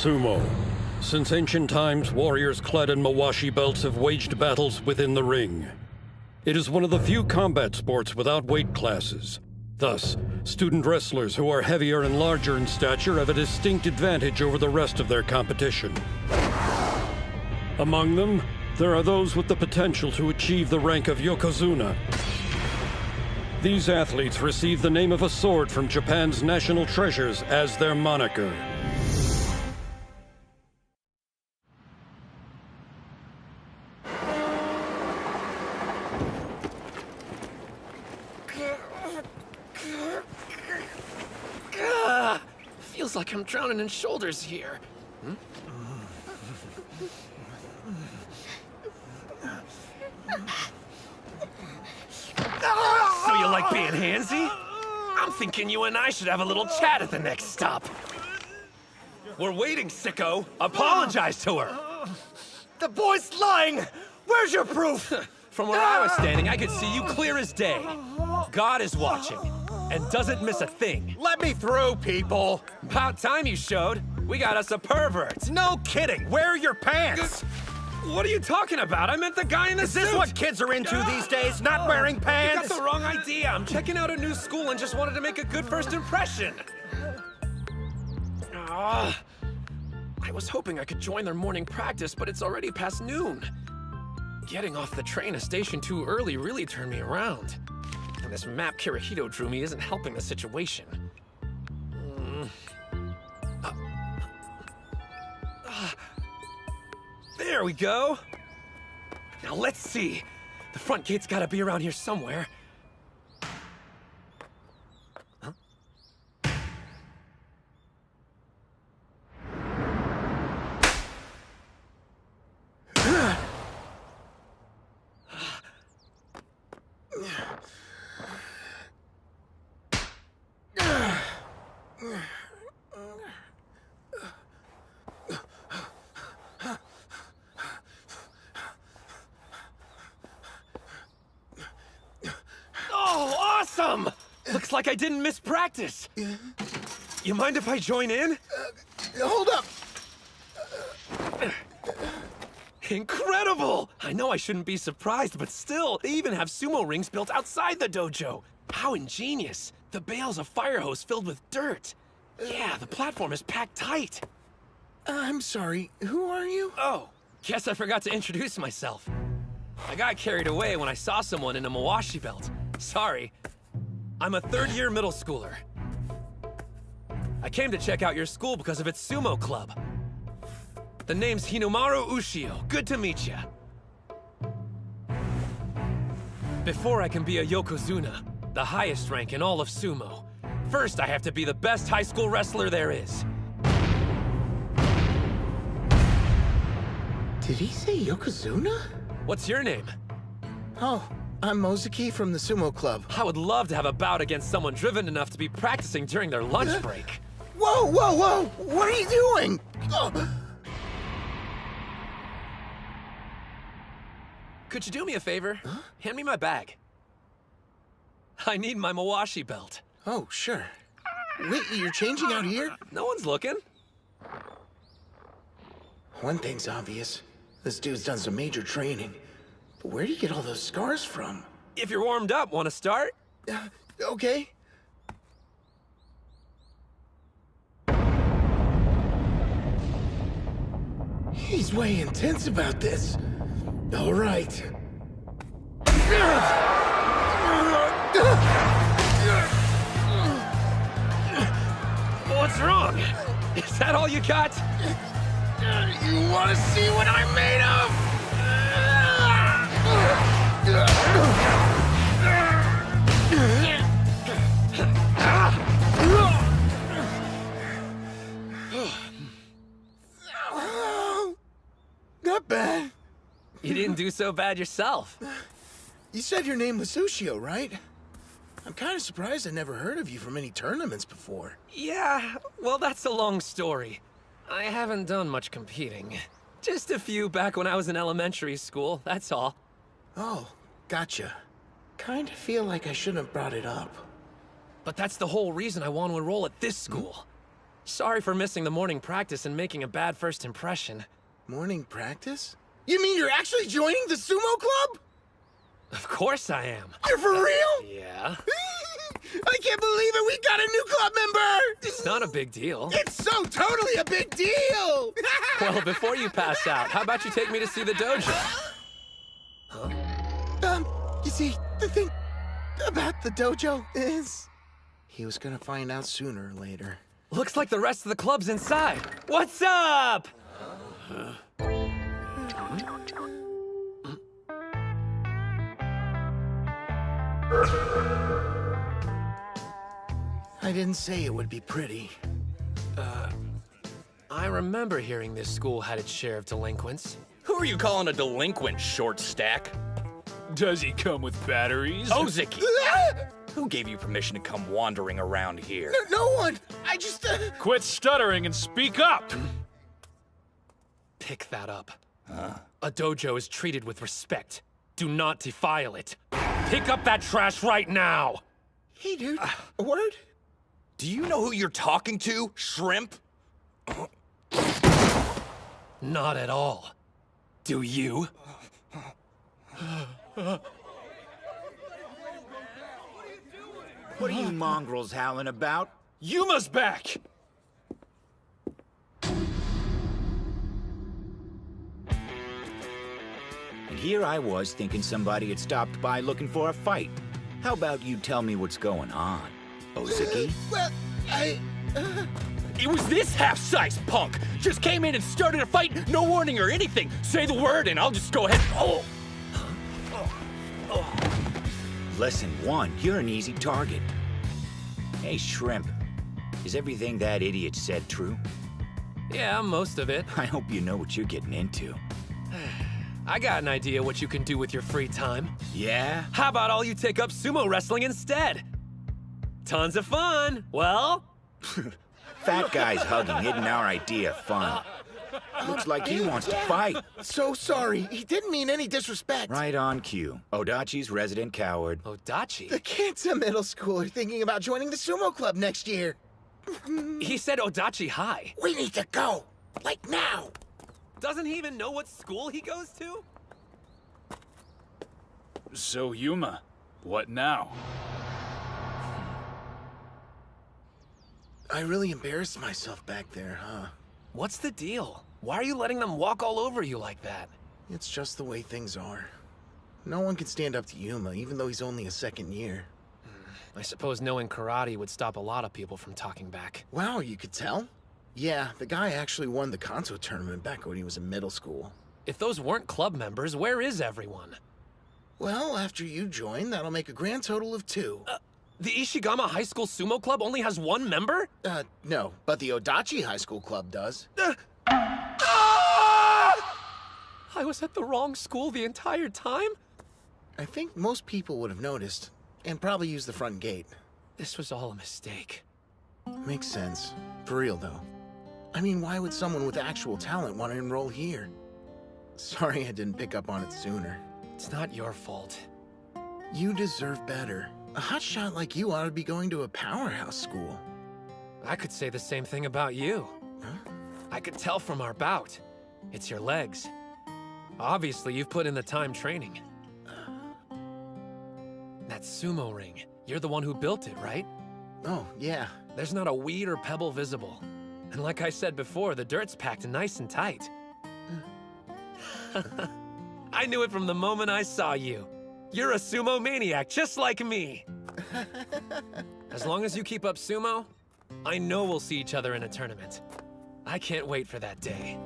Sumo. Since ancient times, warriors clad in mawashi belts have waged battles within the ring. It is one of the few combat sports without weight classes. Thus, student wrestlers who are heavier and larger in stature have a distinct advantage over the rest of their competition. Among them, there are those with the potential to achieve the rank of Yokozuna. These athletes receive the name of a sword from Japan's national treasures as their moniker. Feels like I'm drowning in shoulders here. So you like being handsy? I'm thinking you and I should have a little chat at the next stop. We're waiting, sicko. Apologize to her. The boy's lying! Where's your proof? From where I was standing, I could see you clear as day. God is watching, and doesn't miss a thing. Let me through, people! About time you showed. We got us a pervert. No kidding! Wear your pants! What are you talking about? I meant the guy in the suit! Is this what kids are into these days? Not wearing You pants? got the wrong idea. I'm checking out a new school and just wanted to make a good first impression. I was hoping I could join their morning practice, but it's already past noon. Getting off the train at station too early really turned me around. And this map Kirihito drew me isn't helping the situation. There we go. Now let's see. The front gate's gotta be around here somewhere. Oh, awesome! Looks like I didn't miss practice. You mind if I join in? Hold up! Incredible! I know I shouldn't be surprised, but still, they even have sumo rings built outside the dojo. How ingenious. The bale's a fire hose filled with dirt. Yeah, the platform is packed tight. I'm sorry, who are you? Oh, guess I forgot to introduce myself. I got carried away when I saw someone in a mawashi belt. Sorry. I'm a third-year middle schooler. I came to check out your school because of its sumo club. The name's Hinomaru Ushio. Good to meet ya. Before I can be a Yokozuna, the highest rank in all of sumo, first I have to be the best high school wrestler there is. Did he say Yokozuna? What's your name? Oh, I'm Mozuki from the sumo club. I would love to have a bout against someone driven enough to be practicing during their lunch break. Whoa, whoa, whoa! What are you doing? Could you do me a favor? Hand me my bag. I need my mawashi belt. Oh, sure. Wait, you're changing out here? No one's looking. One thing's obvious. This dude's done some major training. But where do you get all those scars from? If you're warmed up, want to start? Okay. He's way intense about this. All right. What's wrong? Is that all you got? You want to see what I'm made of? Not bad. You didn't do so bad yourself. You said your name was Ushio, right? I'm kind of surprised I never heard of you from any tournaments before. Yeah, well, that's a long story. I haven't done much competing. Just a few back when I was in elementary school, that's all. Oh, gotcha. Kind of feel like I shouldn't have brought it up. But that's the whole reason I want to enroll at this school. Sorry for missing the morning practice and making a bad first impression. Morning practice? You mean you're actually joining the sumo club? Of course I am. You're for real? Yeah. I can't believe it! We got a new club member! It's not a big deal. It's so totally a big deal! Well, before you pass out, how about you take me to see the dojo? You see, the thing about the dojo is... he was gonna find out sooner or later. Looks like the rest of the club's inside. What's up? I didn't say it would be pretty. I remember hearing this school had its share of delinquents. Who are you calling a delinquent, short stack? Does he come with batteries? Ozeki! Who gave you permission to come wandering around here? No one! I just... Quit stuttering and speak up! Pick that up. A dojo is treated with respect. Do not defile it. Pick up that trash right now! Hey, dude. A word? Do you know who you're talking to, shrimp? Not at all. Do you? What are you mongrels howling about? Yuma's back! And here I was thinking somebody had stopped by looking for a fight. How about you tell me what's going on, Ozeki? Well, It was this half-sized punk! Just came in and started a fight, no warning or anything! Say the word and I'll just go ahead and... Lesson 1, you're an easy target. Hey, Shrimp, is everything that idiot said true? Yeah, most of it. I hope you know what you're getting into. I got an idea what you can do with your free time. Yeah? How about all you take up sumo wrestling instead? Tons of fun. Well? Fat guy's hugging isn't our idea of fun. Looks like he wants to fight. so sorry. He didn't mean any disrespect. Right on cue. Odachi's resident coward. Odachi? The kids at middle school are thinking about joining the sumo club next year. He said Odachi High. We need to go. Like now. Doesn't he even know what school he goes to? So, Yuma, what now? I really embarrassed myself back there, huh? What's the deal? Why are you letting them walk all over you like that? It's just the way things are. No one can stand up to Yuma, even though he's only a second year. I suppose knowing karate would stop a lot of people from talking back. Wow, you could tell? Yeah, the guy actually won the Kanto tournament back when he was in middle school. If those weren't club members, where is everyone? Well, after you join, that'll make a grand total of 2. The Ishigama High School Sumo Club only has 1 member? No, but the Odachi High School Club does. I was at the wrong school the entire time? I think most people would have noticed, and probably used the front gate. This was all a mistake. Makes sense. For real, though. I mean, why would someone with actual talent want to enroll here? Sorry I didn't pick up on it sooner. It's not your fault. You deserve better. A hotshot like you ought to be going to a powerhouse school. I could say the same thing about you. Huh? I could tell from our bout. It's your legs. Obviously, you've put in the time training. That sumo ring, you're the one who built it, right? Oh, yeah. There's not a weed or pebble visible. And like I said before, the dirt's packed nice and tight. I knew it from the moment I saw you. You're a sumo maniac, just like me. As long as you keep up sumo, I know we'll see each other in a tournament. I can't wait for that day.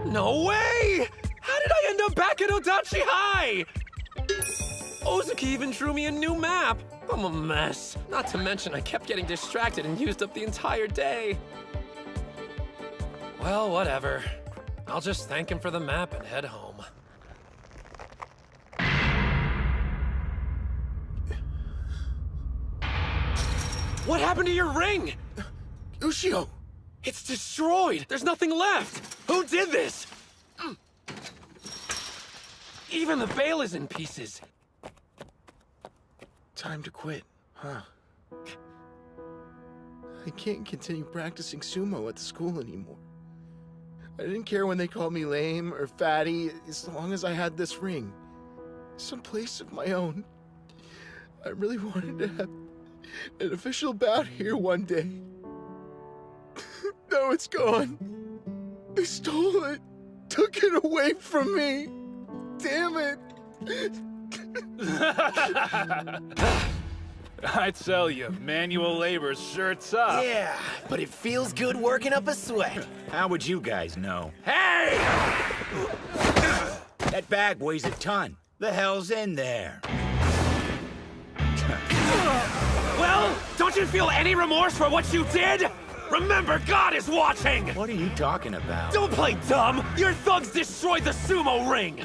No way! How did I end up back at Odachi High? Ozeki even drew me a new map. I'm a mess. Not to mention I kept getting distracted and used up the entire day. Well, whatever. I'll just thank him for the map and head home. What happened to your ring? Ushio! It's destroyed! There's nothing left! Who did this? Even the veil is in pieces. Time to quit, huh? I can't continue practicing sumo at the school anymore. I didn't care when they called me lame or fatty, as long as I had this ring. Some place of my own. I really wanted to have an official bout here one day. Now it's gone. They stole it. Took it away from me. Damn it. I tell you, manual labor shirts up. Yeah, but it feels good working up a sweat. How would you guys know? Hey! That bag weighs a ton. The hell's in there? Well, don't you feel any remorse for what you did? Remember, God is watching! What are you talking about? Don't play dumb! Your thugs destroyed the sumo ring!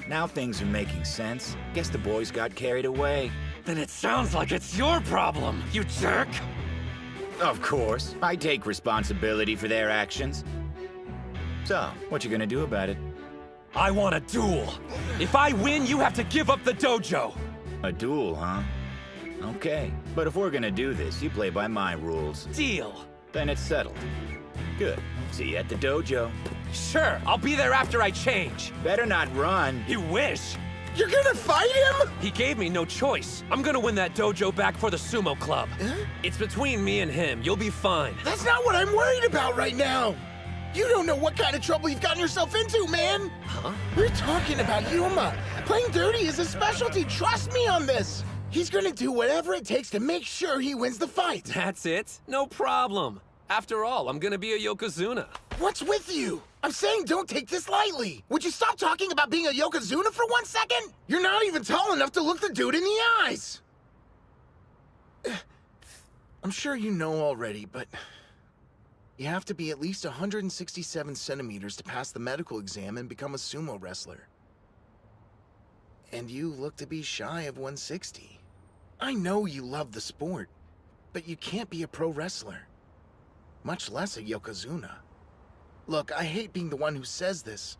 Now things are making sense. Guess the boys got carried away. Then it sounds like it's your problem, you jerk! Of course. I take responsibility for their actions. So, what you gonna do about it? I want a duel! If I win, you have to give up the dojo! A duel, huh? Okay. But if we're gonna do this, you play by my rules. Deal! Then it's settled. Good. See you at the dojo. Sure, I'll be there after I change. Better not run. You wish! You're gonna fight him? He gave me no choice. I'm gonna win that dojo back for the sumo club. It's between me and him. You'll be fine. That's not what I'm worried about right now. You don't know what kind of trouble you've gotten yourself into, man. Huh? We're talking about Yuma. Playing dirty is his specialty. Trust me on this. He's gonna do whatever it takes to make sure he wins the fight. That's it? No problem. After all, I'm gonna be a Yokozuna. What's with you? I'm saying don't take this lightly. Would you stop talking about being a Yokozuna for 1 second? You're not even tall enough to look the dude in the eyes. I'm sure you know already, but you have to be at least 167 centimeters to pass the medical exam and become a sumo wrestler. And you look to be shy of 160. I know you love the sport, but you can't be a pro wrestler. Much less a Yokozuna. Look, I hate being the one who says this,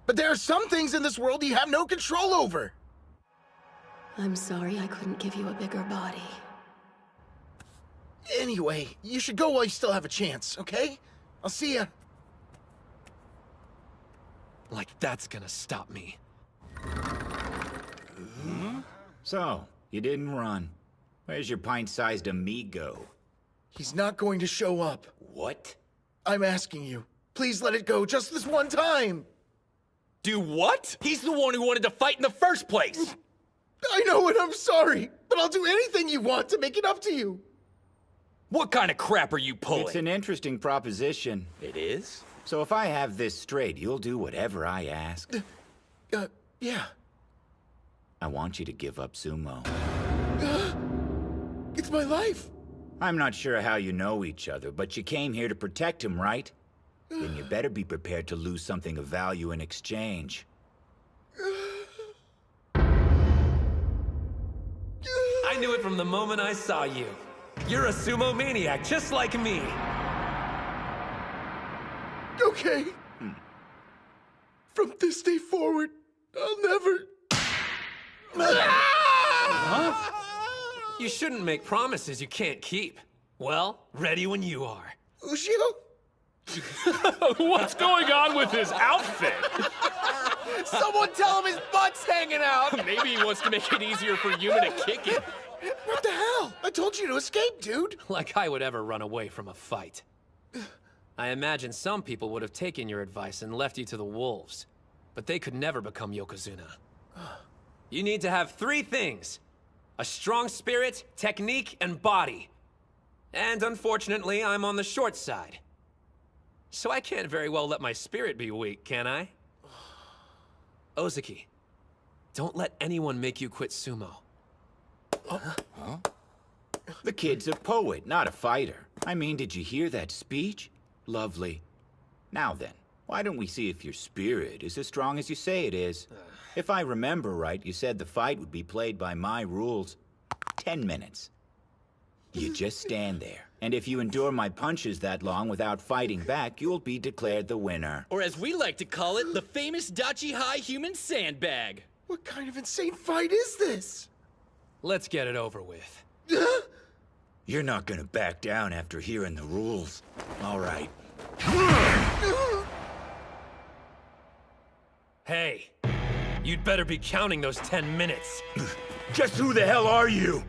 but there are some things in this world you have no control over. I'm sorry I couldn't give you a bigger body. Anyway, you should go while you still have a chance, okay? I'll see ya. Like that's gonna stop me. So, you didn't run. Where's your pint-sized amigo? He's not going to show up. What? I'm asking you. Please let it go just this one time. Do what? He's the one who wanted to fight in the first place! I know and I'm sorry, but I'll do anything you want to make it up to you. What kind of crap are you pulling? It's an interesting proposition. It is? So if I have this straight, you'll do whatever I ask. Yeah. I want you to give up sumo. It's my life. I'm not sure how you know each other, but you came here to protect him, right? Then you better be prepared to lose something of value in exchange. I knew it from the moment I saw you. You're a sumo maniac, just like me. Okay. From this day forward, I'll never... You shouldn't make promises you can't keep. Well, ready when you are. Ushio? What's going on with his outfit? Someone tell him his butt's hanging out! Maybe he wants to make it easier for Yuma to kick it. What the hell? I told you to escape, dude. Like I would ever run away from a fight. I imagine some people would have taken your advice and left you to the wolves. But they could never become Yokozuna. You need to have 3 things. A strong spirit, technique, and body. And unfortunately, I'm on the short side. So I can't very well let my spirit be weak, can I? Ozaki, don't let anyone make you quit sumo. The kid's a poet, not a fighter. I mean, did you hear that speech? Lovely. Now then, why don't we see if your spirit is as strong as you say it is? If I remember right, you said the fight would be played by my rules. 10 minutes. You just stand there, and if you endure my punches that long without fighting back, you'll be declared the winner. Or as we like to call it, the famous Dachi High human sandbag. What kind of insane fight is this? Let's get it over with. You're not gonna back down after hearing the rules. All right. Hey, you'd better be counting those 10 minutes. Just who the hell are you?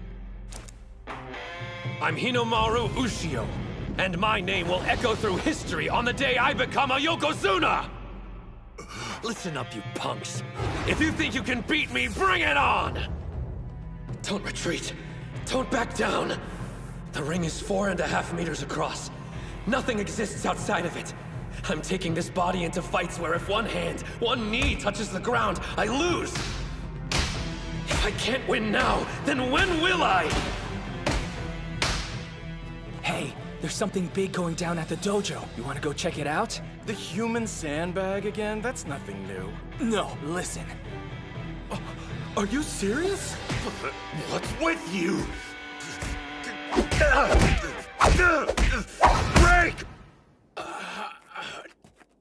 I'm Hinomaru Ushio, and my name will echo through history on the day I become a Yokozuna! Listen up, you punks. If you think you can beat me, bring it on! Don't retreat. Don't back down. The ring is 4.5 meters across. Nothing exists outside of it. I'm taking this body into fights where if one hand, one knee touches the ground, I lose. If I can't win now, then when will I? Hey, there's something big going down at the dojo. You want to go check it out? The human sandbag again? That's nothing new. No, listen. Are you serious? What's with you? Break!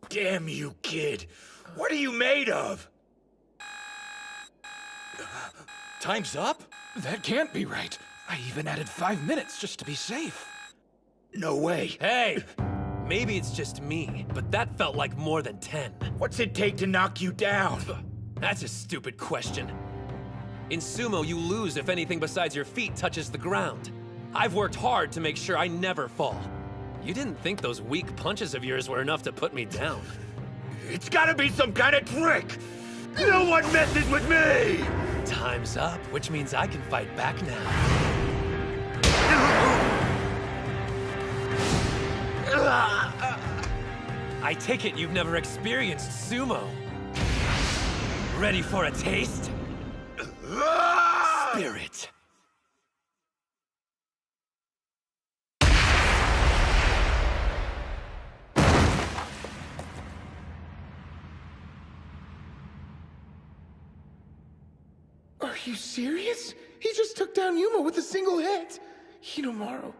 Damn you, kid. What are you made of? Time's up? That can't be right. I even added 5 minutes just to be safe. No way. Hey! Maybe it's just me, but that felt like more than 10. What's it take to knock you down? That's a stupid question. In sumo, you lose if anything besides your feet touches the ground. I've worked hard to make sure I never fall. You didn't think those weak punches of yours were enough to put me down. It's gotta be some kind of trick! No one messes with me! Time's up, which means I can fight back now. I take it you've never experienced sumo. Ready for a taste? Spirit. Are you serious? He just took down Yuma with a single hit. Hinomaru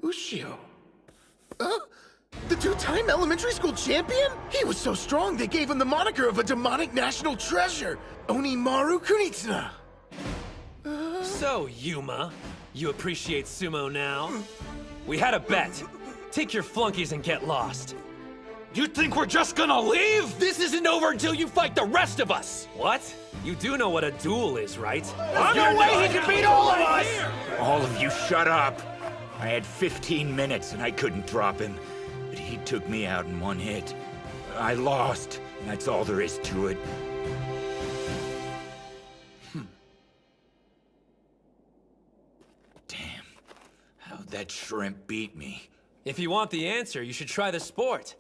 Ushio. The two-time elementary school champion? He was so strong they gave him the moniker of a demonic national treasure, Onimaru Kunitsuna. So, Yuma, you appreciate sumo now? We had a bet. Take your flunkies and get lost. You think we're just gonna leave? This isn't over until you fight the rest of us! What? You do know what a duel is, right? No way he can beat all of us! All of you shut up! I had 15 minutes and I couldn't drop him. But he took me out in one hit. I lost, and that's all there is to it. Damn. How'd that shrimp beat me? If you want the answer, you should try the sport.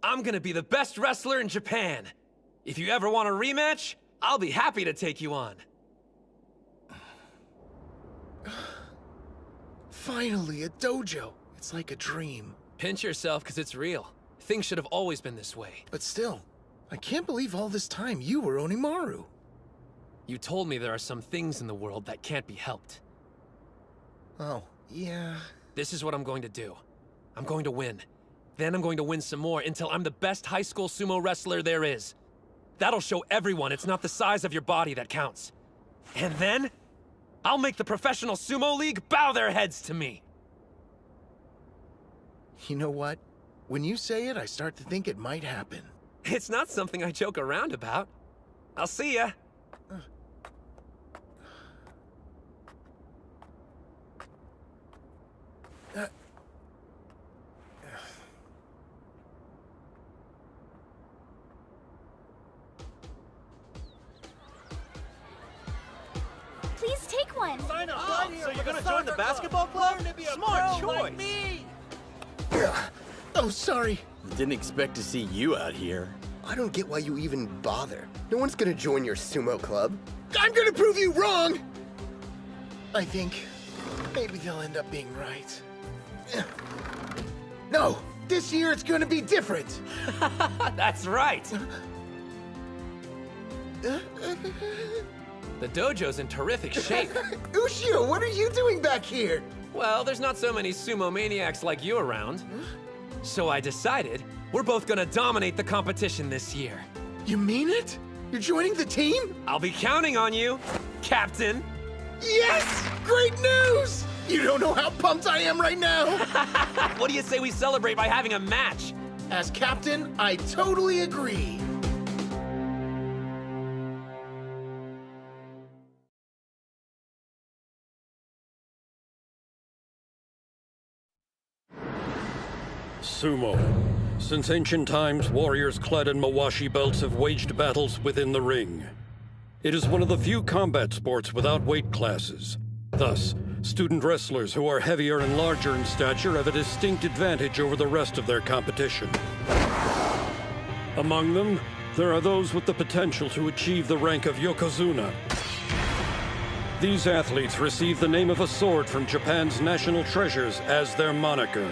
I'm gonna be the best wrestler in Japan. If you ever want a rematch, I'll be happy to take you on. Finally, a dojo. It's like a dream. Pinch yourself, because it's real. Things should have always been this way. But still, I can't believe all this time you were Onimaru. You told me there are some things in the world that can't be helped. Oh, yeah. This is what I'm going to do. I'm going to win. Then I'm going to win some more until I'm the best high school sumo wrestler there is. That'll show everyone it's not the size of your body that counts. And then, I'll make the professional sumo league bow their heads to me. You know what? When you say it, I start to think it might happen. It's not something I joke around about. I'll see ya. Please take one. So you're gonna join the basketball club? Smart choice. Oh, sorry. Didn't expect to see you out here. I don't get why you even bother. No one's gonna join your sumo club. I'm gonna prove you wrong! I think maybe they'll end up being right. No! This year it's gonna be different! That's right! The dojo's in terrific shape. Ushio, what are you doing back here? Well, there's not so many sumo maniacs like you around. So I decided we're both gonna dominate the competition this year. You mean it? You're joining the team? I'll be counting on you, Captain. Yes! Great news! You don't know how pumped I am right now! What do you say we celebrate by having a match? As captain, I totally agree. Sumo. Since ancient times, warriors clad in mawashi belts have waged battles within the ring. It is one of the few combat sports without weight classes. Thus, student wrestlers who are heavier and larger in stature have a distinct advantage over the rest of their competition. Among them, there are those with the potential to achieve the rank of yokozuna. These athletes receive the name of a sword from Japan's national treasures as their moniker.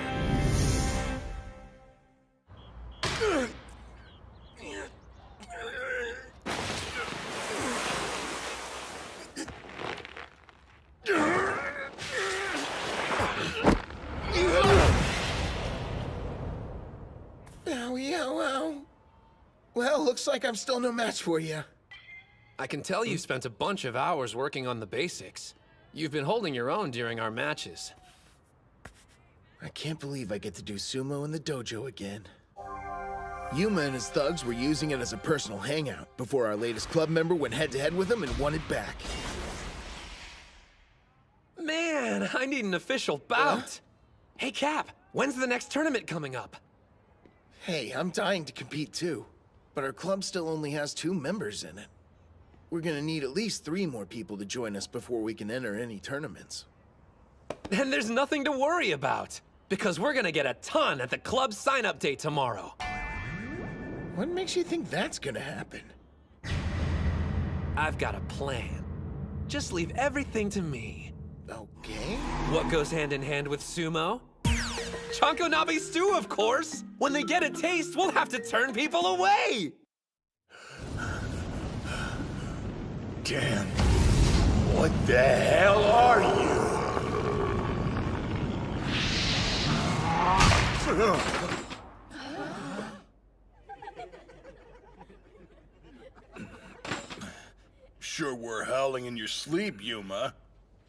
Well, looks like I'm still no match for you. I can tell you've spent a bunch of hours working on the basics. You've been holding your own during our matches. I can't believe I get to do sumo in the dojo again. Yuma and his thugs were using it as a personal hangout before our latest club member went head-to-head with him and won it back. Man, I need an official bout. Hey, Cap, when's the next tournament coming up? Hey, I'm dying to compete too, but our club still only has 2 members in it. We're gonna need at least 3 more people to join us before we can enter any tournaments. Then there's nothing to worry about, because we're gonna get a ton at the club sign-up day tomorrow. What makes you think that's gonna happen? I've got a plan. Just leave everything to me. Okay. What goes hand in hand with sumo? Chanko Nabe stew, of course! When they get a taste, we'll have to turn people away! Damn. What the hell are you? Sure were howling in your sleep, Yuma.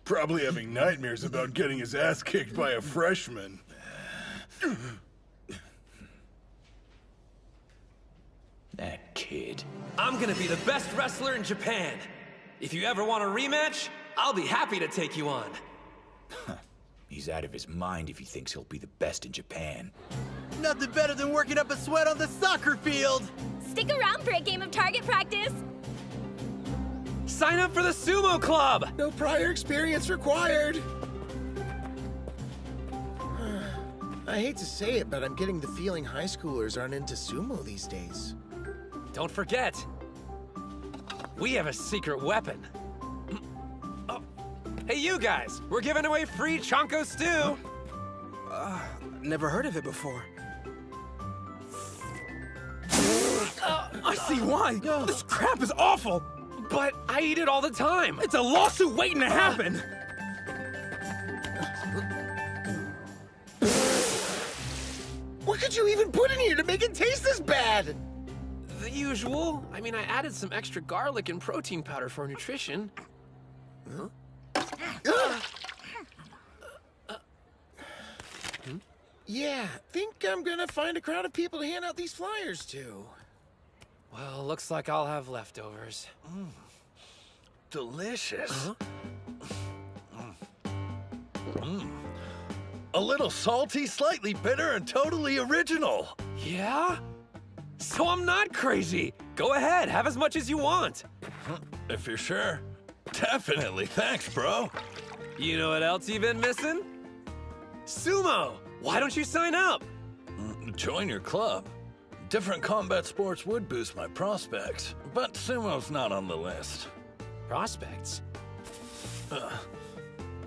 Probably having nightmares about getting his ass kicked by a freshman. That kid. I'm gonna be the best wrestler in Japan. If you ever want a rematch, I'll be happy to take you on. He's out of his mind if he thinks he'll be the best in Japan. Nothing better than working up a sweat on the soccer field. Stick around for a game of target practice. Sign up for the sumo club! No prior experience required. I hate to say it, but I'm getting the feeling high schoolers aren't into sumo these days. Don't forget, we have a secret weapon. Oh. Hey, you guys, we're giving away free Chanko stew. Never heard of it before. I see why. This crap is awful. But I eat it all the time. It's a lawsuit waiting to happen. What could you even put in here to make it taste this bad? The usual. I mean, I added some extra garlic and protein powder for nutrition. Yeah, think I'm gonna find a crowd of people to hand out these flyers to. Well, looks like I'll have leftovers. Delicious. A little salty, slightly bitter, and totally original. Yeah? So I'm not crazy. Go ahead, have as much as you want. If you're sure. Definitely, thanks, bro. You know what else you've been missing? Sumo! Why don't you sign up? Join your club. Different combat sports would boost my prospects, but sumo's not on the list. Prospects?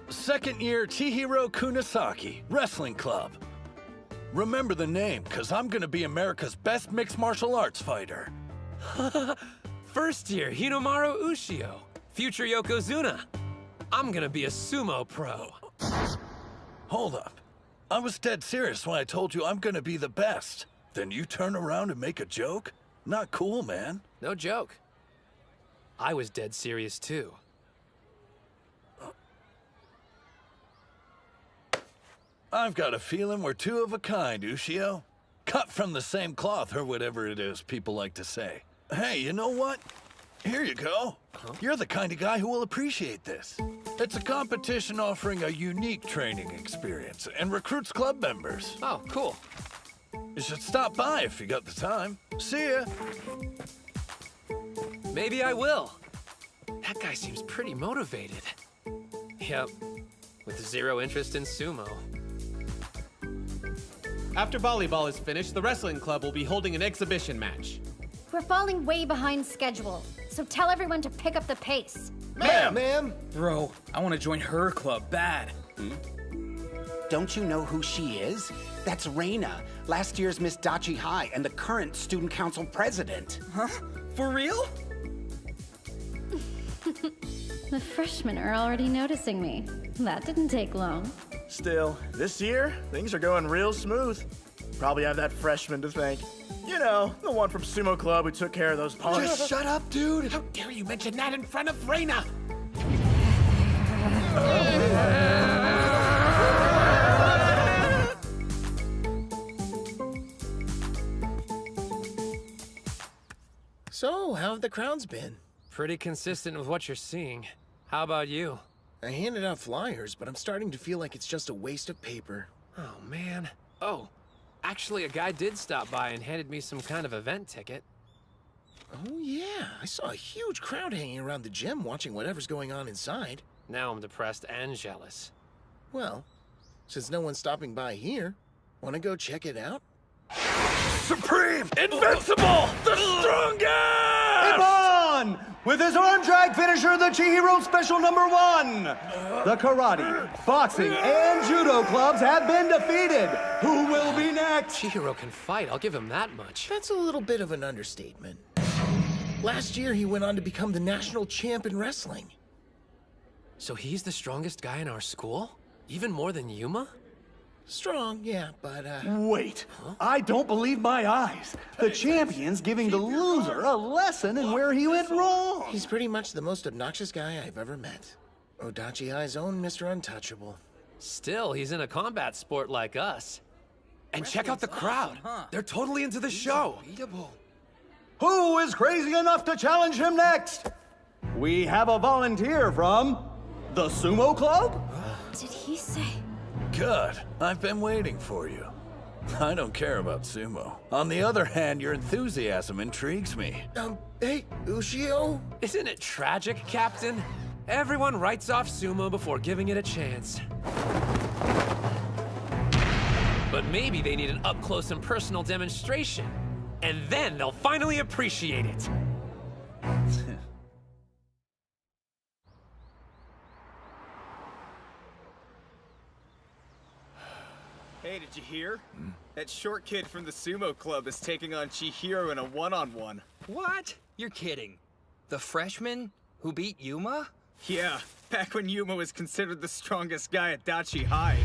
Second year Chihiro Kunisaki, Wrestling Club. Remember the name, cause I'm gonna be America's best mixed martial arts fighter. First year Hinomaru Ushio, future Yokozuna. I'm gonna be a sumo pro. Hold up. I was dead serious when I told you I'm gonna be the best. Then you turn around and make a joke? Not cool, man. No joke. I was dead serious too. I've got a feeling we're two of a kind, Ushio. Cut from the same cloth, or whatever it is people like to say. Hey, you know what? Here you go. You're the kind of guy who will appreciate this. It's a competition offering a unique training experience and recruits club members. Oh, cool. You should stop by if you got the time. See ya. Maybe I will. That guy seems pretty motivated. Yep, with zero interest in sumo. After volleyball is finished, the wrestling club will be holding an exhibition match. We're falling way behind schedule, so tell everyone to pick up the pace. Ma'am! Bro, I want to join her club bad. Don't you know who she is? That's Reina, last year's Miss Dachi High and the current student council president. Huh? For real? The freshmen are already noticing me. That didn't take long. Still, this year, things are going real smooth. Probably have that freshman to thank. You know, the one from Sumo Club who took care of those punks. Just shut up, dude! How dare you mention that in front of Reina? So, how have the crowds been? Pretty consistent with what you're seeing. How about you? I handed out flyers, but I'm starting to feel like it's just a waste of paper. Oh, man. Oh, actually, a guy did stop by and handed me some kind of event ticket. Oh, yeah. I saw a huge crowd hanging around the gym watching whatever's going on inside. Now I'm depressed and jealous. Well, since no one's stopping by here, wanna go check it out? Supreme! Invincible! The strongest! Ippon! With his arm drag finisher, the Chihiro Special #1! The karate, boxing, and judo clubs have been defeated! Who will be next? Chihiro can fight, I'll give him that much. That's a little bit of an understatement. Last year, he went on to become the national champ in wrestling. So he's the strongest guy in our school? Even more than Yuma? Strong, yeah, but, Wait, I don't believe my eyes. The champion's giving the loser a lesson in where he went wrong. He's pretty much the most obnoxious guy I've ever met. Odachi High's own Mr. Untouchable. Still, he's in a combat sport like us. And check out the crowd. They're totally into the show. Who is crazy enough to challenge him next? We have a volunteer from the Sumo Club? Did he say? Good. I've been waiting for you. I don't care about sumo. On the other hand, your enthusiasm intrigues me. Hey, Ushio? Isn't it tragic, Captain? Everyone writes off sumo before giving it a chance. But maybe they need an up-close and personal demonstration. And then they'll finally appreciate it. Hey, did you hear? That short kid from the Sumo Club is taking on Chihiro in a one-on-one. What? You're kidding. The freshman who beat Yuma? Yeah, back when Yuma was considered the strongest guy at Dachi High.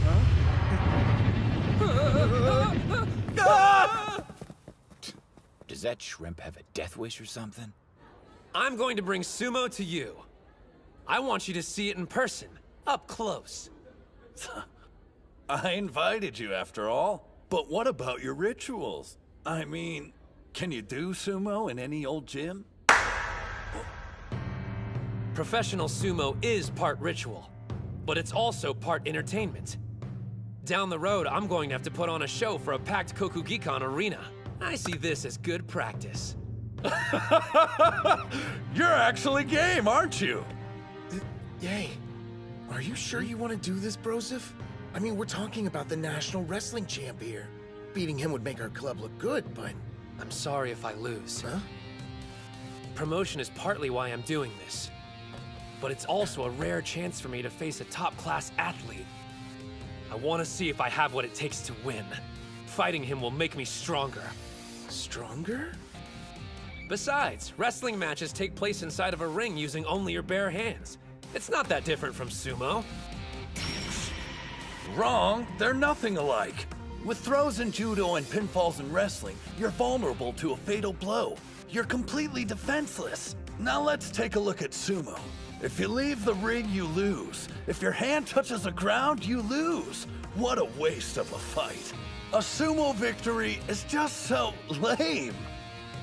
Does that shrimp have a death wish or something? I'm going to bring sumo to you. I want you to see it in person, up close. I invited you after all. But what about your rituals? I mean, can you do sumo in any old gym? Professional sumo is part ritual, but it's also part entertainment. Down the road, I'm going to have to put on a show for a packed Kokugikan arena. I see this as good practice. You're actually game, aren't you? Yay. Are you sure you want to do this, Broseph? I mean, we're talking about the national wrestling champ here. Beating him would make our club look good, but... I'm sorry if I lose. Huh? Promotion is partly why I'm doing this. But it's also a rare chance for me to face a top-class athlete. I want to see if I have what it takes to win. Fighting him will make me stronger. Stronger? Besides, wrestling matches take place inside of a ring using only your bare hands. It's not that different from sumo. Wrong. They're nothing alike. With throws in judo and pinfalls in wrestling, you're vulnerable to a fatal blow. You're completely defenseless. Now let's take a look at sumo. If you leave the ring, you lose. If your hand touches the ground, you lose. What a waste of a fight. A sumo victory is just so lame.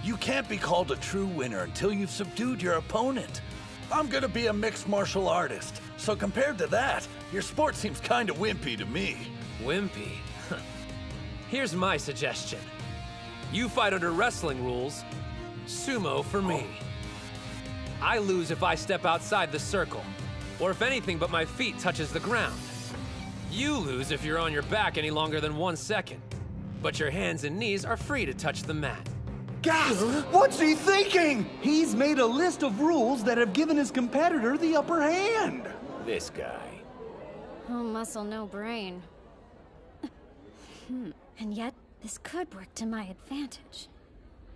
You can't be called a true winner until you've subdued your opponent. I'm gonna be a mixed martial artist, so compared to that, your sport seems kinda wimpy to me. Wimpy? Here's my suggestion. You fight under wrestling rules, sumo for me. I lose if I step outside the circle, or if anything but my feet touches the ground. You lose if you're on your back any longer than 1 second, but your hands and knees are free to touch the mat. Gasp! What's he thinking? He's made a list of rules that have given his competitor the upper hand. This guy. Oh, muscle, no brain. And yet, this could work to my advantage.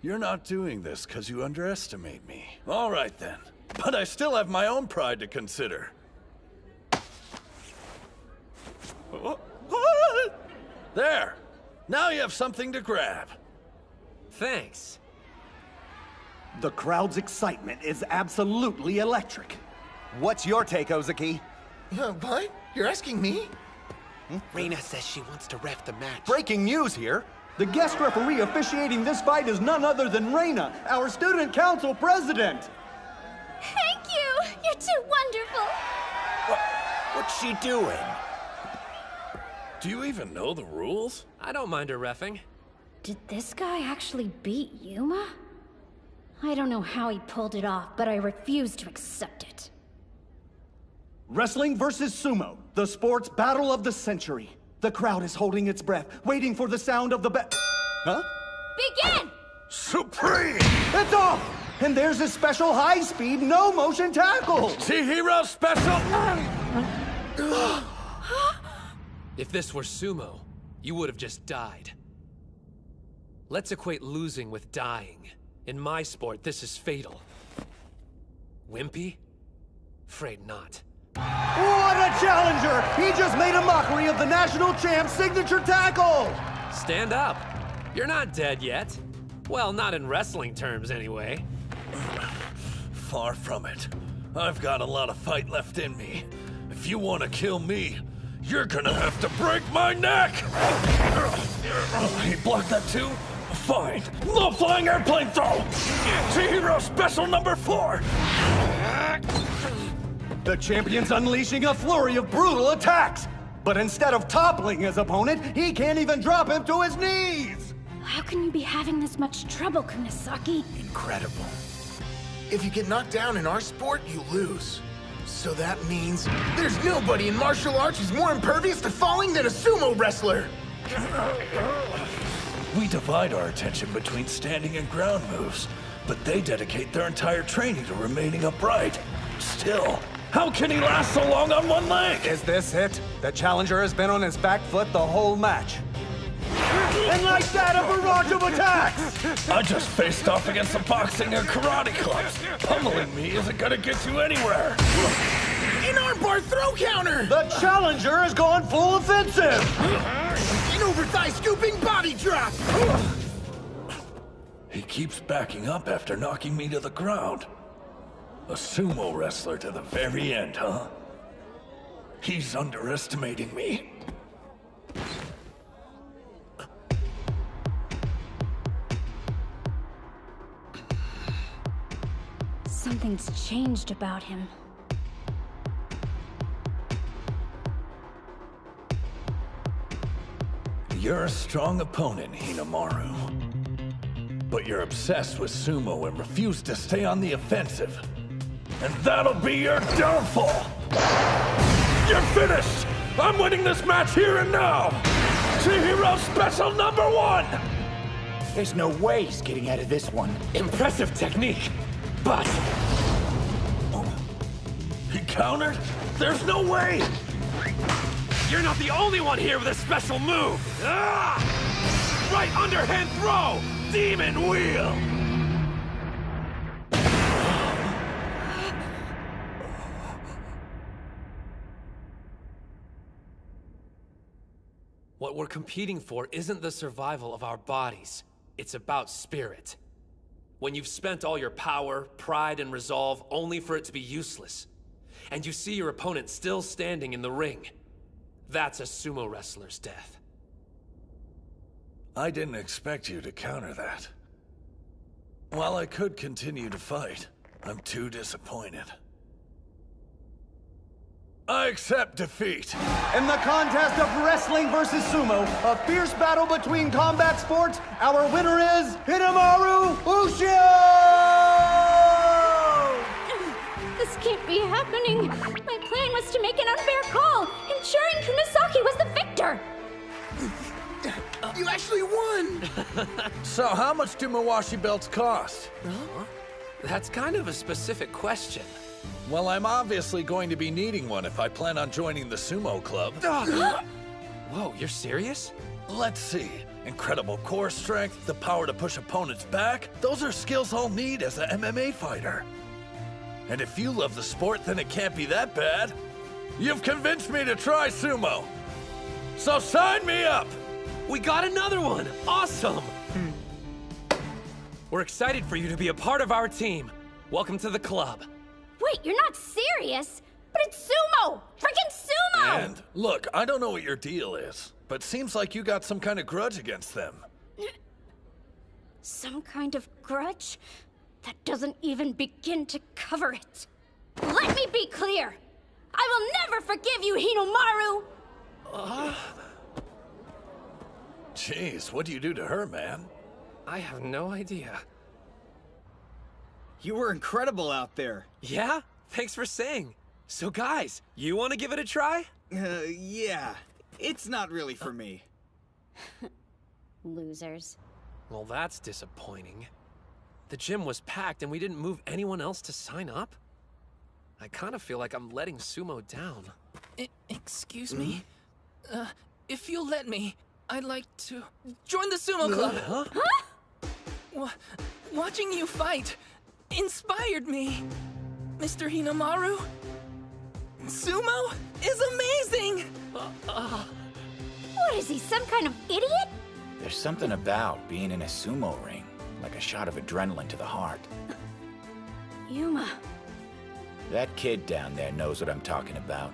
You're not doing this because you underestimate me. All right then, but I still have my own pride to consider. There! Now you have something to grab. Thanks. The crowd's excitement is absolutely electric. What's your take, Ozaki? What? You're asking me? Reina says she wants to ref the match. Breaking news here. The guest referee officiating this fight is none other than Reina, our student council president. Thank you! You're too wonderful! What's she doing? Do you even know the rules? I don't mind her reffing. Did this guy actually beat Yuma? I don't know how he pulled it off, but I refuse to accept it. Wrestling versus sumo, the sports battle of the century. The crowd is holding its breath, waiting for the sound of the Huh? Begin! Supreme! It's off! And there's a special high-speed, no-motion tackle! Chihiro special! If this were sumo, you would have just died. Let's equate losing with dying. In my sport, this is fatal. Wimpy? Afraid not. What a challenger! He just made a mockery of the national champ's signature tackle! Stand up. You're not dead yet. Well, not in wrestling terms, anyway. Far from it. I've got a lot of fight left in me. If you want to kill me, you're gonna have to break my neck! He blocked that too? Fine. Low flying airplane throw! Chihiro special number 4! The champion's unleashing a flurry of brutal attacks! But instead of toppling his opponent, he can't even drop him to his knees! How can you be having this much trouble, Kunisaki? Incredible. If you get knocked down in our sport, you lose. So that means there's nobody in martial arts who's more impervious to falling than a sumo wrestler! We divide our attention between standing and ground moves, but they dedicate their entire training to remaining upright. Still, how can he last so long on one leg? Is this it? The challenger has been on his back foot the whole match. And like that, a barrage of attacks! I just faced off against the boxing and karate clubs. Pummeling me isn't gonna get you anywhere. An armbar throw counter! The challenger has gone full offensive! An over-thigh scooping body drop! He keeps backing up after knocking me to the ground. A sumo wrestler to the very end, huh? He's underestimating me. Something's changed about him. You're a strong opponent, Hinamaru. But you're obsessed with sumo and refuse to stay on the offensive. And that'll be your downfall! You're finished! I'm winning this match here and now! Chihiro special number 1! There's no way he's getting out of this one. Impressive technique, but... He countered? There's no way! You're not the only one here with a special move! Ah! Right underhand throw! Demon wheel! What we're competing for isn't the survival of our bodies. It's about spirit. When you've spent all your power, pride, and resolve only for it to be useless, and you see your opponent still standing in the ring, That's a sumo wrestler's death. I didn't expect you to counter that. While I could continue to fight, I'm too disappointed. I accept defeat. In the contest of wrestling versus sumo, a fierce battle between combat sports, our winner is Hinamaru Ushio! This can't be happening. My plan was to make an unfair call, ensuring Kunisaki was the victor. You actually won! So how much do Mawashi belts cost? Huh? That's kind of a specific question. Well, I'm obviously going to be needing one if I plan on joining the sumo club. Whoa, you're serious? Let's see. Incredible core strength, the power to push opponents back. Those are skills I'll need as an MMA fighter. And if you love the sport, then it can't be that bad. You've convinced me to try sumo. So sign me up! We got another one! Awesome! We're excited for you to be a part of our team. Welcome to the club. Wait, you're not serious? But it's sumo! Freaking sumo! And look, I don't know what your deal is, but seems like you got some kind of grudge against them. Some kind of grudge? That doesn't even begin to cover it. Let me be clear! I will never forgive you, Hinomaru! Jeez, what do you do to her, man? I have no idea. You were incredible out there. Yeah? Thanks for saying. So guys, you want to give it a try? Yeah. It's not really for me. Losers. Well, that's disappointing. The gym was packed and we didn't move anyone else to sign up? I kind of feel like I'm letting sumo down. Excuse me? If you'll let me, I'd like to join the sumo club. Huh? Watching you fight inspired me. Mr. Hinamaru, sumo is amazing! What is he, some kind of idiot? There's something about being in a sumo ring, like a shot of adrenaline to the heart. Yuma. That kid down there knows what I'm talking about.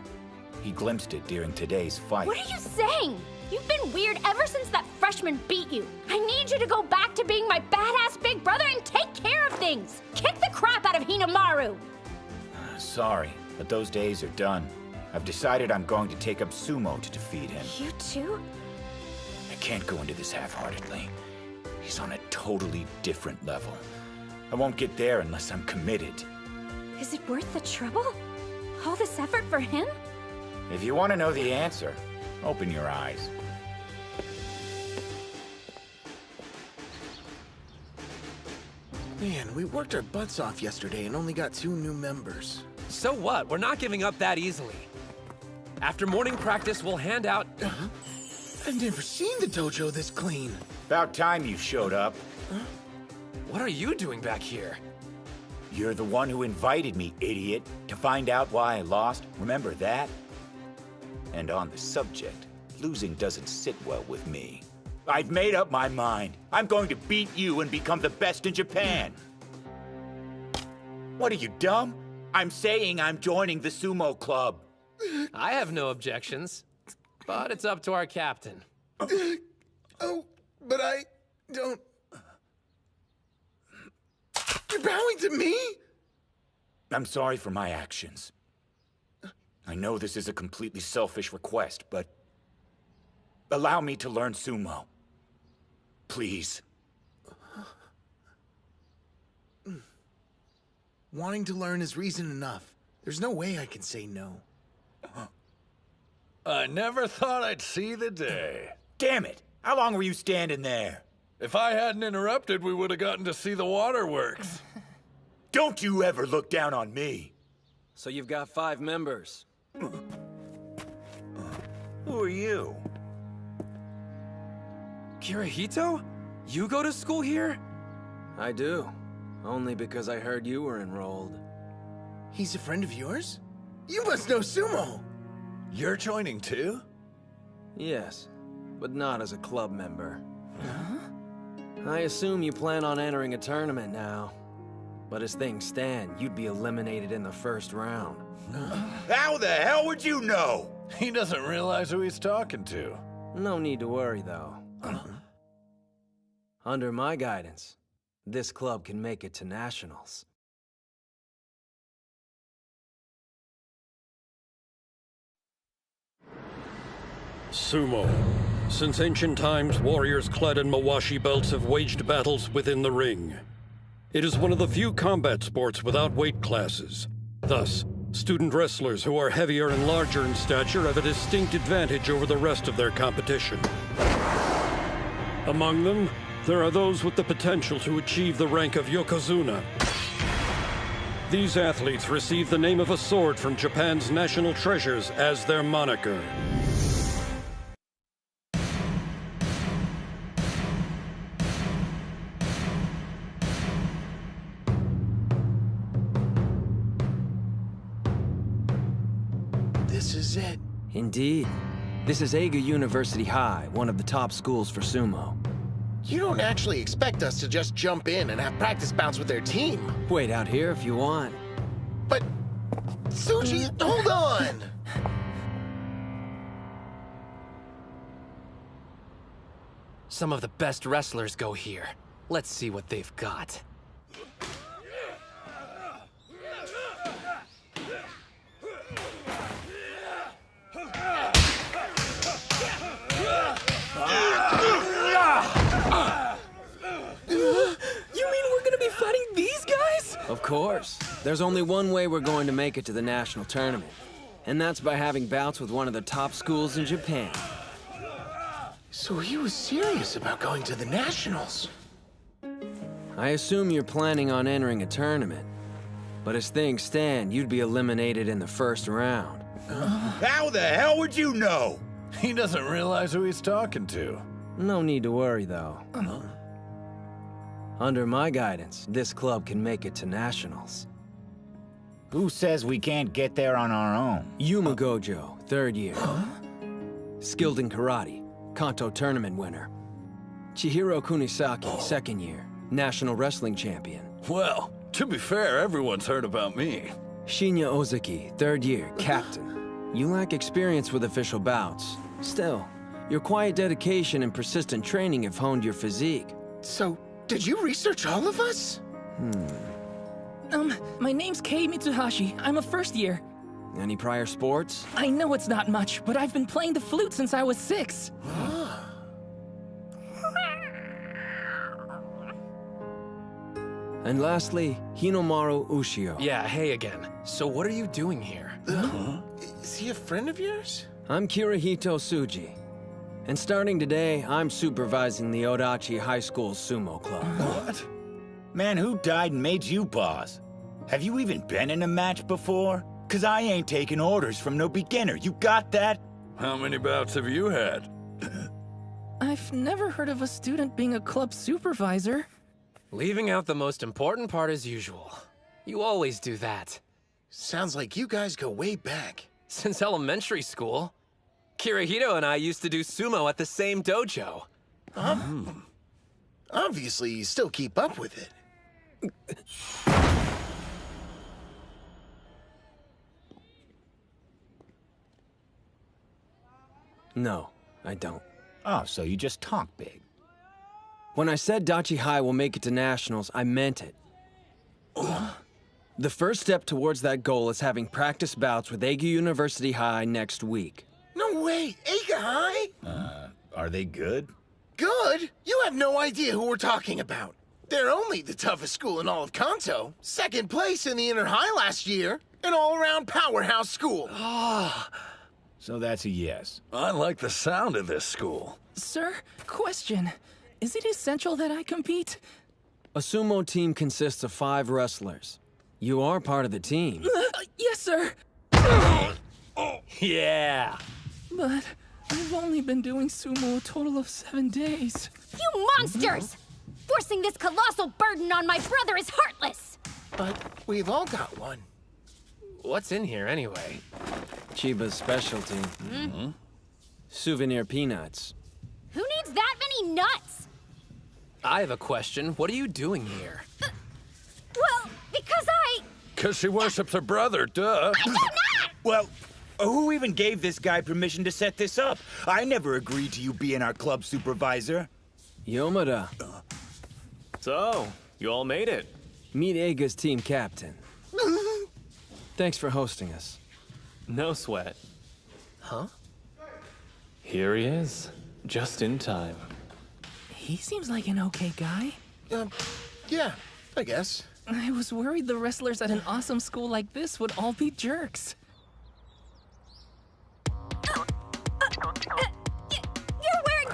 He glimpsed it during today's fight. What are you saying? You've been weird ever since that freshman beat you. I need you to go back to being my badass big brother and take care of things. Kick the crap out of Hinamaru. Sorry, but those days are done. I've decided I'm going to take up sumo to defeat him. You too? I can't go into this half-heartedly. He's on a totally different level. I won't get there unless I'm committed. Is it worth the trouble? All this effort for him? If you want to know the answer, open your eyes. Man, we worked our butts off yesterday and only got 2 new members. So what? We're not giving up that easily. After morning practice, we'll hand out... I've never seen the dojo this clean. About time you showed up. What are you doing back here? You're the one who invited me, idiot, to find out why I lost. Remember that? And on the subject, losing doesn't sit well with me. I've made up my mind. I'm going to beat you and become the best in Japan. What are you, dumb? I'm saying I'm joining the sumo club. I have no objections, but it's up to our captain. Oh, but I don't... You're bowing to me? I'm sorry for my actions. I know this is a completely selfish request, but allow me to learn sumo. Please. Wanting to learn is reason enough. There's no way I can say no. I never thought I'd see the day. Damn it! How long were you standing there? If I hadn't interrupted, we would have gotten to see the waterworks. Don't you ever look down on me. So you've got 5 members. Who are you? Kirihito? You go to school here? I do. Only because I heard you were enrolled. He's a friend of yours? You must know sumo! You're joining too? Yes, but not as a club member. I assume you plan on entering a tournament now. But as things stand, you'd be eliminated in the first round. How the hell would you know? He doesn't realize who he's talking to. No need to worry, though. Under my guidance, this club can make it to nationals. Sumo. Since ancient times, warriors clad in mawashi belts have waged battles within the ring. It is one of the few combat sports without weight classes. Thus, student wrestlers who are heavier and larger in stature have a distinct advantage over the rest of their competition. Among them, there are those with the potential to achieve the rank of Yokozuna. These athletes receive the name of a sword from Japan's national treasures as their moniker. This is it. Indeed. This is Eiga University High, one of the top schools for sumo. You don't actually expect us to just jump in and have practice bouts with their team. Wait out here if you want. But... Tsuji, hold on! Some of the best wrestlers go here. Let's see what they've got. You mean we're gonna be fighting these guys? Of course. There's only one way we're going to make it to the national tournament. And that's by having bouts with one of the top schools in Japan. So he was serious about going to the nationals. I assume you're planning on entering a tournament. But as things stand, you'd be eliminated in the first round. How the hell would you know? He doesn't realize who he's talking to. No need to worry, though. Under my guidance, this club can make it to nationals. Who says we can't get there on our own? Yuma Gojo, 3rd year. Skilled in karate, Kanto tournament winner. Chihiro Kunisaki, 2nd year, national wrestling champion. Well, to be fair, everyone's heard about me. Shinya Ozaki, 3rd year, captain. You lack experience with official bouts. Still, your quiet dedication and persistent training have honed your physique. So, did you research all of us? My name's Kei Mitsuhashi. I'm a 1st year. Any prior sports? I know it's not much, but I've been playing the flute since I was 6. And lastly, Hinomaru Ushio. Yeah, hey again. So what are you doing here? Is he a friend of yours? I'm Kirihito Tsuji. And starting today, I'm supervising the Odachi High School Sumo Club. What? Man, who died and made you boss? Have you even been in a match before? 'Cause I ain't taking orders from no beginner. You got that? How many bouts have you had? I've never heard of a student being a club supervisor. Leaving out the most important part as usual. You always do that. Sounds like you guys go way back. Since elementary school. Kirihito and I used to do sumo at the same dojo. Obviously, you still keep up with it. No, I don't. Oh, so you just talk big. When I said Dachi High will make it to nationals, I meant it. The first step towards that goal is having practice bouts with Eiga University High next week. No way! Eiga High? Are they good? Good? You have no idea who we're talking about. They're only the toughest school in all of Kanto. 2nd place in the Inner High last year. An all-around powerhouse school. So that's a yes. I like the sound of this school. Sir, question. Is it essential that I compete? A sumo team consists of 5 wrestlers. You are part of the team. Yes, sir. Yeah. But I've only been doing sumo a total of 7 days. You monsters! Forcing this colossal burden on my brother is heartless! But we've all got one. What's in here anyway? Chiba's specialty. Souvenir peanuts. Who needs that many nuts? I have a question. What are you doing here? Well, because I... 'Cause she worships her brother, duh. I do not! Well, Who even gave this guy permission to set this up? I never agreed to you being our club supervisor. Yomada. So, you all made it. Meet Eiga's team captain. Thanks for hosting us. No sweat. Huh? Here he is, just in time. He seems like an okay guy. Yeah, I guess. I was worried the wrestlers at an awesome school like this would all be jerks. You're wearing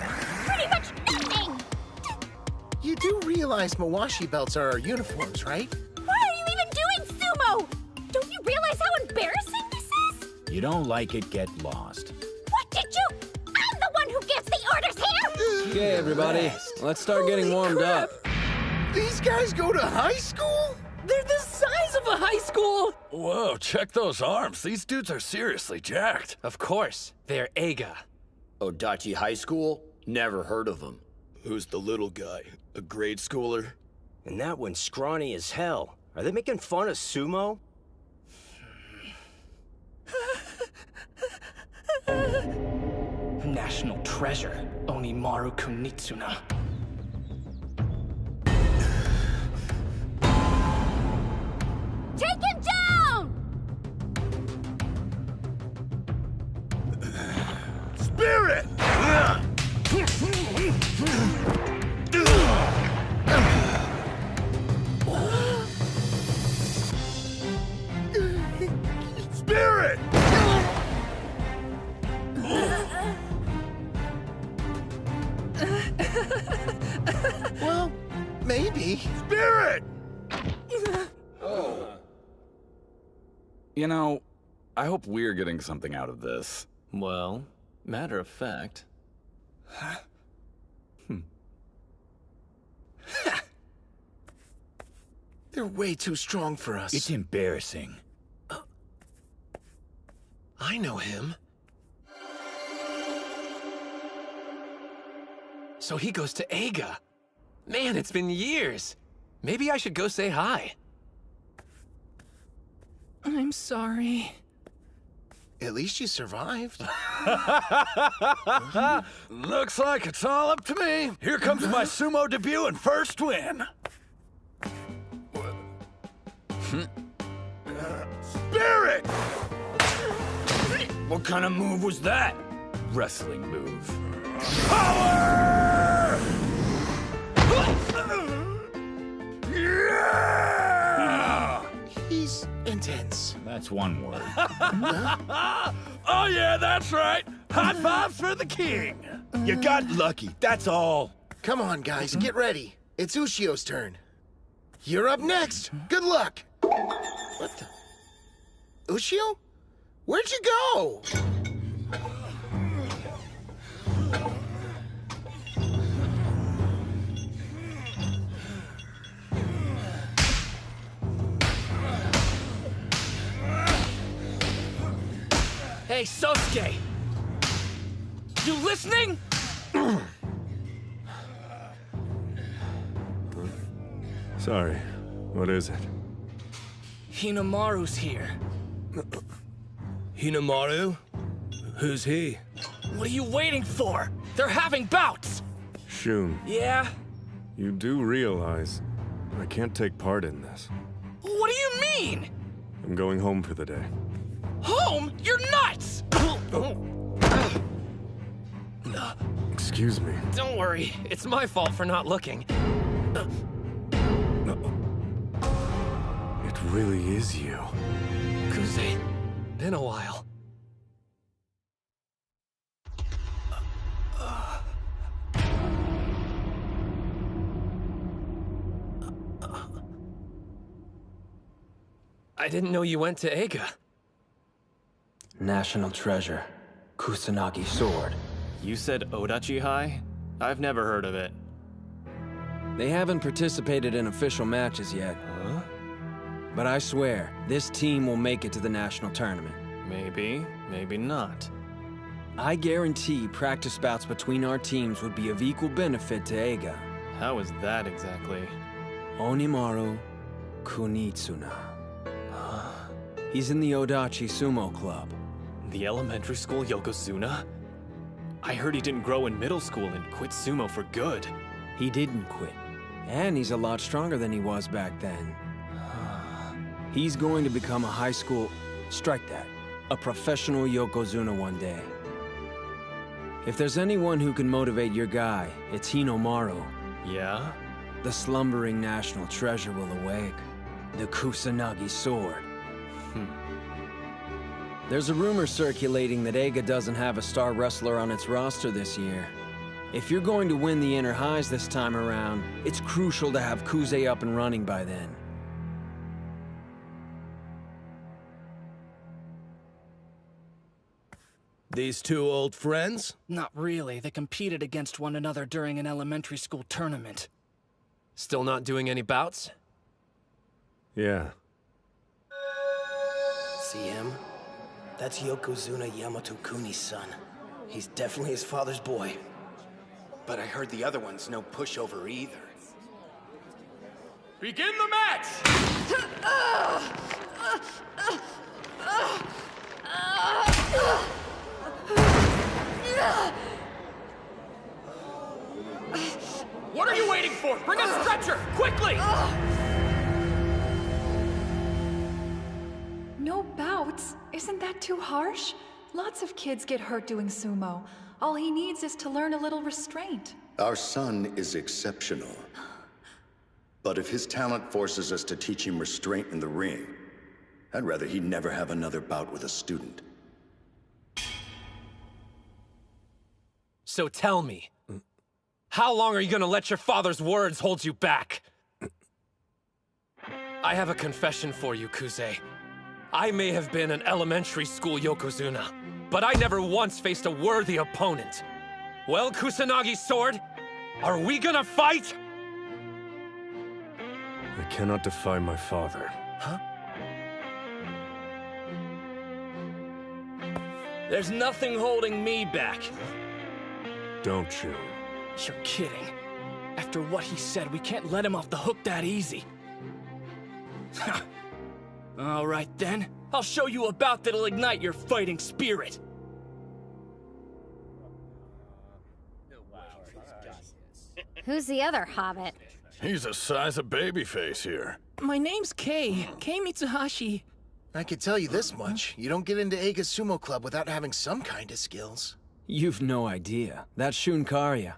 pretty much nothing! You do realize Mawashi belts are our uniforms, right? Why are you even doing sumo? Don't you realize how embarrassing this is? You don't like it, get lost. What did you? I'm the one who gives the orders here! Okay, everybody, let's start getting warmed up. These guys go to high school? They're the size of a high school! Whoa, check those arms. These dudes are seriously jacked. Of course, they're Eiga. Odachi High School? Never heard of him. Who's the little guy? A grade schooler? And that one's scrawny as hell. Are they making fun of sumo? National treasure, Onimaru Kunitsuna. Take him down! Spirit! Spirit! Well, maybe. Spirit! You know, I hope we're getting something out of this. Well, matter of fact. They're way too strong for us. It's embarrassing. I know him. So he goes to Eiga. Man, it's been years. Maybe I should go say hi. I'm sorry. At least you survived. Looks like it's all up to me. Here comes my sumo debut and first win. Spirit! What kind of move was that? Wrestling move. Power! Yeah! He's intense. That's one word. Oh yeah, that's right. High fives for the king. You got lucky, that's all. Come on, guys, get ready. It's Ushio's turn. You're up next. Good luck. What the? Ushio? Where'd you go? Hey, Sosuke! You listening? Sorry, what is it? Hinamaru's here. Hinamaru? Who's he? What are you waiting for? They're having bouts! Shun, Yeah? you do realize I can't take part in this. What do you mean? I'm going home for the day. Home? You're nuts! Excuse me. Don't worry, it's my fault for not looking. It really is you. Kuze, been a while. I didn't know you went to Eiga. National treasure. Kusanagi sword. You said Odachi High? I've never heard of it. They haven't participated in official matches yet. Huh? But I swear, this team will make it to the national tournament. Maybe, maybe not. I guarantee practice bouts between our teams would be of equal benefit to Eiga. How is that exactly? Onimaru Kunitsuna. He's in the Odachi Sumo Club. The elementary school Yokozuna? I heard he didn't grow in middle school and quit sumo for good. He didn't quit. And he's a lot stronger than he was back then. He's going to become a high school... Strike that. A professional Yokozuna one day. If there's anyone who can motivate your guy, it's Hinomaru. Yeah? The slumbering national treasure will awake. The Kusanagi sword. There's a rumor circulating that Eiga doesn't have a star wrestler on its roster this year. If you're going to win the inner highs this time around, it's crucial to have Kuze up and running by then. These two old friends? Not really. They competed against one another during an elementary school tournament. Still not doing any bouts? Yeah. See him? That's Yokozuna Yamato Kuni's son. He's definitely his father's boy. But I heard the other one's no pushover either. Begin the match! What are you waiting for? Bring a stretcher, quickly! No bouts? Isn't that too harsh? Lots of kids get hurt doing sumo. All he needs is to learn a little restraint. Our son is exceptional. But if his talent forces us to teach him restraint in the ring, I'd rather he never have another bout with a student. So tell me, how long are you gonna let your father's words hold you back? I have a confession for you, Kuze. I may have been an elementary school Yokozuna, but I never once faced a worthy opponent. Well, Kusanagi Sword, are we gonna fight? I cannot defy my father. Huh? There's nothing holding me back. Don't you? You're kidding. After what he said, we can't let him off the hook that easy. All right then. I'll show you a bout that'll ignite your fighting spirit. Who's the other hobbit? He's the size of babyface here. My name's Kei Mitsuhashi. I could tell you this much. You don't get into Eiga's sumo club without having some kind of skills. You've no idea. That's Shun Karya,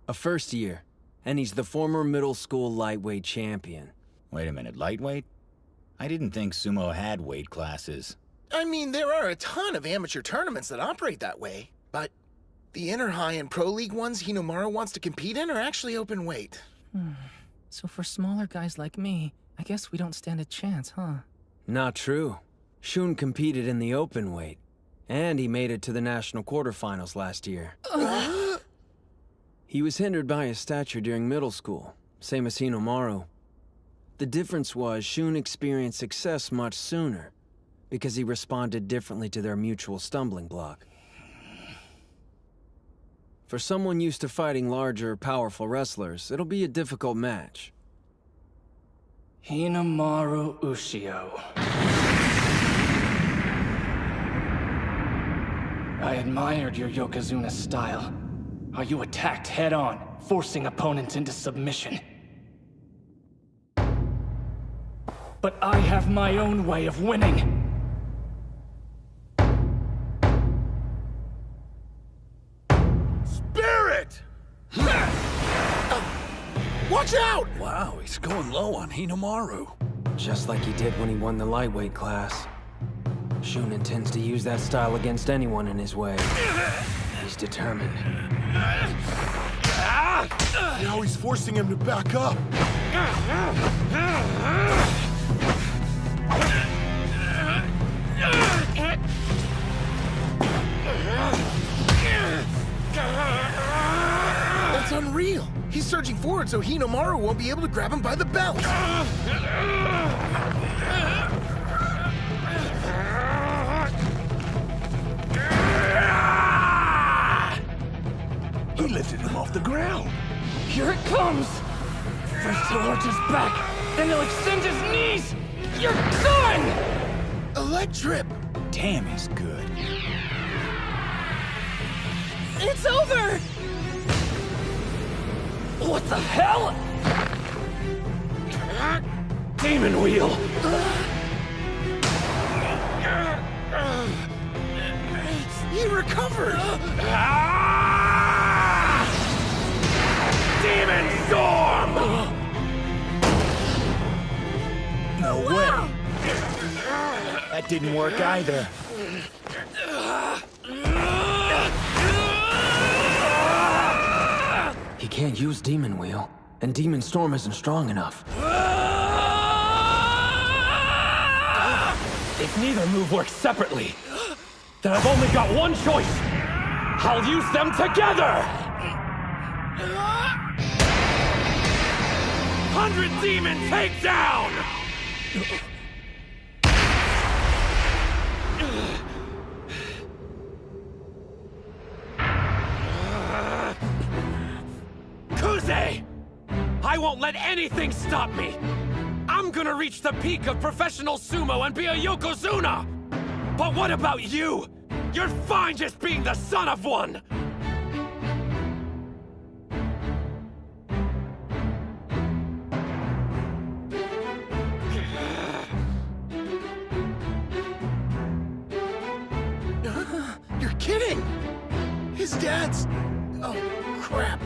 a first year, and he's the former middle school lightweight champion. Wait a minute, lightweight? I didn't think sumo had weight classes. I mean, there are a ton of amateur tournaments that operate that way, but the inner high and pro league ones Hinomaru wants to compete in are actually open weight. So for smaller guys like me, I guess we don't stand a chance, huh? Not true. Shun competed in the open weight, and he made it to the national quarterfinals last year. He was hindered by his stature during middle school, same as Hinomaru. The difference was Shun experienced success much sooner, because he responded differently to their mutual stumbling block. For someone used to fighting larger, powerful wrestlers, it'll be a difficult match. Hinomaru Ushio. I admired your Yokozuna style. How you attacked head-on, forcing opponents into submission. But I have my own way of winning. Spirit! Watch out! Wow, he's going low on Hinomaru. Just like he did when he won the lightweight class. Shun intends to use that style against anyone in his way. He's determined. Now he's forcing him to back up. That's unreal. He's surging forward so Hinomaru won't be able to grab him by the belt. He lifted him off the ground. Here it comes! First he'll arch his back, then he'll extend his knees! You're done! A leg trip! damn is good. It's over! What the hell? Demon Wheel! He recovered! Demon Storm! No way! That didn't work either. He can't use Demon Wheel, and Demon Storm isn't strong enough. If neither move works separately, then I've only got one choice. I'll use them together! 100 Demon Takedown! Kuze! I won't let anything stop me! I'm gonna reach the peak of professional sumo and be a Yokozuna! But what about you? You're fine just being the son of one! You're kidding! His dad's... Oh, crap.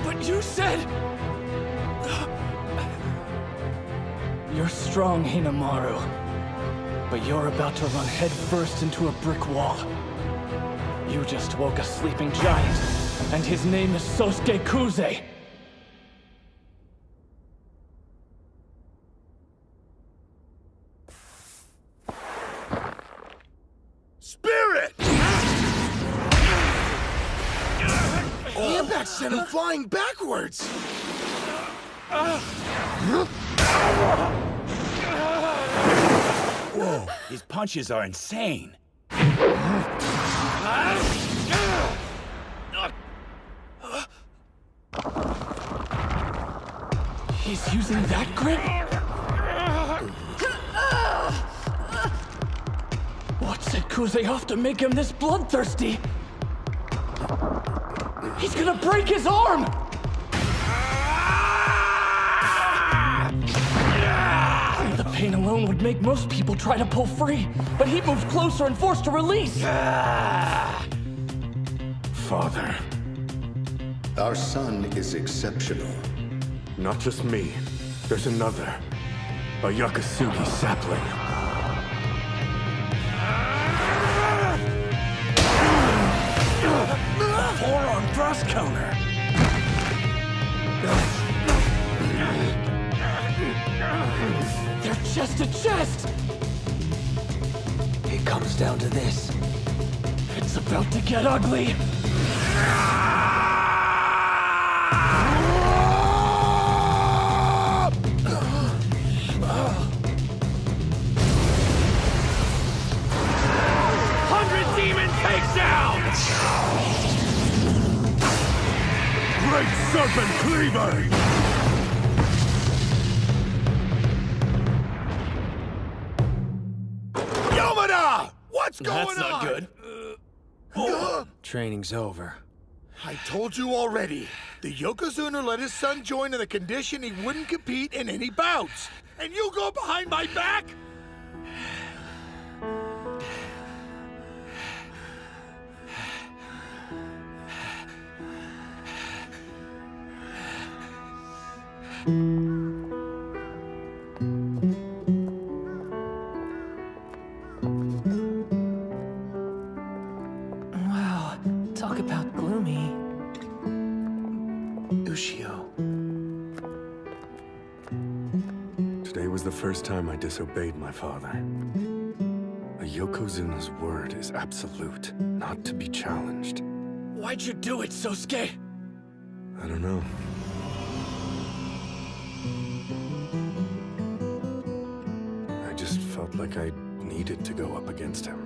But you said... You're strong, Hinamaru. But you're about to run headfirst into a brick wall. You just woke a sleeping giant, and his name is Sosuke Kuze. Spirit! The impact sent him flying backwards! Whoa, his punches are insane. He's using that grip? What set Kuze off to make him this bloodthirsty? He's gonna break his arm! The pain alone would make most people try to pull free, but he moves closer and forced to release! Father. Our son is exceptional. Not just me. There's another. A Yakasugi sapling. A forearm thrust counter. They're chest to chest! It comes down to this. It's about to get ugly! Great Serpent Cleaver! Yamada! What's going on? That's not good. Training's over. I told you already. The Yokozuna let his son join on the condition he wouldn't compete in any bouts. And you go behind my back? Wow, talk about gloomy. Ushio. Today was the first time I disobeyed my father. A Yokozuna's word is absolute, not to be challenged. Why'd you do it, Sosuke? I don't know. I just felt like I needed to go up against him.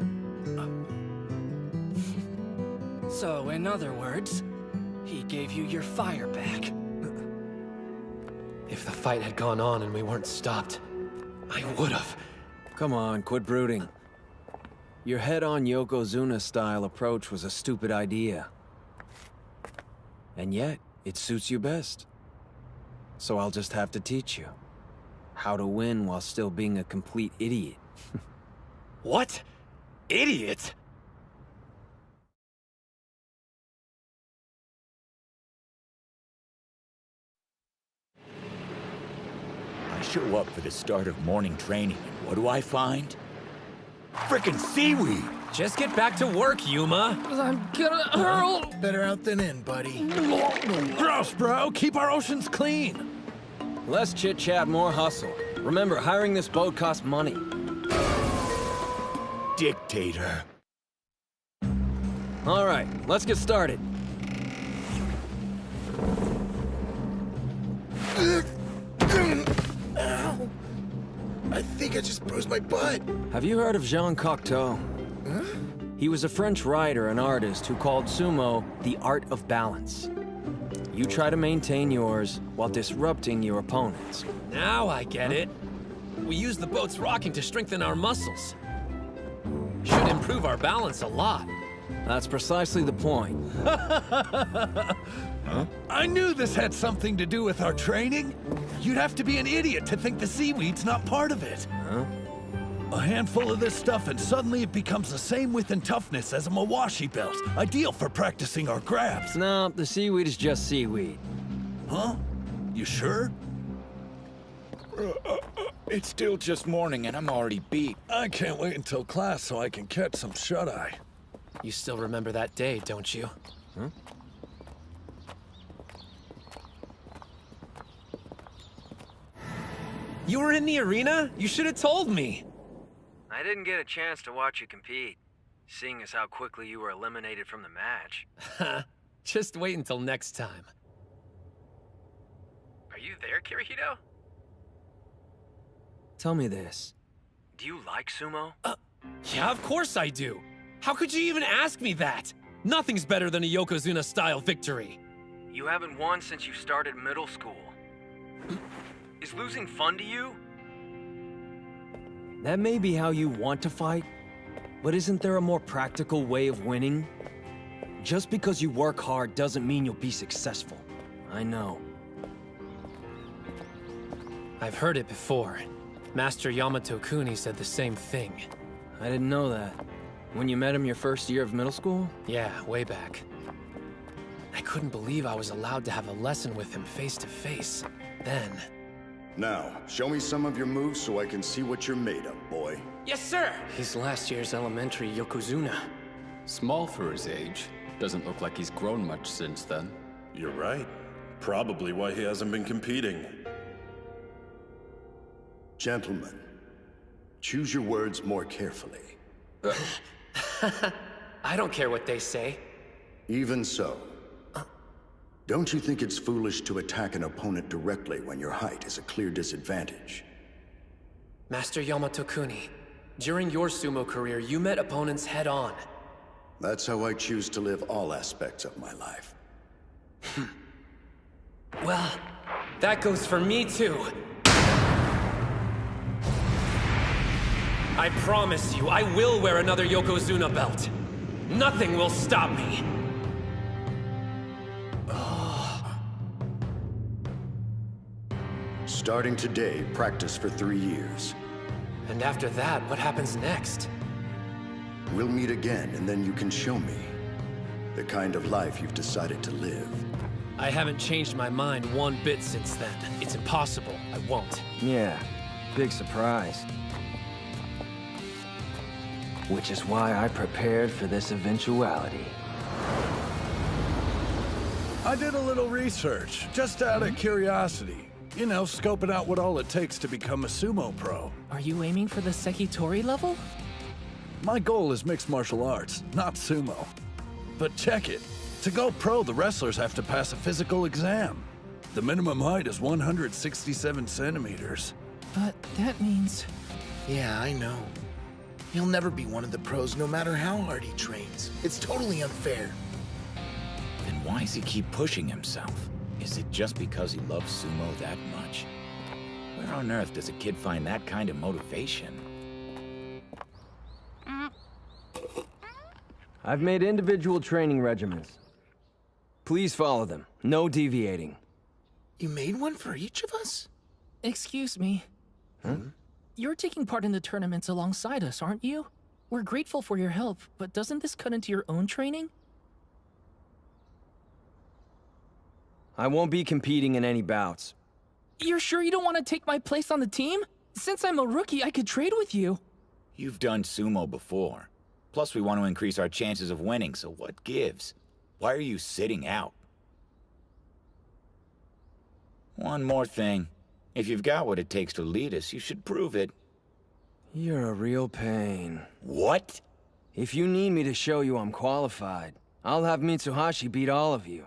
So, in other words, he gave you your fire back. If the fight had gone on and we weren't stopped, I would've. Come on, quit brooding. Your head-on Yokozuna-style approach was a stupid idea. And yet, it suits you best. So I'll just have to teach you how to win while still being a complete idiot. What? Idiot? I show up for the start of morning training, and what do I find? Frickin' seaweed! Just get back to work, Yuma. I'm gonna hurl. Better out than in, buddy. Gross, bro. Keep our oceans clean. Less chit-chat, more hustle. Remember, hiring this boat costs money. Dictator. All right, let's get started. Ow. I think I just bruised my butt. Have you heard of Jean Cocteau? Huh? He was a French writer and artist who called sumo the art of balance. You try to maintain yours while disrupting your opponents. Now I get it. We use the boat's rocking to strengthen our muscles. Should improve our balance a lot. That's precisely the point. Huh? I knew this had something to do with our training. You'd have to be an idiot to think the seaweed's not part of it. Huh? A handful of this stuff and suddenly it becomes the same width and toughness as a Mawashi belt. Ideal for practicing our grabs. No, the seaweed is just seaweed. Huh? You sure? It's still just morning and I'm already beat. I can't wait until class so I can catch some shut-eye. You still remember that day, don't you? Huh? You were in the arena? You should have told me. I didn't get a chance to watch you compete, seeing as how quickly you were eliminated from the match. Just wait until next time. Are you there, Kirihito? Tell me this. Do you like sumo? Yeah, of course I do. How could you even ask me that? Nothing's better than a Yokozuna-style victory. You haven't won since you started middle school. Is losing fun to you? That may be how you want to fight, but isn't there a more practical way of winning? Just because you work hard doesn't mean you'll be successful. I know. I've heard it before. Master Yamato Kuni said the same thing. I didn't know that. When you met him your first year of middle school? Yeah, way back. I couldn't believe I was allowed to have a lesson with him face to face. Then... Now, show me some of your moves so I can see what you're made of, boy. Yes, sir! He's last year's elementary Yokozuna. Small for his age. Doesn't look like he's grown much since then. You're right. Probably why he hasn't been competing. Gentlemen, choose your words more carefully. I don't care what they say. Even so. Don't you think it's foolish to attack an opponent directly when your height is a clear disadvantage? Master Yamato Kuni, during your sumo career, you met opponents head-on. That's how I choose to live all aspects of my life. Well, that goes for me too. I promise you, I will wear another Yokozuna belt. Nothing will stop me. Starting today, practice for 3 years. And after that, what happens next? We'll meet again, and then you can show me the kind of life you've decided to live. I haven't changed my mind one bit since then. It's impossible. I won't. Yeah, big surprise. Which is why I prepared for this eventuality. I did a little research, just out of curiosity. You know, scoping out what all it takes to become a sumo pro. Are you aiming for the Sekitori level? My goal is mixed martial arts, not sumo. But check it. To go pro, the wrestlers have to pass a physical exam. The minimum height is 167 centimeters. But that means... Yeah, I know. He'll never be one of the pros no matter how hard he trains. It's totally unfair. Then why does he keep pushing himself? Is it just because he loves sumo that much? Where on earth does a kid find that kind of motivation? I've made individual training regimens. Please follow them. No deviating. You made one for each of us? Excuse me. You're taking part in the tournaments alongside us, aren't you? We're grateful for your help, but doesn't this cut into your own training? I won't be competing in any bouts. You're sure you don't want to take my place on the team? Since I'm a rookie, I could trade with you. You've done sumo before. Plus, we want to increase our chances of winning, so what gives? Why are you sitting out? One more thing. If you've got what it takes to lead us, you should prove it. You're a real pain. What? If you need me to show you I'm qualified, I'll have Mitsuhashi beat all of you.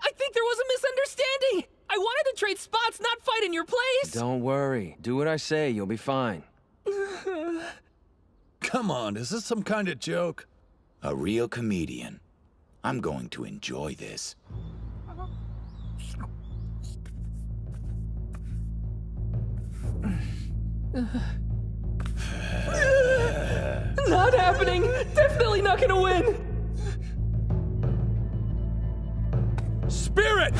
I think there was a misunderstanding! I wanted to trade spots, not fight in your place! Don't worry. Do what I say, you'll be fine. Come on, is this some kind of joke? A real comedian. I'm going to enjoy this. Not happening! Definitely not gonna win! Spirit!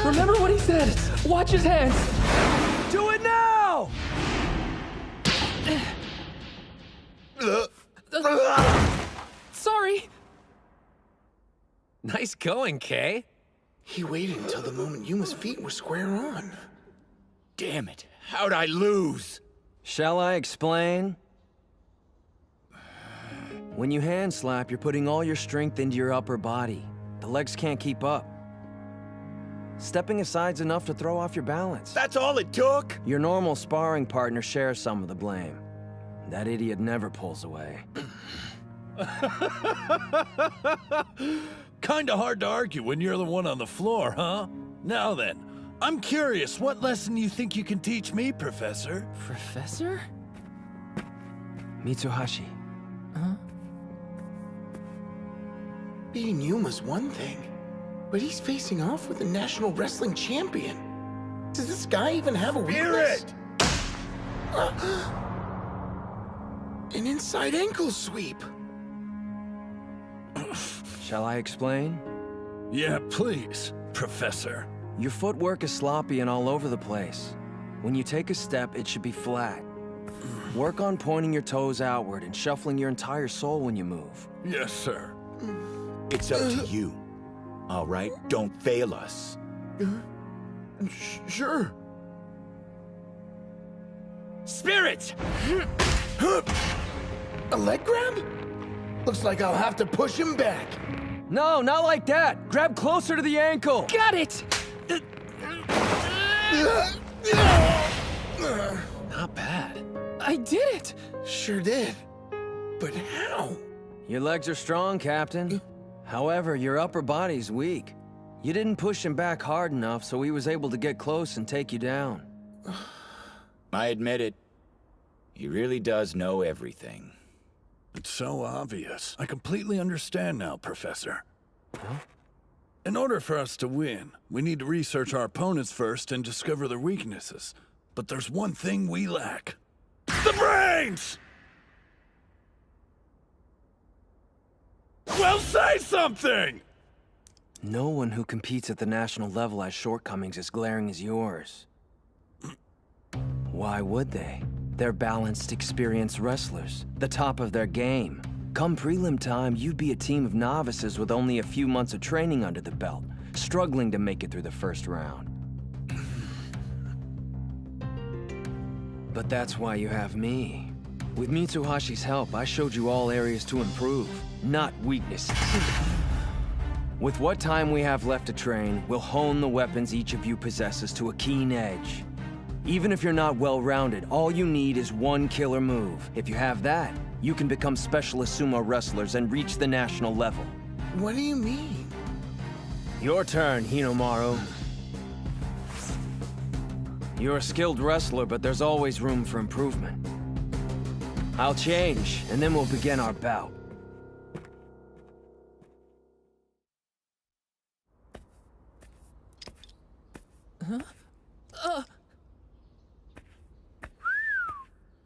Remember what he said! Watch his hands! Do it now! Sorry. Nice going, Kay. He waited until the moment Yuma's feet were square on. Damn it. How'd I lose? Shall I explain? When you hand slap, you're putting all your strength into your upper body. The legs can't keep up. Stepping aside's enough to throw off your balance. That's all it took? Your normal sparring partner shares some of the blame. That idiot never pulls away. Kinda hard to argue when you're the one on the floor, huh? Now then, I'm curious, what lesson you think you can teach me, Professor? Professor? Mitsuhashi. Huh? Beating Yuma's one thing, but he's facing off with a national wrestling champion. Does this guy even have a weakness? An inside ankle sweep. Shall I explain? Yeah, please, Professor. Your footwork is sloppy and all over the place. When you take a step, it should be flat. Work on pointing your toes outward and shuffling your entire soul when you move. Yes, sir. It's up to you. All right, don't fail us. Sure. Spirit! A leg grab? Looks like I'll have to push him back. No, not like that! Grab closer to the ankle! Got it! Not bad. I did it! Sure did. But how? Your legs are strong, Captain. However, your upper body's weak. You didn't push him back hard enough, so he was able to get close and take you down. I admit it. He really does know everything. It's so obvious. I completely understand now, Professor. In order for us to win, we need to research our opponents first and discover their weaknesses. But there's one thing we lack. The brains! Well, say something! No one who competes at the national level has shortcomings as glaring as yours. Why would they? They're balanced, experienced wrestlers, the top of their game. Come prelim time, you'd be a team of novices with only a few months of training under the belt, struggling to make it through the first round. But that's why you have me. With Mitsuhashi's help, I showed you all areas to improve, not weaknesses. With what time we have left to train, we'll hone the weapons each of you possesses to a keen edge. Even if you're not well-rounded, all you need is one killer move. If you have that, you can become specialist sumo wrestlers and reach the national level. What do you mean? Your turn, Hinomaru. You're a skilled wrestler, but there's always room for improvement. I'll change, and then we'll begin our bout.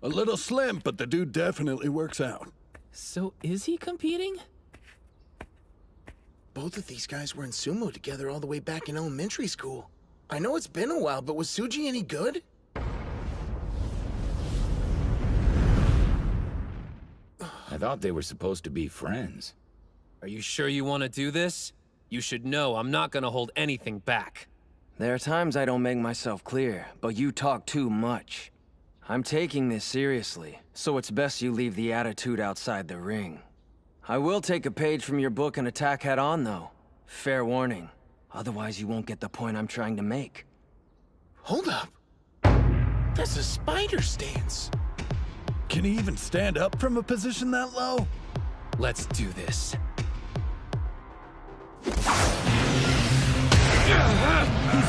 A little slim, but the dude definitely works out. So is he competing? Both of these guys were in sumo together all the way back in elementary school. I know it's been a while, but was Suji any good? I thought they were supposed to be friends. Are you sure you want to do this? You should know I'm not gonna hold anything back. There are times I don't make myself clear, but you talk too much. I'm taking this seriously, so it's best you leave the attitude outside the ring. I will take a page from your book and attack head on, though. Fair warning. Otherwise, you won't get the point I'm trying to make. Hold up. That's a spider stance. Can he even stand up from a position that low? Let's do this. He's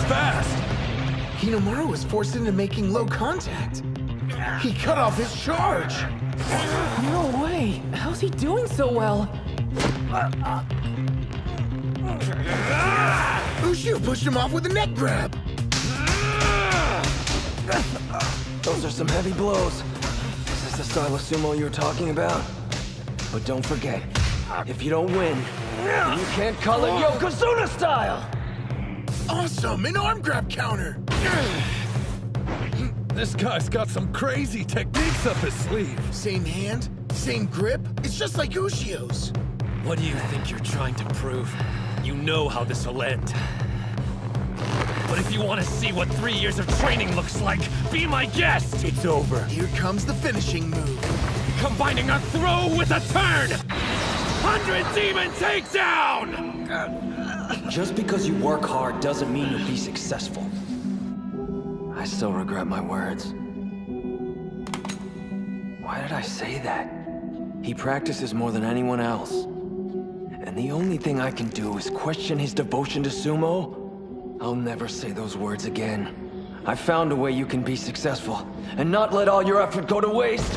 fast! Hinomaru was forced into making low contact. He cut off his charge! No way! How's he doing so well? Ushio pushed him off with a neck grab! Those are some heavy blows. Is this the style of sumo you were talking about? But don't forget, if you don't win, you can't call it Yokozuna style! Awesome! An arm grab counter! This guy's got some crazy techniques up his sleeve. Same hand, same grip. It's just like Ushio's. What do you think you're trying to prove? You know how this will end. But if you want to see what 3 years of training looks like, be my guest! It's over. Here comes the finishing move. Combining a throw with a turn! 100 Demon Takedown! Just because you work hard doesn't mean you'll be successful. I still regret my words. Why did I say that? He practices more than anyone else. And the only thing I can do is question his devotion to sumo? I'll never say those words again. I found a way you can be successful, and not let all your effort go to waste.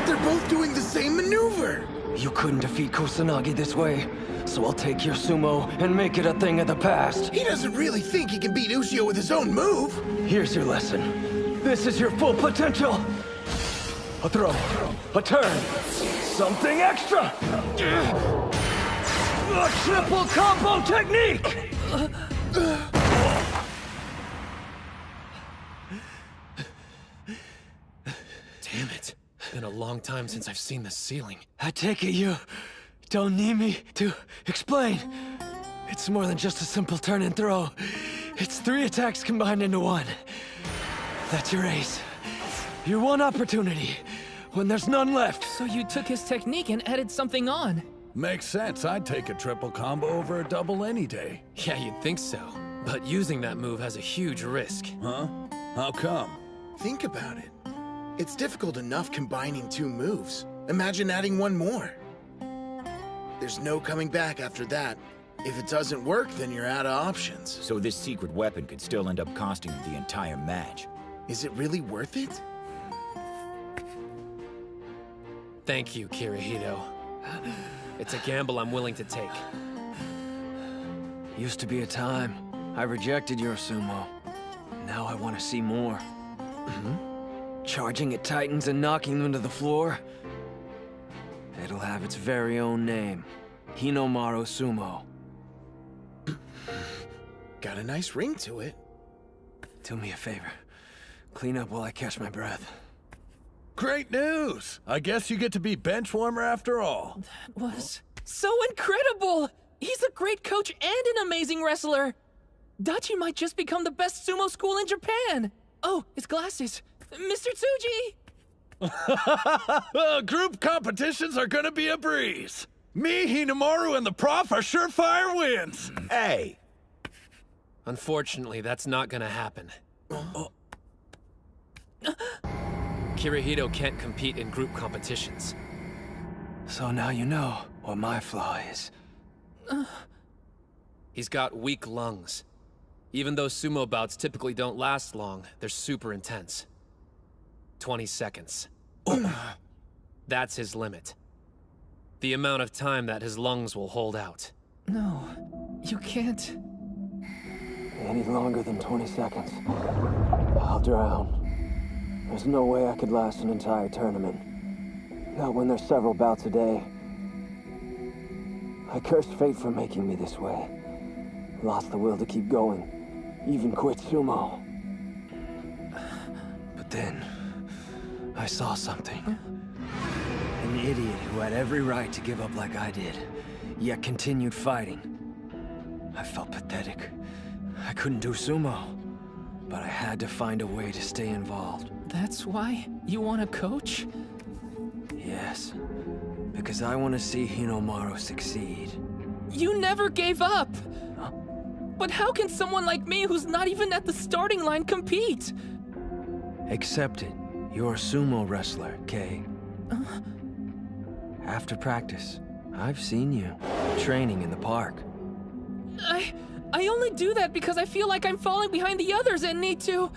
They're both doing the same maneuver! You couldn't defeat Kusanagi this way, so I'll take your sumo and make it a thing of the past. He doesn't really think he can beat Ushio with his own move! Here's your lesson. This is your full potential. A throw, a turn, something extra! A triple combo technique! Damn it. Been a long time since I've seen the ceiling. I take it you don't need me to explain. It's more than just a simple turn and throw. It's 3 attacks combined into one. That's your ace. Your one opportunity, when there's none left. So you took his technique and added something on. Makes sense. I'd take a triple combo over a double any day. Yeah, you'd think so. But using that move has a huge risk. Huh? How come? Think about it. It's difficult enough combining 2 moves. Imagine adding 1 more. There's no coming back after that. If it doesn't work, then you're out of options. So this secret weapon could still end up costing him the entire match. Is it really worth it? Thank you, Kirihito. It's a gamble I'm willing to take. Used to be a time I rejected your sumo. Now I want to see more. Charging at titans and knocking them to the floor. It'll have its very own name. Hinomaru Sumo. Got a nice ring to it. Do me a favor. Clean up while I catch my breath. Great news! I guess you get to be bench warmer after all. That was so incredible! He's a great coach and an amazing wrestler! Dachi might just become the best sumo school in Japan! Oh, his glasses. Mr. Tsuji! Group competitions are gonna be a breeze. Me, Hinomaru, and the prof are surefire wins. Hey! Unfortunately, that's not gonna happen. Kirihito can't compete in group competitions. So now you know what my flaw is. He's got weak lungs. Even though sumo bouts typically don't last long, they're super intense. 20 seconds. That's his limit. The amount of time that his lungs will hold out. No, you can't. Any longer than 20 seconds, I'll drown. There's no way I could last an entire tournament. Not when there's several bouts a day. I cursed fate for making me this way. Lost the will to keep going. Even quit sumo. But then, I saw something. An idiot who had every right to give up like I did, yet continued fighting. I felt pathetic. I couldn't do sumo, but I had to find a way to stay involved. That's why you want to coach? Yes, because I want to see Hinomaru succeed. You never gave up! Huh? But how can someone like me who's not even at the starting line compete? Accept it. You're a sumo wrestler, Kay. After practice, I've seen you training in the park. I only do that because I feel like I'm falling behind the others and need to...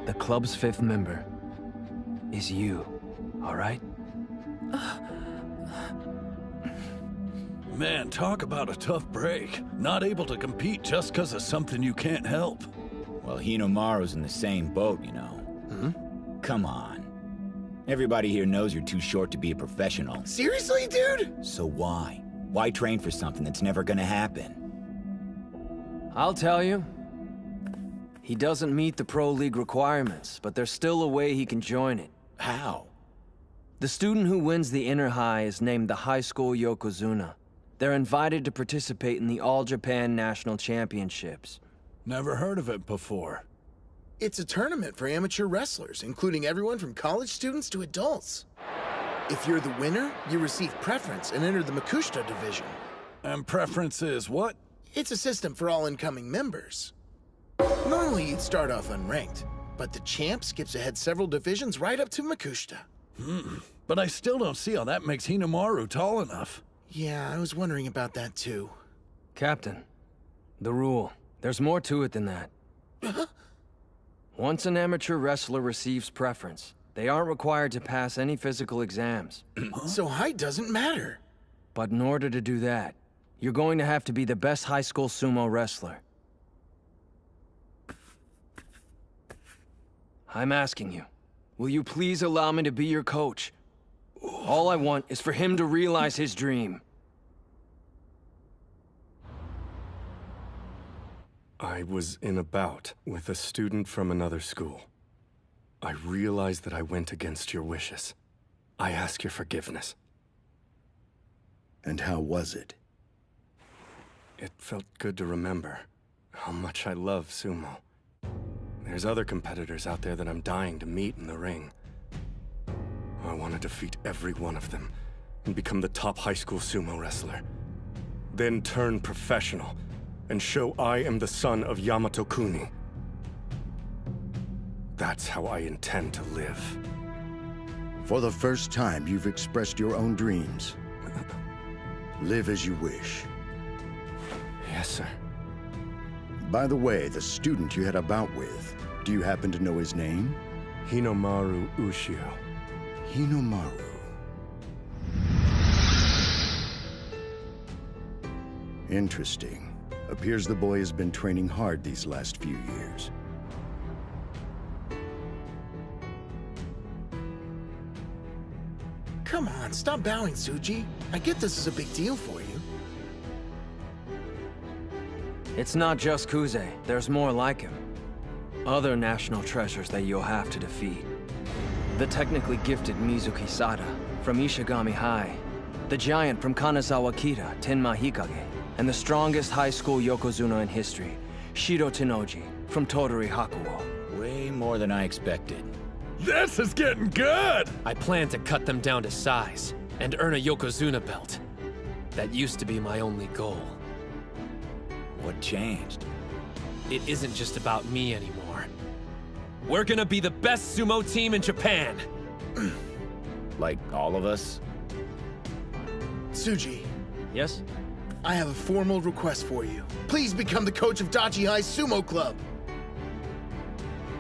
The club's 5th member is you, all right? Man, talk about a tough break. Not able to compete just because of something you can't help. Well, Hinomaru's in the same boat, you know. Come on. Everybody here knows you're too short to be a professional. Seriously, dude? So why? Why train for something that's never gonna happen? I'll tell you. He doesn't meet the Pro League requirements, but there's still a way he can join it. How? The student who wins the Inner High is named the High School Yokozuna. They're invited to participate in the All Japan National Championships. Never heard of it before. It's a tournament for amateur wrestlers, including everyone from college students to adults. If you're the winner, you receive preference and enter the Makushita division. And preference is what? It's a system for all incoming members. Normally you'd start off unranked, but the champ skips ahead several divisions right up to Makushita. But I still don't see how that makes Hinomaru tall enough. Yeah, I was wondering about that too. Captain, the rule. There's more to it than that. Once an amateur wrestler receives preference, they aren't required to pass any physical exams. So height doesn't matter. But in order to do that, you're going to have to be the best high school sumo wrestler. I'm asking you, will you please allow me to be your coach? All I want is for him to realize his dream. I was in a bout with a student from another school. I realized that I went against your wishes. I ask your forgiveness. And how was it? It felt good to remember how much I love sumo. There's other competitors out there that I'm dying to meet in the ring. I want to defeat every one of them and become the top high school sumo wrestler. Then turn professional and show I am the son of Yamato Kuni. That's how I intend to live. For the first time, you've expressed your own dreams. Live as you wish. Yes, sir. By the way, the student you had a bout with, do you happen to know his name? Hinomaru Ushio. Hinomaru. Interesting. Appears the boy has been training hard these last few years. Come on, stop bowing, Tsuji. I get this is a big deal for you. It's not just Kuze. There's more like him. Other national treasures that you'll have to defeat. The technically gifted Mizuki Sada from Ishigami High. The giant from Kanazawa Kita, Tenma Hikage. And the strongest high school Yokozuna in history, Shiro Tenoji from Todori Hakuo. Way more than I expected. This is getting good! I plan to cut them down to size and earn a Yokozuna belt. That used to be my only goal. What changed? It isn't just about me anymore. We're gonna be the best sumo team in Japan! Like all of us? Tsuji. Yes? I have a formal request for you. Please become the coach of Dachi High Sumo Club.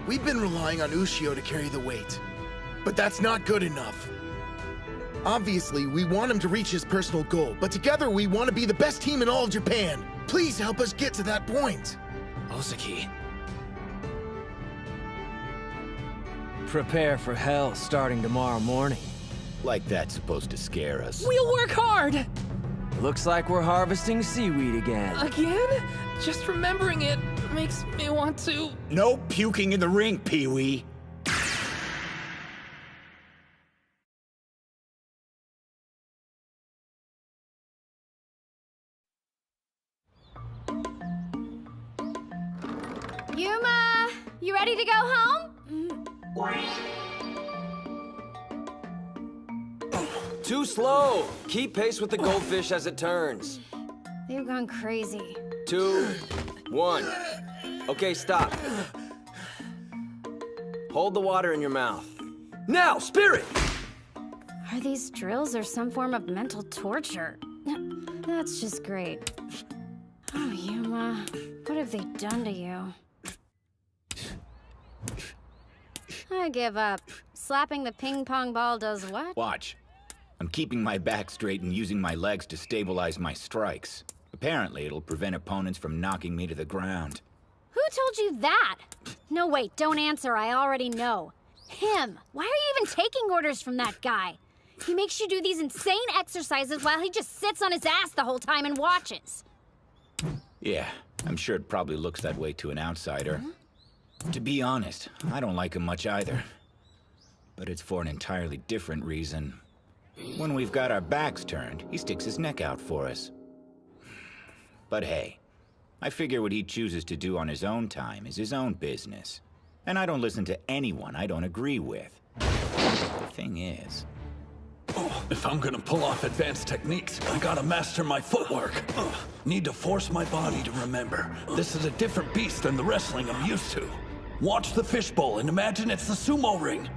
We've been relying on Ushio to carry the weight, but that's not good enough. Obviously, we want him to reach his personal goal, but together we want to be the best team in all of Japan. Please help us get to that point. Ozaki. Prepare for hell starting tomorrow morning. Like that's supposed to scare us. We'll work hard! Looks like we're harvesting seaweed again. Again? Just remembering it makes me want to... No puking in the ring, Pee-wee. Yuma, you ready to go home? Too slow! Keep pace with the goldfish as it turns. They've gone crazy. 2, 1. Okay, stop. Hold the water in your mouth. Now, spirit! Are these drills or some form of mental torture? That's just great. Oh, Yuma, what have they done to you? I give up. Slapping the ping pong ball does what? Watch. I'm keeping my back straight and using my legs to stabilize my strikes. Apparently, it'll prevent opponents from knocking me to the ground. Who told you that? No, wait, don't answer. I already know. Him. Why are you even taking orders from that guy? He makes you do these insane exercises while he just sits on his ass the whole time and watches. Yeah, I'm sure it probably looks that way to an outsider. To be honest, I don't like him much either. But it's for an entirely different reason. When we've got our backs turned, he sticks his neck out for us. But hey, I figure what he chooses to do on his own time is his own business. And I don't listen to anyone I don't agree with. The thing is... If I'm gonna pull off advanced techniques, I gotta master my footwork. Need to force my body to remember. This is a different beast than the wrestling I'm used to. Watch the fishbowl and imagine it's the sumo ring.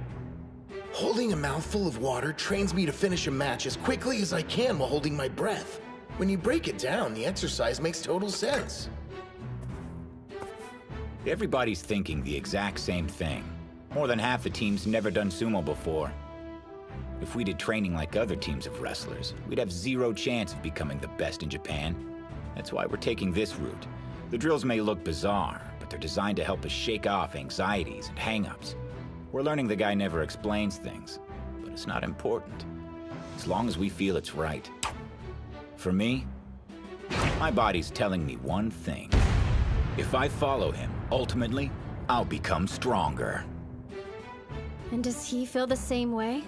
Holding a mouthful of water trains me to finish a match as quickly as I can while holding my breath. When you break it down, the exercise makes total sense. Everybody's thinking the exact same thing. More than half the team's never done sumo before. If we did training like other teams of wrestlers, we'd have zero chance of becoming the best in Japan. That's why we're taking this route. The drills may look bizarre, but they're designed to help us shake off anxieties and hang-ups. We're learning the guy never explains things, but it's not important, as long as we feel it's right. For me, my body's telling me one thing. If I follow him, ultimately, I'll become stronger. And does he feel the same way?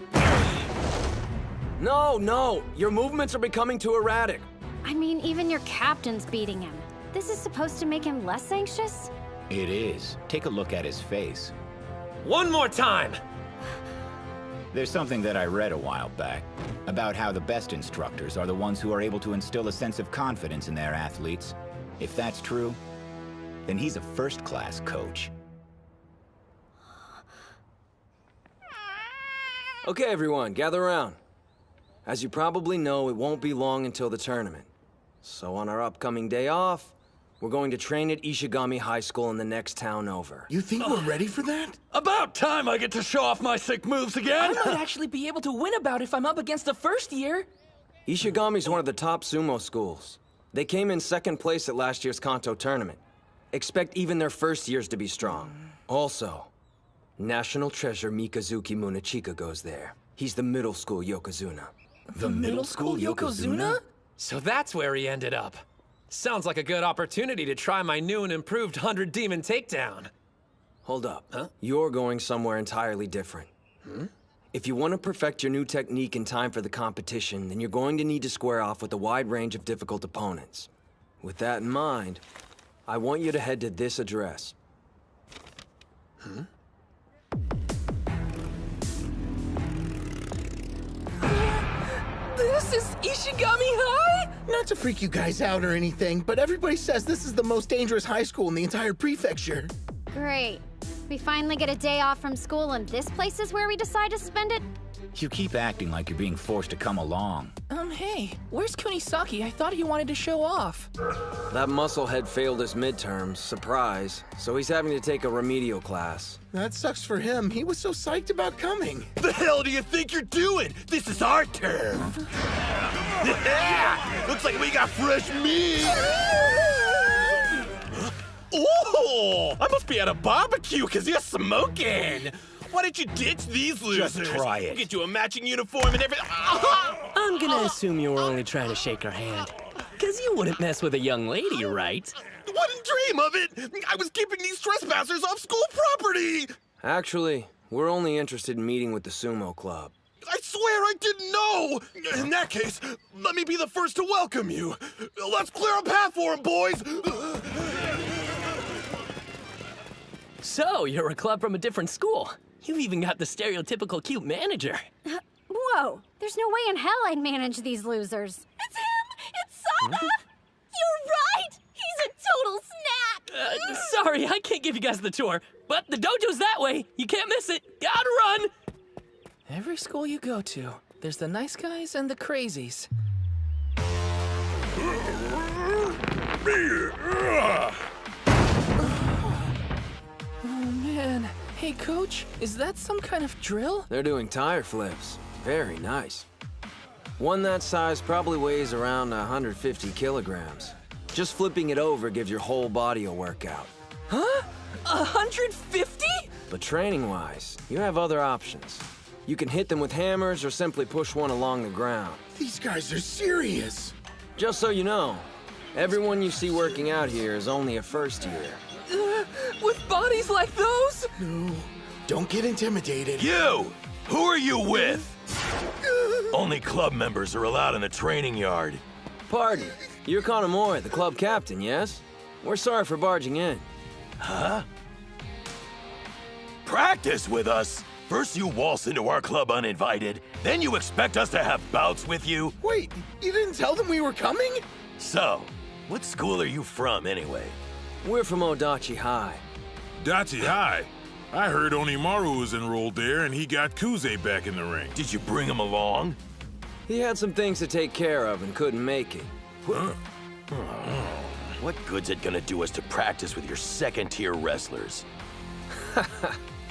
No! Your movements are becoming too erratic. I mean, even your captain's beating him. This is supposed to make him less anxious? It is. Take a look at his face. One more time! There's something that I read a while back about how the best instructors are the ones who are able to instill a sense of confidence in their athletes. If that's true, then he's a first-class coach. Okay, everyone, gather around. As you probably know, it won't be long until the tournament. So on our upcoming day off, we're going to train at Ishigami High School in the next town over. You think we're ready for that? About time I get to show off my sick moves again! I might actually be able to win a bout if I'm up against the first year. Ishigami's one of the top sumo schools. They came in second place at last year's Kanto tournament. Expect even their first years to be strong. Also, National Treasure Mikazuki Munechika goes there. He's the middle school Yokozuna. The middle school Yokozuna? So that's where he ended up. Sounds like a good opportunity to try my new and improved 100 Demon Takedown. Hold up. Huh? You're going somewhere entirely different. If you want to perfect your new technique in time for the competition, then you're going to need to square off with a wide range of difficult opponents. With that in mind, I want you to head to this address. This is Ishigami High? Not to freak you guys out or anything, but everybody says this is the most dangerous high school in the entire prefecture. Great. We finally get a day off from school and this place is where we decide to spend it? You keep acting like you're being forced to come along. Hey, where's Kunisaki? I thought he wanted to show off. That musclehead failed his midterms, surprise, so he's having to take a remedial class. That sucks for him. He was so psyched about coming. The hell do you think you're doing? This is our turn. Looks like we got fresh meat. Oh, I must be at a barbecue because you're smoking. Why don't you ditch these losers? Just try it. We'll get you a matching uniform and everything. I'm gonna assume you were only trying to shake her hand. Because you wouldn't mess with a young lady, right? Wouldn't dream of it. I was keeping these trespassers off school property. Actually, we're only interested in meeting with the sumo club. I swear I didn't know. In that case, let me be the first to welcome you. Let's clear a path for him, boys. So, you're a club from a different school. You've even got the stereotypical cute manager. Whoa, there's no way in hell I'd manage these losers. It's him! It's Sana! You're right! He's a total snack! Sorry, I can't give you guys the tour, but the dojo's that way. You can't miss it. Gotta run! Every school you go to, there's the nice guys and the crazies. Oh, man. Hey, Coach, is that some kind of drill? They're doing tire flips. Very nice. One that size probably weighs around 150 kilograms. Just flipping it over gives your whole body a workout. Huh? 150? But training-wise, you have other options. You can hit them with hammers or simply push one along the ground. These guys are serious. Just so you know, everyone you see working out here is only a first year. With bodies like those? No, don't get intimidated. You! Who are you with? Only club members are allowed in the training yard. Pardon, you're Kanamori, the club captain, yes? We're sorry for barging in. Huh? Practice with us? First you waltz into our club uninvited, then you expect us to have bouts with you? Wait, you didn't tell them we were coming? So, what school are you from anyway? We're from Odachi High. Dachi High? I heard Onimaru was enrolled there and he got Kuze back in the ring. Did you bring him along? He had some things to take care of and couldn't make it. Huh? What good's it gonna do us to practice with your second-tier wrestlers?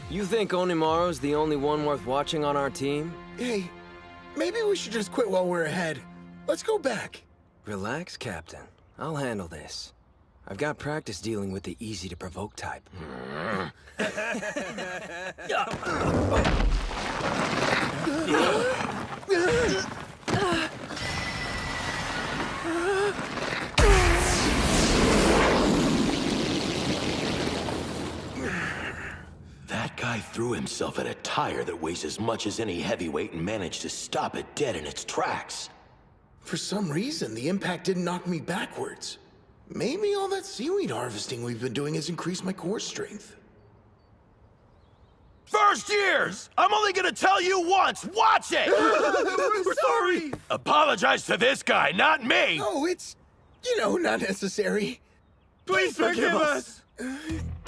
You think Onimaru's the only one worth watching on our team? Hey, maybe we should just quit while we're ahead. Let's go back. Relax, Captain. I'll handle this. I've got practice dealing with the easy-to-provoke type. That guy threw himself at a tire that weighs as much as any heavyweight and managed to stop it dead in its tracks. For some reason, the impact didn't knock me backwards. Maybe all that seaweed harvesting we've been doing has increased my core strength. First years! I'm only gonna tell you once! Watch it! We're sorry! Apologize to this guy, not me! Oh, it's, not necessary. Please forgive us!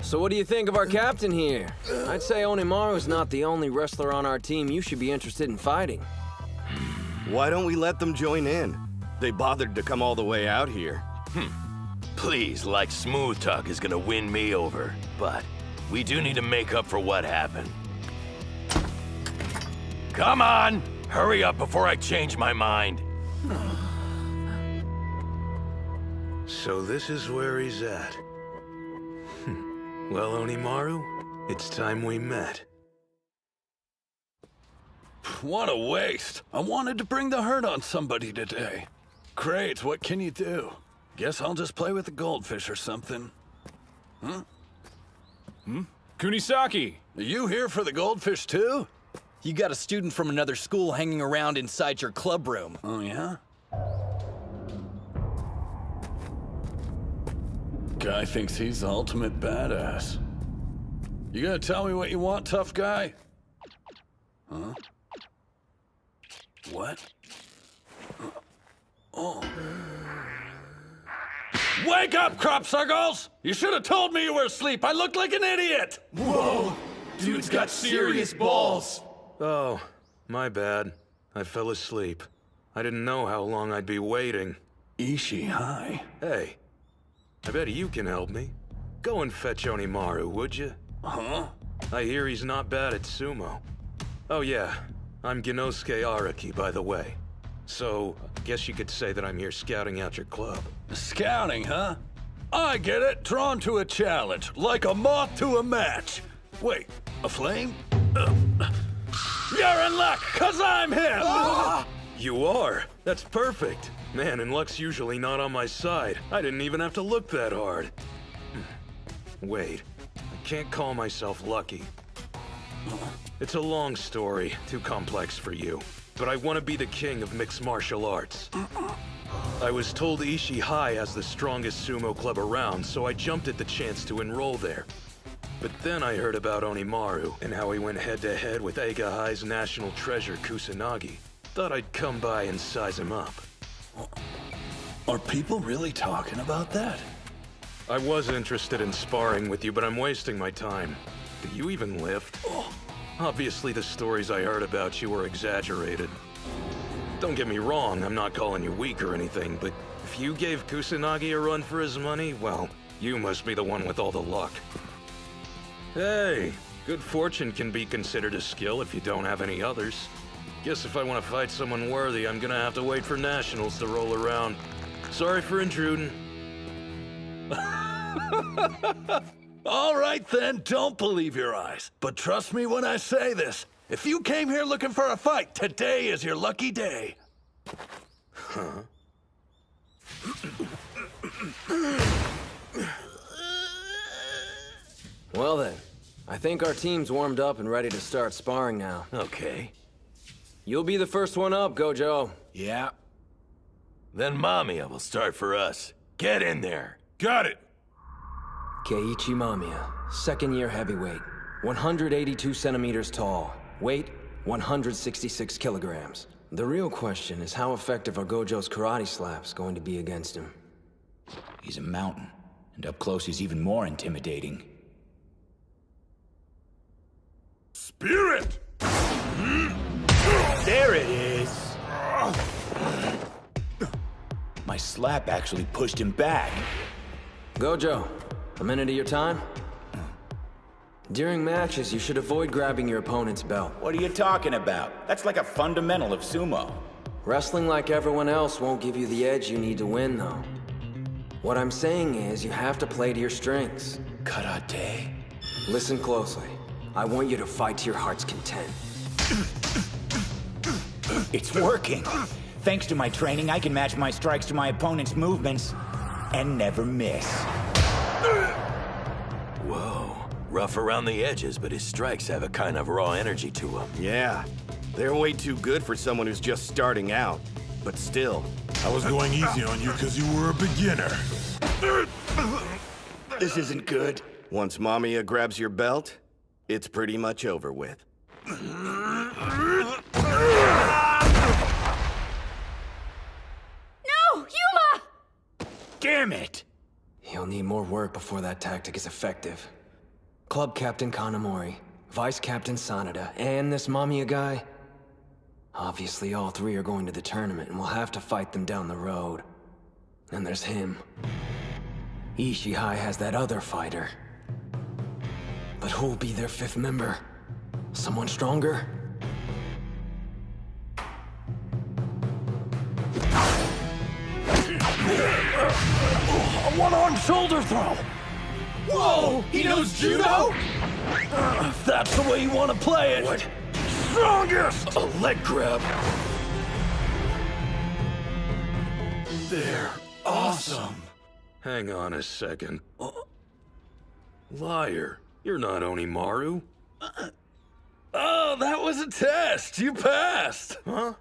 So what do you think of our captain here? I'd say Onimaru's not the only wrestler on our team you should be interested in fighting. Why don't we let them join in? They bothered to come all the way out here. Please, like Smooth Talk is gonna win me over, but we do need to make up for what happened. Come on! Hurry up before I change my mind. So this is where he's at. Well, Onimaru, it's time we met. What a waste. I wanted to bring the hurt on somebody today. Great, what can you do? Guess I'll just play with the goldfish or something. Huh? Kunisaki! Are you here for the goldfish too? You got a student from another school hanging around inside your club room. Oh, yeah? Guy thinks he's the ultimate badass. You gonna tell me what you want, tough guy? Huh? What? Oh. Wake up, crop circles! You should have told me you were asleep. I looked like an idiot! Whoa! Dude's got serious balls! Oh, my bad. I fell asleep. I didn't know how long I'd be waiting. Ishii, hi. Hey, I bet you can help me. Go and fetch Onimaru, would you? Huh? I hear he's not bad at sumo. Oh yeah, I'm Genosuke Araki, by the way. So, guess you could say that I'm here scouting out your club. Scouting, huh? I get it. Drawn to a challenge, like a moth to a match. Wait, a flame? You're in luck, 'cause I'm him! You are? That's perfect. Man, and luck's usually not on my side. I didn't even have to look that hard. Wait, I can't call myself lucky. It's a long story, too complex for you. But I want to be the king of mixed martial arts. I was told Ishii High has the strongest sumo club around, so I jumped at the chance to enroll there. But then I heard about Onimaru and how he went head-to-head with Eiga High's national treasure, Kusanagi. Thought I'd come by and size him up. Are people really talking about that? I was interested in sparring with you, but I'm wasting my time. Do you even lift? Obviously, the stories I heard about you were exaggerated. Don't get me wrong, I'm not calling you weak or anything, but if you gave Kusanagi a run for his money, well, you must be the one with all the luck. Hey, good fortune can be considered a skill if you don't have any others. Guess if I want to fight someone worthy, I'm gonna have to wait for nationals to roll around. Sorry for intruding. All right then, don't believe your eyes. But trust me when I say this. If you came here looking for a fight, today is your lucky day. Huh? Well then, I think our team's warmed up and ready to start sparring now. Okay. You'll be the first one up, Gojo. Yeah. Then Mamiya will start for us. Get in there. Got it. Keiichi Mamiya, second-year heavyweight, 182 centimeters tall, weight 166 kilograms. The real question is how effective are Gojo's karate slaps going to be against him? He's a mountain, and up close he's even more intimidating. Spirit! There it is! My slap actually pushed him back. Gojo, a minute of your time? During matches, you should avoid grabbing your opponent's belt. What are you talking about? That's like a fundamental of sumo. Wrestling like everyone else won't give you the edge you need to win, though. What I'm saying is, you have to play to your strengths. Karate? Listen closely. I want you to fight to your heart's content. It's working. Thanks to my training, I can match my strikes to my opponent's movements and never miss. Whoa. Rough around the edges, but his strikes have a kind of raw energy to them. Yeah. They're way too good for someone who's just starting out. But still. I was going easy on you because you were a beginner. This isn't good. Once Mamiya grabs your belt, it's pretty much over with. No, Yuma! Damn it! He'll need more work before that tactic is effective. Club Captain Kanamori, Vice Captain Sanada, and this Mamiya guy. Obviously, all three are going to the tournament, and we'll have to fight them down the road. And there's him. Ishii High has that other fighter. But who'll be their fifth member? Someone stronger? A one-arm shoulder throw! Whoa! He knows judo? If that's the way you want to play it. What? Strongest! A leg grab. They're awesome. Hang on a second. Liar. You're not Onimaru. Oh, that was a test. You passed. Huh?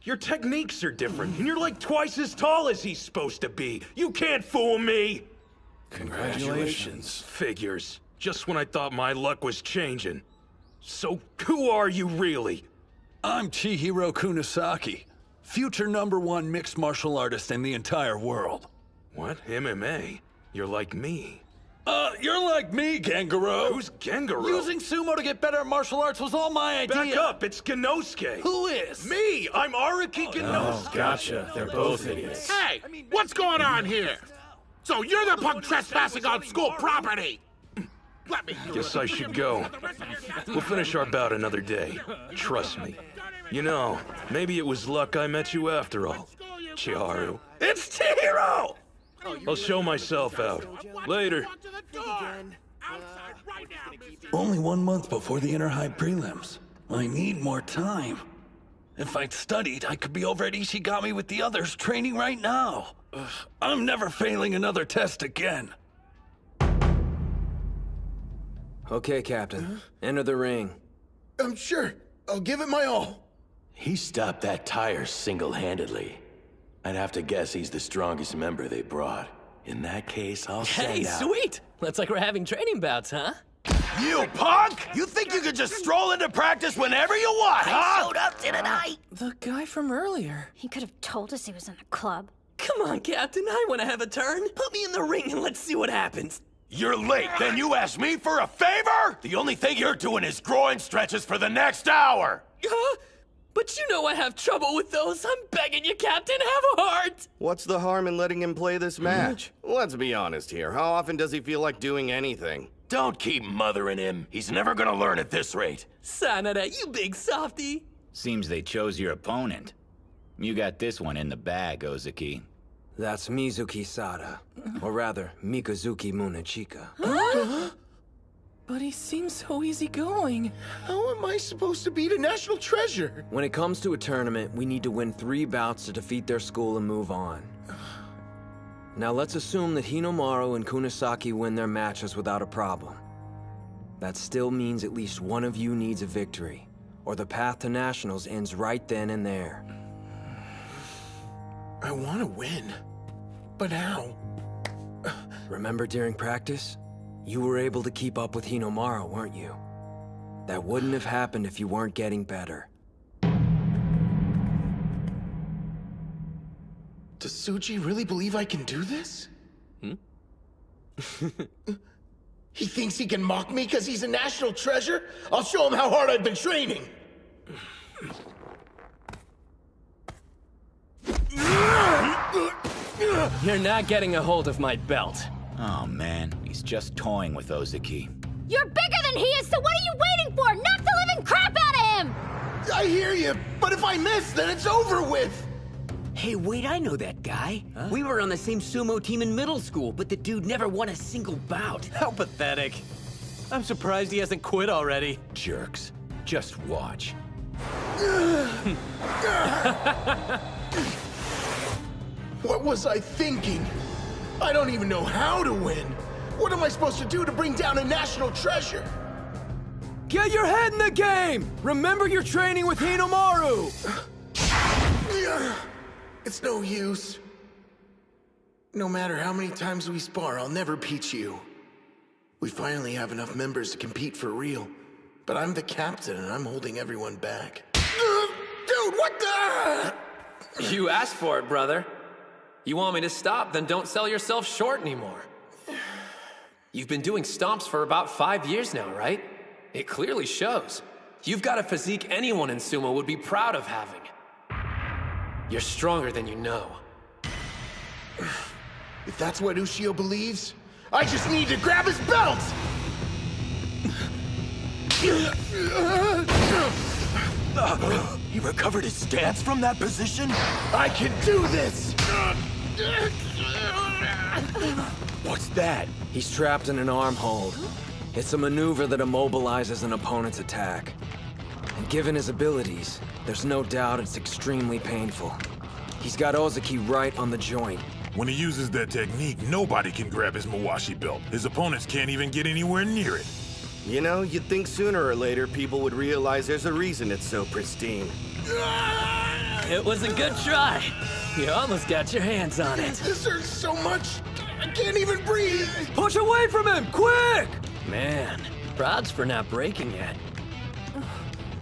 Your techniques are different, and you're like twice as tall as he's supposed to be. You can't fool me! Congratulations. Figures. Just when I thought my luck was changing. So, who are you really? I'm Chihiro Kunisaki, future #1 mixed martial artist in the entire world. What? MMA? You're like me. You're like me, Gengaro. Who's Gengaro? Using sumo to get better at martial arts was all my idea. Back up, it's Genosuke. Who is? Me! I'm Araki Genosuke. Oh, gotcha. They're both idiots. Hey, what's going on here? So you're the punk trespassing on school property! Let me Guess I should go. We'll finish our bout another day. Trust me. You know, maybe it was luck I met you after all, Chiharu. It's Chihiro! I'll show myself out. Later. Only 1 month before the inter-high prelims. I need more time. If I'd studied, I could be over at Ishigami with the others training right now. I'm never failing another test again. Okay, Captain. Enter the ring. I'm sure. I'll give it my all. He stopped that tire single-handedly. I'd have to guess he's the strongest member they brought. In that case, I'll send out... Hey, sweet! Looks like we're having training bouts, huh? You punk! You think you could just stroll into practice whenever you want, huh? I showed up, didn't I? The guy from earlier. He could have told us he was in a club. Come on, Captain, I want to have a turn. Put me in the ring and let's see what happens. You're late, then you ask me for a favor? The only thing you're doing is groin stretches for the next hour! But you know I have trouble with those. I'm begging you, Captain, have a heart! What's the harm in letting him play this match? Let's be honest here. How often does he feel like doing anything? Don't keep mothering him. He's never gonna learn at this rate. Sanada, you big softy. Seems they chose your opponent. You got this one in the bag, Ozaki. That's Mizuki Sada. Or rather, Mikazuki Munechika. But he seems so easygoing. How am I supposed to beat a national treasure? When it comes to a tournament, we need to win 3 bouts to defeat their school and move on. Now let's assume that Hinomaru and Kunisaki win their matches without a problem. That still means at least one of you needs a victory, or the path to nationals ends right then and there. I want to win, but how? Remember during practice? You were able to keep up with Hinomaru, weren't you? That wouldn't have happened if you weren't getting better. Does Tsuji really believe I can do this? He thinks he can mock me because he's a national treasure? I'll show him how hard I've been training! You're not getting a hold of my belt. Oh man, he's just toying with Ozaki. You're bigger than he is, so what are you waiting for? Knock the living crap out of him! I hear you, but if I miss, then it's over with! Hey, wait, I know that guy. Huh? We were on the same sumo team in middle school, but the dude never won a single bout. How pathetic. I'm surprised he hasn't quit already. Jerks. Just watch. What was I thinking? I don't even know how to win. What am I supposed to do to bring down a national treasure? Get your head in the game! Remember your training with Hinomaru! It's no use. No matter how many times we spar, I'll never beat you. We finally have enough members to compete for real. But I'm the captain and I'm holding everyone back. Dude, what the? You asked for it, brother. You want me to stop, then don't sell yourself short anymore. You've been doing stomps for about 5 years now, right? It clearly shows. You've got a physique anyone in sumo would be proud of having. You're stronger than you know. If that's what Ushio believes, I just need to grab his belt! He recovered his stance from that position? I can do this! What's that? He's trapped in an arm hold. It's a maneuver that immobilizes an opponent's attack. And given his abilities, there's no doubt it's extremely painful. He's got Ozaki right on the joint. When he uses that technique, nobody can grab his Mawashi belt. His opponents can't even get anywhere near it. You know, you'd think sooner or later people would realize there's a reason it's so pristine. It was a good try. You almost got your hands on it. This hurts so much, I can't even breathe! Push away from him, quick! Man, prods for not breaking yet.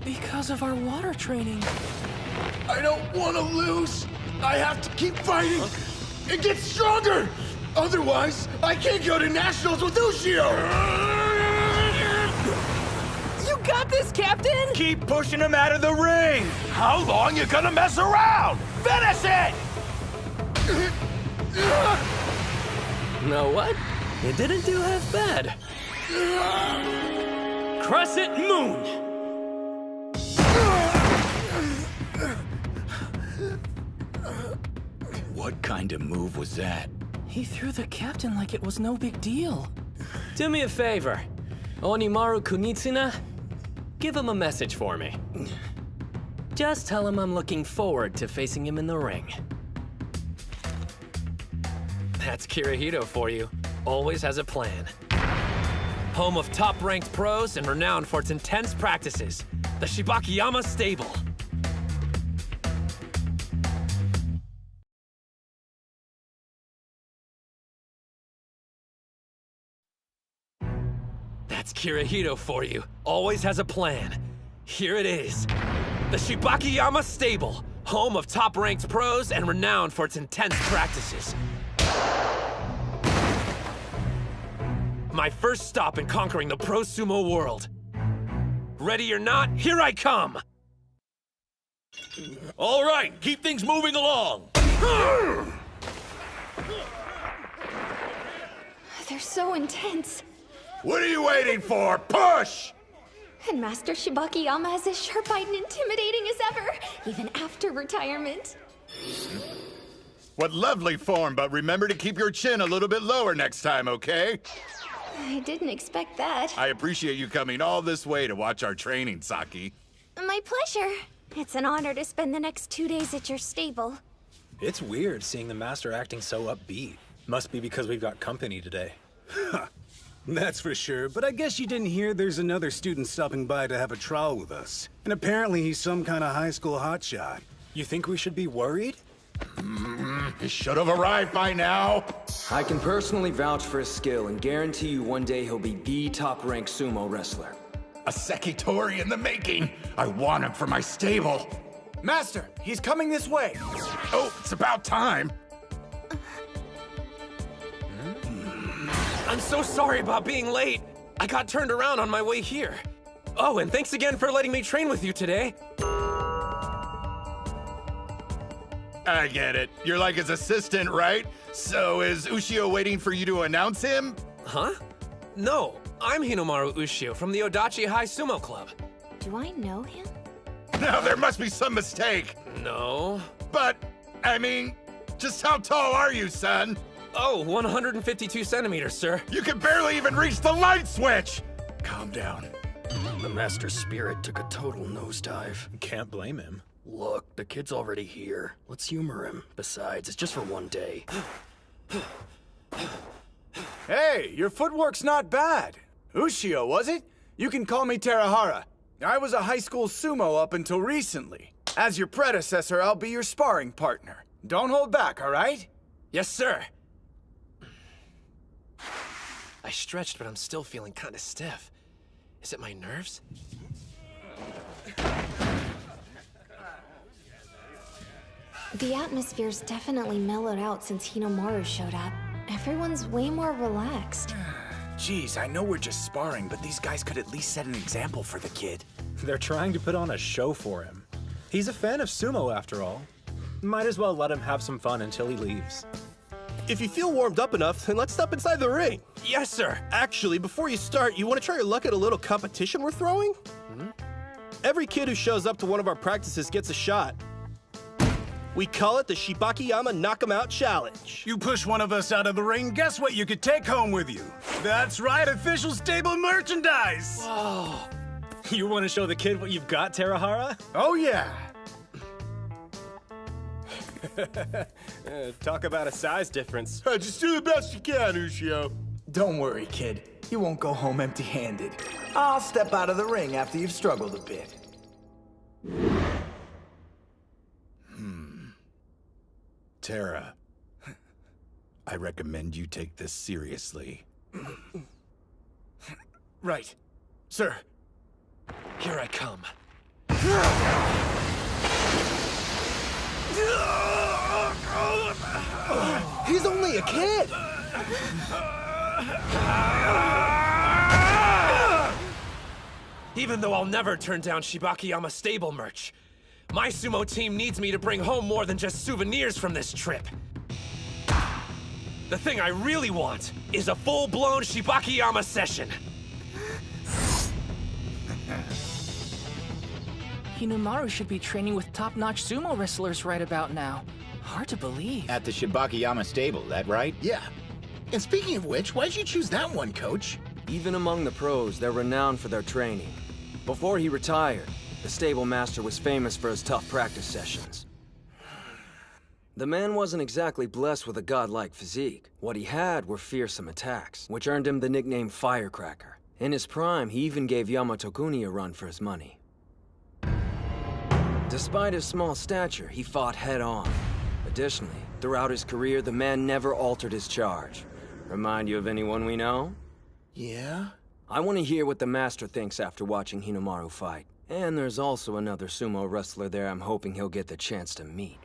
Because of our water training. I don't want to lose! I have to keep fighting and get stronger! Otherwise, I can't go to nationals with Ushio! You got this, Captain! Keep pushing him out of the ring! How long you gonna mess around? Finish it! Know what? You didn't do half bad. Crescent Moon! What kind of move was that? He threw the captain like it was no big deal. Do me a favor. Onimaru Kunitsuna, give him a message for me. Just tell him I'm looking forward to facing him in the ring. That's Kirihito for you. Always has a plan. Home of top-ranked pros and renowned for its intense practices. The Shibakiyama Stable. That's Kirihito for you. Always has a plan. Here it is. The Shibakiyama Stable. Home of top-ranked pros and renowned for its intense practices. My first stop in conquering the pro sumo world. Ready or not, here I come! All right, keep things moving along. They're so intense. What are you waiting for? Push! And Master Shibakiyama is as sharp-eyed and intimidating as ever, even after retirement. What lovely form, but remember to keep your chin a little bit lower next time, okay? I didn't expect that. I appreciate you coming all this way to watch our training, Saki. My pleasure. It's an honor to spend the next 2 days at your stable. It's weird seeing the master acting so upbeat. Must be because we've got company today. That's for sure, but I guess you didn't hear there's another student stopping by to have a trial with us. And apparently he's some kind of high school hotshot. You think we should be worried? He should have arrived by now. I can personally vouch for his skill and guarantee you one day he'll be the top-ranked sumo wrestler. A Sekitori in the making. I want him for my stable. Master, he's coming this way. Oh, it's about time. I'm so sorry about being late. I got turned around on my way here. Oh, and thanks again for letting me train with you today. I get it. You're like his assistant, right? So is Ushio waiting for you to announce him? Huh? No, I'm Hinomaru Ushio from the Odachi High Sumo Club. Do I know him? Now, there must be some mistake. No. But, I mean, just how tall are you, son? Oh, 152 centimeters, sir. You can barely even reach the light switch! Calm down. The master's spirit took a total nosedive. Can't blame him. Look, the kid's already here. Let's humor him. Besides, it's just for one day. Hey, your footwork's not bad. Ushio, was it? You can call me Terahara. I was a high school sumo up until recently. As your predecessor, I'll be your sparring partner. Don't hold back, all right? Yes, sir. I stretched, but I'm still feeling kind of stiff. Is it my nerves? The atmosphere's definitely mellowed out since Hinomaru showed up. Everyone's way more relaxed. Geez, I know we're just sparring, but these guys could at least set an example for the kid. They're trying to put on a show for him. He's a fan of sumo, after all. Might as well let him have some fun until he leaves. If you feel warmed up enough, then let's step inside the ring. Yes, sir. Actually, before you start, you want to try your luck at a little competition we're throwing? Every kid who shows up to one of our practices gets a shot. We call it the Shibakiyama Knock 'em Out Challenge. You push one of us out of the ring, guess what you could take home with you? That's right, official stable merchandise! Whoa. You want to show the kid what you've got, Terahara? Oh, yeah. Talk about a size difference. Just do the best you can, Ushio. Don't worry, kid. You won't go home empty-handed. I'll step out of the ring after you've struggled a bit. Tara, I recommend you take this seriously. Right. Sir. Here I come. He's only a kid! Even though I'll never turn down Shibakiyama stable merch, my sumo team needs me to bring home more than just souvenirs from this trip. The thing I really want is a full-blown Shibakiyama session. Hinomaru should be training with top-notch sumo wrestlers right about now. Hard to believe. At the Shibakiyama stable, that right? Yeah. And speaking of which, why'd you choose that one, Coach? Even among the pros, they're renowned for their training. Before he retired, the stable master was famous for his tough practice sessions. The man wasn't exactly blessed with a godlike physique. What he had were fearsome attacks, which earned him the nickname Firecracker. In his prime, he even gave Yamato-kuni a run for his money. Despite his small stature, he fought head-on. Additionally, throughout his career, the man never altered his charge. Remind you of anyone we know? Yeah? I want to hear what the master thinks after watching Hinamaru fight. And there's also another sumo wrestler there I'm hoping he'll get the chance to meet.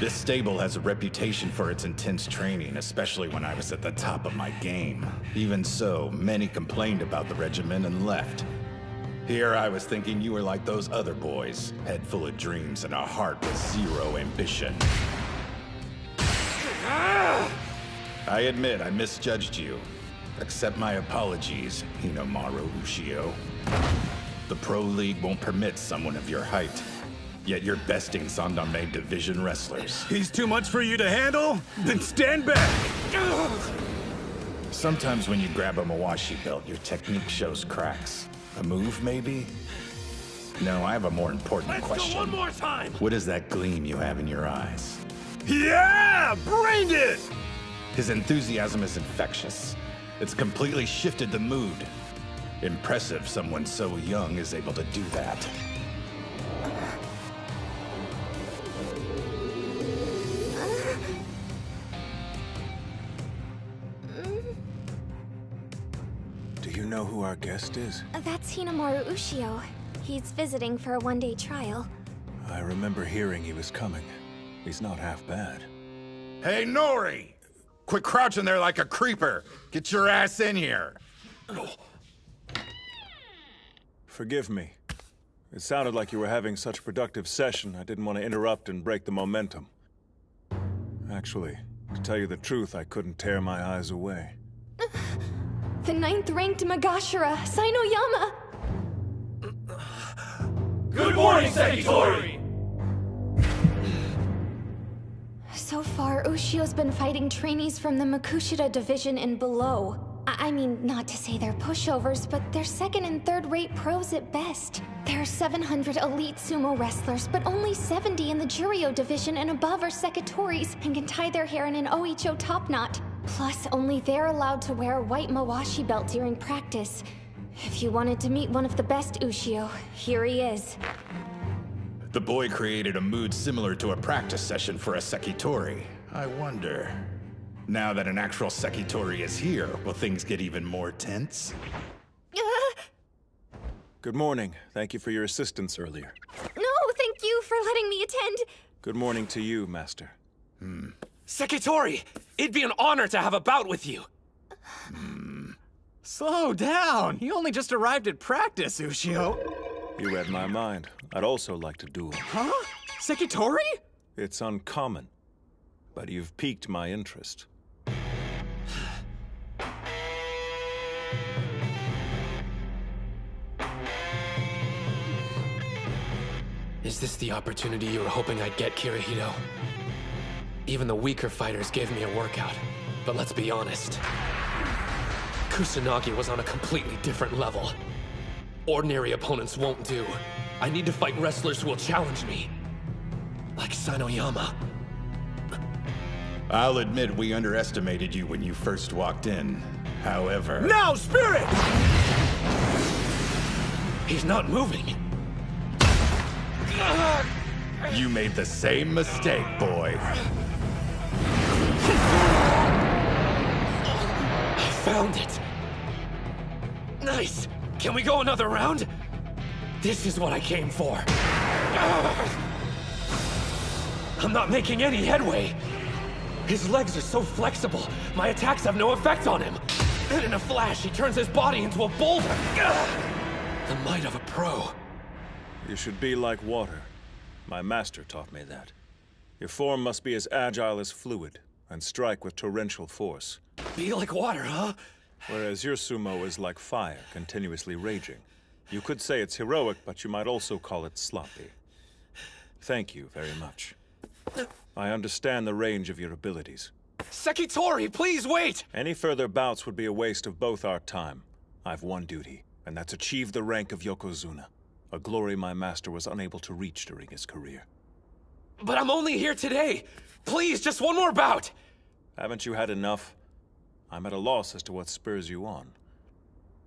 This stable has a reputation for its intense training, especially when I was at the top of my game. Even so, many complained about the regimen and left. Here I was thinking you were like those other boys, head full of dreams and a heart with zero ambition. I admit I misjudged you. Accept my apologies, Hinamaru Ushio. The Pro League won't permit someone of your height. Yet you're besting Sandame Division wrestlers. He's too much for you to handle? Then stand back! Sometimes when you grab a Mawashi belt, your technique shows cracks. A move, maybe? No, I have a more important question. Let's go one more time! What is that gleam you have in your eyes? Yeah! Brained it! His enthusiasm is infectious. It's completely shifted the mood. Impressive someone so young is able to do that. Do you know who our guest is? That's Hinamaru Ushio. He's visiting for a one-day trial. I remember hearing he was coming. He's not half bad. Hey, Nori! Quit crouching there like a creeper! Get your ass in here! Forgive me. It sounded like you were having such a productive session, I didn't want to interrupt and break the momentum. Actually, to tell you the truth, I couldn't tear my eyes away. The 9th-ranked Magashira, Sainoyama! Good morning, Sekitori! So far, Ushio's been fighting trainees from the Makushita division and below. I mean, not to say they're pushovers, but they're second and third-rate pros at best. There are 700 elite sumo wrestlers, but only 70 in the Juryo division and above are Sekitoris and can tie their hair in an Oicho top knot. Plus, only they're allowed to wear a white Mawashi belt during practice. If you wanted to meet one of the best Ushio, here he is. The boy created a mood similar to a practice session for a Sekitori. I wonder... Now that an actual Sekitori is here, will things get even more tense? Good morning. Thank you for your assistance earlier. No, thank you for letting me attend. Good morning to you, Master. Sekitori! It'd be an honor to have a bout with you! Slow down! You only just arrived at practice, Ushio. You read my mind. I'd also like to duel. Huh? Sekitori? It's uncommon, but you've piqued my interest. Is this the opportunity you were hoping I'd get, Kirihito? Even the weaker fighters gave me a workout, but let's be honest. Kusanagi was on a completely different level. Ordinary opponents won't do. I need to fight wrestlers who will challenge me. Like Sainoyama. I'll admit we underestimated you when you first walked in. However... Now, Spirit! He's not moving. You made the same mistake, boy. I found it. Nice. Can we go another round? This is what I came for. I'm not making any headway. His legs are so flexible, my attacks have no effect on him. And in a flash, he turns his body into a boulder. The might of a pro. You should be like water. My master taught me that. Your form must be as agile as fluid, and strike with torrential force. Be like water, huh? Whereas your sumo is like fire, continuously raging. You could say it's heroic, but you might also call it sloppy. Thank you very much. I understand the range of your abilities. Sekitori, please wait! Any further bouts would be a waste of both our time. I've one duty, and that's achieve the rank of Yokozuna, a glory my master was unable to reach during his career. But I'm only here today! Please, just one more bout! Haven't you had enough? I'm at a loss as to what spurs you on.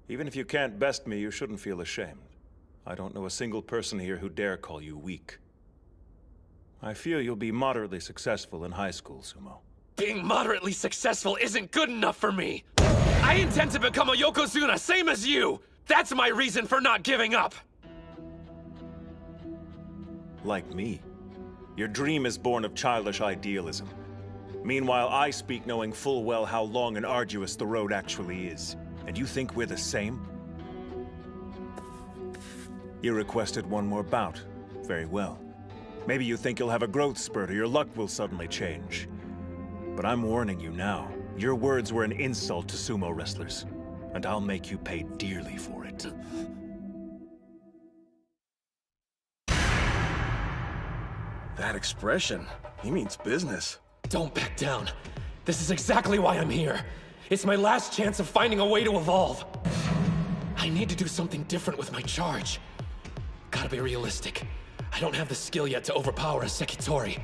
Even if you can't best me, you shouldn't feel ashamed. I don't know a single person here who dare call you weak. I feel you'll be moderately successful in high school, Sumo. Being moderately successful isn't good enough for me! I intend to become a Yokozuna, same as you! That's my reason for not giving up! Like me. Your dream is born of childish idealism. Meanwhile, I speak knowing full well how long and arduous the road actually is. And you think we're the same? You requested one more bout. Very well. Maybe you think you'll have a growth spurt or your luck will suddenly change. But I'm warning you now. Your words were an insult to sumo wrestlers. And I'll make you pay dearly for it. That expression, he means business. Don't back down. This is exactly why I'm here. It's my last chance of finding a way to evolve. I need to do something different with my charge. Gotta be realistic. I don't have the skill yet to overpower a Sekitori.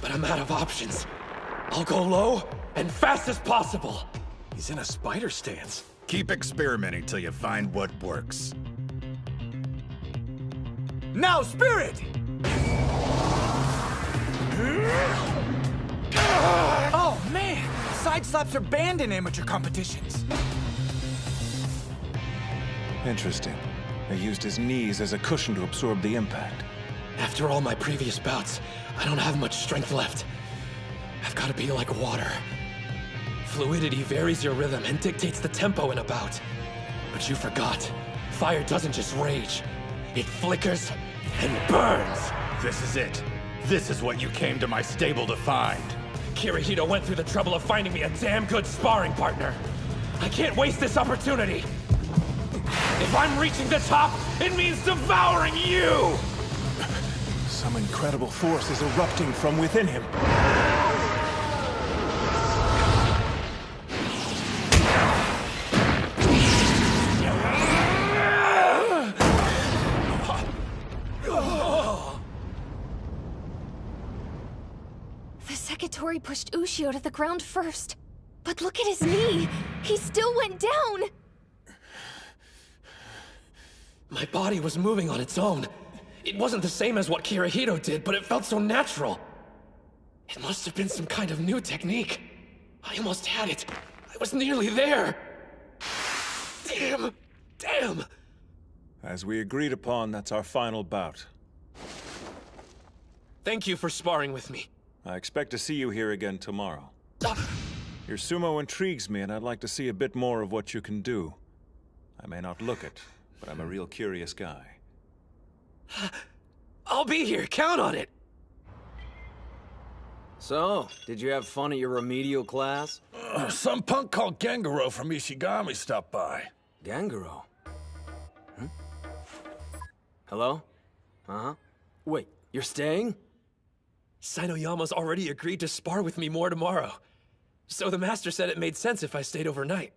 But I'm out of options. I'll go low and fast as possible. He's in a spider stance. Keep experimenting till you find what works. Now, Spirit! Oh, man! Side slaps are banned in amateur competitions. Interesting. They used his knees as a cushion to absorb the impact. After all my previous bouts, I don't have much strength left. I've got to be like water. Fluidity varies your rhythm and dictates the tempo in a bout. But you forgot. Fire doesn't just rage. It flickers and burns. This is it. This is what you came to my stable to find. Kirihito went through the trouble of finding me a damn good sparring partner. I can't waste this opportunity. If I'm reaching the top, it means devouring you! Some incredible force is erupting from within him. Sekitori pushed Ushio to the ground first. But look at his knee! He still went down! My body was moving on its own. It wasn't the same as what Kirihito did, but it felt so natural. It must have been some kind of new technique. I almost had it. I was nearly there. Damn! Damn! As we agreed upon, that's our final bout. Thank you for sparring with me. I expect to see you here again tomorrow. Your sumo intrigues me, and I'd like to see a bit more of what you can do. I may not look it, but I'm a real curious guy. I'll be here, count on it! So, did you have fun at your remedial class? Some punk called Gengaro from Ishigami stopped by. Gengaro? Hello? Uh-huh. Wait, you're staying? Sainoyama's already agreed to spar with me more tomorrow. So the master said it made sense if I stayed overnight.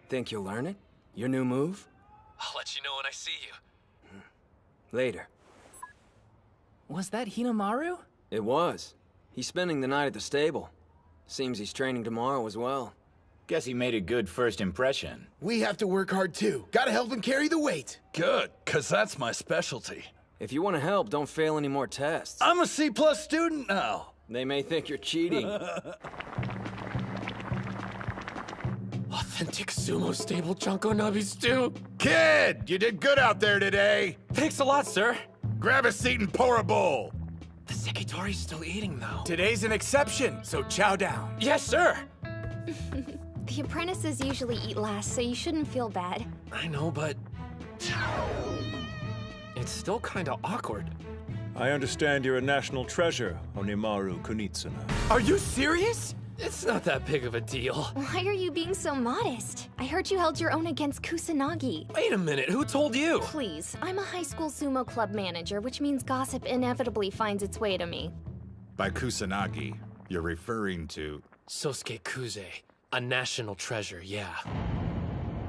Think you'll learn it? Your new move? I'll let you know when I see you. Later. Was that Hinamaru? It was. He's spending the night at the stable. Seems he's training tomorrow as well. Guess he made a good first impression. We have to work hard too. Gotta help him carry the weight. Good, 'cause that's my specialty. If you want to help, don't fail any more tests. I'm a C+ student now. They may think you're cheating. Authentic sumo stable Junko Nabi stew. Kid, you did good out there today. Thanks a lot, sir. Grab a seat and pour a bowl. The Sekitori's still eating, though. Today's an exception, so chow down. Yes, sir. The apprentices usually eat last, so you shouldn't feel bad. I know, but... it's still kinda awkward. I understand you're a national treasure, Onimaru Kunitsuna. Are you serious? It's not that big of a deal. Why are you being so modest? I heard you held your own against Kusanagi. Wait a minute, who told you? Please, I'm a high school sumo club manager, which means gossip inevitably finds its way to me. By Kusanagi, you're referring to... Sosuke Kuze, a national treasure, yeah.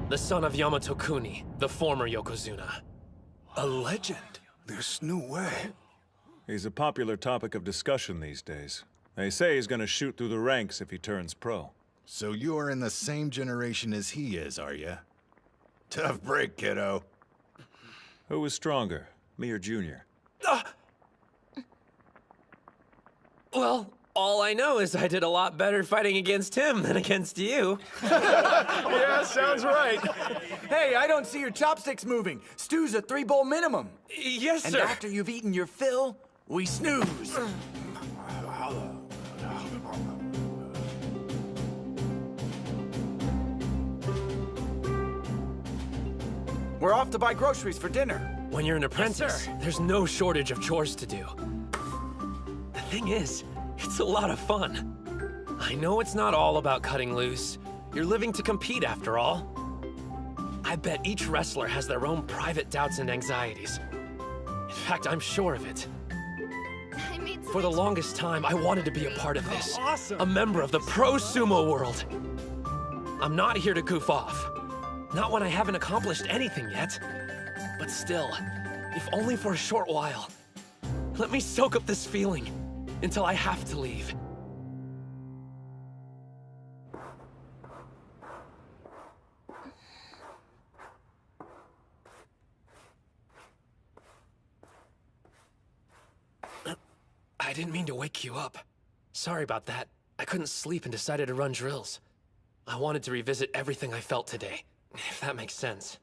The son of Yamato Kuni, the former Yokozuna. A legend? There's no way. He's a popular topic of discussion these days. They say he's gonna shoot through the ranks if he turns pro. So you're in the same generation as he is, are you? Tough break, kiddo. Who was stronger, me or Junior? Well, all I know is I did a lot better fighting against him than against you. Yeah, sounds right. Hey, I don't see your chopsticks moving. Stew's a 3-bowl minimum. Yes, and sir. And after you've eaten your fill, we snooze. We're off to buy groceries for dinner. When you're an apprentice, there's no shortage of chores to do. The thing is, it's a lot of fun. I know it's not all about cutting loose. You're living to compete after all. I bet each wrestler has their own private doubts and anxieties. In fact, I'm sure of it. For the longest time, I wanted to be a part of this. Awesome. A member of the pro sumo world. I'm not here to goof off. Not when I haven't accomplished anything yet. But still, if only for a short while. Let me soak up this feeling until I have to leave. I didn't mean to wake you up. Sorry about that. I couldn't sleep and decided to run drills. I wanted to revisit everything I felt today, if that makes sense.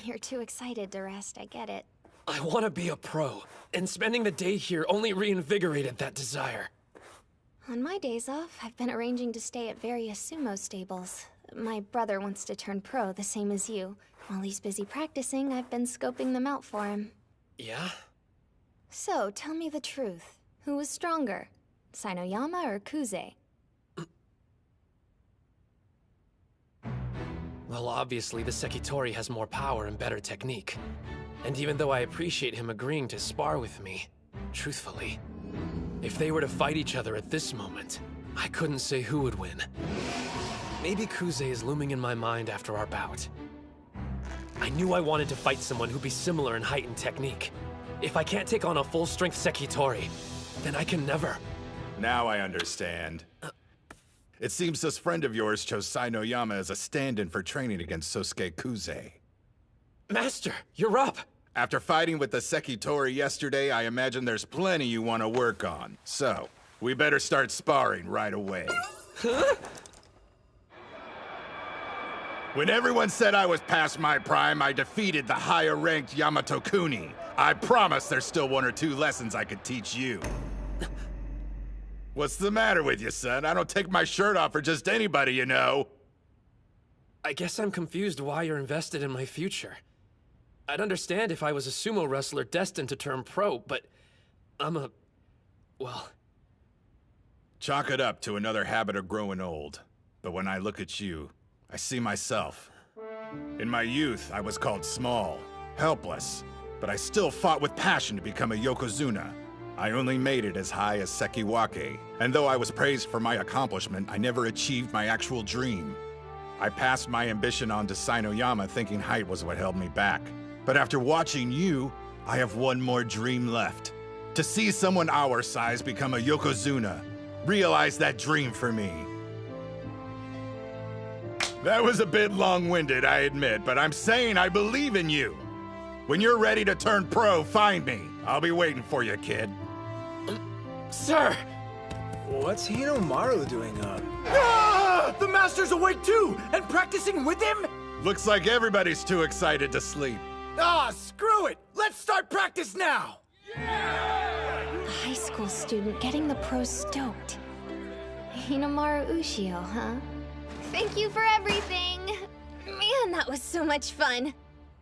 You're too excited to rest, I get it. I want to be a pro, and spending the day here only reinvigorated that desire. On my days off, I've been arranging to stay at various sumo stables. My brother wants to turn pro, the same as you. While he's busy practicing, I've been scoping them out for him. Yeah? So, tell me the truth. Who was stronger? Sainoyama or Kuze? Well, obviously, the Sekitori has more power and better technique. And even though I appreciate him agreeing to spar with me, truthfully, if they were to fight each other at this moment, I couldn't say who would win. Maybe Kuze is looming in my mind after our bout. I knew I wanted to fight someone who'd be similar in height and technique. If I can't take on a full-strength Sekitori, then I can never. Now I understand. It seems this friend of yours chose Sainoyama as a stand-in for training against Sosuke Kuze. Master, you're up! After fighting with the Sekitori yesterday, I imagine there's plenty you want to work on. So, we better start sparring right away. Huh? When everyone said I was past my prime, I defeated the higher-ranked Yamato Kuni. I promise there's still 1 or 2 lessons I could teach you. What's the matter with you, son? I don't take my shirt off for just anybody, you know. I guess I'm confused why you're invested in my future. I'd understand if I was a sumo wrestler destined to turn pro, but well... Chalk it up to another habit of growing old. But when I look at you, I see myself. In my youth, I was called small, helpless, but I still fought with passion to become a Yokozuna. I only made it as high as Sekiwake, and though I was praised for my accomplishment, I never achieved my actual dream. I passed my ambition on to Sainoyama thinking height was what held me back. But after watching you, I have one more dream left. To see someone our size become a Yokozuna. Realize that dream for me. That was a bit long-winded, I admit, but I'm saying I believe in you. When you're ready to turn pro, find me. I'll be waiting for you, kid. Sir! What's Hinomaru doing up? Ah! The Master's awake too! And practicing with him? Looks like everybody's too excited to sleep. Ah, screw it! Let's start practice now! A high school student getting the pros stoked. Hinomaru Ushio, huh? Thank you for everything! Man, that was so much fun!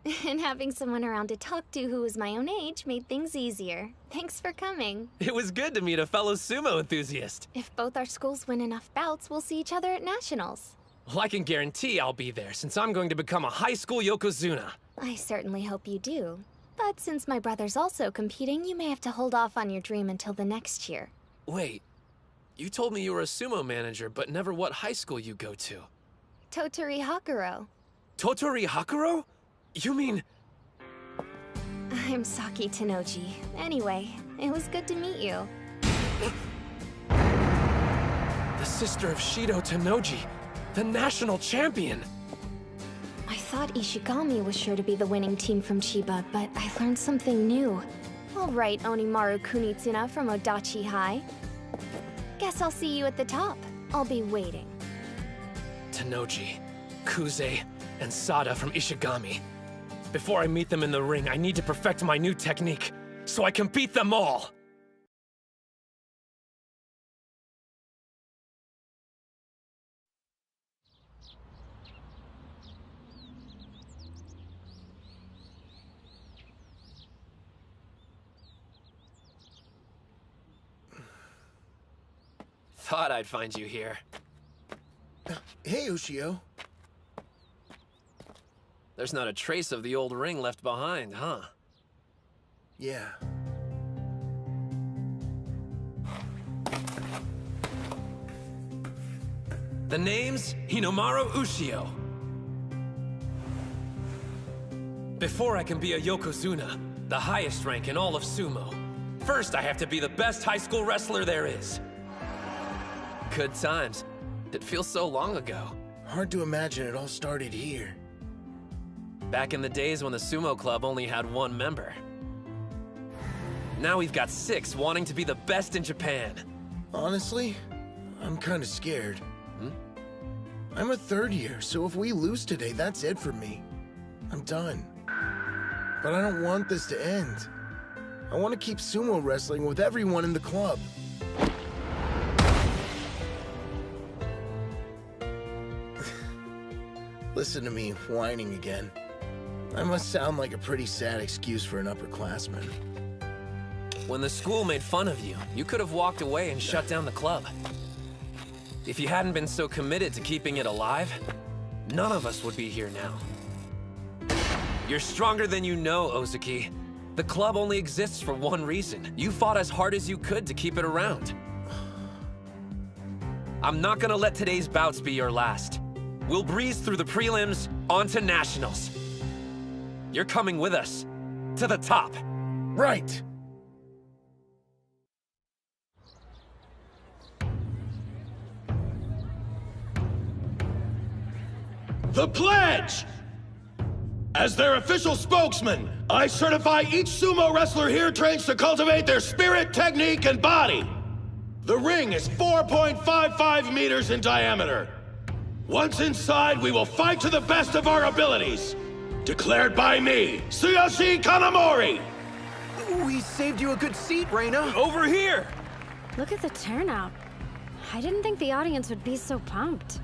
And having someone around to talk to who was my own age made things easier. Thanks for coming. It was good to meet a fellow sumo enthusiast. If both our schools win enough bouts, we'll see each other at nationals. Well, I can guarantee I'll be there, since I'm going to become a high school yokozuna. I certainly hope you do. But since my brother's also competing, you may have to hold off on your dream until the next year. Wait, you told me you were a sumo manager, but never what high school you go to. Totori Hakuro. Totori Hakuro? You mean... I'm Saki Tenoji. Anyway, it was good to meet you. The sister of Shido Tenoji, the national champion! I thought Ishigami was sure to be the winning team from Chiba, but I learned something new. All right, Onimaru Kunitsuna from Odachi High. Guess I'll see you at the top. I'll be waiting. Tenoji, Kuze, and Sada from Ishigami. Before I meet them in the ring, I need to perfect my new technique, so I can beat them all! Thought I'd find you here. Hey, Ushio. There's not a trace of the old ring left behind, huh? Yeah. The name's Hinomaru Ushio. Before I can be a yokozuna, the highest rank in all of sumo, first I have to be the best high school wrestler there is. Good times. It feels so long ago. Hard to imagine it all started here. Back in the days when the sumo club only had one member. Now we've got 6 wanting to be the best in Japan. Honestly, I'm kind of scared. I'm a 3rd year, so if we lose today, that's it for me. I'm done. But I don't want this to end. I want to keep sumo wrestling with everyone in the club. Listen to me whining again. I must sound like a pretty sad excuse for an upperclassman. When the school made fun of you, you could have walked away and shut down the club. If you hadn't been so committed to keeping it alive, none of us would be here now. You're stronger than you know, Ozuki. The club only exists for one reason. You fought as hard as you could to keep it around. I'm not gonna let today's bouts be your last. We'll breeze through the prelims, on to nationals. You're coming with us, to the top. Right! The pledge! As their official spokesman, I certify each sumo wrestler here trains to cultivate their spirit, technique, and body. The ring is 4.55 meters in diameter. Once inside, we will fight to the best of our abilities. Declared by me, Tsuyoshi Kanamori! We saved you a good seat, Reina. Over here! Look at the turnout. I didn't think the audience would be so pumped.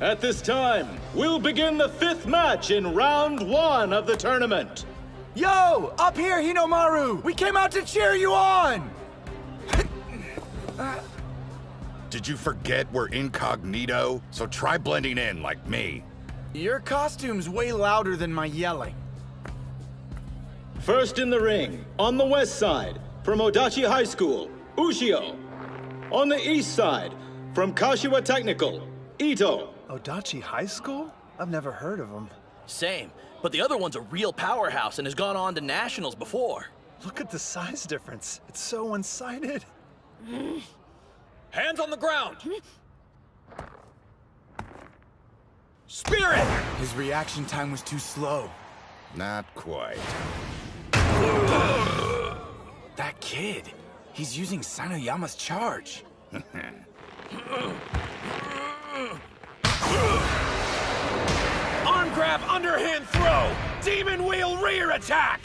At this time, we'll begin the 5th match in round 1 of the tournament. Yo! Up here, Hinomaru! We came out to cheer you on! Did you forget we're incognito? So try blending in like me. Your costume's way louder than my yelling. First in the ring, on the west side, from Odachi High School, Ushio. On the east side, from Kashiwa Technical, Ito. Odachi High School? I've never heard of them. Same, but the other one's a real powerhouse and has gone on to nationals before. Look at the size difference. It's so one-sided. Hands on the ground! Spirit! His reaction time was too slow. Not quite. That kid, he's using Sanoyama's charge. Arm grab, underhand throw! Demon wheel rear attack!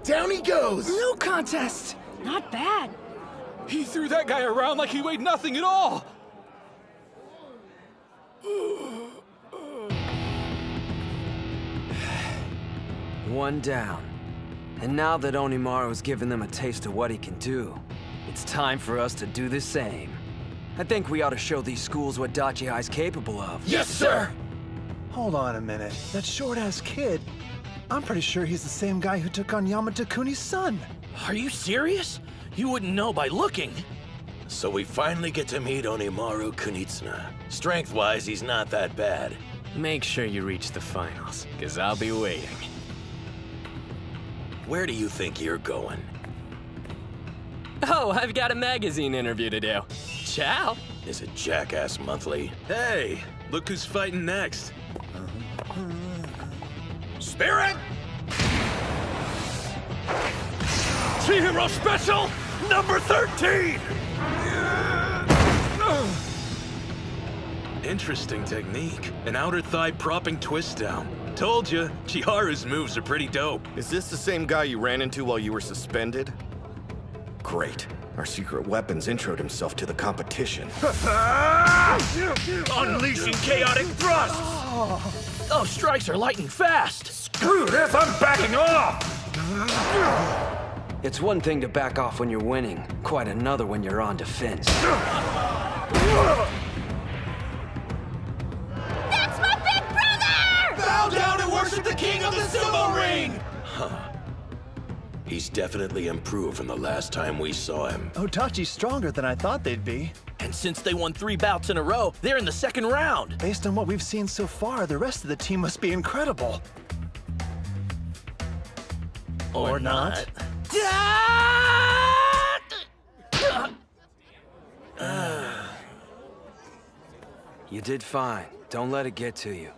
Down he goes! No contest! Not bad. He threw that guy around like he weighed nothing at all! One down. And now that Onimaru's given them a taste of what he can do, it's time for us to do the same. I think we ought to show these schools what Dachi High's capable of. Yes, sir! Hold on a minute. That short-ass kid, I'm pretty sure he's the same guy who took on Yamato Kuni's son. Are you serious? You wouldn't know by looking. So we finally get to meet Onimaru Kunitsuna. Strength-wise, he's not that bad. Make sure you reach the finals, because I'll be waiting. Where do you think you're going? Oh, I've got a magazine interview to do. Ciao. Is it Jackass Monthly? Hey, look who's fighting next. Spirit! T-Hero Special, number 13! Interesting technique. An outer thigh propping twist down. Told you, Chiharu's moves are pretty dope. Is this the same guy you ran into while you were suspended? Great. Our secret weapons introed himself to the competition. Unleashing chaotic thrusts! Those strikes are light and fast! Screw this, I'm backing off! It's one thing to back off when you're winning, quite another when you're on defense. That's my big brother! Bow down and worship the king of the sumo ring! Huh. He's definitely improved from the last time we saw him. Otachi's stronger than I thought they'd be. And since they won 3 bouts in a row, they're in the second round. Based on what we've seen so far, the rest of the team must be incredible. Or not. You did fine. Don't let it get to you.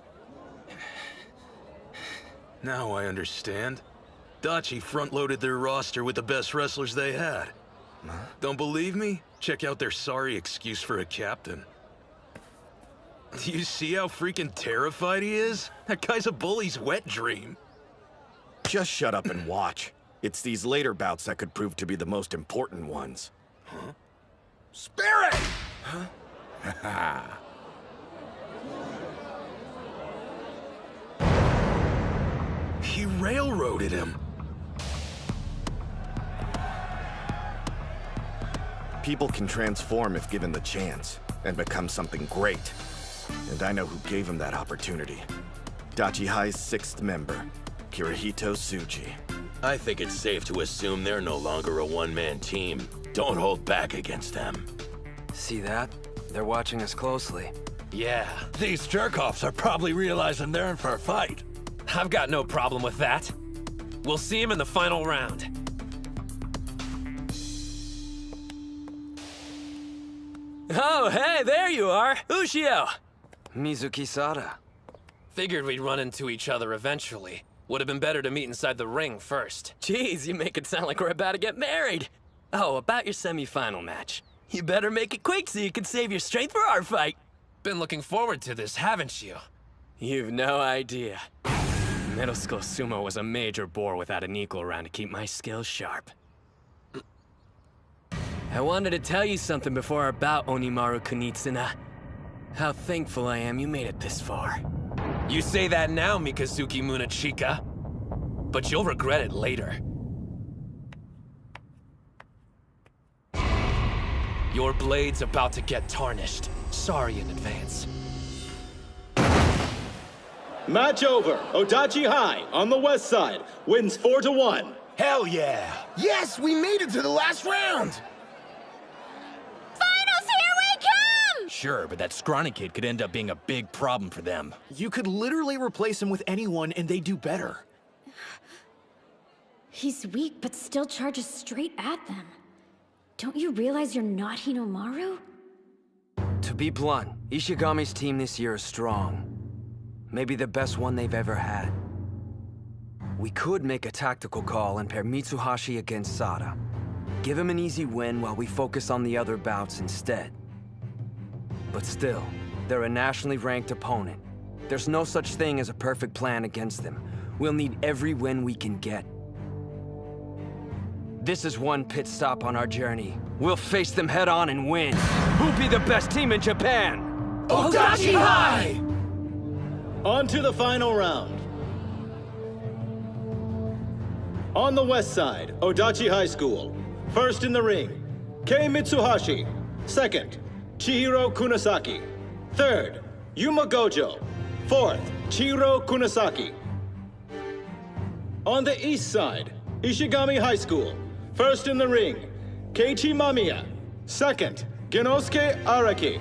Now I understand. Dachi front-loaded their roster with the best wrestlers they had. Don't believe me? Check out their sorry excuse for a captain. Do you see how freaking terrified he is? That guy's a bully's wet dream. Just shut up and watch. It's these later bouts that could prove to be the most important ones. Huh? Spirit! Huh? He railroaded him. People can transform if given the chance, and become something great. And I know who gave him that opportunity. Dachi High's 6th member, Kirihito Tsuji. I think it's safe to assume they're no longer a one-man team. Don't hold back against them. See that? They're watching us closely. Yeah. These jerk-offs are probably realizing they're in for a fight. I've got no problem with that. We'll see him in the final round. Oh, hey, there you are, Ushio! Mizuki-sada. Figured we'd run into each other eventually. Would have been better to meet inside the ring first. Jeez, you make it sound like we're about to get married. Oh, about your semi-final match. You better make it quick so you can save your strength for our fight. Been looking forward to this, haven't you? You've no idea. Middle school sumo was a major bore without an equal around to keep my skills sharp. I wanted to tell you something before our bout, Onimaru Kunitsuna. How thankful I am you made it this far. You say that now, Mikazuki Munachika. But you'll regret it later. Your blade's about to get tarnished. Sorry in advance. Match over. Otachi High, on the west side, wins 4-1. Hell yeah! Yes, we made it to the last round! Finals, here we come! Sure, but that scrawny kid could end up being a big problem for them. You could literally replace him with anyone and they do better. He's weak, but still charges straight at them. Don't you realize you're not Hinomaru? To be blunt, Ishigami's team this year is strong. Maybe the best one they've ever had. We could make a tactical call and pair Mitsuhashi against Sada. Give him an easy win while we focus on the other bouts instead. But still, they're a nationally ranked opponent. There's no such thing as a perfect plan against them. We'll need every win we can get. This is one pit stop on our journey. We'll face them head on and win. Who'll be the best team in Japan? Otachi High! On to the final round. On the west side, Odachi High School. First in the ring, Kei Mitsuhashi. Second, Chihiro Kunasaki. Third, Yuma Gojo. Fourth, Chihiro Kunasaki. On the east side, Ishigami High School. First in the ring, Keiichi Mamiya. Second, Genosuke Araki.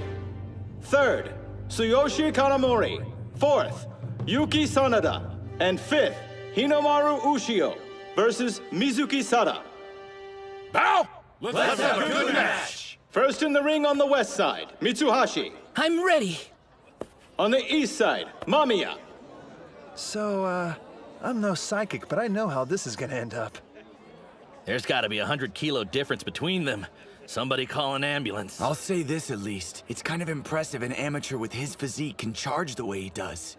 Third, Tsuyoshi Kanamori. Fourth, Yuki Sanada. And fifth, Hinomaru Ushio versus Mizuki Sada. Bow! Let's have a good match! First in the ring on the west side, Mitsuhashi. I'm ready. On the east side, Mamiya. So, I'm no psychic, but I know how this is gonna end up. There's gotta be a 100-kilo difference between them. Somebody call an ambulance. I'll say this at least. It's kind of impressive an amateur with his physique can charge the way he does.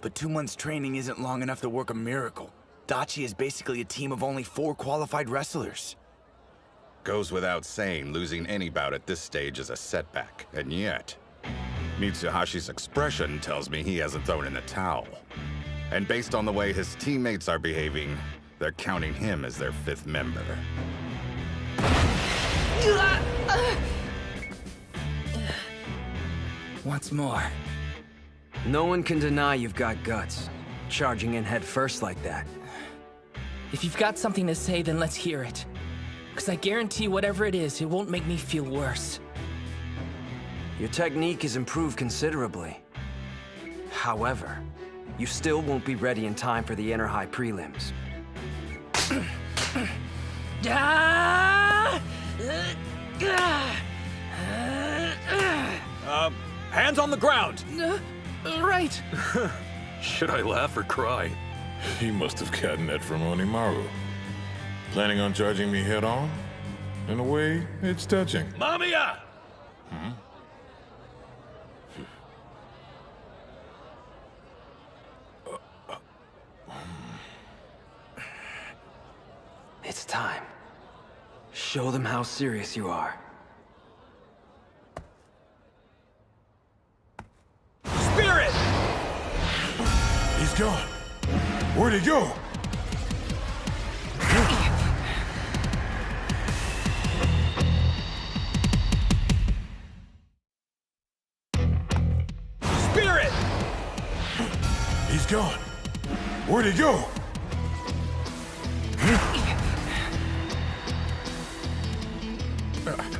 But 2 months training isn't long enough to work a miracle. Dachi is basically a team of only 4 qualified wrestlers. Goes without saying, losing any bout at this stage is a setback. And yet, Mitsuhashi's expression tells me he hasn't thrown in the towel. And based on the way his teammates are behaving, they're counting him as their 5th member. Once more. No one can deny you've got guts. Charging in head first like that. If you've got something to say, then let's hear it. Because I guarantee whatever it is, it won't make me feel worse. Your technique has improved considerably. However, you still won't be ready in time for the Inner High prelims. Hands on the ground! Right. Should I laugh or cry? He must have gotten that from Onimaru. Planning on charging me head on? In a way, it's touching. Mamiya! It's time. Show them how serious you are. Spirit! He's gone. Where'd he go? Spirit! He's gone. Where'd he go?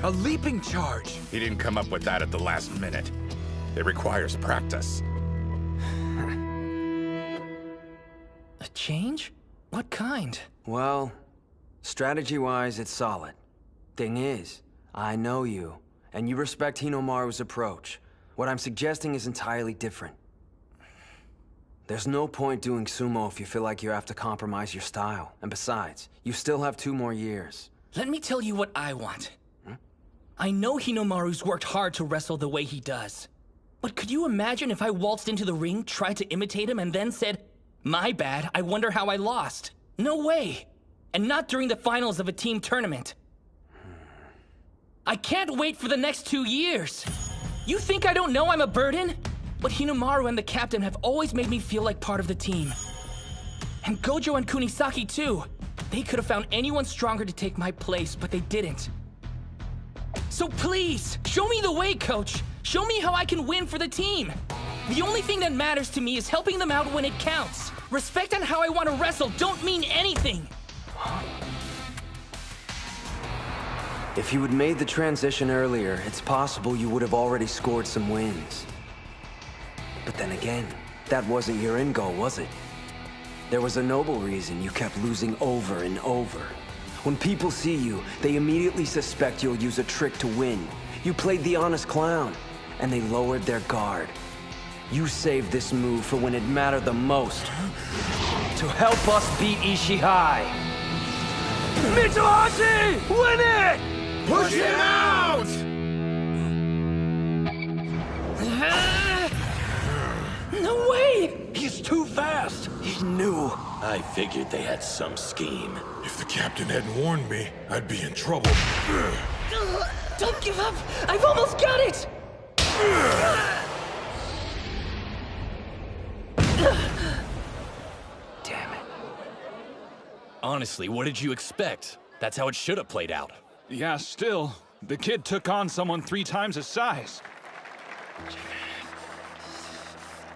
A leaping charge! He didn't come up with that at the last minute. It requires practice. A change? What kind? Well, strategy-wise, it's solid. Thing is, I know you, and you respect Hinomaru's approach. What I'm suggesting is entirely different. There's no point doing sumo if you feel like you have to compromise your style. And besides, you still have 2 more years. Let me tell you what I want. I know Hinomaru's worked hard to wrestle the way he does. But could you imagine if I waltzed into the ring, tried to imitate him, and then said, "My bad, I wonder how I lost"? No way! And not during the finals of a team tournament. I can't wait for the next 2 years! You think I don't know I'm a burden? But Hinomaru and the captain have always made me feel like part of the team. And Gojo and Kunisaki too. They could have found anyone stronger to take my place, but they didn't. So please, show me the way, coach! Show me how I can win for the team! The only thing that matters to me is helping them out when it counts. Respect and how I want to wrestle don't mean anything! If you had made the transition earlier, it's possible you would have already scored some wins. But then again, that wasn't your end goal, was it? There was a noble reason you kept losing over and over. When people see you, they immediately suspect you'll use a trick to win. You played the honest clown, and they lowered their guard. You saved this move for when it mattered the most. To help us beat Ishihai. Mitsuhashi! Win it! Push him out! No way! He's too fast! He knew. I figured they had some scheme. If the captain hadn't warned me, I'd be in trouble. Don't give up! I've almost got it! Damn it. Honestly, what did you expect? That's how it should have played out. Yeah, still, the kid took on someone 3 times his size.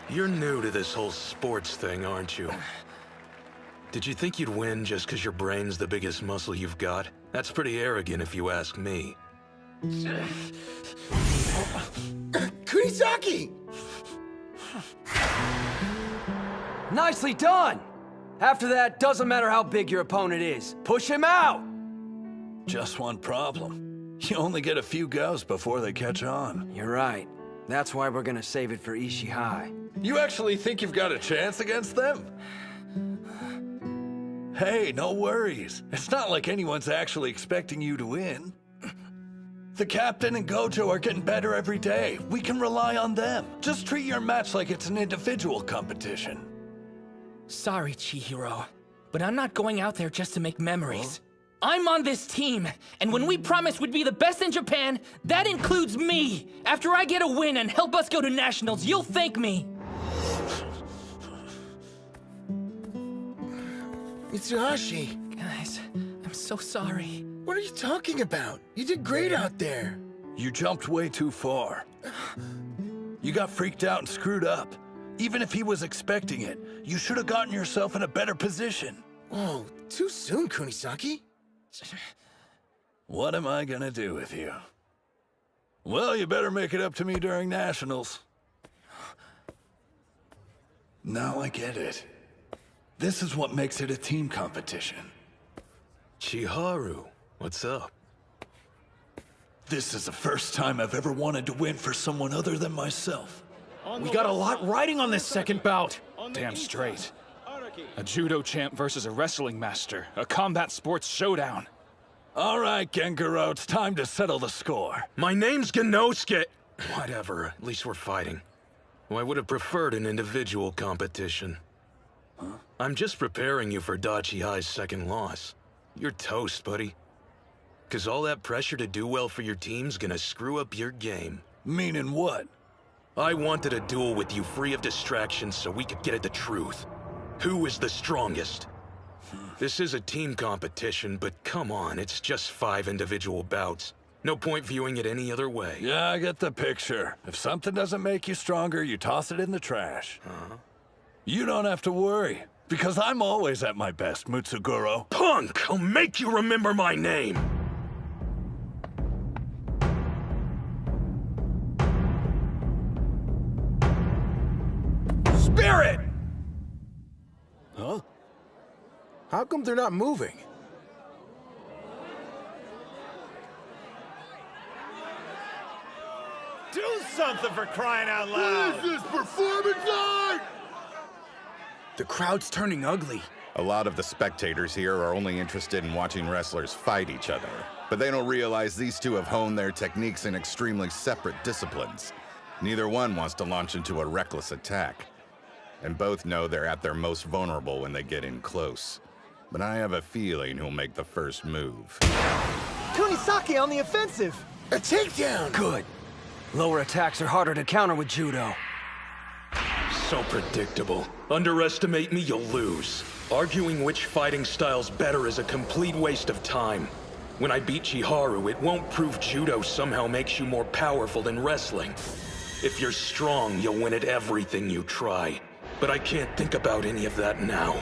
You're new to this whole sports thing, aren't you? Did you think you'd win just because your brain's the biggest muscle you've got? That's pretty arrogant if you ask me. Kunisaki! Nicely done! After that, doesn't matter how big your opponent is. Push him out! Just one problem. You only get a few goes before they catch on. You're right. That's why we're gonna save it for Ishii High. You actually think you've got a chance against them? Hey, no worries. It's not like anyone's actually expecting you to win. The captain and Gojo are getting better every day. We can rely on them. Just treat your match like it's an individual competition. Sorry, Chihiro, but I'm not going out there just to make memories. I'm on this team, and when we promised we'd be the best in Japan, that includes me. After I get a win and help us go to nationals, you'll thank me. Mitsuhashi! Guys, I'm so sorry. What are you talking about? You did great out there. You jumped way too far. You got freaked out and screwed up. Even if he was expecting it, you should have gotten yourself in a better position. Whoa, too soon, Kunisaki. What am I gonna do with you? Well, you better make it up to me during nationals. Now I get it. This is what makes it a team competition. Chiharu, what's up? This is the first time I've ever wanted to win for someone other than myself. We got a lot riding on this second bout. Damn straight. A judo champ versus a wrestling master. A combat sports showdown. All right, Gengaro, it's time to settle the score. My name's Genosuke. Whatever, at least we're fighting. Well, I would have preferred an individual competition. Huh? I'm just preparing you for Dachi High's second loss. You're toast, buddy. 'Cause all that pressure to do well for your team's gonna screw up your game. Meaning what? I wanted a duel with you free of distractions so we could get at the truth. Who is the strongest? This is a team competition, but come on, it's just 5 individual bouts. No point viewing it any other way. Yeah, I get the picture. If something doesn't make you stronger, you toss it in the trash. You don't have to worry, because I'm always at my best, Mutsuguro. Punk! I'll make you remember my name! Spirit! Huh? How come they're not moving? Do something for crying out loud! What is this, performance art? The crowd's turning ugly. A lot of the spectators here are only interested in watching wrestlers fight each other. But they don't realize these two have honed their techniques in extremely separate disciplines. Neither one wants to launch into a reckless attack. And both know they're at their most vulnerable when they get in close. But I have a feeling who'll make the first move. Kunisaki on the offensive! A takedown! Good. Lower attacks are harder to counter with judo. So predictable. Underestimate me, you'll lose. Arguing which fighting style's better is a complete waste of time. When I beat Chiharu, it won't prove judo somehow makes you more powerful than wrestling. If you're strong, you'll win at everything you try. But I can't think about any of that now.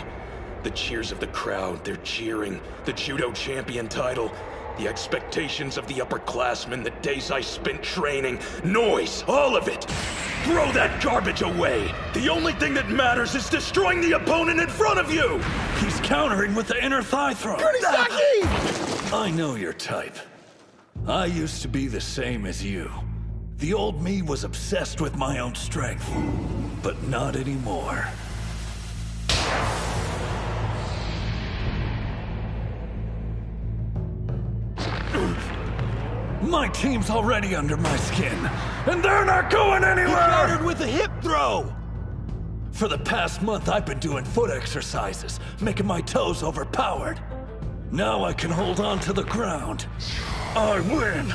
The cheers of the crowd, they're cheering. The judo champion title. The expectations of the upperclassmen, the days I spent training. Noise, all of it. Throw that garbage away. The only thing that matters is destroying the opponent in front of you. He's countering with the inner thigh throw. Kunisaki! I know your type. I used to be the same as you. The old me was obsessed with my own strength, but not anymore. My team's already under my skin, and they're not going anywhere! He countered with a hip throw! For the past month, I've been doing foot exercises, making my toes overpowered. Now I can hold on to the ground. I win!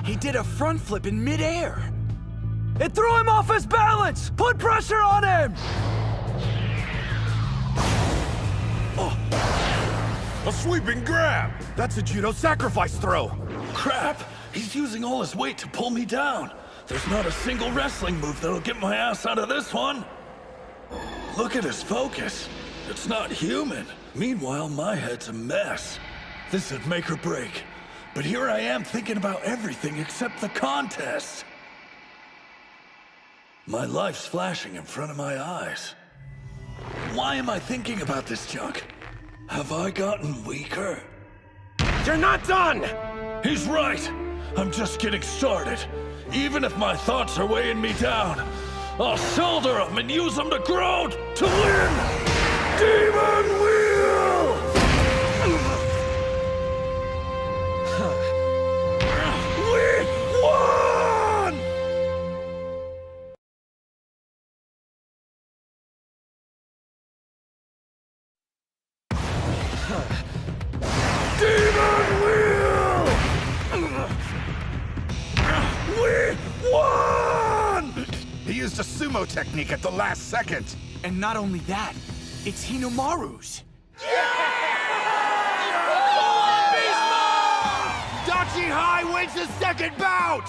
He did a front flip in midair. It threw him off his balance! Put pressure on him! A sweeping grab! That's a judo sacrifice throw! Crap! He's using all his weight to pull me down. There's not a single wrestling move that'll get my ass out of this one. Look at his focus. It's not human. Meanwhile, my head's a mess. This is make or break. But here I am thinking about everything except the contest. My life's flashing in front of my eyes. Why am I thinking about this junk? Have I gotten weaker? You're not done! He's right. I'm just getting started. Even if my thoughts are weighing me down, I'll shoulder them and use them to grow to win! Demon Wheel! We won! Demon Wheel! We won! He used a sumo technique at the last second. And not only that, it's Hinomaru's. Dachi High wins the second bout!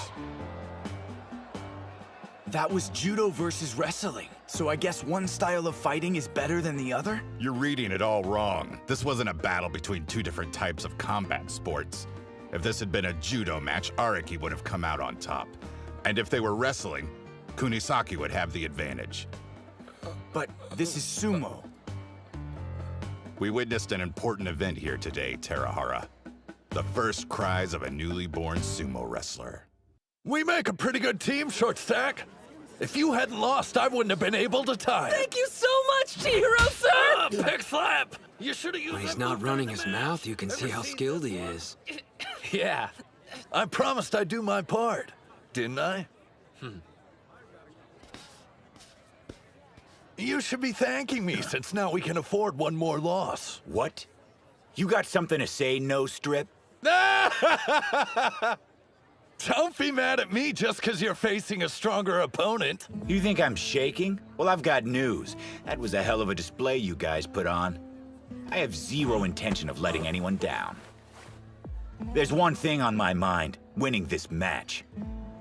That was judo versus wrestling. So I guess one style of fighting is better than the other? You're reading it all wrong. This wasn't a battle between two different types of combat sports. If this had been a judo match, Araki would have come out on top. And if they were wrestling, Kunisaki would have the advantage. But this is sumo. We witnessed an important event here today, Terahara. The first cries of a newly born sumo wrestler. We make a pretty good team, Short Stack. If you hadn't lost, I wouldn't have been able to tie it. Thank you so much, Chihiro, sir! Pick slap! You should have used When he's not running his mouth, you can see how skilled he is. Yeah. I promised I'd do my part, didn't I? You should be thanking me, since now we can afford one more loss. What? You got something to say, no strip? Don't be mad at me just because you're facing a stronger opponent. You think I'm shaking? Well, I've got news. That was a hell of a display you guys put on. I have zero intention of letting anyone down. There's one thing on my mind, winning this match.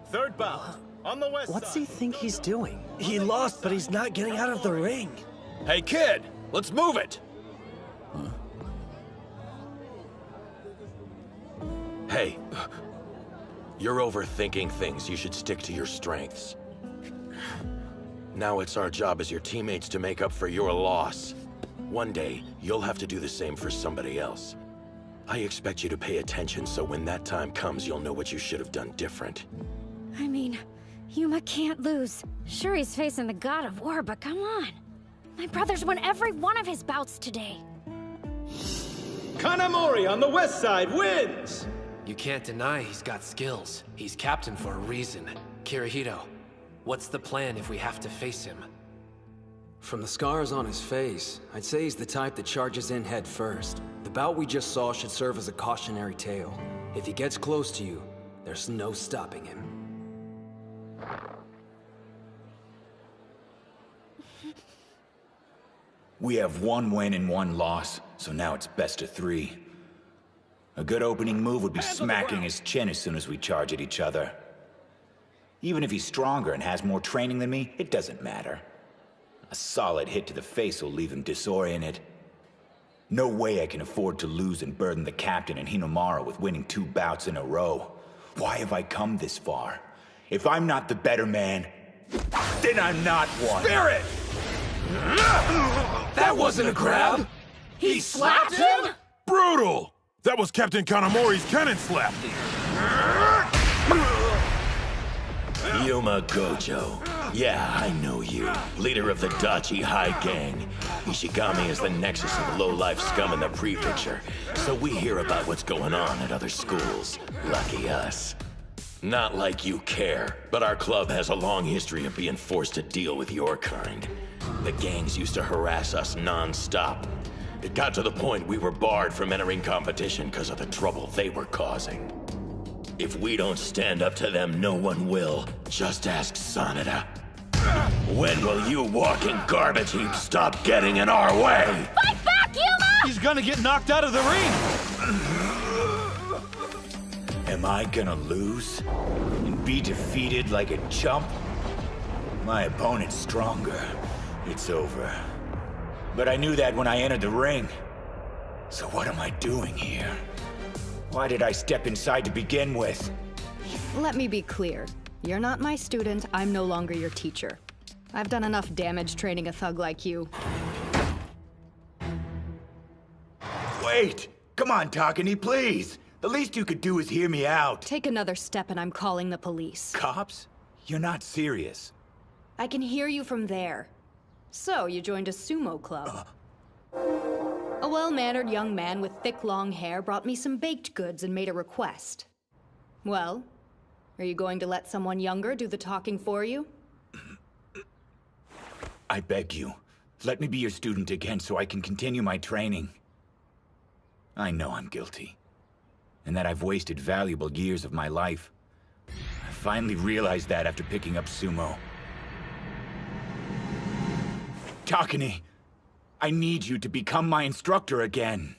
Third bout, on the west What's side. he think he's doing? He lost, but he's not getting out of the ring. Hey, kid, let's move it. Hey, you're overthinking things. You should stick to your strengths. Now it's our job as your teammates to make up for your loss. One day, you'll have to do the same for somebody else. I expect you to pay attention so when that time comes, you'll know what you should have done different. I mean, Yuma can't lose. Sure, he's facing the god of war, but come on. My brother's won every one of his bouts today. Kanamori on the west side wins! You can't deny he's got skills. He's captain for a reason. Kirihito, what's the plan if we have to face him? From the scars on his face, I'd say he's the type that charges in head first. The bout we just saw should serve as a cautionary tale. If he gets close to you, there's no stopping him. We have one win and one loss, so now it's best of 3. A good opening move would be smacking his chin as soon as we charge at each other. Even if he's stronger and has more training than me, it doesn't matter. A solid hit to the face will leave him disoriented. No way I can afford to lose and burden the captain and Hinomaru with winning 2 bouts in a row. Why have I come this far? If I'm not the better man, then I'm not one. Spirit! That wasn't a grab! He slapped him? Brutal! That was Captain Kanamori's cannon slap. Yuma Gojo. Yeah, I know you. Leader of the Dachi High Gang. Ishigami is the nexus of low-life scum in the prefecture, so we hear about what's going on at other schools. Lucky us. Not like you care, but our club has a long history of being forced to deal with your kind. The gangs used to harass us non-stop. It got to the point we were barred from entering competition because of the trouble they were causing. If we don't stand up to them, no one will. Just ask Sanada. When will you walking garbage heap stop getting in our way? Fight back, Yuma! He's gonna get knocked out of the ring! Am I gonna lose? And be defeated like a chump? My opponent's stronger. It's over. But I knew that when I entered the ring. So what am I doing here? Why did I step inside to begin with? Let me be clear. You're not my student, I'm no longer your teacher. I've done enough damage training a thug like you. Wait! Come on, Takane, please! The least you could do is hear me out. Take another step and I'm calling the police. Cops? You're not serious. I can hear you from there. So, you joined a sumo club. A well-mannered young man with thick, long hair brought me some baked goods and made a request. Well, are you going to let someone younger do the talking for you? I beg you, let me be your student again so I can continue my training. I know I'm guilty, and that I've wasted valuable years of my life. I finally realized that after picking up sumo. Takane, I need you to become my instructor again.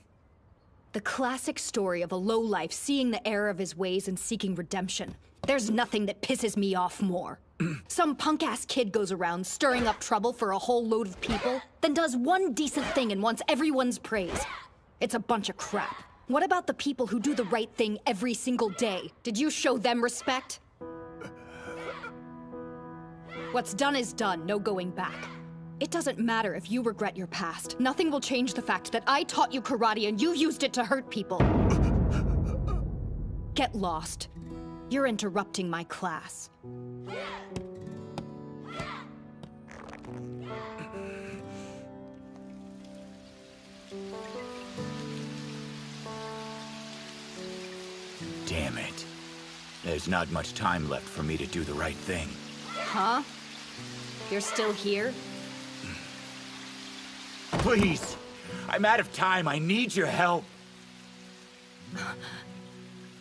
The classic story of a lowlife seeing the error of his ways and seeking redemption. There's nothing that pisses me off more. Some punk-ass kid goes around stirring up trouble for a whole load of people, then does one decent thing and wants everyone's praise. It's a bunch of crap. What about the people who do the right thing every single day? Did you show them respect? What's done is done, no going back. It doesn't matter if you regret your past. Nothing will change the fact that I taught you karate and you used it to hurt people. Get lost. You're interrupting my class. Damn it. There's not much time left for me to do the right thing. Huh? You're still here? Please! I'm out of time. I need your help.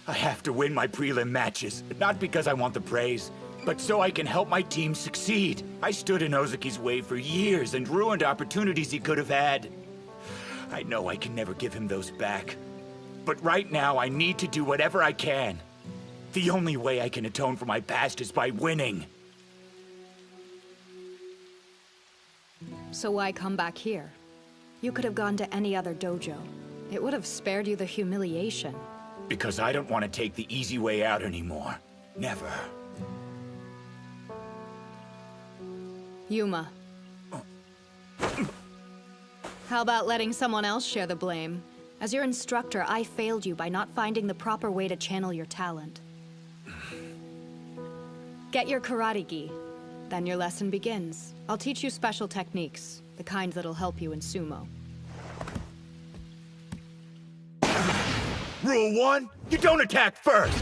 I have to win my prelim matches, not because I want the praise, but so I can help my team succeed. I stood in Ozuki's way for years and ruined opportunities he could have had. I know I can never give him those back, but right now I need to do whatever I can. The only way I can atone for my past is by winning. So why come back here? You could have gone to any other dojo. It would have spared you the humiliation. Because I don't want to take the easy way out anymore. Never. Yuma. How about letting someone else share the blame? As your instructor, I failed you by not finding the proper way to channel your talent. Get your karate gi. Then your lesson begins. I'll teach you special techniques, the kind that'll help you in sumo. Rule 1, you don't attack first!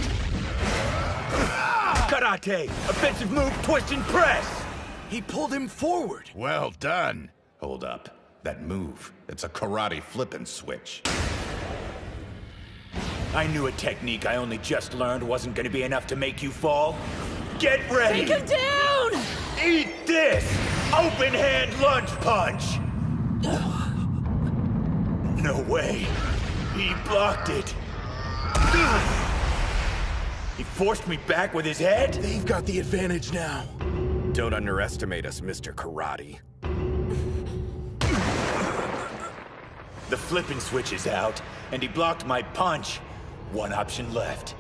Karate, offensive move, twist and press! He pulled him forward. Well done. Hold up. That move, it's a karate flip and switch. I knew a technique I only just learned wasn't gonna be enough to make you fall. Get ready! Take him down! Eat this! Open hand lunge punch! No way. He blocked it. He forced me back with his head? They've got the advantage now. Don't underestimate us, Mr. Karate. The flipping switch is out, and he blocked my punch. One option left.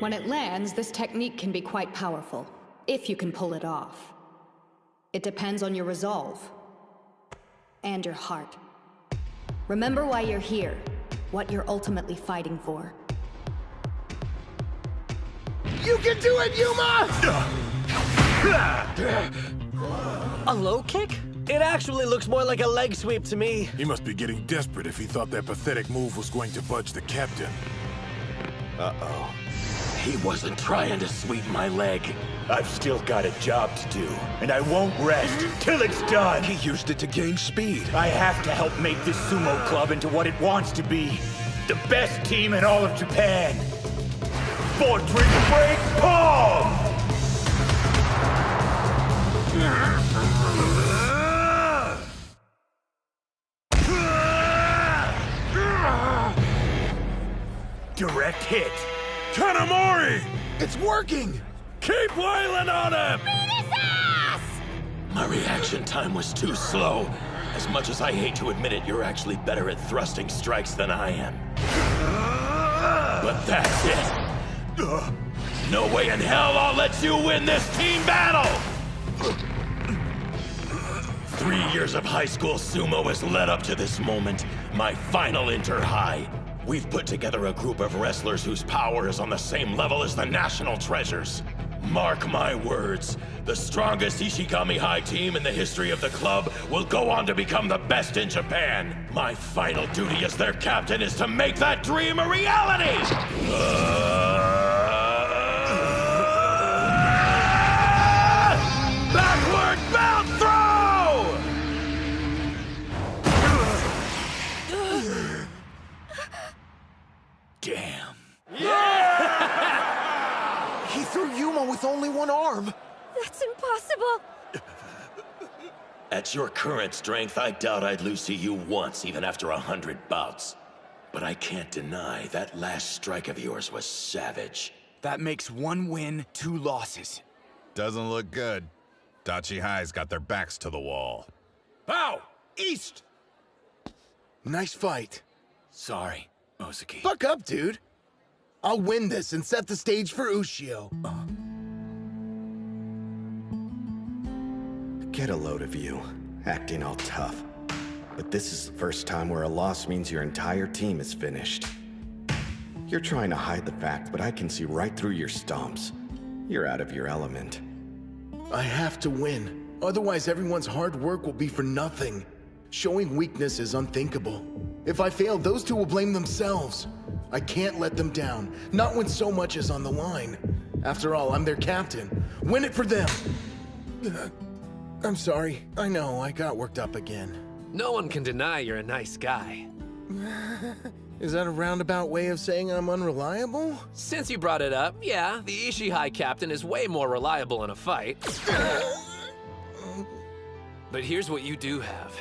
When it lands, this technique can be quite powerful, if you can pull it off. It depends on your resolve. And your heart. Remember why you're here, what you're ultimately fighting for. You can do it, Yuma! A low kick? It actually looks more like a leg sweep to me. He must be getting desperate if he thought that pathetic move was going to budge the captain. Uh-oh. He wasn't trying to sweep my leg. I've still got a job to do, and I won't rest till it's done. He used it to gain speed. I have to help make this sumo club into what it wants to be. The best team in all of Japan. for drink break palm! Direct hit. Kanamori! It's working! Keep wailing on him! Beat his ass! My reaction time was too slow. As much as I hate to admit it, you're actually better at thrusting strikes than I am. But that's it. No way in hell I'll let you win this team battle! 3 years of high school sumo has led up to this moment, my final inter-high. We've put together a group of wrestlers whose power is on the same level as the national treasures. Mark my words, the strongest Ishigami High team in the history of the club will go on to become the best in Japan. My final duty as their captain is to make that dream a reality! Backward belt throw! Damn. He threw Yuma with only one arm. That's impossible. At your current strength, I doubt I'd lose to you once, even after 100 bouts. But I can't deny that last strike of yours was savage. That makes 1 win, 2 losses. Doesn't look good. Dachi High's got their backs to the wall. Ow! East! Nice fight. Sorry, Ozaki. Buck up, dude. I'll win this and set the stage for Ushio. Get a load of you, acting all tough. But this is the first time where a loss means your entire team is finished. You're trying to hide the fact, but I can see right through your stomps. You're out of your element. I have to win. Otherwise, everyone's hard work will be for nothing. Showing weakness is unthinkable. If I fail, those two will blame themselves. I can't let them down, not when so much is on the line. After all, I'm their captain. Win it for them! I'm sorry. I know, I got worked up again. No one can deny you're a nice guy. Is that a roundabout way of saying I'm unreliable? Since you brought it up, yeah, the Ishii High captain is way more reliable in a fight. But here's what you do have.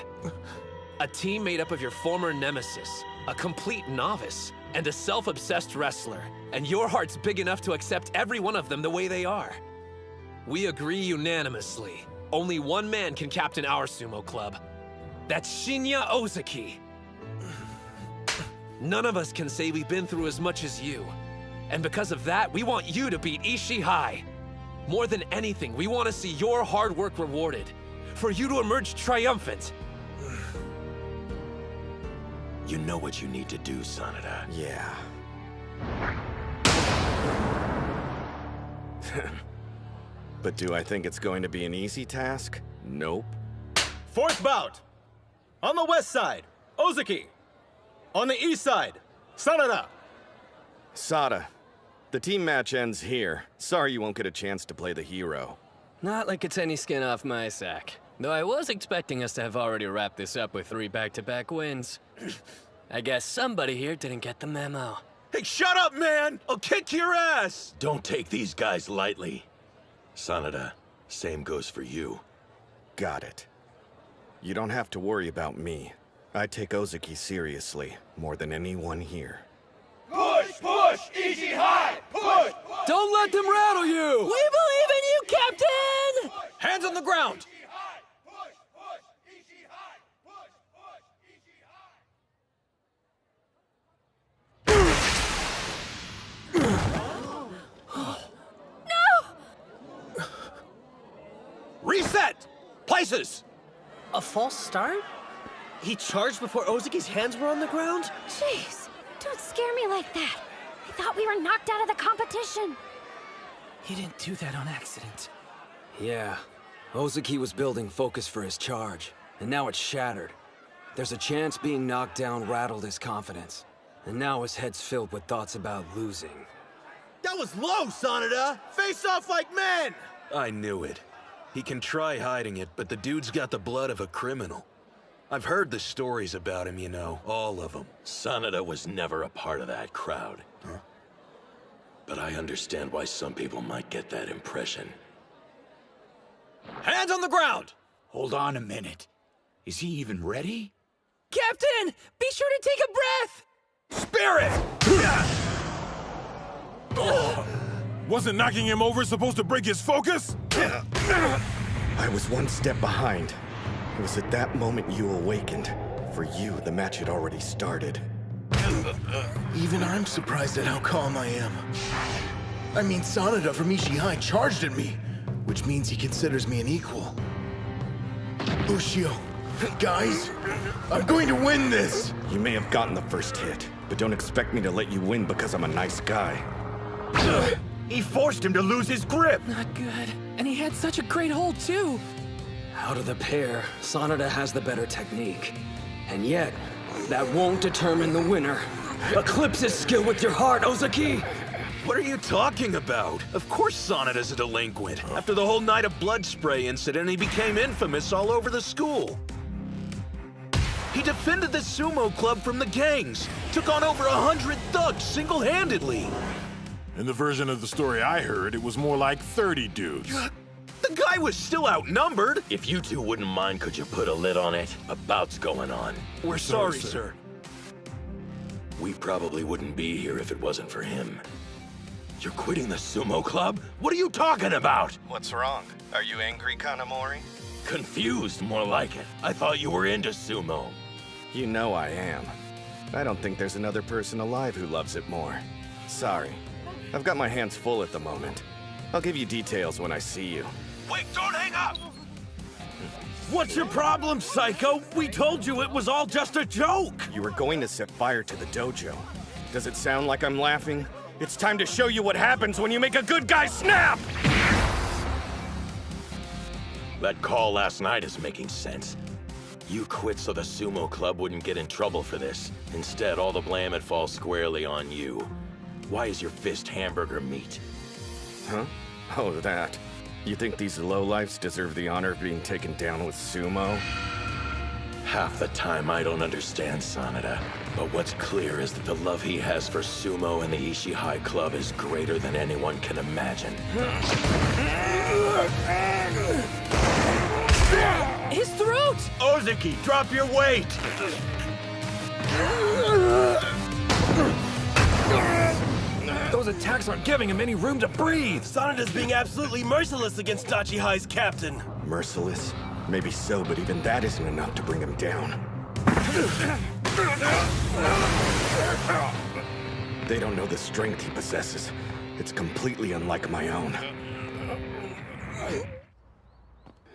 A team made up of your former nemesis, a complete novice, and a self-obsessed wrestler. And your heart's big enough to accept every one of them the way they are. We agree unanimously. Only one man can captain our sumo club. That's Shinya Ozaki. None of us can say we've been through as much as you. And because of that, we want you to beat Ishii High. More than anything, we want to see your hard work rewarded. For you to emerge triumphant. You know what you need to do, Sanada. Yeah. But do I think it's going to be an easy task? Nope. 4th bout. On the west side, Ozaki. On the east side, Sanada. Sada, the team match ends here. Sorry you won't get a chance to play the hero. Not like it's any skin off my sack. Though I was expecting us to have already wrapped this up with 3 back-to-back wins. I guess somebody here didn't get the memo. Hey, shut up, man! I'll kick your ass! Don't take these guys lightly. Sanada, same goes for you. Got it. You don't have to worry about me. I take Ozaki seriously, more than anyone here. Push! Push! Ishii High! Push! Don't let them rattle you! We believe in you, Captain! Hands on the ground! Reset! Places! A false start? He charged before Ozaki's hands were on the ground? Jeez, don't scare me like that. I thought we were knocked out of the competition. He didn't do that on accident. Yeah, Ozaki was building focus for his charge, and now it's shattered. There's a chance being knocked down rattled his confidence, and now his head's filled with thoughts about losing. That was low, Sanada! Face off like men! I knew it. He can try hiding it, but the dude's got the blood of a criminal. I've heard the stories about him, you know, all of them. Sanada was never a part of that crowd. but I understand why some people might get that impression. Hands on the ground! Hold on a minute. Is he even ready? Captain! Be sure to take a breath! Spirit! Wasn't knocking him over supposed to break his focus? I was one step behind. It was at that moment you awakened. For you, the match had already started. Even I'm surprised at how calm I am. I mean, Sanada from Ishihai charged at me, which means he considers me an equal. Ushio, guys, I'm going to win this! You may have gotten the first hit, but don't expect me to let you win because I'm a nice guy. He forced him to lose his grip! Not good. And he had such a great hold, too. Out of the pair, Sanada has the better technique. And yet, that won't determine the winner. Eclipse his skill with your heart, Ozaki! What are you talking about? Of course Sanada's a delinquent. After the whole night of blood spray incident, he became infamous all over the school. He defended the sumo club from the gangs, took on over 100 thugs single-handedly. In the version of the story I heard, it was more like 30 dudes. The guy was still outnumbered. If you two wouldn't mind, could you put a lid on it? A bout's going on. We're sorry, sir. We probably wouldn't be here if it wasn't for him. You're quitting the sumo club? What are you talking about? What's wrong? Are you angry, Kanamori? Confused, more like it. I thought you were into sumo. You know I am. I don't think there's another person alive who loves it more. Sorry. I've got my hands full at the moment. I'll give you details when I see you. Wait, don't hang up! What's your problem, Psycho? We told you it was all just a joke! You were going to set fire to the dojo. Does it sound like I'm laughing? It's time to show you what happens when you make a good guy snap! That call last night is making sense. You quit so the sumo club wouldn't get in trouble for this. Instead, all the blame had falls squarely on you. Why is your fist hamburger meat? Huh? Oh, that. You think these lowlifes deserve the honor of being taken down with sumo? Half the time I don't understand Sanada, but what's clear is that the love he has for sumo and the Ishihai Club is greater than anyone can imagine. His throat! Ozaki, drop your weight! Those attacks aren't giving him any room to breathe! Sanada's being absolutely merciless against Dachihai's captain. Merciless? Maybe so, but even that isn't enough to bring him down. They don't know the strength he possesses. It's completely unlike my own.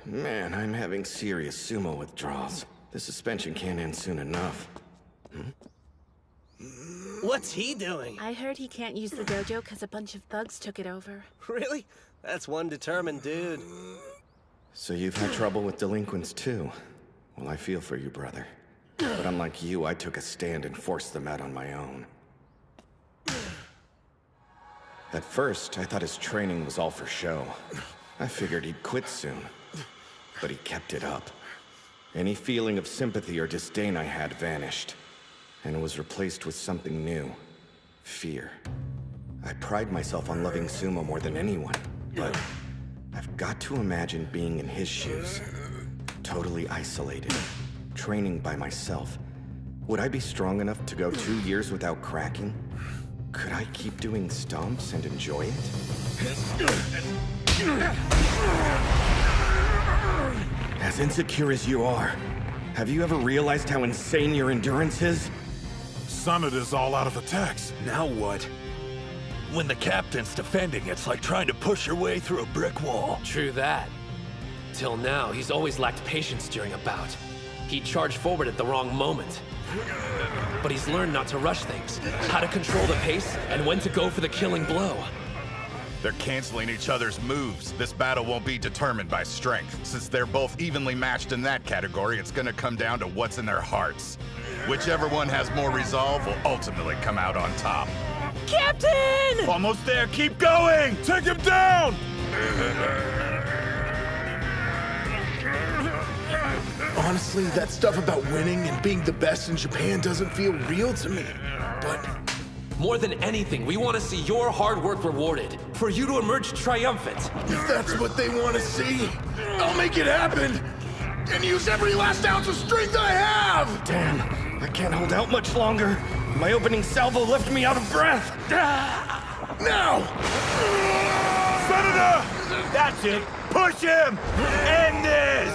Man, I'm having serious sumo withdrawals. The suspension can't end soon enough. What's he doing? I heard he can't use the dojo because a bunch of thugs took it over. Really? That's one determined dude. So you've had trouble with delinquents too? Well, I feel for you, brother. But unlike you, I took a stand and forced them out on my own. At first, I thought his training was all for show. I figured he'd quit soon. But he kept it up. Any feeling of sympathy or disdain I had vanished. And it was replaced with something new. Fear. I pride myself on loving sumo more than anyone, but I've got to imagine being in his shoes. Totally isolated. Training by myself. Would I be strong enough to go 2 years without cracking? Could I keep doing stomps and enjoy it? As insecure as you are, have you ever realized how insane your endurance is? Sanada's all out of attacks. Now what? When the captain's defending, it's like trying to push your way through a brick wall. True that. Till now, he's always lacked patience during a bout. He'd charge forward at the wrong moment. But he's learned not to rush things, how to control the pace, and when to go for the killing blow. They're canceling each other's moves. This battle won't be determined by strength. Since they're both evenly matched in that category, it's gonna come down to what's in their hearts. Whichever one has more resolve will ultimately come out on top. Captain! Almost there, keep going! Take him down! Honestly, that stuff about winning and being the best in Japan doesn't feel real to me. But More than anything, we want to see your hard work rewarded. For you to emerge triumphant. If that's what they want to see, I'll make it happen! And use every last ounce of strength I have! Damn, I can't hold out much longer. My opening salvo left me out of breath. Now! Senator! That's it! Push him! End this!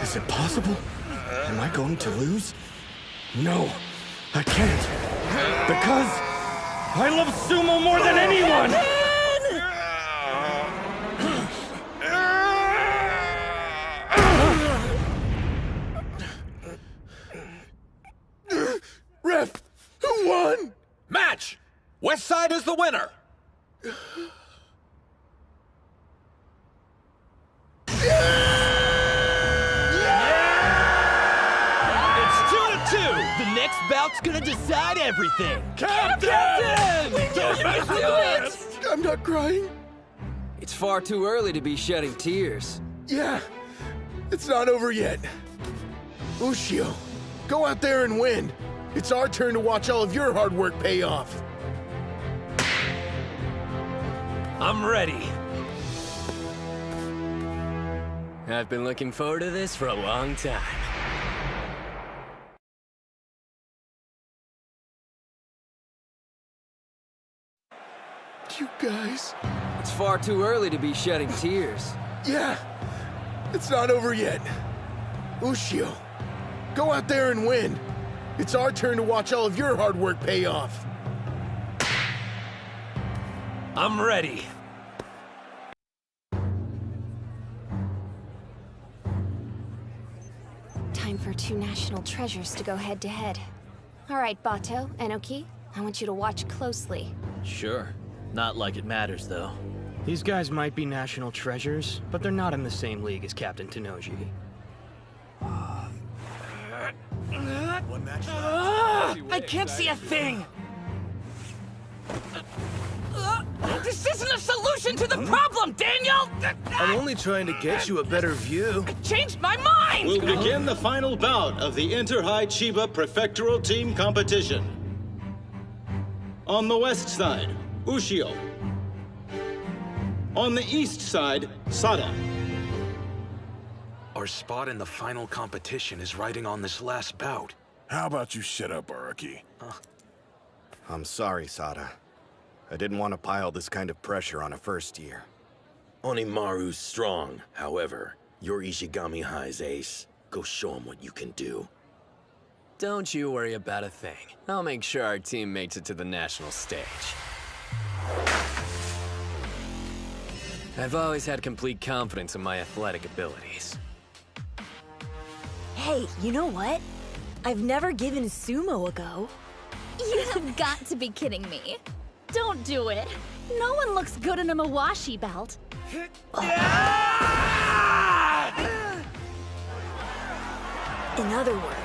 Is it possible? Am I going to lose? No, I can't. Because I love sumo more than anyone! Ref, who won? Match! West Side is the winner! It's 2-2! The next bout's gonna decide everything! Captain! We can do it! I'm not crying. It's far too early to be shedding tears. Yeah, it's not over yet. Ushio, go out there and win. It's our turn to watch all of your hard work pay off. I'm ready. I've been looking forward to this for a long time. You guys. It's far too early to be shedding tears. Yeah, it's not over yet. Ushio, go out there and win. It's our turn to watch all of your hard work pay off. I'm ready. Time for two national treasures to go head-to-head. All right, Bato, Enoki, I want you to watch closely. Sure. Not like it matters, though. These guys might be national treasures, but they're not in the same league as Captain Tenoji. I can't see a thing! This isn't a solution to the problem, Daniel! I'm only trying to get you a better view. I changed my mind! We'll begin the final bout of the Inter-High Chiba Prefectural Team Competition. On the west side, Ushio. On the east side, Sada. Our spot in the final competition is riding on this last bout. How about you shut up, Araki? I'm sorry, Sada. I didn't want to pile this kind of pressure on a first year. Onimaru's strong, however. You're Ishigami High's ace. Go show him what you can do. Don't you worry about a thing. I'll make sure our team makes it to the national stage. I've always had complete confidence in my athletic abilities. Hey, you know what? I've never given sumo a go. You have got to be kidding me. Don't do it. No one looks good in a Mawashi belt. In other words,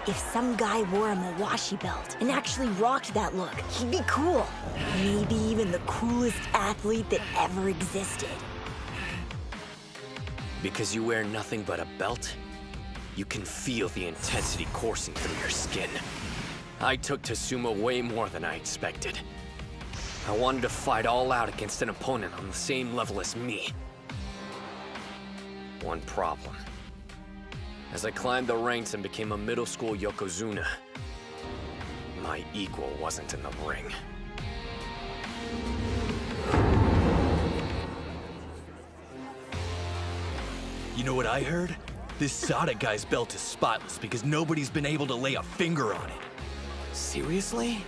if some guy wore a Mawashi belt and actually rocked that look, he'd be cool. Maybe even the coolest athlete that ever existed. Because you wear nothing but a belt, you can feel the intensity coursing through your skin. I took to sumo way more than I expected. I wanted to fight all out against an opponent on the same level as me. One problem. As I climbed the ranks and became a middle school yokozuna, my equal wasn't in the ring. You know what I heard? This Sada guy's belt is spotless because nobody's been able to lay a finger on it. Seriously?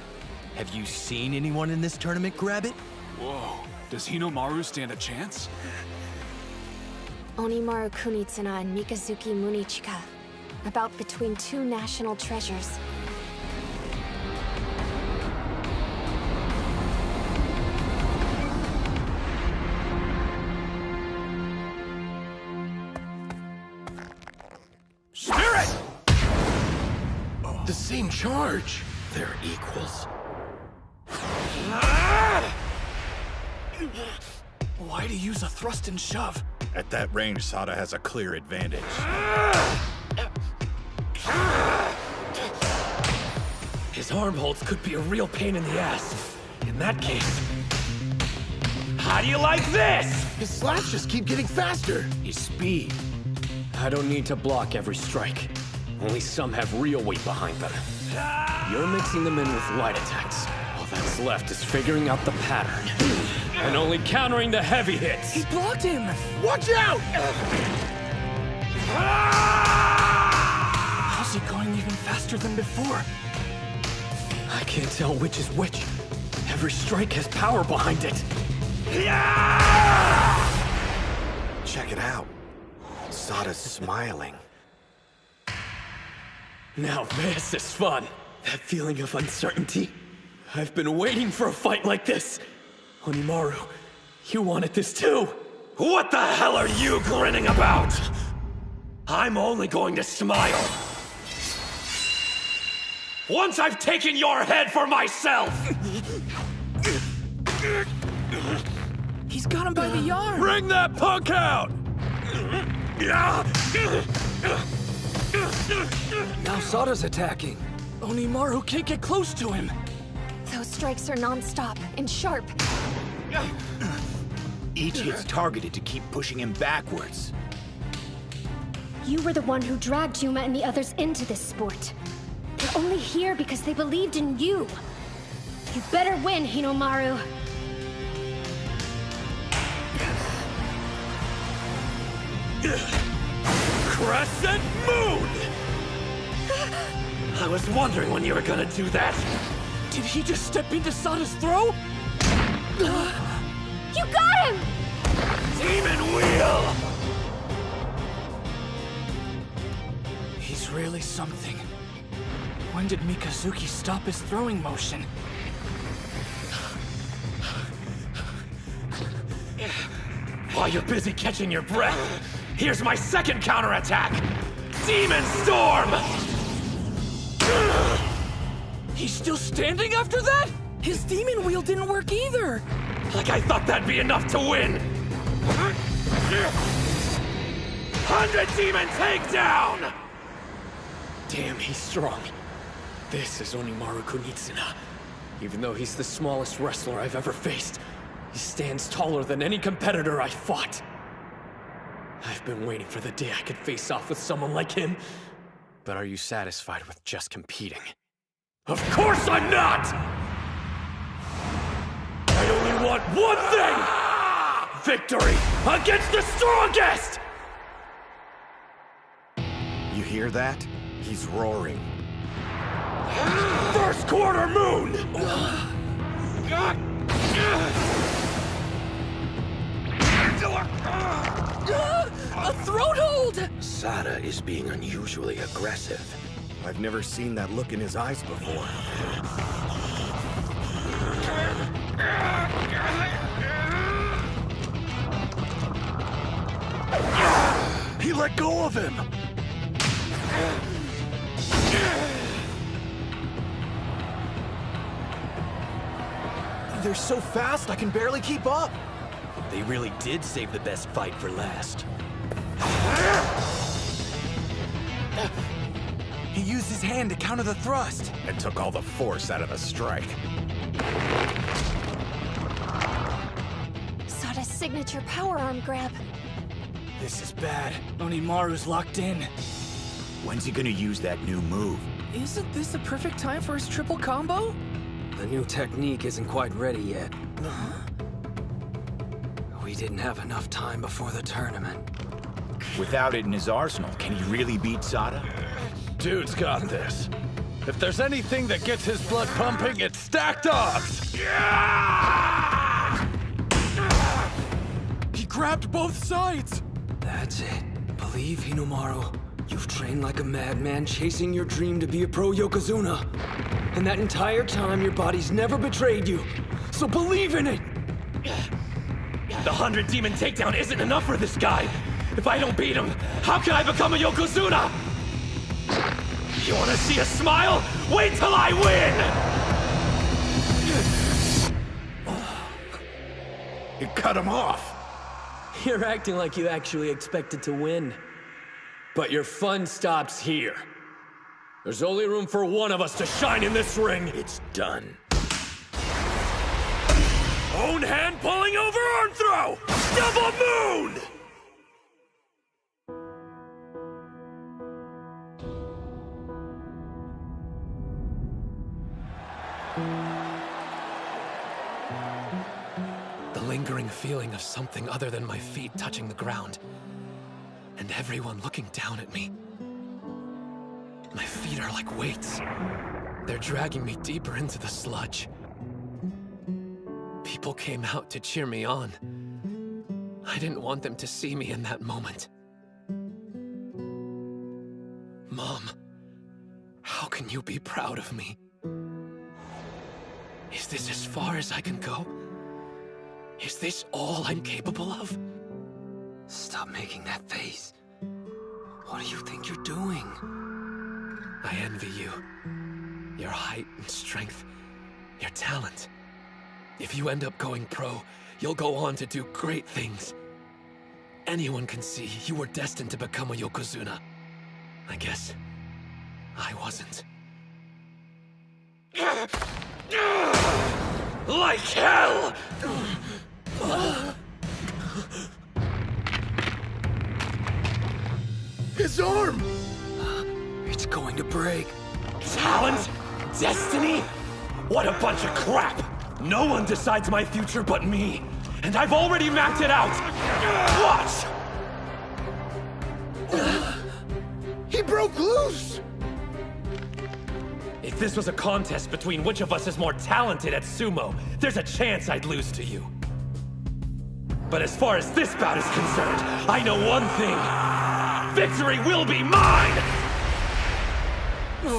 Have you seen anyone in this tournament grab it? Whoa, does Hinomaru stand a chance? Onimaru Kunitsuna and Mikazuki Munichika. About between two national treasures. Spirit! The same charge. They're equals. Why'd he use a thrust and shove? At that range, Sada has a clear advantage. His His arm holds could be a real pain in the ass. In that case... How do you like this? His slaps just keep getting faster. His speed. I don't need to block every strike. Only some have real weight behind them. You're mixing them in with light attacks. All that's left is figuring out the pattern. And only countering the heavy hits. He blocked him! Watch out! How's he going even faster than before? I can't tell which is which. Every strike has power behind it. Check it out. Sada's smiling. Now this is fun. That feeling of uncertainty. I've been waiting for a fight like this. Onimaru, you wanted this too. What the hell are you grinning about? I'm only going to smile. Once I've taken your head for myself! He's got him by the arm! Bring that punk out! Now Sada's attacking. Onimaru can't get close to him. Those strikes are non-stop and sharp. Each hit's targeted to keep pushing him backwards. You were the one who dragged Yuma and the others into this sport. They're only here because they believed in you. You better win, Hinomaru. Crescent Moon! I was wondering when you were gonna do that. Did he just step into Sada's throw? You got him! Demon Wheel! He's really something. When did Mikazuki stop his throwing motion? While you're busy catching your breath, here's my second counterattack! Demon Storm! He's still standing after that? His demon wheel didn't work either! Like I thought that'd be enough to win! 100 Demon Takedown! Damn, he's strong. This is Onimaru Kunitsuna. Even though he's the smallest wrestler I've ever faced, he stands taller than any competitor I fought. I've been waiting for the day I could face off with someone like him. But are you satisfied with just competing? Of course I'm not! I only want one thing! Victory against the strongest! You hear that? He's roaring. First quarter moon! A throat hold! Sada is being unusually aggressive. I've never seen that look in his eyes before. He let go of him! They're so fast, I can barely keep up. They really did save the best fight for last. He used his hand to counter the thrust. And took all the force out of the strike. Sada's signature power arm grab. This is bad. Onimaru's locked in. When's he gonna use that new move? Isn't this a perfect time for his triple combo? The new technique isn't quite ready yet. We didn't have enough time before the tournament. Without it in his arsenal, can he really beat Sada? Dude's got this. If there's anything that gets his blood pumping, it's stacked odds. He grabbed both sides! That's it. Believe, Hinomaru. You've trained like a madman chasing your dream to be a pro Yokozuna. And that entire time, your body's never betrayed you. So believe in it! The 100 Demon Takedown isn't enough for this guy. If I don't beat him, how can I become a Yokozuna? You wanna see a smile? Wait till I win! He cut him off. You're acting like you actually expected to win. But your fun stops here. There's only room for one of us to shine in this ring. It's done. Own hand pulling over arm throw! Double moon! The lingering feeling of something other than my feet touching the ground. And everyone looking down at me. My feet are like weights. They're dragging me deeper into the sludge. People came out to cheer me on. I didn't want them to see me in that moment. Mom, how can you be proud of me? Is this as far as I can go? Is this all I'm capable of? Stop making that face. What do you think you're doing? I envy you. Your height and strength. Your talent. If you end up going pro, you'll go on to do great things. Anyone can see you were destined to become a Yokozuna. I guess I wasn't. Like hell! His arm! It's going to break. Talent? Destiny? What a bunch of crap! No one decides my future but me. And I've already mapped it out! Watch! He broke loose! If this was a contest between which of us is more talented at sumo, there's a chance I'd lose to you. But as far as this bout is concerned, I know one thing. Victory will be mine!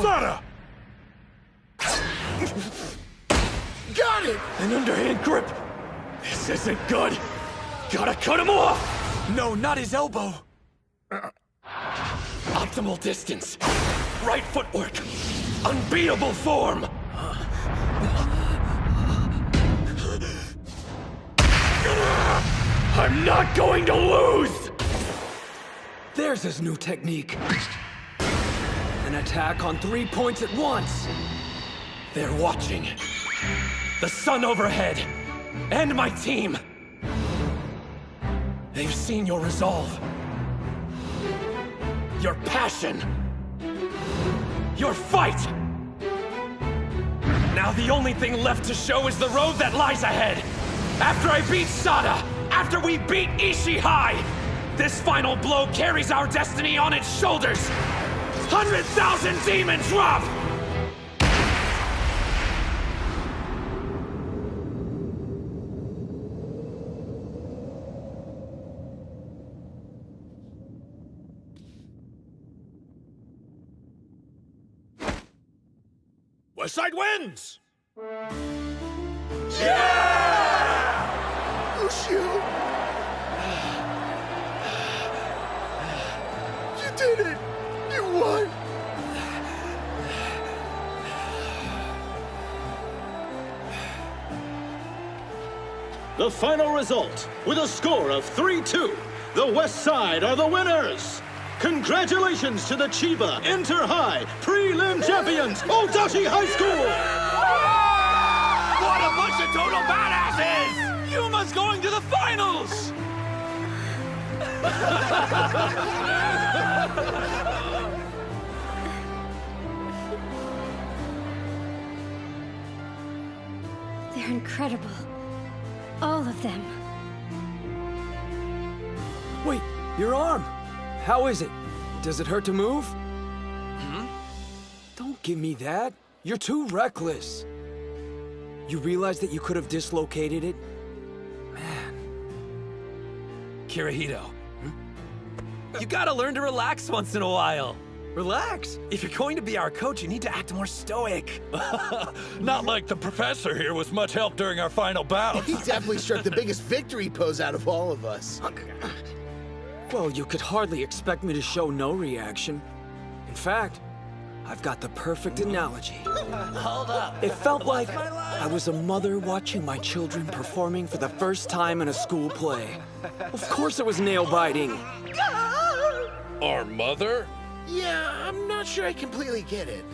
Sada! Got it! An underhand grip! This isn't good! Gotta cut him off! No, not his elbow! Optimal distance. Right footwork. Unbeatable form! I'm not going to lose! There's his new technique. An attack on 3 points at once. They're watching. The sun overhead. And my team. They've seen your resolve. Your passion. Your fight. Now the only thing left to show is the road that lies ahead. After I beat Sada, after we beat Ishii High, this final blow carries our destiny on its shoulders. 100,000 demons drop! West Side wins! Yeah! Lucio! You did it! You won! The final result, with a score of 3-2, the West Side are the winners! Congratulations to the Chiba Inter-High Prelim Champions, Odashi High School! What a bunch of total badasses! Yuma's going to the finals! They're incredible. All of them. Wait, your arm! How is it? Does it hurt to move? Don't give me that. You're too reckless. You realize that you could have dislocated it? Kirihito. You gotta learn to relax once in a while. Relax? If you're going to be our coach, you need to act more stoic. Not like the professor here was much help during our final bout. He definitely struck the biggest victory pose out of all of us. Well, you could hardly expect me to show no reaction. In fact, I've got the perfect analogy. Hold up. It felt like I was a mother watching my children performing for the first time in a school play. Of course it was nail-biting. Our mother? Yeah, I'm not sure I completely get it.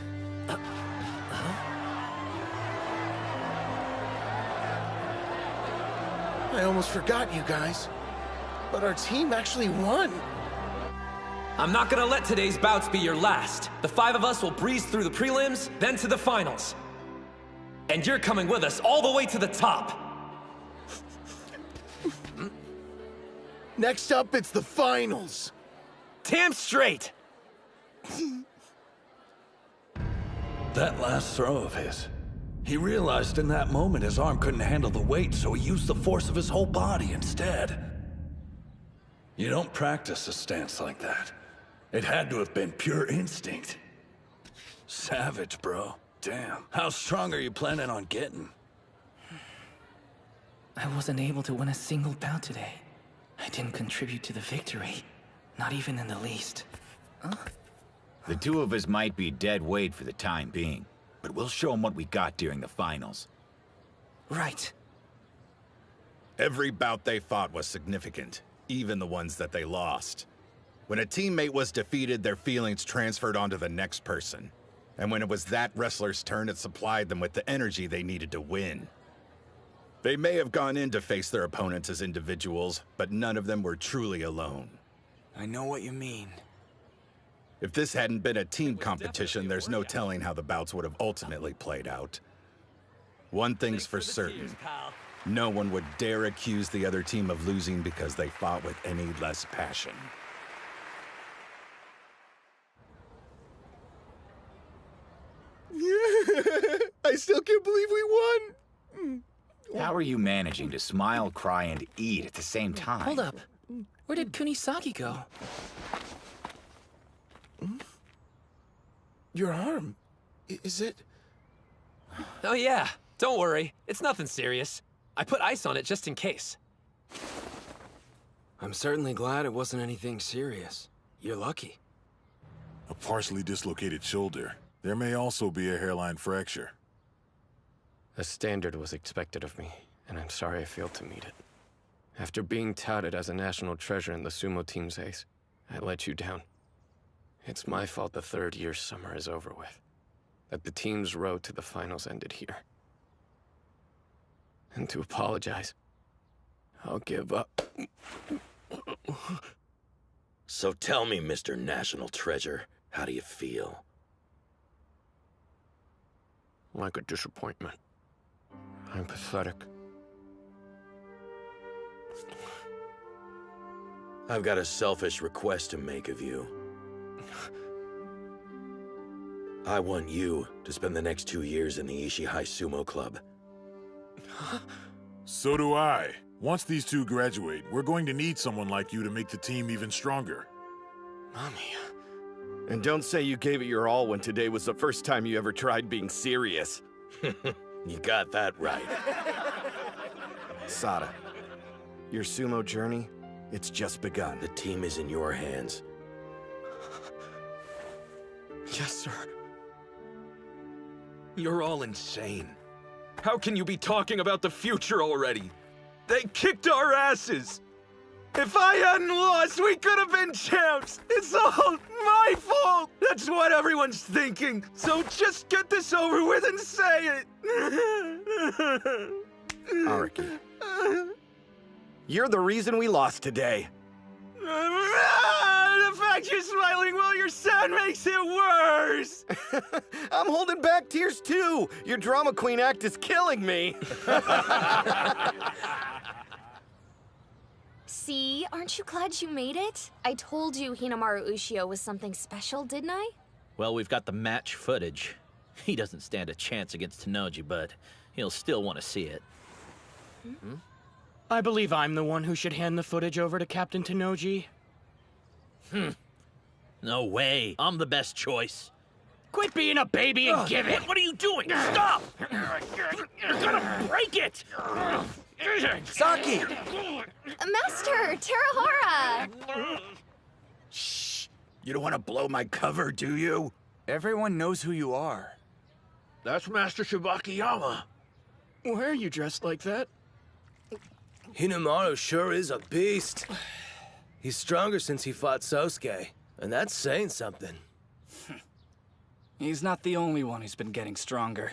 I almost forgot you guys. But our team actually won. I'm not gonna let today's bouts be your last. The 5 of us will breeze through the prelims, then to the finals. And you're coming with us all the way to the top. Next up, it's the finals. Damn straight. That last throw of his. He realized in that moment his arm couldn't handle the weight, so he used the force of his whole body instead. You don't practice a stance like that. It had to have been pure instinct. Savage, bro. Damn. How strong are you planning on getting? I wasn't able to win a single bout today. I didn't contribute to the victory. Not even in the least. Huh? The 2 of us might be dead weight for the time being, but we'll show them what we got during the finals. Right. Every bout they fought was significant, even the ones that they lost. When a teammate was defeated, their feelings transferred onto the next person. And when it was that wrestler's turn, it supplied them with the energy they needed to win. They may have gone in to face their opponents as individuals, but none of them were truly alone. I know what you mean. If this hadn't been a team competition, there's no telling how the bouts would have ultimately played out. One thing's for certain. No one would dare accuse the other team of losing because they fought with any less passion. I still can't believe we won! How are you managing to smile, cry, and eat at the same time? Hold up. Where did Kunisaki go? Your arm. Is it? Oh yeah, don't worry. It's nothing serious. I put ice on it just in case. I'm certainly glad it wasn't anything serious. You're lucky. A partially dislocated shoulder. There may also be a hairline fracture. A standard was expected of me, and I'm sorry I failed to meet it. After being touted as a national treasure in the sumo team's ace, I let you down. It's my fault the 3rd year summer is over with. That the team's road to the finals ended here. And to apologize, I'll give up. So tell me, Mr. National Treasure, how do you feel? Like a disappointment. I'm pathetic. I've got a selfish request to make of you. I want you to spend the next 2 years in the Ishihai Sumo Club. So do I. Once these 2 graduate, we're going to need someone like you to make the team even stronger. Mommy. And don't say you gave it your all when today was the first time you ever tried being serious. You got that right. Sada, your sumo journey, it's just begun. The team is in your hands. Yes, sir. You're all insane. How can you be talking about the future already? They kicked our asses! If I hadn't lost, we could have been champs! It's all my fault! That's what everyone's thinking! So just get this over with and say it! Araki. You're the reason we lost today. The fact you're smiling while you're sad makes it worse! I'm holding back tears too! Your drama queen act is killing me! See? Aren't you glad you made it? I told you Hinamaru Ushio was something special, didn't I? Well, we've got the match footage. He doesn't stand a chance against Tanoji, but he'll still want to see it. Hmm? I believe I'm the one who should hand the footage over to Captain Tanoji. No way. I'm the best choice. Quit being a baby and give it! What are you doing? Stop! You're gonna break it! Saki! Master, Terahara! Shh! You don't want to blow my cover, do you? Everyone knows who you are. That's Master Shibakiyama. Why are you dressed like that? Hinamaru sure is a beast. He's stronger since he fought Sosuke. And that's saying something. He's not the only one who's been getting stronger.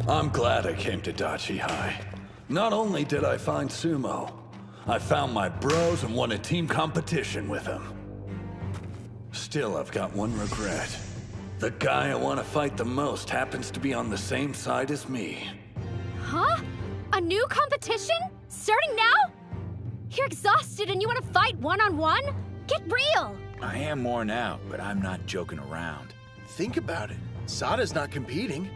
I'm glad I came to Dachi High. Not only did I find sumo, I found my bros and won a team competition with them. Still, I've got one regret. The guy I want to fight the most happens to be on the same side as me. Huh? A new competition? Starting now? You're exhausted and you want to fight one-on-one? Get real! I am worn out, but I'm not joking around. Think about it. Sada's not competing.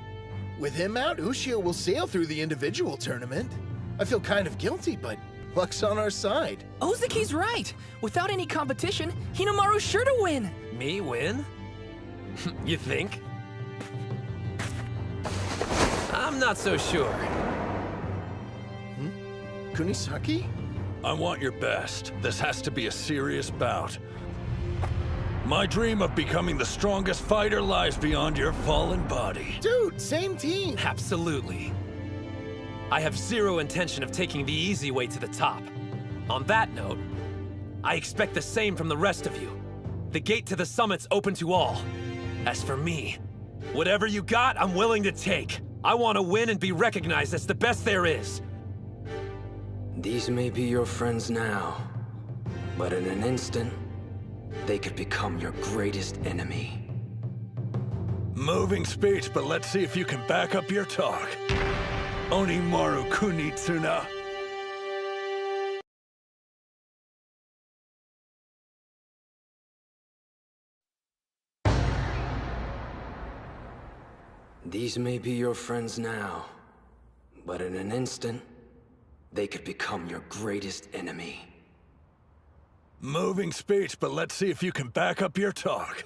With him out, Ushio will sail through the individual tournament. I feel kind of guilty, but luck's on our side. Ozuki's right. Without any competition, Hinamaru's sure to win. Me win? You think? I'm not so sure. Kunisaki? I want your best. This has to be a serious bout. My dream of becoming the strongest fighter lies beyond your fallen body. Dude, same team. Absolutely. I have zero intention of taking the easy way to the top. On that note, I expect the same from the rest of you. The gate to the summit's open to all. As for me, whatever you got, I'm willing to take. I want to win and be recognized as the best there is. These may be your friends now, but in an instant, they could become your greatest enemy. Moving speech, but let's see if you can back up your talk. Onimaru Kunitsuna. These may be your friends now, but in an instant, they could become your greatest enemy. Moving speech, but let's see if you can back up your talk.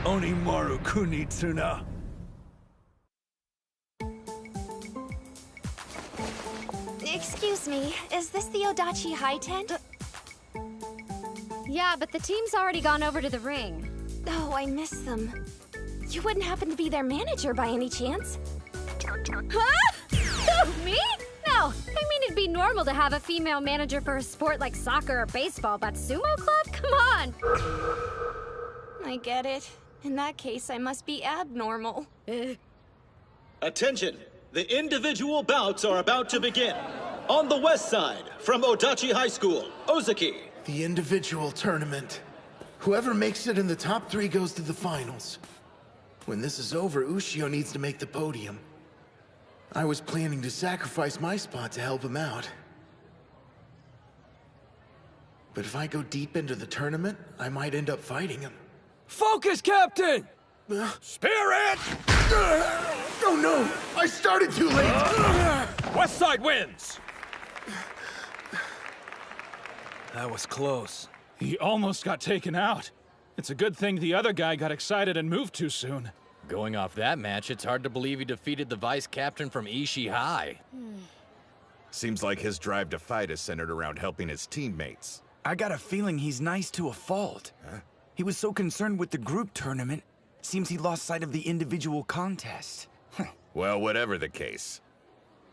Onimaru Kunitsuna. Excuse me, is this the Odachi High tent? Yeah, but the team's already gone over to the ring. Oh, I miss them. You wouldn't happen to be their manager by any chance? Huh? Who, me? No, I mean it'd be normal to have a female manager for a sport like soccer or baseball, but sumo club? Come on! I get it. In that case, I must be abnormal. Attention! The individual bouts are about to begin. On the west side, from Odachi High School, Ozuki. The individual tournament. Whoever makes it in the top 3 goes to the finals. When this is over, Ushio needs to make the podium. I was planning to sacrifice my spot to help him out. But if I go deep into the tournament, I might end up fighting him. Focus, Captain! Spirit! Oh no! I started too late! West side wins! That was close. He almost got taken out. It's a good thing the other guy got excited and moved too soon. Going off that match, it's hard to believe he defeated the vice captain from Ishii High. Seems like his drive to fight is centered around helping his teammates. I got a feeling he's nice to a fault. Huh? He was so concerned with the group tournament, seems he lost sight of the individual contest. Well, whatever the case,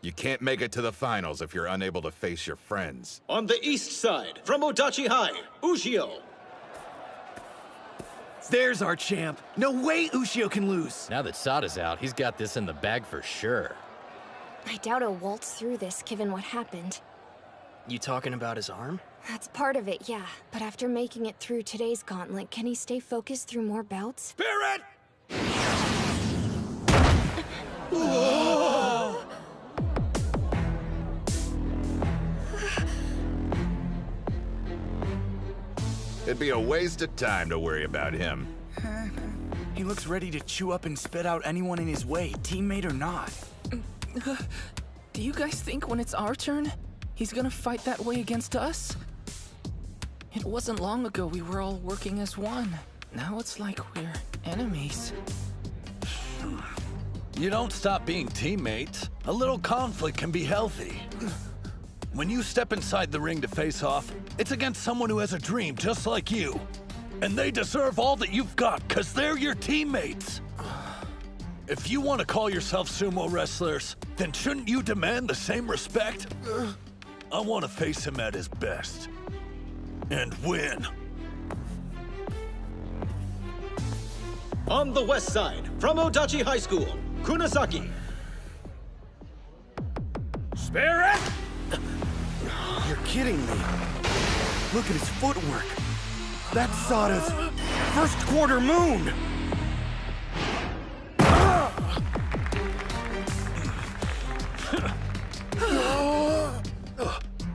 you can't make it to the finals if you're unable to face your friends. On the east side, from Odachi High, Ushio. There's our champ. No way Ushio can lose. Now that Sada's out, he's got this in the bag for sure. I doubt he'll waltz through this, given what happened. You talking about his arm? That's part of it, yeah. But after making it through today's gauntlet, can he stay focused through more bouts? Spirit! It'd be a waste of time to worry about him. He looks ready to chew up and spit out anyone in his way, teammate or not. Do you guys think when it's our turn, he's gonna fight that way against us? It wasn't long ago we were all working as one. Now it's like we're enemies. You don't stop being teammates. A little conflict can be healthy. When you step inside the ring to face off, it's against someone who has a dream just like you. And they deserve all that you've got, because they're your teammates. If you want to call yourself sumo wrestlers, then shouldn't you demand the same respect? I want to face him at his best. And win. On the west side, from Odachi High School, Kunisaki. Spirit! You're kidding me. Look at his footwork. That's Sada's first quarter moon.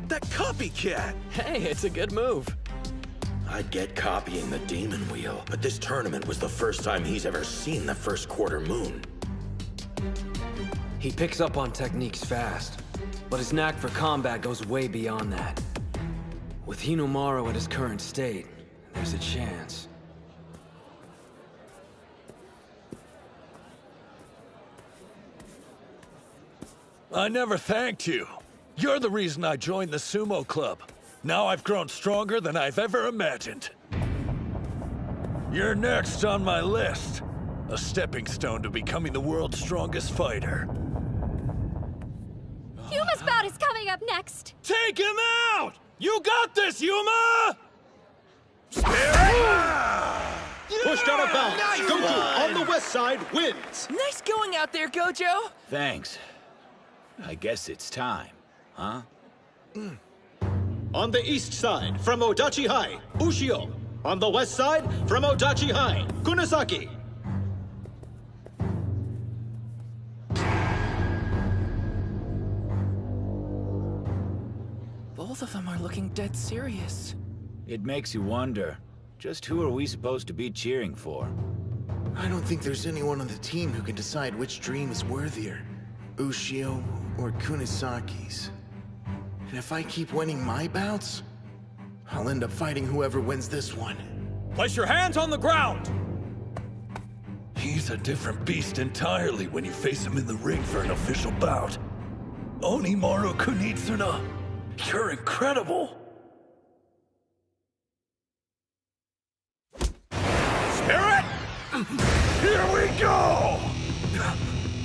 That copycat! Hey, it's a good move. I get copying the demon wheel, but this tournament was the first time he's ever seen the first quarter moon. He picks up on techniques fast, but his knack for combat goes way beyond that. With Hinomaru at his current state, there's a chance. I never thanked you. You're the reason I joined the sumo club. Now I've grown stronger than I've ever imagined. You're next on my list. A stepping stone to becoming the world's strongest fighter. Yuma's bout is coming up next. Take him out! You got this, Yuma! Pushed out of bounds. Nice Gojo on the west side wins. Nice going out there, Gojo. Thanks. I guess it's time, huh? On the east side, from Odachi High, Ushio. On the west side, from Odachi High, Kunisaki. Both of them are looking dead serious. It makes you wonder, just who are we supposed to be cheering for? I don't think there's anyone on the team who can decide which dream is worthier. Ushio or Kunisaki's. And if I keep winning my bouts, I'll end up fighting whoever wins this one. Place your hands on the ground! He's a different beast entirely when you face him in the ring for an official bout. Onimaru Kunitsuna, you're incredible! Spirit! Here we go!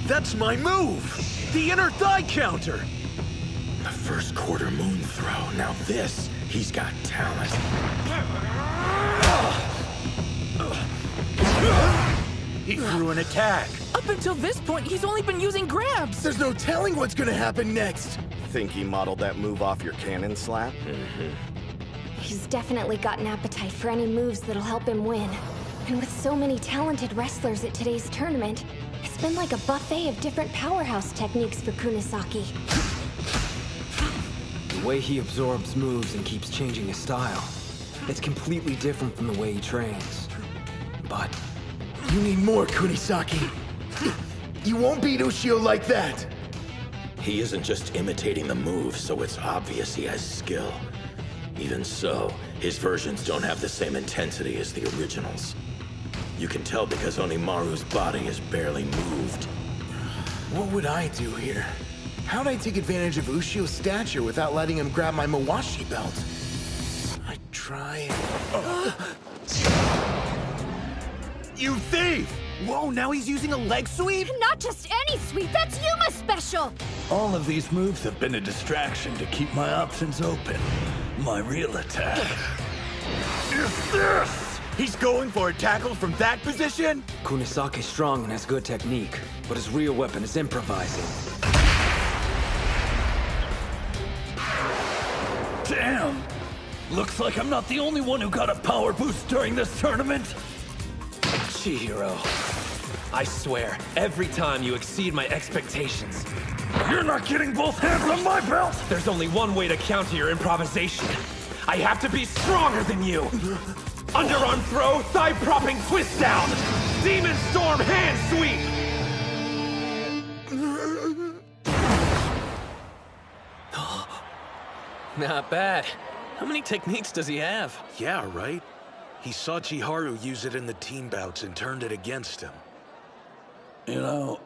That's my move! The inner thigh counter! The first quarter moon throw. Now this, he's got talent. He threw an attack. Up until this point, he's only been using grabs. There's no telling what's gonna happen next. Think he modeled that move off your cannon slap? He's definitely got an appetite for any moves that'll help him win. And with so many talented wrestlers at today's tournament, it's been like a buffet of different powerhouse techniques for Kunisaki. The way he absorbs moves and keeps changing his style, it's completely different from the way he trains. But you need more, Kunisaki. You won't beat Ushio like that. He isn't just imitating the moves, so it's obvious he has skill. Even so, his versions don't have the same intensity as the originals. You can tell because Onimaru's body is barely moved. What would I do here? How'd I take advantage of Ushio's stature without letting him grab my Mawashi belt? I try. You thief! Whoa, now he's using a leg sweep? Not just any sweep, that's Yuma's special! All of these moves have been a distraction to keep my options open. My real attack is this! He's going for a tackle from that position? Kunisaki's strong and has good technique, but his real weapon is improvising. Damn! Looks like I'm not the only one who got a power boost during this tournament. Chihiro, I swear, every time you exceed my expectations. You're not getting both hands on my belt! There's only one way to counter your improvisation. I have to be stronger than you! Underarm throw, thigh propping twist down! Demon Storm hand sweep! Not bad. How many techniques does he have? Yeah, right? He saw Chiharu use it in the team bouts and turned it against him. You know,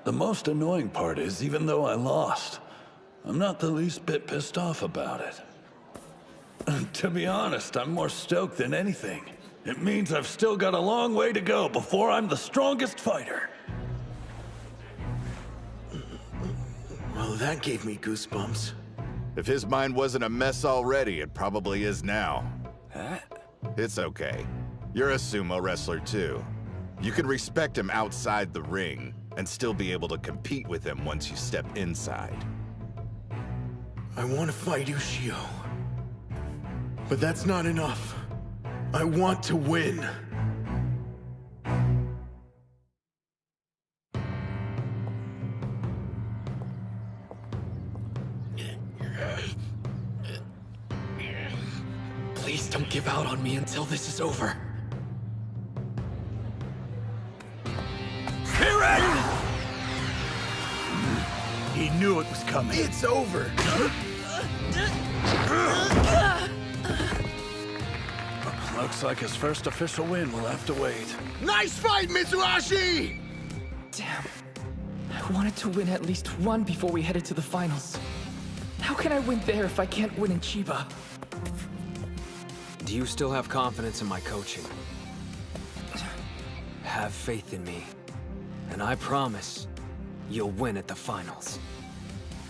the most annoying part is, even though I lost, I'm not the least bit pissed off about it. To be honest, I'm more stoked than anything. It means I've still got a long way to go before I'm the strongest fighter. Well, that gave me goosebumps. If his mind wasn't a mess already, it probably is now. Huh? It's okay. You're a sumo wrestler too. You can respect him outside the ring and still be able to compete with him once you step inside. I want to fight Ushio. But that's not enough. I want to win. Please don't give out on me until this is over. Spirit! He knew it was coming. It's over. Looks like his first official win will have to wait. Nice fight, Mitsuhashi! Damn. I wanted to win at least one before we headed to the finals. How can I win there if I can't win in Chiba? Do you still have confidence in my coaching? Have faith in me. And I promise, you'll win at the finals.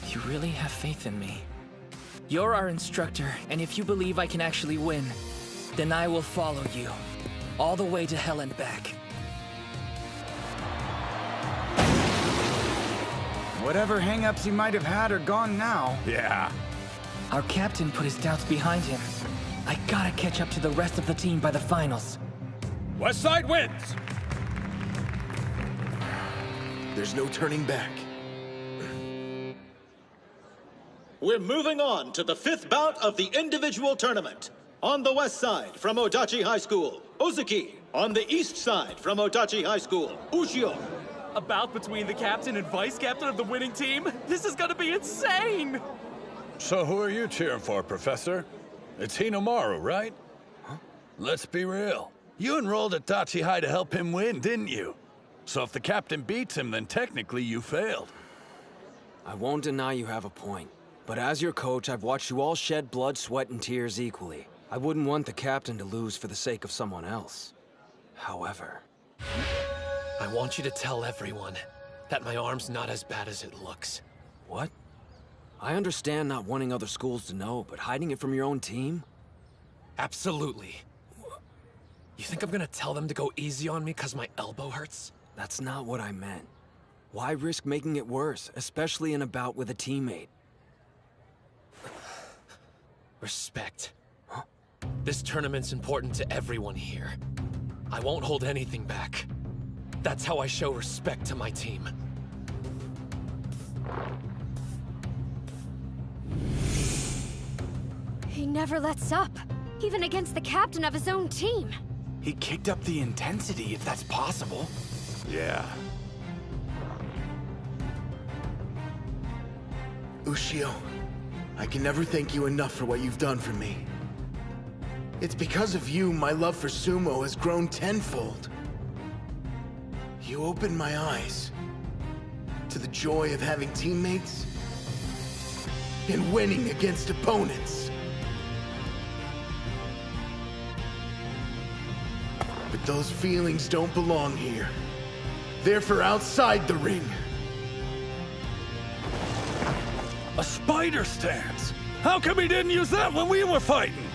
You really have faith in me? You're our instructor, and if you believe I can actually win, then I will follow you. All the way to hell and back. Whatever hang-ups he might have had are gone now. Yeah. Our captain put his doubts behind him. I gotta catch up to the rest of the team by the finals. West Side wins! There's no turning back. We're moving on to the 5th bout of the individual tournament. On the west side from Odachi High School, Ozuki. On the east side from Odachi High School, Ushio. A bout between the captain and vice captain of the winning team? This is gonna be insane! So who are you cheering for, Professor? It's Hinomaru, right? Huh? Let's be real. You enrolled at Dachi High to help him win, didn't you? So if the captain beats him, then technically you failed. I won't deny you have a point. But as your coach, I've watched you all shed blood, sweat, and tears equally. I wouldn't want the captain to lose for the sake of someone else. However... I want you to tell everyone that my arm's not as bad as it looks. What? I understand not wanting other schools to know, but hiding it from your own team? Absolutely. You think I'm gonna tell them to go easy on me because my elbow hurts? That's not what I meant. Why risk making it worse, especially in a bout with a teammate? Respect. Huh? This tournament's important to everyone here. I won't hold anything back. That's how I show respect to my team. He never lets up, even against the captain of his own team. He kicked up the intensity, if that's possible. Yeah. Ushio, I can never thank you enough for what you've done for me. It's because of you my love for sumo has grown tenfold. You opened my eyes to the joy of having teammates and winning against opponents. But those feelings don't belong here. They're for outside the ring. A spider stance! How come he didn't use that when we were fighting?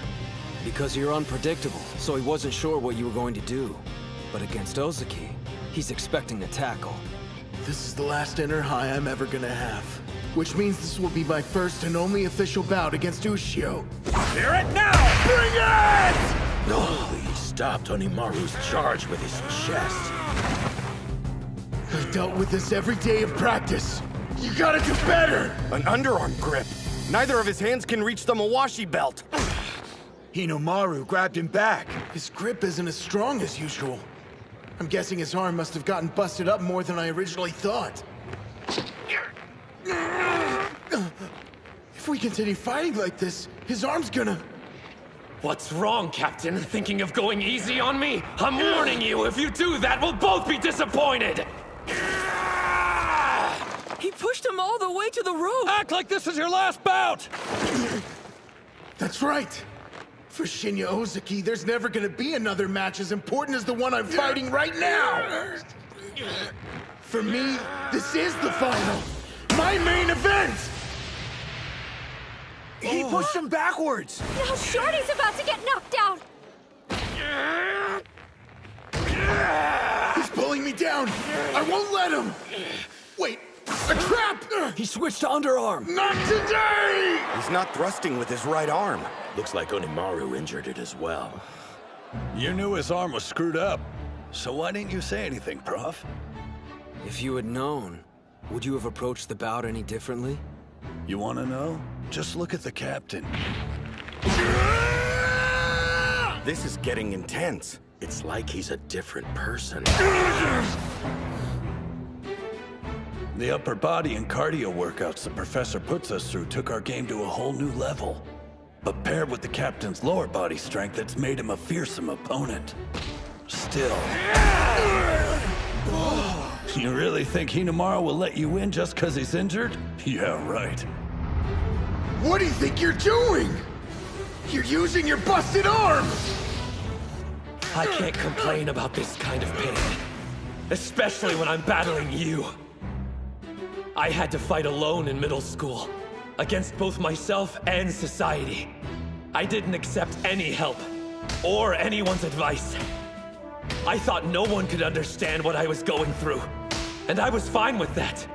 Because you're unpredictable, so he wasn't sure what you were going to do. But against Ozuki, he's expecting a tackle. This is the last inner high I'm ever gonna have. Which means this will be my first and only official bout against Ushio. Hear it now! Bring it! No, he stopped Onimaru's charge with his chest. I've dealt with this every day of practice. You gotta do better! An underarm grip. Neither of his hands can reach the Mawashi belt. Hinomaru grabbed him back. His grip isn't as strong as usual. I'm guessing his arm must have gotten busted up more than I originally thought. If we continue fighting like this, his arm's gonna... What's wrong, Captain? Thinking of going easy on me? I'm warning you, if you do that, we'll both be disappointed! He pushed him all the way to the rope! Act like this is your last bout! That's right. For Shinya Ozaki, there's never gonna be another match as important as the one I'm fighting right now! For me, this is the final! My main event! He pushed him backwards! Now Shorty's about to get knocked out! He's pulling me down! I won't let him! Wait, a trap! He switched to underarm! Not today! He's not thrusting with his right arm. Looks like Onimaru injured it as well. You knew his arm was screwed up, so why didn't you say anything, Prof? If you had known, would you have approached the bout any differently? You want to know? Just look at the captain. This is getting intense. It's like he's a different person. The upper body and cardio workouts the professor puts us through took our game to a whole new level. But paired with the captain's lower body strength, it's made him a fearsome opponent. Still. You really think Hinomaru will let you in just because he's injured? Yeah, right. What do you think you're doing? You're using your busted arm! I can't complain about this kind of pain. Especially when I'm battling you. I had to fight alone in middle school. Against both myself and society. I didn't accept any help. Or anyone's advice. I thought no one could understand what I was going through. And I was fine with that.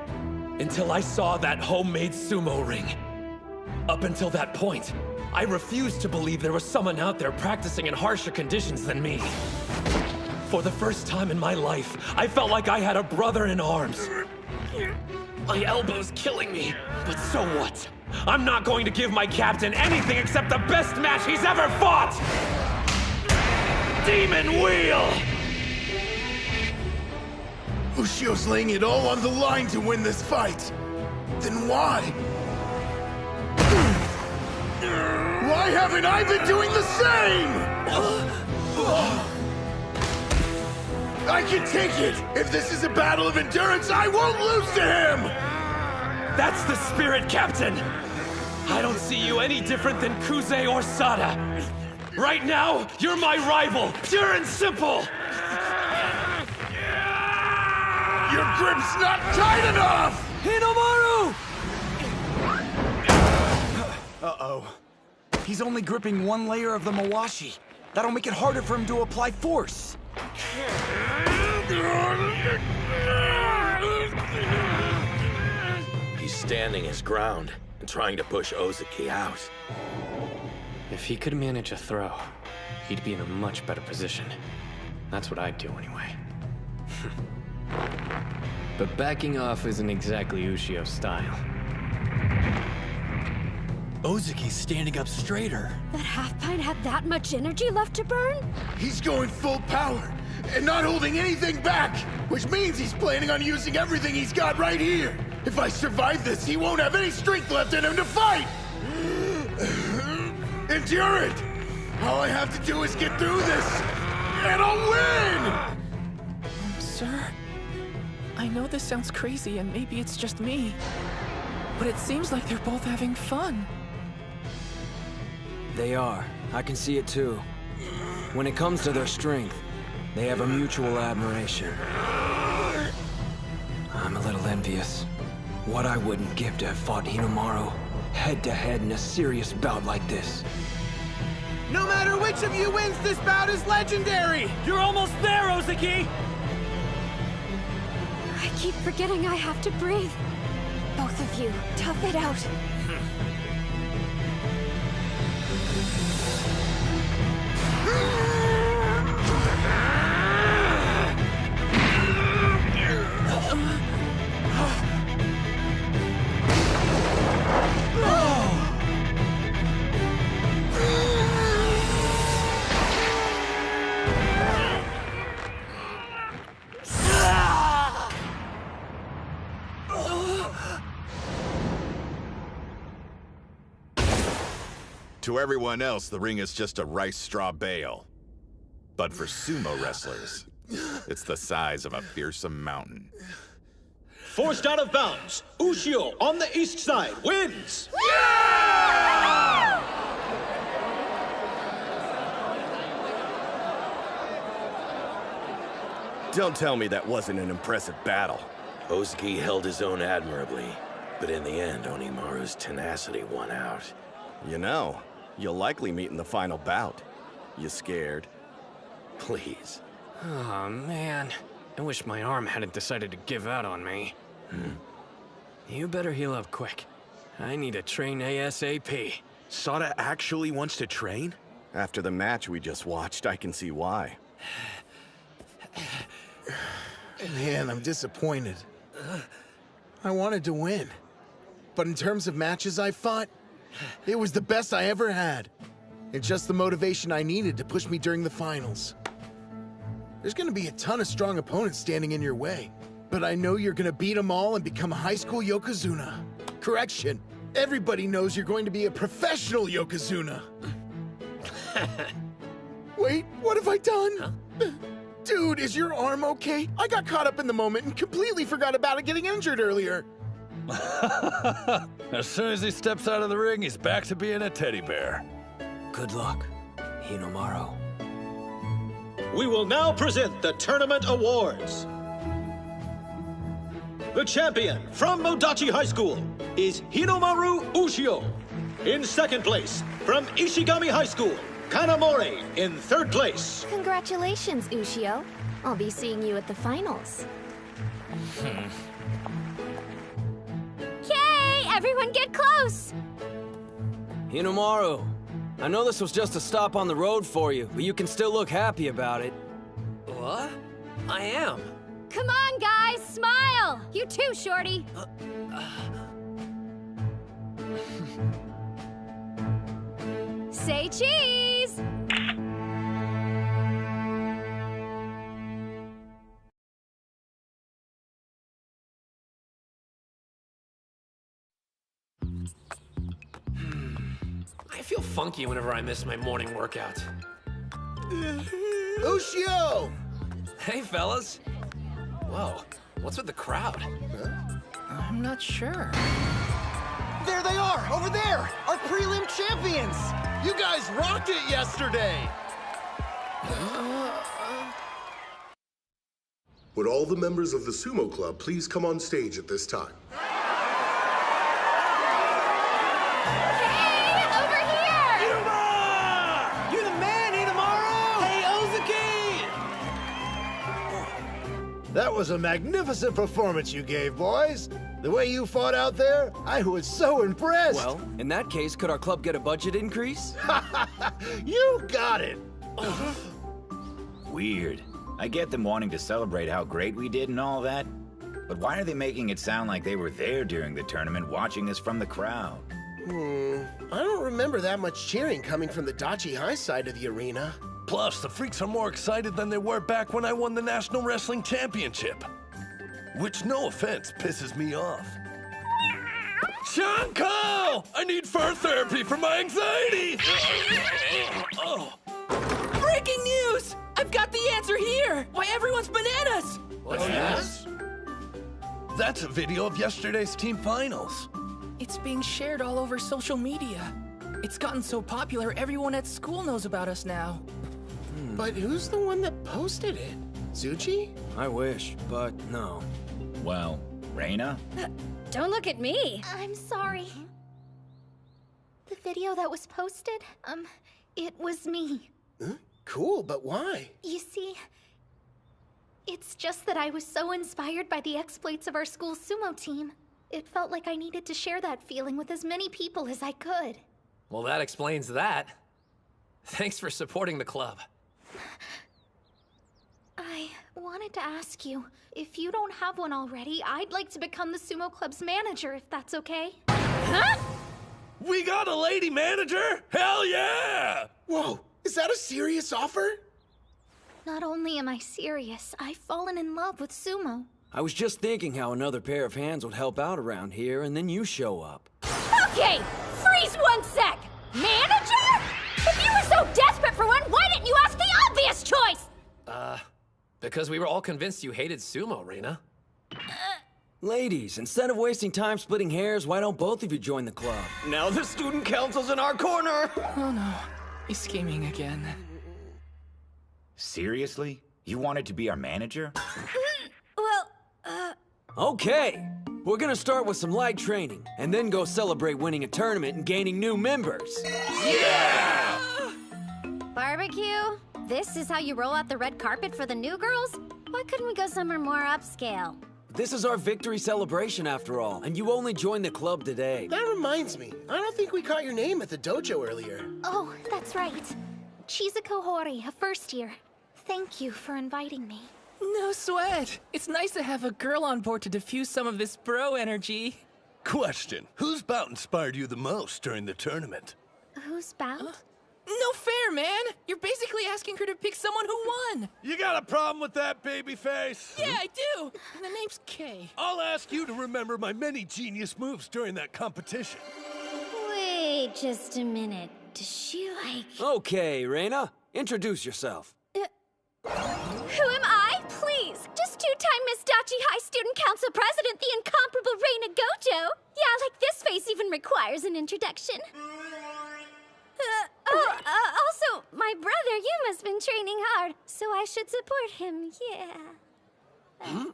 Until I saw that homemade sumo ring. Up until that point, I refused to believe there was someone out there practicing in harsher conditions than me. For the first time in my life, I felt like I had a brother in arms. My elbow's killing me, but so what? I'm not going to give my captain anything except the best match he's ever fought! Demon Wheel! Ushio's laying it all on the line to win this fight. Then why? Why haven't I been doing the same? I can take it! If this is a battle of endurance, I won't lose to him! That's the spirit, Captain! I don't see you any different than Kuze or Sada. Right now, you're my rival, pure and simple! Your grip's not tight enough! Hinomaru! Uh-oh. He's only gripping one layer of the Mawashi. That'll make it harder for him to apply force. He's standing his ground and trying to push Ozaki out. If he could manage a throw, he'd be in a much better position. That's what I'd do anyway. But backing off isn't exactly Ushio's style. Ozaki's standing up straighter. That half-pint had that much energy left to burn? He's going full power, and not holding anything back, which means he's planning on using everything he's got right here. If I survive this, he won't have any strength left in him to fight! Endure it! All I have to do is get through this, and I'll win! Sir, I know this sounds crazy and maybe it's just me, but it seems like they're both having fun. They are. I can see it too. When it comes to their strength, they have a mutual admiration. I'm a little envious. What I wouldn't give to have fought Hinomaru head-to-head in a serious bout like this. No matter which of you wins, this bout is legendary! You're almost there, Ozaki! I keep forgetting I have to breathe. Both of you, tough it out. To everyone else, the ring is just a rice straw bale. But for sumo wrestlers, it's the size of a fearsome mountain. Forced out of bounds. Ushio on the east side wins! Don't tell me that wasn't an impressive battle. Ozuki held his own admirably, but in the end, Onimaru's tenacity won out. You know, you'll likely meet in the final bout. You scared? Please. Oh, man. I wish my arm hadn't decided to give out on me. You better heal up quick. I need to train ASAP. Sada actually wants to train? After the match we just watched, I can see why. Man, I'm disappointed. I wanted to win. But in terms of matches I fought, it was the best I ever had. And just the motivation I needed to push me during the finals. There's gonna be a ton of strong opponents standing in your way. But I know you're gonna beat them all and become a high school Yokozuna. Correction, everybody knows you're going to be a professional Yokozuna. Wait, what have I done? Huh? Dude, is your arm okay? I got caught up in the moment and completely forgot about it getting injured earlier. As soon as he steps out of the ring, he's back to being a teddy bear. Good luck, Hinomaru. We will now present the tournament awards. The champion from Modachi High School is Hinomaru Ushio. In second place, from Ishigami High School, Kanamori in third place. Congratulations, Ushio. I'll be seeing you at the finals. Okay, everyone get close! Hinomaru, I know this was just a stop on the road for you, but you can still look happy about it. What? I am. Come on, guys, smile! You too, Shorty. Say cheese! I feel funky whenever I miss my morning workout. Ushio! Hey, fellas. Whoa, what's with the crowd? I'm not sure. There they are, over there! Our prelim champions! You guys rocked it yesterday! Would all the members of the Sumo Club please come on stage at this time? That was a magnificent performance you gave, boys. The way you fought out there, I was so impressed. Well, in that case, could our club get a budget increase? You got it. Weird. I get them wanting to celebrate how great we did and all that, but why are they making it sound like they were there during the tournament watching us from the crowd? I don't remember that much cheering coming from the Dachi High side of the arena. Plus, the freaks are more excited than they were back when I won the National Wrestling Championship. Which, no offense, pisses me off. Chanko! I need fur therapy for my anxiety! Breaking news! I've got the answer here! Why everyone's bananas! What's this? That's a video of yesterday's team finals. It's being shared all over social media. It's gotten so popular, everyone at school knows about us now. But who's the one that posted it? Tsuchi? I wish, but no. Well, Reina? Don't look at me. I'm sorry. The video that was posted, it was me. Huh? Cool, but why? You see, it's just that I was so inspired by the exploits of our school sumo team. It felt like I needed to share that feeling with as many people as I could. Well, that explains that. Thanks for supporting the club. I wanted to ask you, if you don't have one already, I'd like to become the sumo club's manager, if that's okay. Huh? We got a lady manager? Hell yeah! Whoa, is that a serious offer? Not only am I serious, I've fallen in love with sumo. I was just thinking how another pair of hands would help out around here, and then you show up. Okay, freeze 1 sec! Manager? If you were so desperate for one, why didn't you ask the obvious choice? Because we were all convinced you hated sumo, Reina. Ladies, instead of wasting time splitting hairs, why don't both of you join the club? Now the student council's in our corner! Oh no, he's scheming again. Seriously? You wanted to be our manager? Okay, we're gonna start with some light training, and then go celebrate winning a tournament and gaining new members. Yeah! Barbecue? This is how you roll out the red carpet for the new girls? Why couldn't we go somewhere more upscale? This is our victory celebration after all, and you only joined the club today. That reminds me, I don't think we caught your name at the dojo earlier. Oh, that's right. Chizuko Hori, a first year. Thank you for inviting me. No sweat. It's nice to have a girl on board to diffuse some of this bro energy. Question, whose bout inspired you the most during the tournament? Whose bout? No fair, man! You're basically asking her to pick someone who won! You got a problem with that, babyface? Yeah, I do! And the name's Kay. I'll ask you to remember my many genius moves during that competition. Wait just a minute. Does she like... Okay, Reina, introduce yourself. Who am I? Please! Just two-time Miss Dachi High Student Council President, the incomparable Reina Gojo! Yeah, like this face even requires an introduction. Also, my brother, you must have been training hard, so I should support him, yeah.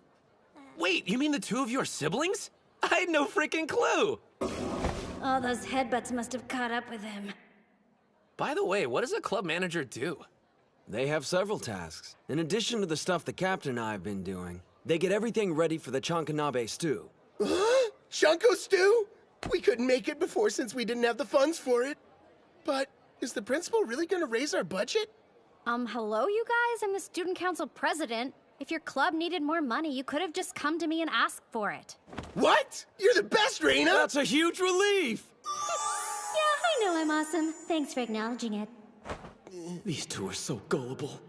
Wait, you mean the two of you are siblings? I had no freaking clue! All those headbutts must have caught up with him. By the way, what does a club manager do? They have several tasks. In addition to the stuff the captain and I have been doing, they get everything ready for the Chankanabe stew. Huh? Shanko stew? We couldn't make it before since we didn't have the funds for it. But is the principal really gonna raise our budget? Hello, you guys? I'm the student council president. If your club needed more money, you could have just come to me and asked for it. What? You're the best, Reina! That's a huge relief! Yeah, I know I'm awesome. Thanks for acknowledging it. These two are so gullible.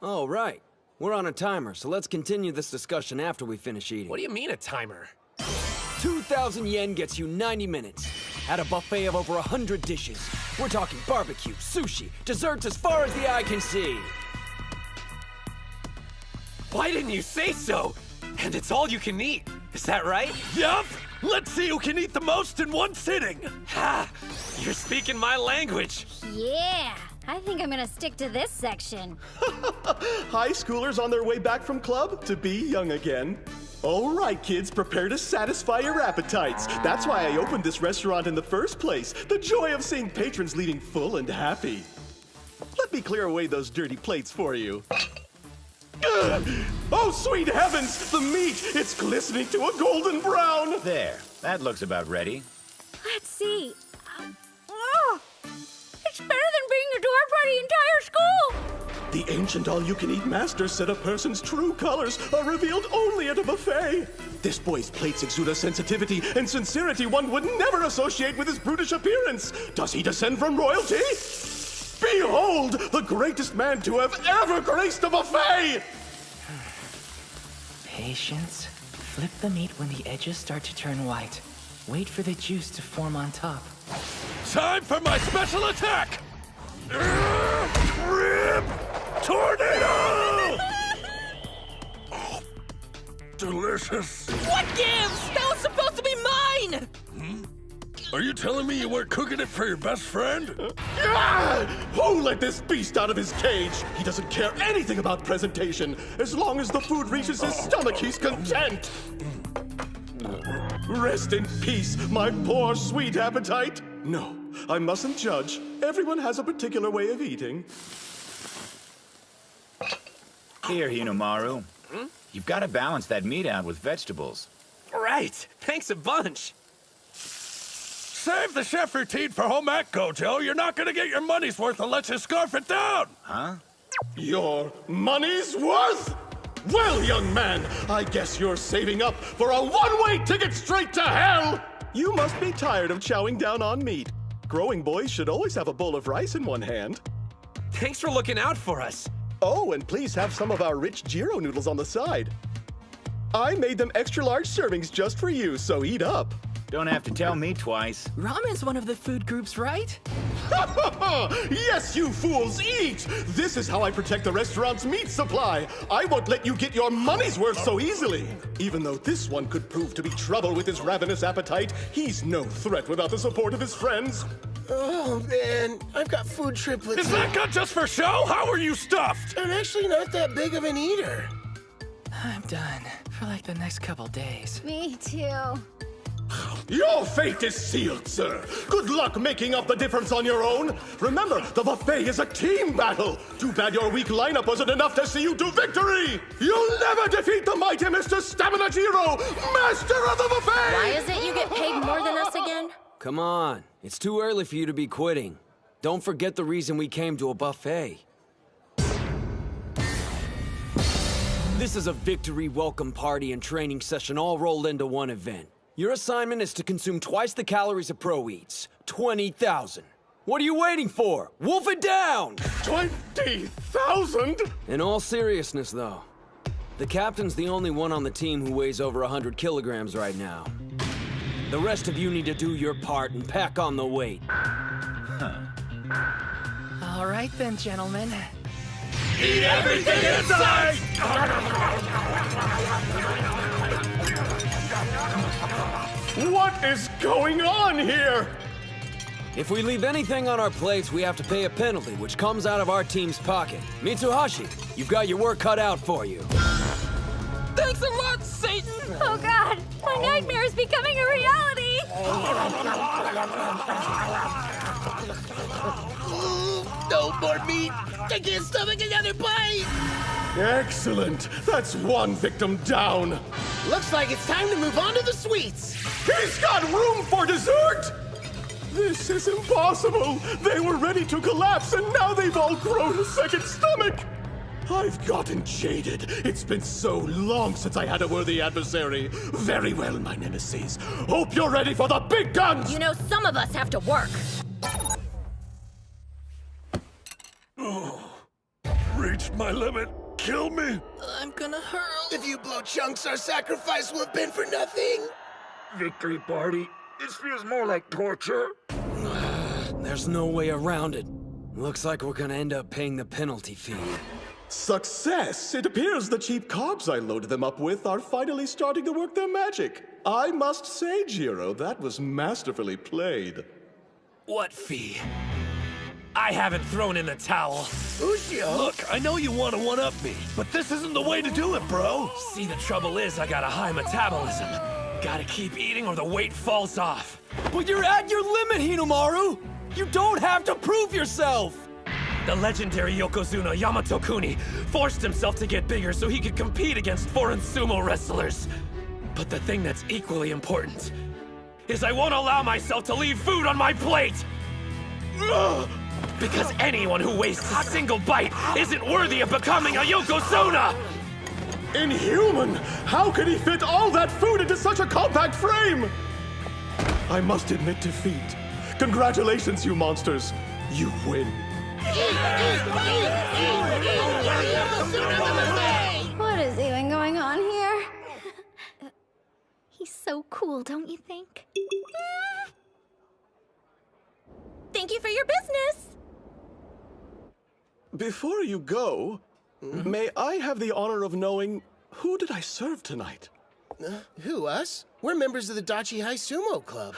Oh, right. We're on a timer, so let's continue this discussion after we finish eating. What do you mean a timer? 2,000 yen gets you 90 minutes. At a buffet of over 100 dishes. We're talking barbecue, sushi, desserts as far as the eye can see. Why didn't you say so? And it's all you can eat. Is that right? Yup! Let's see who can eat the most in one sitting! Ha! You're speaking my language. Yeah, I think I'm gonna stick to this section. High schoolers on their way back from club to be young again. All right, kids, prepare to satisfy your appetites. That's why I opened this restaurant in the first place. The joy of seeing patrons leaving full and happy. Let me clear away those dirty plates for you. Ugh! Oh, sweet heavens! The meat! It's glistening to a golden brown! There. That looks about ready. Let's see. It's better than being a door for the entire school! The ancient all-you-can-eat master said a person's true colors are revealed only at a buffet. This boy's plates exude a sensitivity and sincerity one would never associate with his brutish appearance. Does he descend from royalty? Behold, the greatest man to have ever graced a buffet! Patience. Flip the meat when the edges start to turn white. Wait for the juice to form on top. Time for my special attack! Rib Tornado! Oh, delicious. What gives? That was supposed to be mine! Are you telling me you weren't cooking it for your best friend? Who let this beast out of his cage? He doesn't care anything about presentation. As long as the food reaches his stomach, he's content. Rest in peace, my poor sweet appetite. No, I mustn't judge. Everyone has a particular way of eating. Here, Hinomaru. You've got to balance that meat out with vegetables. Right. Thanks a bunch. Save the chef routine for home ec, Gojo. You're not gonna get your money's worth unless you scarf it down. Huh? Your money's worth? Well, young man, I guess you're saving up for a one-way ticket straight to hell! You must be tired of chowing down on meat. Growing boys should always have a bowl of rice in one hand. Thanks for looking out for us. Oh, and please have some of our rich Jiro noodles on the side. I made them extra-large servings just for you, so eat up. Don't have to tell me twice. Ramen's one of the food groups, right? Yes, you fools, eat! This is how I protect the restaurant's meat supply. I won't let you get your money's worth so easily. Even though this one could prove to be trouble with his ravenous appetite, he's no threat without the support of his friends. Oh, man. I've got food triplets. Is that gun just for show? How are you stuffed? I'm actually not that big of an eater. I'm done for like the next couple days. Me too. Your fate is sealed, sir. Good luck making up the difference on your own. Remember, the buffet is a team battle. Too bad your weak lineup wasn't enough to see you to victory. You'll never defeat the mighty Mr. Stamina Jiro, master of the buffet! Why is it you get paid more than us again? Come on, it's too early for you to be quitting. Don't forget the reason we came to a buffet. This is a victory welcome party and training session all rolled into one event. Your assignment is to consume twice the calories of Pro Eats. 20,000. What are you waiting for? Wolf it down! 20,000? In all seriousness, though, the captain's the only one on the team who weighs over 100 kilograms right now. The rest of you need to do your part and pack on the weight. All right then, gentlemen. Eat everything inside! What is going on here? If we leave anything on our plates, we have to pay a penalty, which comes out of our team's pocket. Mitsuhashi, you've got your work cut out for you. Thanks a lot, Satan! Oh god, my nightmare is becoming a reality! No more meat! I can't stomach another bite! Excellent! That's one victim down! Looks like it's time to move on to the sweets! He's got room for dessert! This is impossible! They were ready to collapse and now they've all grown a second stomach! I've gotten jaded. It's been so long since I had a worthy adversary. Very well, my nemesis. Hope you're ready for the big guns! You know, some of us have to work. Reached my limit. Kill me. I'm gonna hurl. If you blow chunks, our sacrifice will have been for nothing. Victory party. This feels more like torture. There's no way around it. Looks like we're gonna end up paying the penalty fee. Success! It appears the cheap carbs I loaded them up with are finally starting to work their magic. I must say, Jiro, that was masterfully played. What fee? I haven't thrown in the towel. Ushio! Look, I know you want to one-up me, but this isn't the way to do it, bro. See, the trouble is I got a high metabolism. Gotta keep eating or the weight falls off. But you're at your limit, Hinomaru! You don't have to prove yourself! The legendary Yokozuna Yamato Kuni forced himself to get bigger so he could compete against foreign sumo wrestlers. But the thing that's equally important is I won't allow myself to leave food on my plate! Because anyone who wastes a single bite isn't worthy of becoming a Yokozuna! Inhuman! How can he fit all that food into such a compact frame? I must admit defeat. Congratulations, you monsters. You win. What is even going on here? He's so cool, don't you think? Thank you for your business. Before you go, may I have the honor of knowing who did I serve tonight? Who, us? We're members of the Dachi High Sumo Club.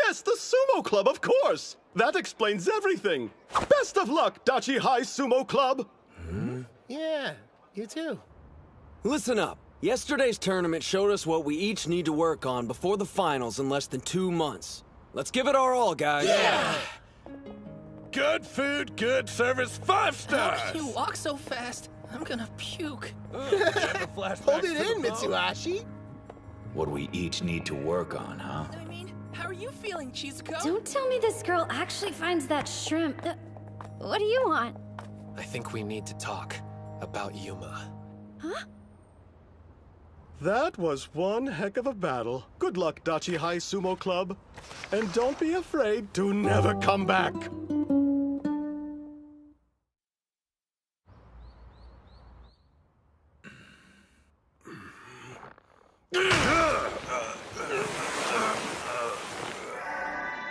Yes, the Sumo Club, of course! That explains everything! Best of luck, Dachi High Sumo Club! Yeah, you too. Listen up. Yesterday's tournament showed us what we each need to work on before the finals in less than 2 months. Let's give it our all, guys. Yeah! Good food, good service, 5 stars! How can you walk so fast? I'm gonna puke. Hold it in, Mitsuhashi! What we each need to work on, huh? I mean, how are you feeling, Chizuko? Don't tell me this girl actually finds that shrimp. What do you want? I think we need to talk about Yuma. Huh? That was one heck of a battle. Good luck, Dachi High Sumo Club. And don't be afraid to never come back.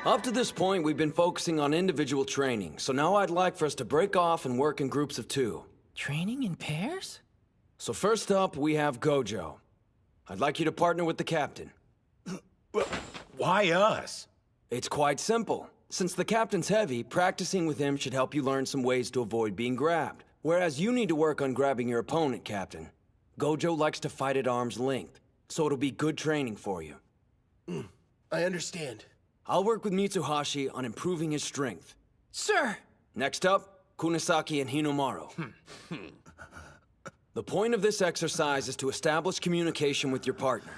Up to this point, we've been focusing on individual training, so now I'd like for us to break off and work in groups of 2. Training in pairs? So first up, we have Gojo. I'd like you to partner with the captain. Why us? It's quite simple. Since the captain's heavy, practicing with him should help you learn some ways to avoid being grabbed. Whereas you need to work on grabbing your opponent, Captain. Gojo likes to fight at arm's length, so it'll be good training for you. I understand. I'll work with Mitsuhashi on improving his strength. Sir! Next up, Kunisaki and Hinomaru. The point of this exercise is to establish communication with your partner.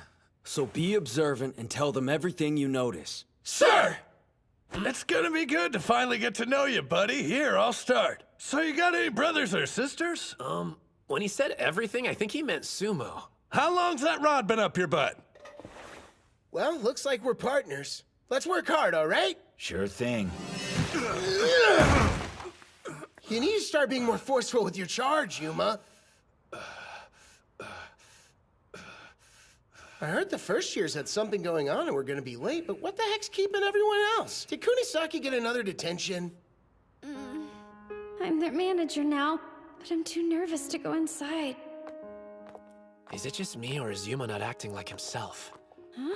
So be observant and tell them everything you notice. Sir! It's gonna be good to finally get to know you, buddy. Here, I'll start. So you got any brothers or sisters? When he said everything, I think he meant sumo. How long's that rod been up your butt? Well, looks like we're partners. Let's work hard, all right? Sure thing. You need to start being more forceful with your charge, Yuma. I heard the first years had something going on and we're gonna be late, but what the heck's keeping everyone else? Did Kunisaki get another detention? I'm their manager now, but I'm too nervous to go inside. Is it just me, or is Yuma not acting like himself? Huh?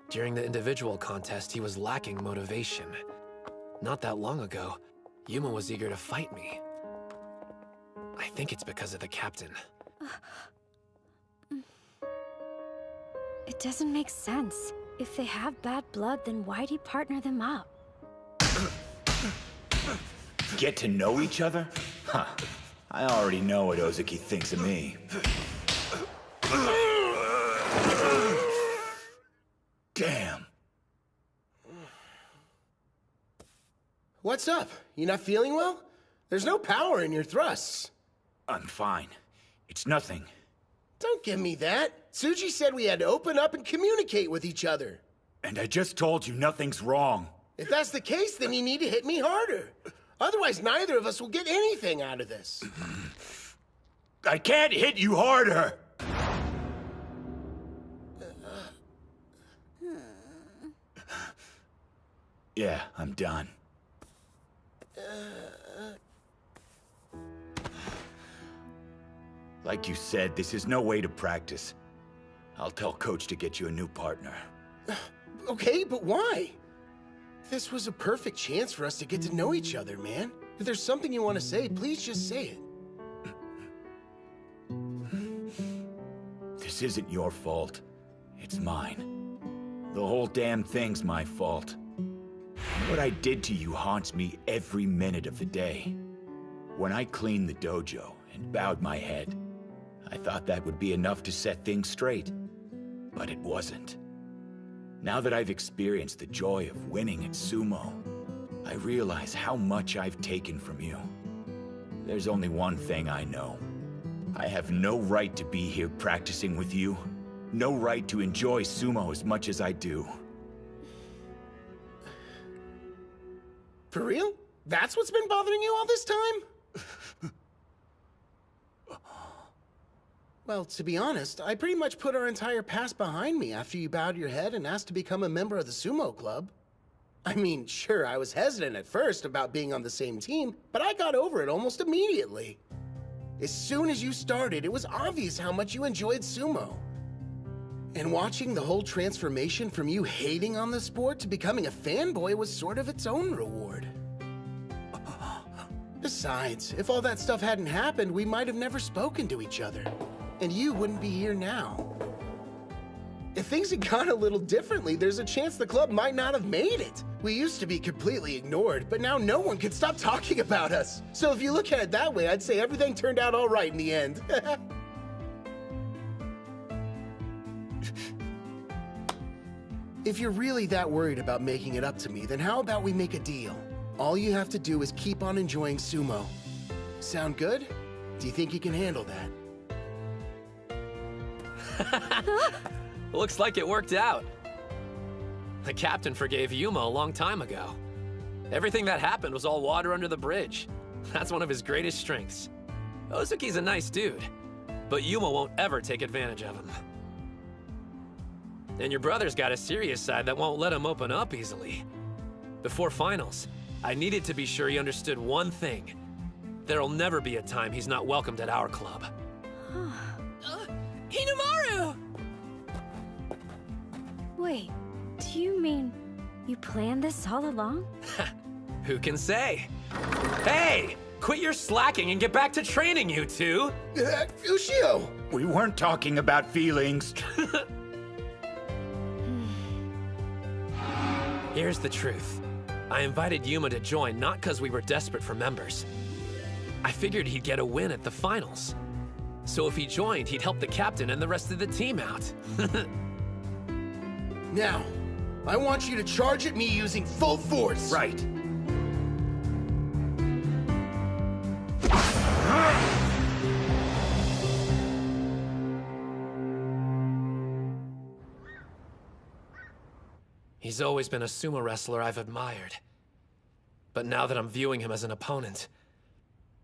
During the individual contest, he was lacking motivation. Not that long ago, Yuma was eager to fight me. I think it's because of the captain. It doesn't make sense. If they have bad blood, then why'd he partner them up? Get to know each other? Huh. I already know what Ozuki thinks of me. Damn. What's up? You not feeling well? There's no power in your thrusts. I'm fine. It's nothing. Don't give me that. Tsuji said we had to open up and communicate with each other. And I just told you nothing's wrong. If that's the case, then you need to hit me harder. Otherwise, neither of us will get anything out of this. I can't hit you harder! Yeah, I'm done. Like you said, this is no way to practice. I'll tell Coach to get you a new partner. Okay, but why? This was a perfect chance for us to get to know each other, man. If there's something you want to say, please just say it. This isn't your fault. It's mine. The whole damn thing's my fault. What I did to you haunts me every minute of the day. When I cleaned the dojo and bowed my head, I thought that would be enough to set things straight. But it wasn't. Now that I've experienced the joy of winning at sumo, I realize how much I've taken from you. There's only one thing I know. I have no right to be here practicing with you. No right to enjoy sumo as much as I do. For real? That's what's been bothering you all this time? Well, to be honest, I pretty much put our entire past behind me after you bowed your head and asked to become a member of the sumo club. I mean, sure, I was hesitant at first about being on the same team, but I got over it almost immediately. As soon as you started, it was obvious how much you enjoyed sumo. And watching the whole transformation from you hating on the sport to becoming a fanboy was sort of its own reward. Besides, if all that stuff hadn't happened, we might have never spoken to each other. And you wouldn't be here now. If things had gone a little differently, there's a chance the club might not have made it. We used to be completely ignored, but now no one can stop talking about us. So if you look at it that way, I'd say everything turned out all right in the end. If you're really that worried about making it up to me, then how about we make a deal? All you have to do is keep on enjoying sumo. Sound good? Do you think you can handle that? Looks like it worked out. The captain forgave Yuma a long time ago. Everything that happened was all water under the bridge. That's one of his greatest strengths. Ozuki's a nice dude, but Yuma won't ever take advantage of him. And your brother's got a serious side that won't let him open up easily. Before finals, I needed to be sure he understood one thing. There'll never be a time he's not welcomed at our club. Hinamaru! Wait, do you mean you planned this all along? Who can say? Hey! Quit your slacking and get back to training, you two! Ushio! We weren't talking about feelings. Here's the truth. I invited Yuma to join not because we were desperate for members. I figured he'd get a win at the finals. So if he joined, he'd help the captain and the rest of the team out. Now, I want you to charge at me using full force. Right. He's always been a sumo wrestler I've admired. But now that I'm viewing him as an opponent,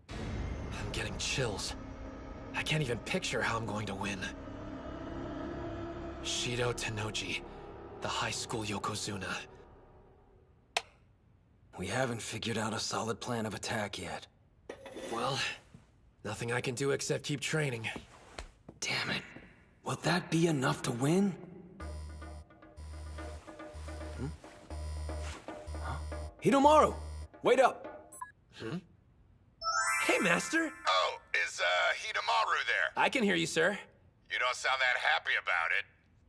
I'm getting chills. I can't even picture how I'm going to win. Shido Tennoji, the high school Yokozuna. We haven't figured out a solid plan of attack yet. Well, nothing I can do except keep training. Damn it. Will that be enough to win? Hinomaru! Wait up! Hey, Master! Oh, is, Hidemaru there? I can hear you, sir. You don't sound that happy about it.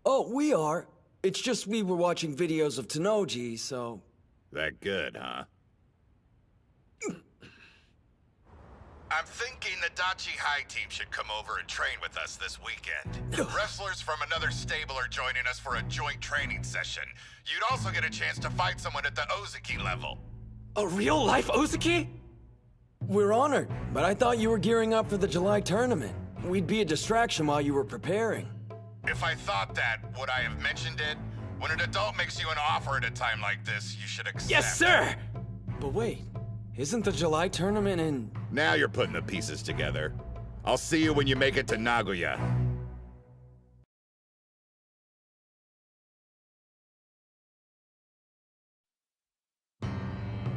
Oh, we are. It's just we were watching videos of Tennoji, so... That good, huh? I'm thinking the Dachi High team should come over and train with us this weekend. Wrestlers from another stable are joining us for a joint training session. You'd also get a chance to fight someone at the Ozuki level. A real-life Ozuki? We're honored, but I thought you were gearing up for the July tournament. We'd be a distraction while you were preparing. If I thought that, would I have mentioned it? When an adult makes you an offer at a time like this, you should accept. Yes, sir! But wait, isn't the July tournament in... Now you're putting the pieces together. I'll see you when you make it to Nagoya.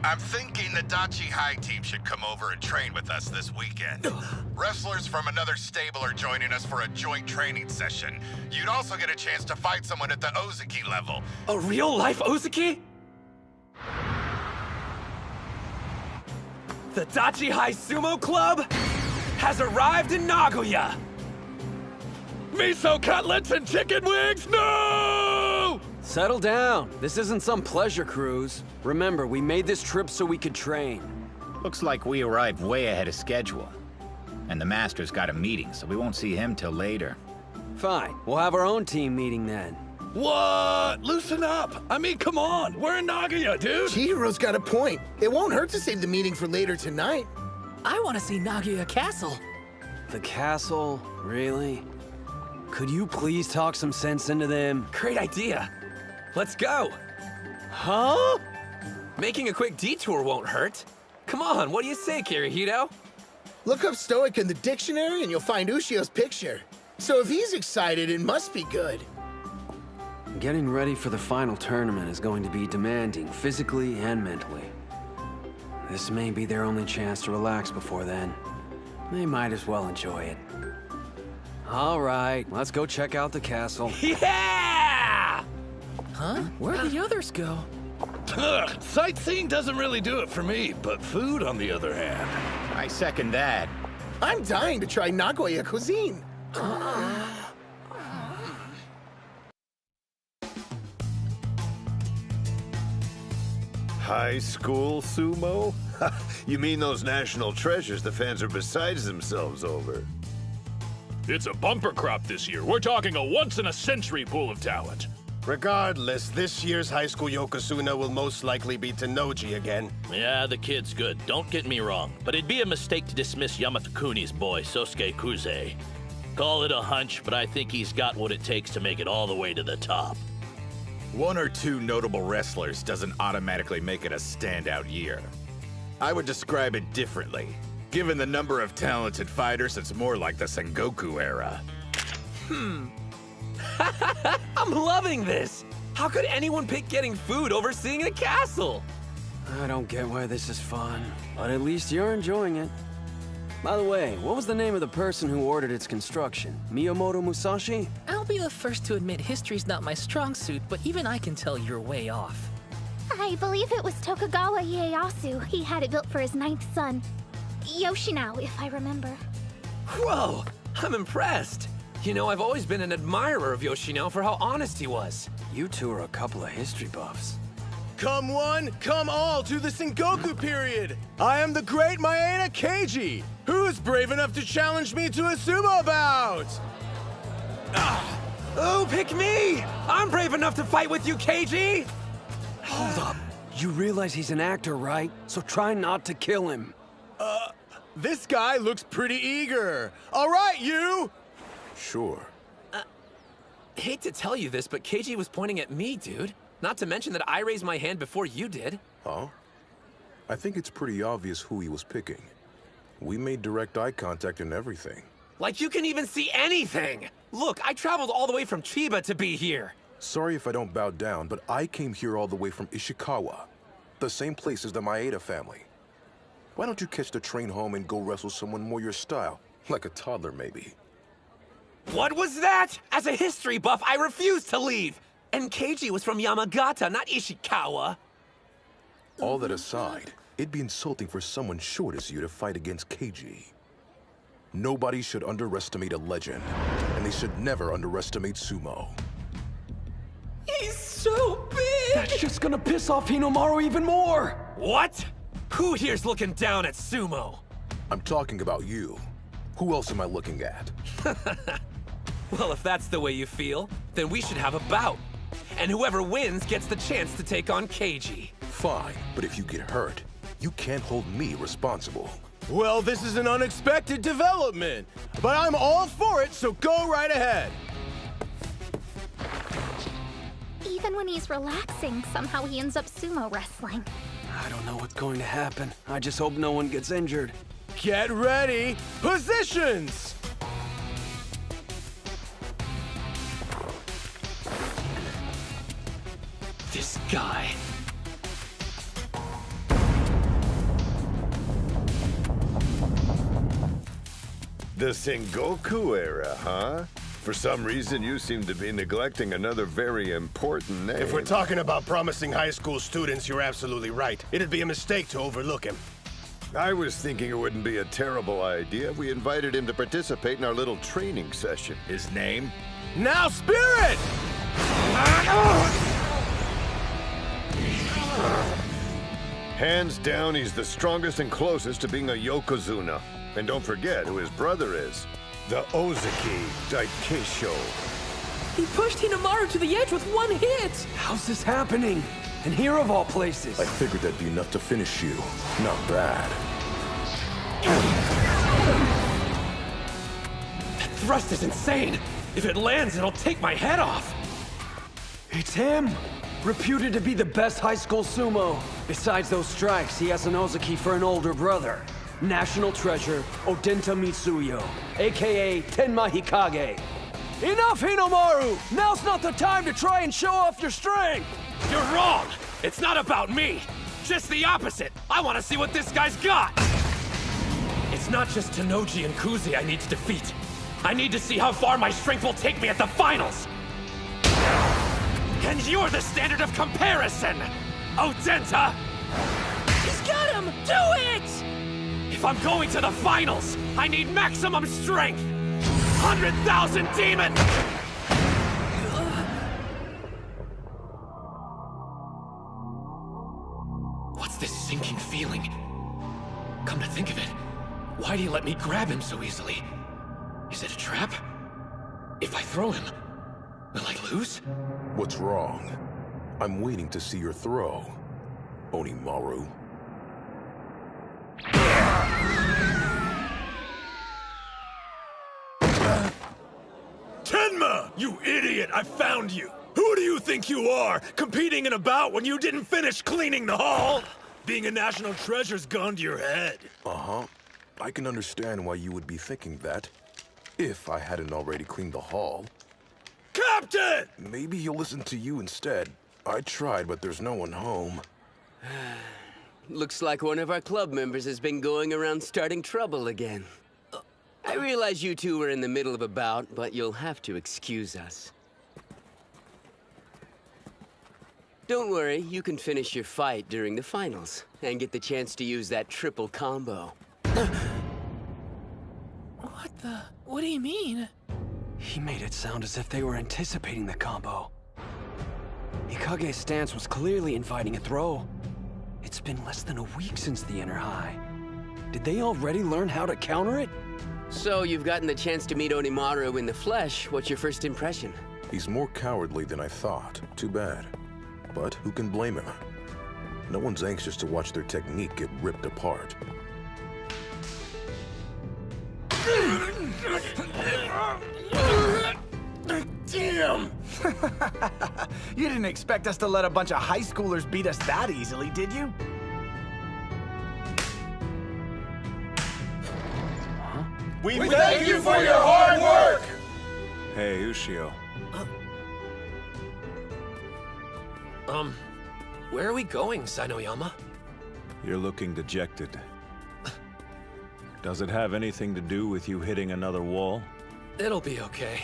I'm thinking the Dachi High team should come over and train with us this weekend. Wrestlers from another stable are joining us for a joint training session. You'd also get a chance to fight someone at the Ozuki level. A real-life Ozuki? The Dachi High Sumo Club has arrived in Nagoya! Miso cutlets and chicken wings? No! Settle down. This isn't some pleasure cruise. Remember, we made this trip so we could train. Looks like we arrived way ahead of schedule. And the Master's got a meeting, so we won't see him till later. Fine. We'll have our own team meeting then. What? Loosen up! I mean, come on! We're in Nagoya, dude! Chihiro's got a point. It won't hurt to save the meeting for later tonight. I want to see Nagoya Castle. The castle? Really? Could you please talk some sense into them? Great idea. Let's go. Huh? Making a quick detour won't hurt. Come on, what do you say, Kirihito? Look up Stoic in the dictionary and you'll find Ushio's picture. So if he's excited, it must be good. Getting ready for the final tournament is going to be demanding, physically and mentally. This may be their only chance to relax before then. They might as well enjoy it. All right, let's go check out the castle. Yeah! Huh? Where'd the others go? Ugh, sightseeing doesn't really do it for me, but food, on the other hand. I second that. I'm dying to try Nagoya cuisine. High school sumo? You mean those national treasures the fans are beside themselves over? It's a bumper crop this year. We're talking a once-in-a-century pool of talent. Regardless, this year's high school Yokozuna will most likely be Tennoji again. Yeah, the kid's good. Don't get me wrong. But it'd be a mistake to dismiss Yamato-kuni's boy, Sosuke Kuze. Call it a hunch, but I think he's got what it takes to make it all the way to the top. One or two notable wrestlers doesn't automatically make it a standout year. I would describe it differently. Given the number of talented fighters, it's more like the Sengoku era. I'm loving this! How could anyone pick getting food over seeing a castle? I don't get why this is fun, but at least you're enjoying it. By the way, what was the name of the person who ordered its construction? Miyamoto Musashi? I'll be the first to admit history's not my strong suit, but even I can tell you're way off. I believe it was Tokugawa Ieyasu. He had it built for his 9th son, Yoshinao, if I remember. Whoa! I'm impressed! You know, I've always been an admirer of Yoshinao for how honest he was. You two are a couple of history buffs. Come one, come all to the Sengoku period! I am the great Maeda Keiji! Who's brave enough to challenge me to a sumo bout? Oh, pick me! I'm brave enough to fight with you, Keiji! Hold up. You realize he's an actor, right? So try not to kill him. This guy looks pretty eager. All right, you! Sure. Hate to tell you this, but Keiji was pointing at me, dude. Not to mention that I raised my hand before you did. Huh? I think it's pretty obvious who he was picking. We made direct eye contact and everything. Like you can even see anything! Look, I traveled all the way from Chiba to be here. Sorry if I don't bow down, but I came here all the way from Ishikawa. The same place as the Maeda family. Why don't you catch the train home and go wrestle someone more your style? Like a toddler, maybe. What was that? As a history buff, I refuse to leave! And Keiji was from Yamagata, not Ishikawa. All that aside, it'd be insulting for someone short as you to fight against Keiji. Nobody should underestimate a legend, and they should never underestimate sumo. He's so big! That's just gonna piss off Hinomaru even more! What? Who here's looking down at sumo? I'm talking about you. Who else am I looking at? Well, if that's the way you feel, then we should have a bout. And whoever wins gets the chance to take on Keiji. Fine, but if you get hurt, you can't hold me responsible. Well, this is an unexpected development, but I'm all for it, so go right ahead. Even when he's relaxing, somehow he ends up sumo wrestling. I don't know what's going to happen. I just hope no one gets injured. Get ready! Positions! This guy. The Sengoku era, huh? For some reason, you seem to be neglecting another very important name. If we're talking about promising high school students, you're absolutely right. It'd be a mistake to overlook him. I was thinking it wouldn't be a terrible idea if we invited him to participate in our little training session. His name? Now, Spirit! Hands down, he's the strongest and closest to being a Yokozuna. And don't forget who his brother is. The Ozaki Daikesho. He pushed Hinomaru to the edge with one hit! How's this happening? And here of all places. I figured that'd be enough to finish you. Not bad. That thrust is insane! If it lands, it'll take my head off! It's him! Reputed to be the best high school sumo. Besides those strikes, he has an Ozaki for an older brother. National treasure, Odenta Mitsuyo, aka Tenma Hikage. Enough, Hinomaru! Now's not the time to try and show off your strength! You're wrong! It's not about me! Just the opposite! I want to see what this guy's got! It's not just Tenoji and Kuze I need to defeat. I need to see how far my strength will take me at the finals! And you're the standard of comparison! Odenta! He's got him! Do it! If I'm going to the finals, I need maximum strength! 100,000 demons! What's this sinking feeling? Come to think of it, why'd he let me grab him so easily? Is it a trap? If I throw him, will I lose? What's wrong? I'm waiting to see your throw, Onimaru. Tenma! You idiot! I found you! Who do you think you are, competing in a bout when you didn't finish cleaning the hall? Being a national treasure's gone to your head. Uh-huh. I can understand why you would be thinking that. If I hadn't already cleaned the hall. Captain! Maybe he'll listen to you instead. I tried, but there's no one home. Looks like one of our club members has been going around starting trouble again. I realize you two were in the middle of a bout, but you'll have to excuse us. Don't worry, you can finish your fight during the finals, and get the chance to use that triple combo. What do you mean? He made it sound as if they were anticipating the combo. Ikage's stance was clearly inviting a throw. It's been less than a week since the inner high. Did they already learn how to counter it? So you've gotten the chance to meet Onimaru in the flesh. What's your first impression? He's more cowardly than I thought. Too bad. But who can blame him? No one's anxious to watch their technique get ripped apart. Damn! You didn't expect us to let a bunch of high schoolers beat us that easily, did you? We thank you for your hard work! Hey, Ushio. Where are we going, Sainoyama? You're looking dejected. Does it have anything to do with you hitting another wall? It'll be okay.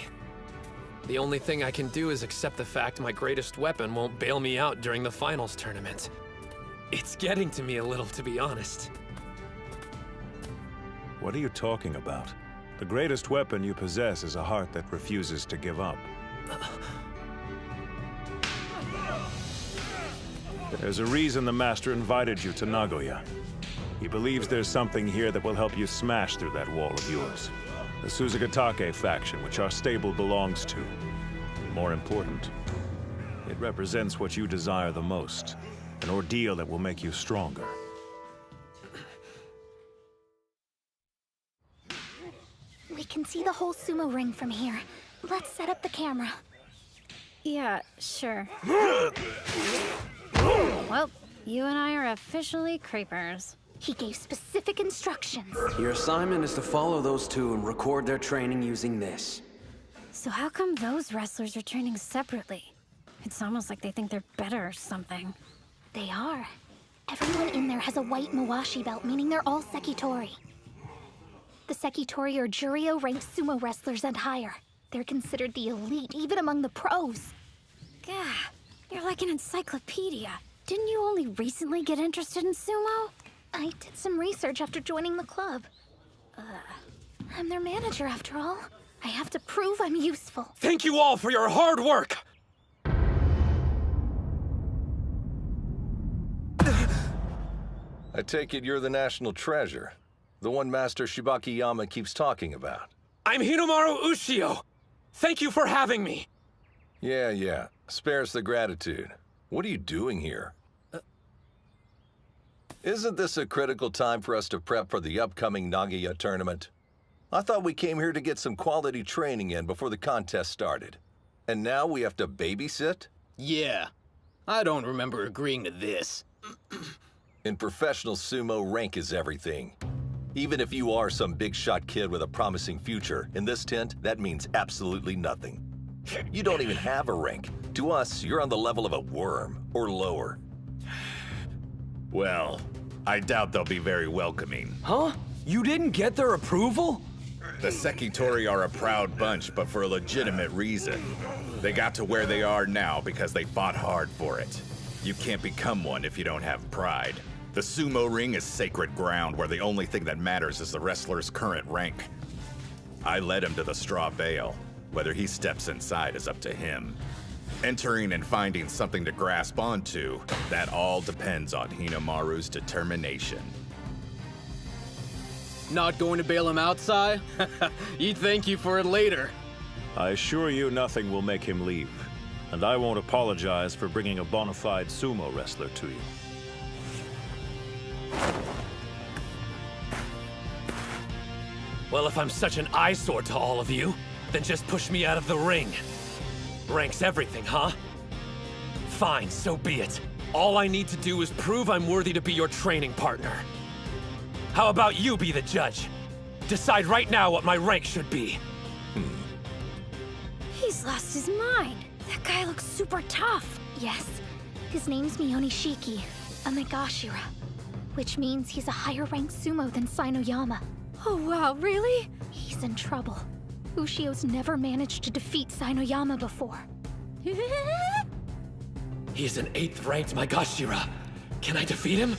The only thing I can do is accept the fact my greatest weapon won't bail me out during the finals tournament. It's getting to me a little, to be honest. What are you talking about? The greatest weapon you possess is a heart that refuses to give up. There's a reason the Master invited you to Nagoya. He believes there's something here that will help you smash through that wall of yours. The Suzugatake faction, which our stable belongs to. More important, it represents what you desire the most. An ordeal that will make you stronger. We can see the whole sumo ring from here. Let's set up the camera. Yeah, sure. Well, you and I are officially creepers. He gave specific instructions. Your assignment is to follow those two and record their training using this. So how come those wrestlers are training separately? It's almost like they think they're better or something. They are. Everyone in there has a white Mawashi belt, meaning they're all Sekitori. The Sekitori are Juryo-ranked sumo wrestlers and higher. They're considered the elite, even among the pros. Gah, you're like an encyclopedia. Didn't you only recently get interested in sumo? I did some research after joining the club. I'm their manager, after all. I have to prove I'm useful. Thank you all for your hard work! I take it you're the national treasure. The one Master Shibakiyama keeps talking about. I'm Hinomaru Ushio! Thank you for having me! Yeah. Spares the gratitude. What are you doing here? Isn't this a critical time for us to prep for the upcoming Nagoya tournament? I thought we came here to get some quality training in before the contest started. And now we have to babysit? Yeah. I don't remember agreeing to this. In professional sumo, rank is everything. Even if you are some big-shot kid with a promising future, in this tent, that means absolutely nothing. You don't even have a rank. To us, you're on the level of a worm, or lower. Well, I doubt they'll be very welcoming. Huh? You didn't get their approval? The Sekitori are a proud bunch, but for a legitimate reason. They got to where they are now because they fought hard for it. You can't become one if you don't have pride. The sumo ring is sacred ground where the only thing that matters is the wrestler's current rank. I led him to the straw bale. Whether he steps inside is up to him. Entering and finding something to grasp onto, that all depends on Hinomaru's determination. Not going to bail him out, Sai? He'd thank you for it later. I assure you nothing will make him leave. And I won't apologize for bringing a bona fide sumo wrestler to you. Well, if I'm such an eyesore to all of you, then just push me out of the ring. Rank's everything, huh? Fine, so be it. All I need to do is prove I'm worthy to be your training partner. How about you be the judge? Decide right now what my rank should be. He's lost his mind. That guy looks super tough. Yes. His name's Miyonishiki, a Megashira. which means he's a higher-ranked sumo than Sainoyama. Oh wow, really? He's in trouble. Ushio's never managed to defeat Sainoyama before. He's an 8th-ranked Megashira. Can I defeat him?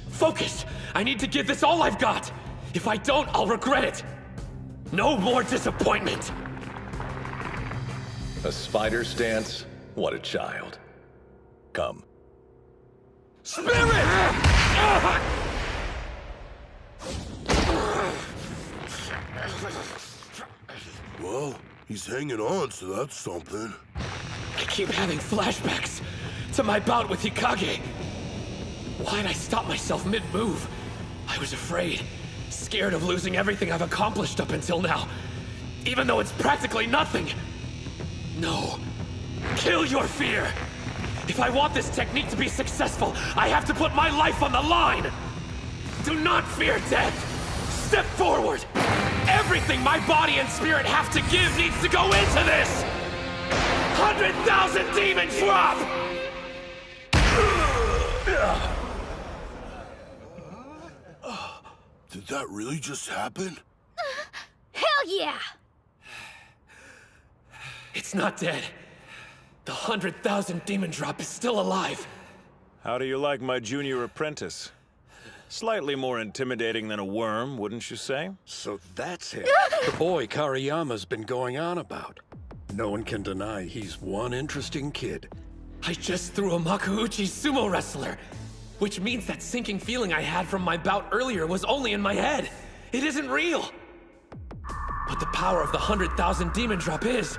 Focus! I need to give this all I've got! If I don't, I'll regret it! No more disappointment! A spider's dance? What a child. Come. Spirit! Well, he's hanging on, so that's something. I keep having flashbacks to my bout with Hikage. Why'd I stop myself mid-move? I was afraid, scared of losing everything I've accomplished up until now, even though it's practically nothing. No. Kill your fear! If I want this technique to be successful, I have to put my life on the line! Do not fear death! Step forward! Everything my body and spirit have to give needs to go into this! 100,000 demon drop! Did that really just happen? Hell yeah! It's not dead. The 100,000 demon drop is still alive. How do you like my junior apprentice? Slightly more intimidating than a worm, wouldn't you say? So that's him. The boy Kariyama's been going on about. No one can deny he's one interesting kid. I just threw a Makuuchi sumo wrestler, which means that sinking feeling I had from my bout earlier was only in my head. It isn't real. But the power of the 100,000 demon drop is,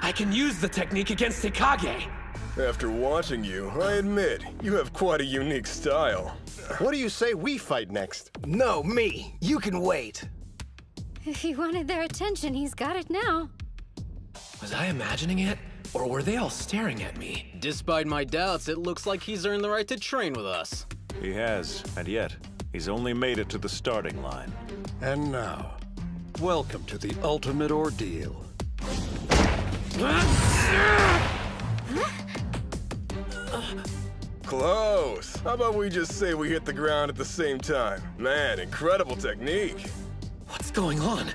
I can use the technique against Hikage. After watching you, I admit, you have quite a unique style. What do you say we fight next? No, me. You can wait. If he wanted their attention, he's got it now. Was I imagining it? Or were they all staring at me? Despite my doubts, it looks like he's earned the right to train with us. He has, and yet, he's only made it to the starting line. And now, welcome to the ultimate ordeal. Close. How about we just say we hit the ground at the same time? Man, incredible technique. What's going on?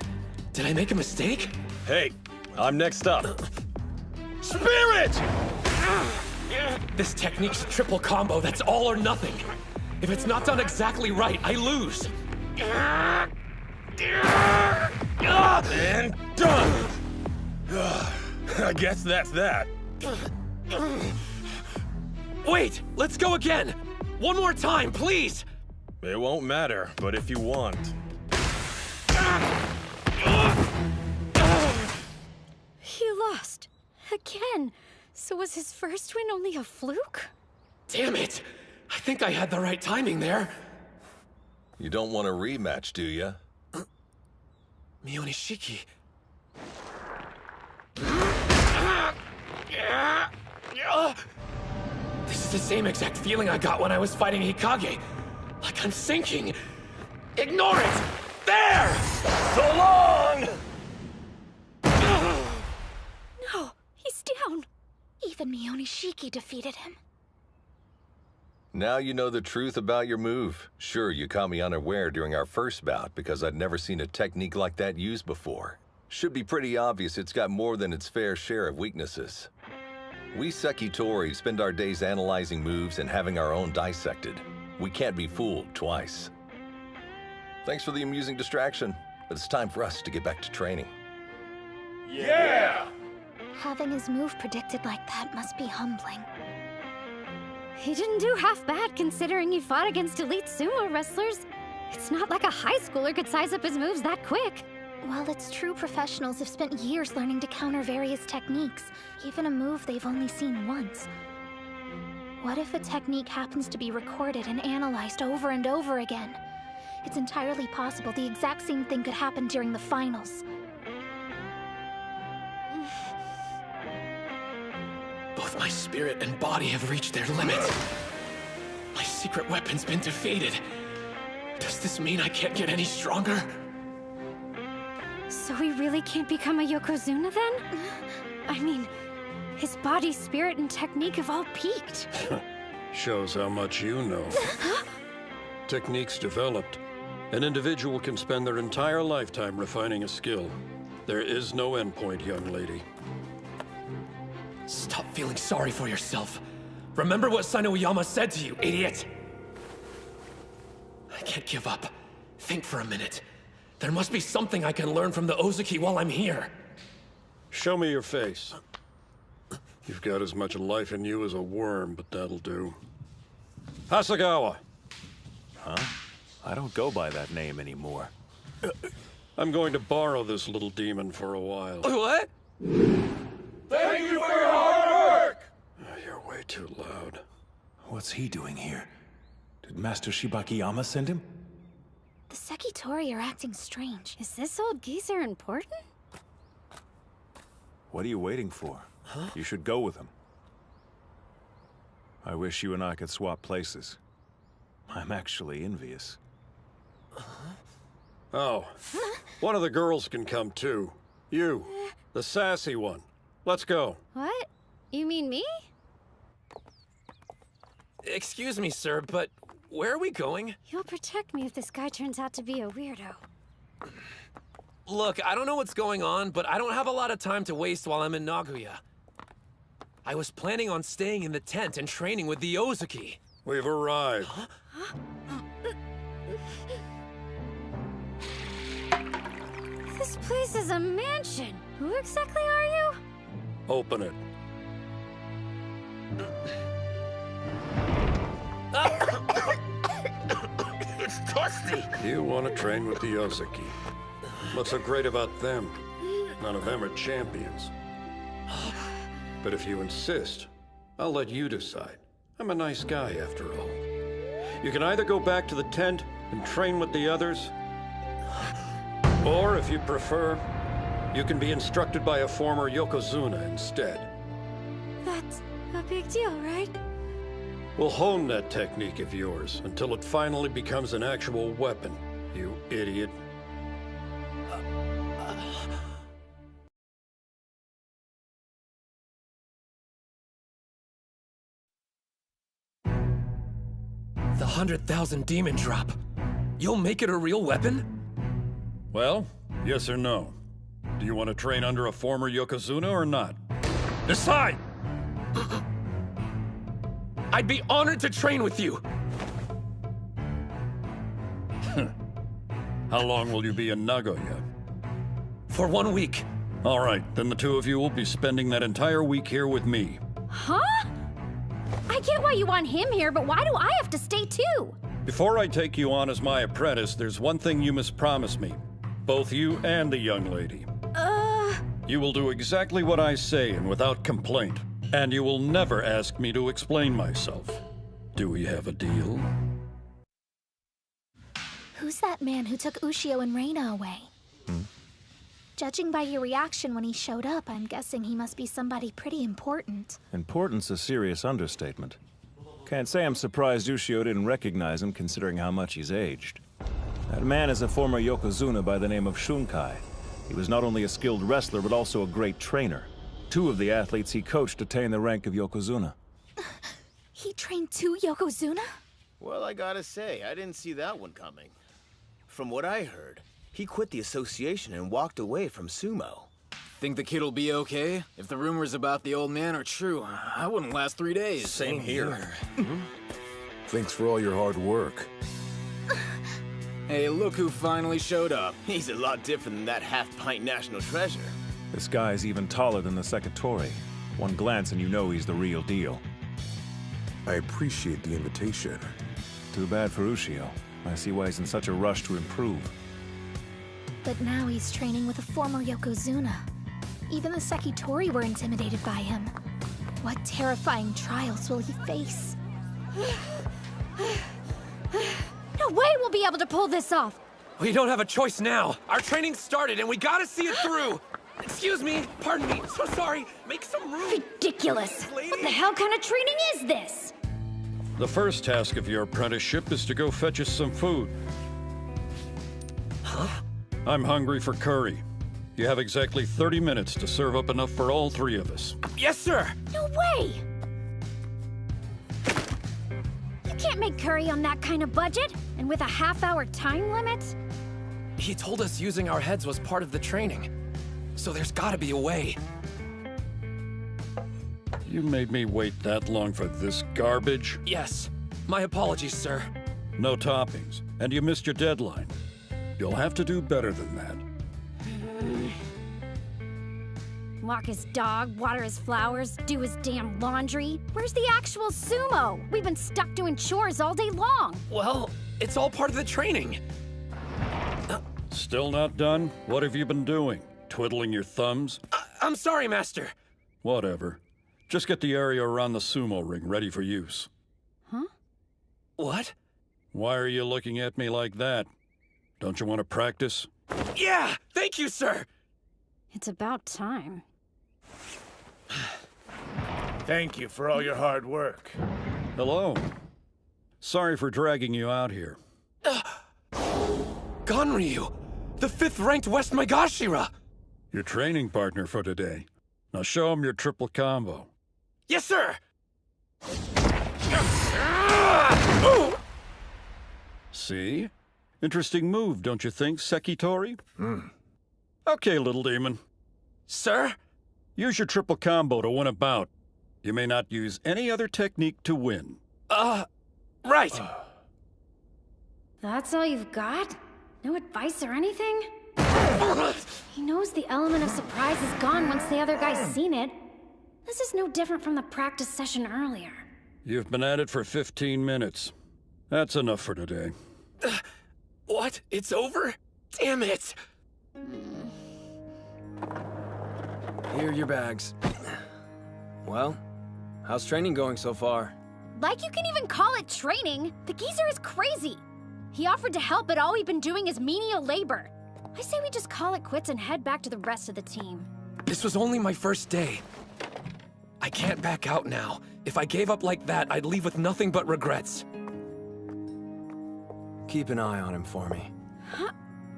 Did I make a mistake? Hey, I'm next up. Spirit! This technique's a triple combo that's all or nothing. If it's not done exactly right, I lose. And done! I guess that's that. Wait, let's go again. One more time, please. It won't matter, but if you want. He lost. Again. So was his first win only a fluke? Damn it. I think I had the right timing there. You don't want a rematch, do you? Mionishiki. This is the same exact feeling I got when I was fighting Hikage. Like I'm sinking. Ignore it! There! So long! No, he's down. Even Mionishiki defeated him. Now you know the truth about your move. Sure, you caught me unaware during our first bout because I'd never seen a technique like that used before. Should be pretty obvious it's got more than its fair share of weaknesses. We Sekitori spend our days analyzing moves and having our own dissected. We can't be fooled twice. Thanks for the amusing distraction, but it's time for us to get back to training. Yeah! Having his move predicted like that must be humbling. He didn't do half bad considering he fought against elite sumo wrestlers. It's not like a high schooler could size up his moves that quick. While it's true professionals have spent years learning to counter various techniques, even a move they've only seen once. What if a technique happens to be recorded and analyzed over and over again? It's entirely possible the exact same thing could happen during the finals. Both my spirit and body have reached their limits. My secret weapon's been defeated. Does this mean I can't get any stronger? So he really can't become a Yokozuna then? I mean, his body, spirit, and technique have all peaked. Shows how much you know. techniques developed, an individual can spend their entire lifetime refining a skill. There is no endpoint, young lady. Stop feeling sorry for yourself. Remember what Sanoyama said to you, idiot! I can't give up. Think for a minute. There must be something I can learn from the Ozaki while I'm here. Show me your face. You've got as much life in you as a worm, but that'll do. Hasegawa! Huh? I don't go by that name anymore. I'm going to borrow this little demon for a while. What? Thank you for your hard work! You're way too loud. What's he doing here? Did Master Shibakiyama send him? The Sekitori are acting strange. Is this old geezer important? What are you waiting for? Huh? You should go with him. I wish you and I could swap places. I'm actually envious. Oh, one of the girls can come too. You, the sassy one. Let's go. What? You mean me? Excuse me, sir, but where are we going? You'll protect me if this guy turns out to be a weirdo. Look, I don't know what's going on, but I don't have a lot of time to waste while I'm in Nagoya. I was planning on staying in the tent and training with the Ozaki. We've arrived. Huh? This place is a mansion. Who exactly are you? Open it. It's dusty. You want to train with the Ozaki. What's so great about them? None of them are champions. But if you insist, I'll let you decide. I'm a nice guy, after all. You can either go back to the tent and train with the others, or if you prefer, you can be instructed by a former Yokozuna instead. That's a big deal, right? We'll hone that technique of yours until it finally becomes an actual weapon, you idiot. The 100,000 demon drop. You'll make it a real weapon? Well, yes or no? Do you want to train under a former Yokozuna or not? Decide! I'd be honored to train with you! How long will you be in Nagoya? For 1 week. All right, then the two of you will be spending that entire week here with me. Huh? I get why you want him here, but why do I have to stay too? Before I take you on as my apprentice, there's one thing you must promise me. Both you and the young lady. You will do exactly what I say and without complaint. And you will never ask me to explain myself. Do we have a deal? Who's that man who took Ushio and Reina away? Judging by your reaction when he showed up, I'm guessing he must be somebody pretty important. Important's a serious understatement. Can't say I'm surprised Ushio didn't recognize him, considering how much he's aged. That man is a former Yokozuna by the name of Shunkai. He was not only a skilled wrestler, but also a great trainer. 2 of the athletes he coached attained the rank of Yokozuna. He trained 2 Yokozuna? Well, I gotta say, I didn't see that one coming. From what I heard, he quit the association and walked away from sumo. Think the kid'll be okay? If the rumors about the old man are true, I wouldn't last 3 days. Same here. Thanks for all your hard work. Hey, look who finally showed up. He's a lot different than that half-pint national treasure. This guy's even taller than the Sekitori. One glance and you know he's the real deal. I appreciate the invitation. Too bad for Ushio. I see why he's in such a rush to improve. But now he's training with a former Yokozuna. Even the Sekitori were intimidated by him. What terrifying trials will he face? No way we'll be able to pull this off! We don't have a choice now. Our training started and we gotta see it through. Excuse me, pardon me, so sorry. Make some room. Ridiculous! What the hell kind of training is this? The first task of your apprenticeship is to go fetch us some food. Huh? I'm hungry for curry. You have exactly 30 minutes to serve up enough for all 3 of us. Yes, sir! No way! You can't make curry on that kind of budget, and with a half-hour time limit. He told us using our heads was part of the training. So there's gotta be a way. You made me wait that long for this garbage? Yes. My apologies, sir. No toppings, and you missed your deadline. You'll have to do better than that. Walk his dog, water his flowers, do his damn laundry. Where's the actual sumo? We've been stuck doing chores all day long. Well, it's all part of the training. Still not done? What have you been doing? Twiddling your thumbs? I'm sorry, Master. Whatever. Just get the area around the sumo ring ready for use. Huh? What? Why are you looking at me like that? Don't you want to practice? Yeah! Thank you, sir! It's about time. Thank you for all your hard work. Hello. Sorry for dragging you out here. Ganryu! The 5th-ranked West Megashira! Your training partner for today. Now show him your triple combo. Yes, sir! See? Interesting move, don't you think, Sekitori? Okay, little demon. Sir? Use your triple combo to win a bout. You may not use any other technique to win. Right. That's all you've got? No advice or anything? He knows the element of surprise is gone once the other guy's seen it. This is no different from the practice session earlier. You've been at it for 15 minutes. That's enough for today. What? It's over? Damn it! Here are your bags. Well, how's training going so far? Like you can even call it training? The geezer is crazy. He offered to help, but all we've been doing is menial labor. I say we just call it quits and head back to the rest of the team. This was only my first day. I can't back out now. If I gave up like that, I'd leave with nothing but regrets. Keep an eye on him for me. Huh?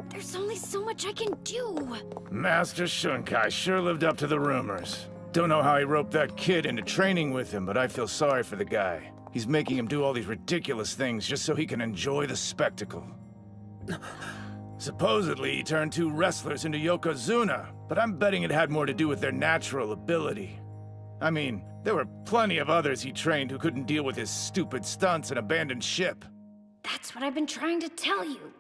There's only so much I can do. Master Shunkai sure lived up to the rumors. Don't know how he roped that kid into training with him, but I feel sorry for the guy. He's making him do all these ridiculous things just so he can enjoy the spectacle. Supposedly, he turned 2 wrestlers into Yokozuna, but I'm betting it had more to do with their natural ability. I mean, there were plenty of others he trained who couldn't deal with his stupid stunts and abandoned ship. That's what I've been trying to tell you.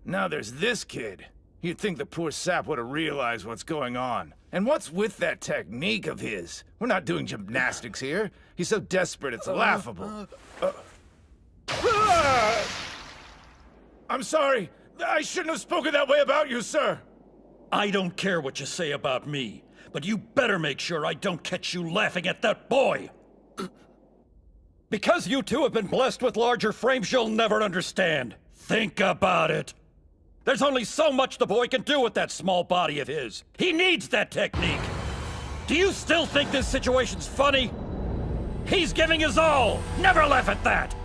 Now there's this kid. You'd think the poor sap would have realized what's going on. And what's with that technique of his? We're not doing gymnastics here. He's so desperate it's laughable. I'm sorry. I shouldn't have spoken that way about you, sir. I don't care what you say about me, but you better make sure I don't catch you laughing at that boy. Because you two have been blessed with larger frames you'll never understand. Think about it. There's only so much the boy can do with that small body of his. He needs that technique. Do you still think this situation's funny? He's giving his all. Never laugh at that.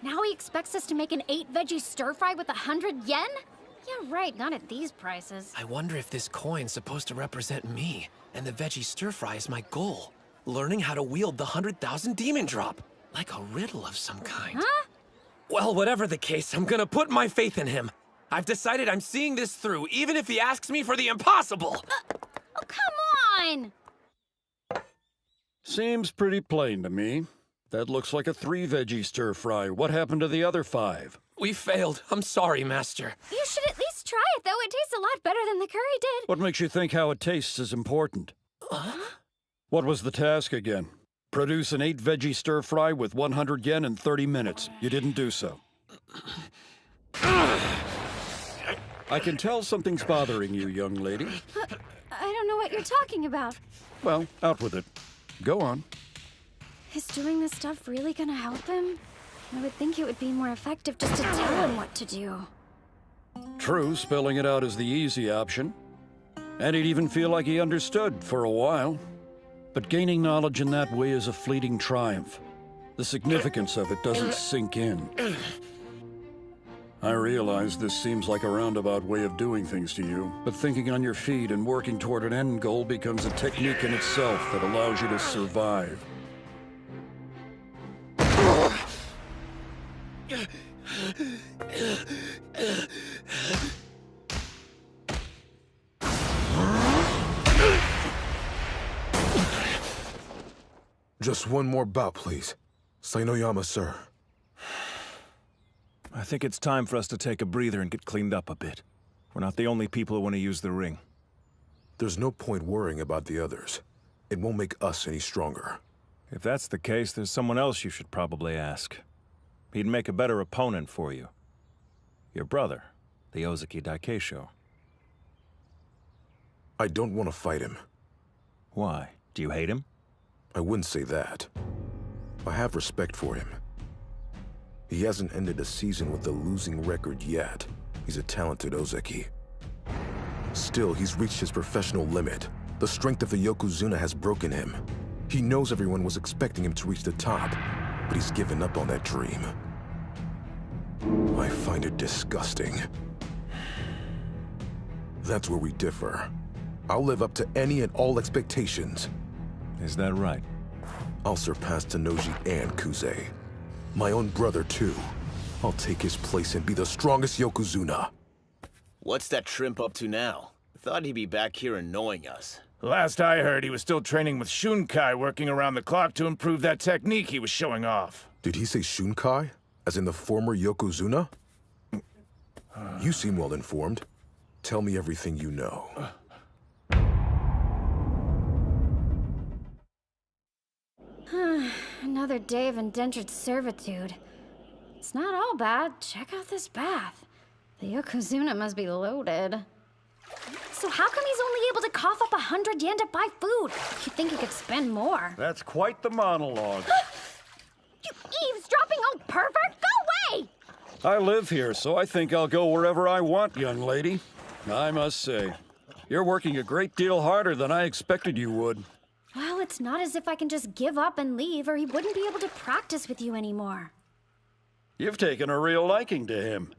Now he expects us to make an 8-veggie stir-fry with 100 yen? Yeah, right, not at these prices. I wonder if this coin's supposed to represent me, and the veggie stir-fry is my goal. Learning how to wield the 100,000 demon drop. Like a riddle of some kind. Huh? Well, whatever the case, I'm gonna put my faith in him. I've decided I'm seeing this through, even if he asks me for the impossible. Oh, come on! Seems pretty plain to me. That looks like a 3-veggie stir-fry. What happened to the other 5? We failed. I'm sorry, Master. You should at least try it, though. It tastes a lot better than the curry did. What makes you think how it tastes is important? What was the task again? Produce an 8-veggie stir-fry with 100 yen in 30 minutes. You didn't do so. I can tell something's bothering you, young lady. I don't know what you're talking about. Well, out with it. Go on. Is doing this stuff really gonna help him? I would think it would be more effective just to tell him what to do. True, spelling it out is the easy option. And he'd even feel like he understood for a while. But gaining knowledge in that way is a fleeting triumph. The significance of it doesn't sink in. I realize this seems like a roundabout way of doing things to you, but thinking on your feet and working toward an end goal becomes a technique in itself that allows you to survive. Just one more bout, please. Sainoyama, sir. I think it's time for us to take a breather and get cleaned up a bit. We're not the only people who want to use the ring. There's no point worrying about the others. It won't make us any stronger. If that's the case, there's someone else you should probably ask. He'd make a better opponent for you. Your brother, the Ozaki Daikeisho. I don't want to fight him. Why? Do you hate him? I wouldn't say that. I have respect for him. He hasn't ended a season with a losing record yet. He's a talented Ozaki. Still, he's reached his professional limit. The strength of the Yokozuna has broken him. He knows everyone was expecting him to reach the top, but he's given up on that dream. I find it disgusting. That's where we differ. I'll live up to any and all expectations. Is that right? I'll surpass Tenoji and Kuze. My own brother, too. I'll take his place and be the strongest Yokozuna. What's that shrimp up to now? I thought he'd be back here annoying us. Last I heard, he was still training with Shunkai, working around the clock to improve that technique he was showing off. Did he say Shunkai? As in the former Yokozuna? You seem well informed. Tell me everything you know. Another day of indentured servitude. It's not all bad. Check out this bath. The Yokozuna must be loaded. So how come he's only able to cough up 100 yen to buy food? You'd think he could spend more. That's quite the monologue. You eavesdropping old pervert! Go away! I live here, so I think I'll go wherever I want, young lady. I must say, you're working a great deal harder than I expected you would. Well, it's not as if I can just give up and leave, or he wouldn't be able to practice with you anymore. You've taken a real liking to him.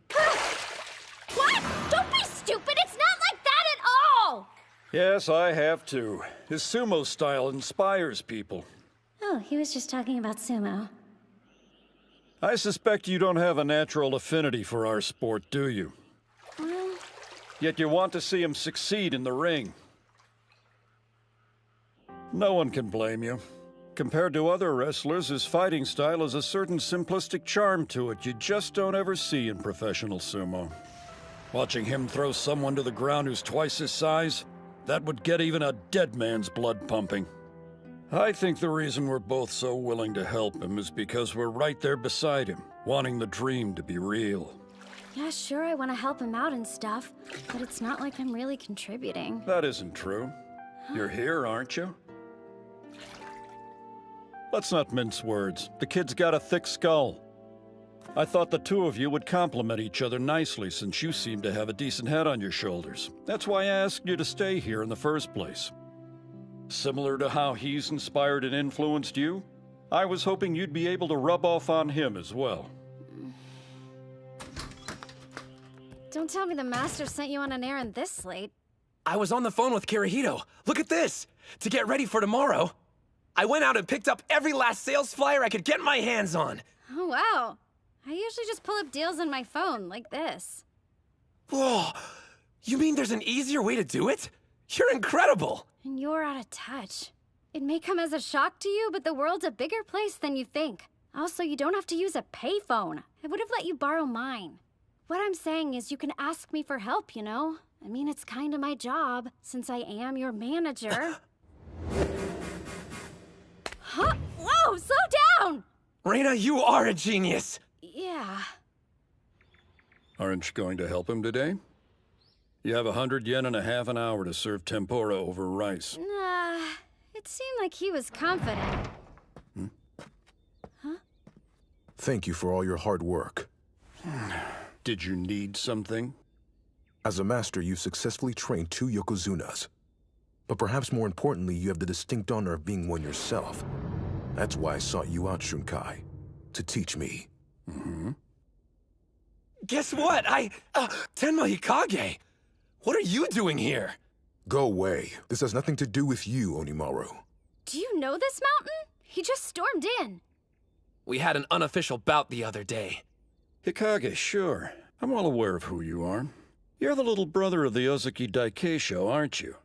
What? Don't be stupid! It's not like that at all! Yes, I have too. His sumo style inspires people. Oh, he was just talking about sumo. I suspect you don't have a natural affinity for our sport, do you? Well... Yet you want to see him succeed in the ring. No one can blame you. Compared to other wrestlers, his fighting style has a certain simplistic charm to it you just don't ever see in professional sumo. Watching him throw someone to the ground who's twice his size, that would get even a dead man's blood pumping. I think the reason we're both so willing to help him is because we're right there beside him, wanting the dream to be real. Yeah, sure, I want to help him out and stuff, but it's not like I'm really contributing. That isn't true. You're here, aren't you? Let's not mince words. The kid's got a thick skull. I thought the two of you would complement each other nicely since you seem to have a decent head on your shoulders. That's why I asked you to stay here in the first place. Similar to how he's inspired and influenced you, I was hoping you'd be able to rub off on him as well. Don't tell me the master sent you on an errand this late. I was on the phone with Kirihito. Look at this! To get ready for tomorrow, I went out and picked up every last sales flyer I could get my hands on. Oh, wow. I usually just pull up deals on my phone, like this. Whoa! You mean there's an easier way to do it? You're incredible! And you're out of touch. It may come as a shock to you, but the world's a bigger place than you think. Also, you don't have to use a payphone. I would have let you borrow mine. What I'm saying is you can ask me for help, you know? I mean, it's kind of my job, since I am your manager. Huh? Whoa, slow down! Reina, you are a genius! Yeah. Aren't you going to help him today? You have 100 yen and a half an hour to serve tempura over rice. Nah, it seemed like he was confident. Huh? Thank you for all your hard work. Did you need something? As a master, you've successfully trained 2 Yokozunas. But perhaps more importantly, you have the distinct honor of being one yourself. That's why I sought you out, Shunkai. To teach me. Mm-hmm. Guess what? Tenma Hikage! What are you doing here? Go away. This has nothing to do with you, Onimaru. Do you know this mountain? He just stormed in. We had an unofficial bout the other day. Hikage, sure. I'm well aware of who you are. You're the little brother of the Ozeki Daikeisho, aren't you?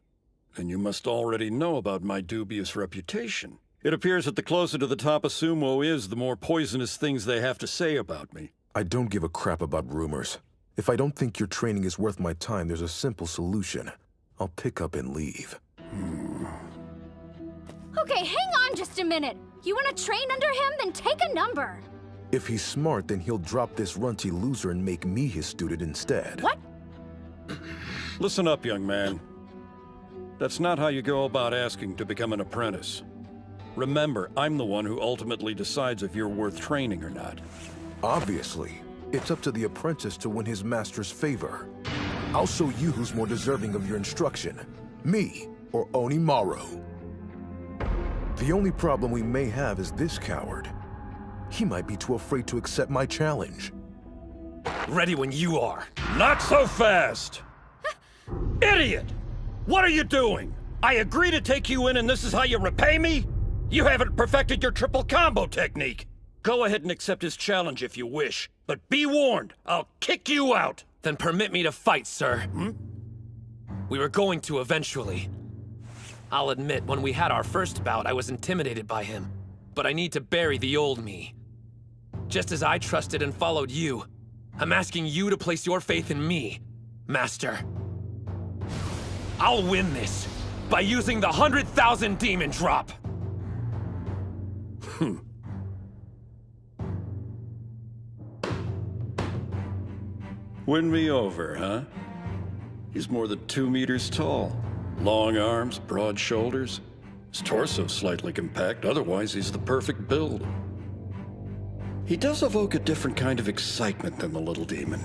Then you must already know about my dubious reputation. It appears that the closer to the top a sumo is, the more poisonous things they have to say about me. I don't give a crap about rumors. If I don't think your training is worth my time, there's a simple solution. I'll pick up and leave. Okay, hang on just a minute. You want to train under him? Then take a number. If he's smart, then he'll drop this runty loser and make me his student instead. What? Listen up, young man. That's not how you go about asking to become an apprentice. Remember, I'm the one who ultimately decides if you're worth training or not. Obviously. It's up to the apprentice to win his master's favor. I'll show you who's more deserving of your instruction. Me or Onimaru. The only problem we may have is this coward. He might be too afraid to accept my challenge. Ready when you are. Not so fast! Idiot! What are you doing? I agree to take you in and this is how you repay me? You haven't perfected your triple combo technique. Go ahead and accept his challenge if you wish. But be warned, I'll kick you out! Then permit me to fight, sir. We were going to eventually. I'll admit, when we had our first bout, I was intimidated by him. But I need to bury the old me. Just as I trusted and followed you, I'm asking you to place your faith in me, Master. I'll win this by using the 100,000 demon drop. Win me over, huh? He's more than 2 meters tall. Long arms, broad shoulders. His torso slightly compact, otherwise he's the perfect build. He does evoke a different kind of excitement than the little demon.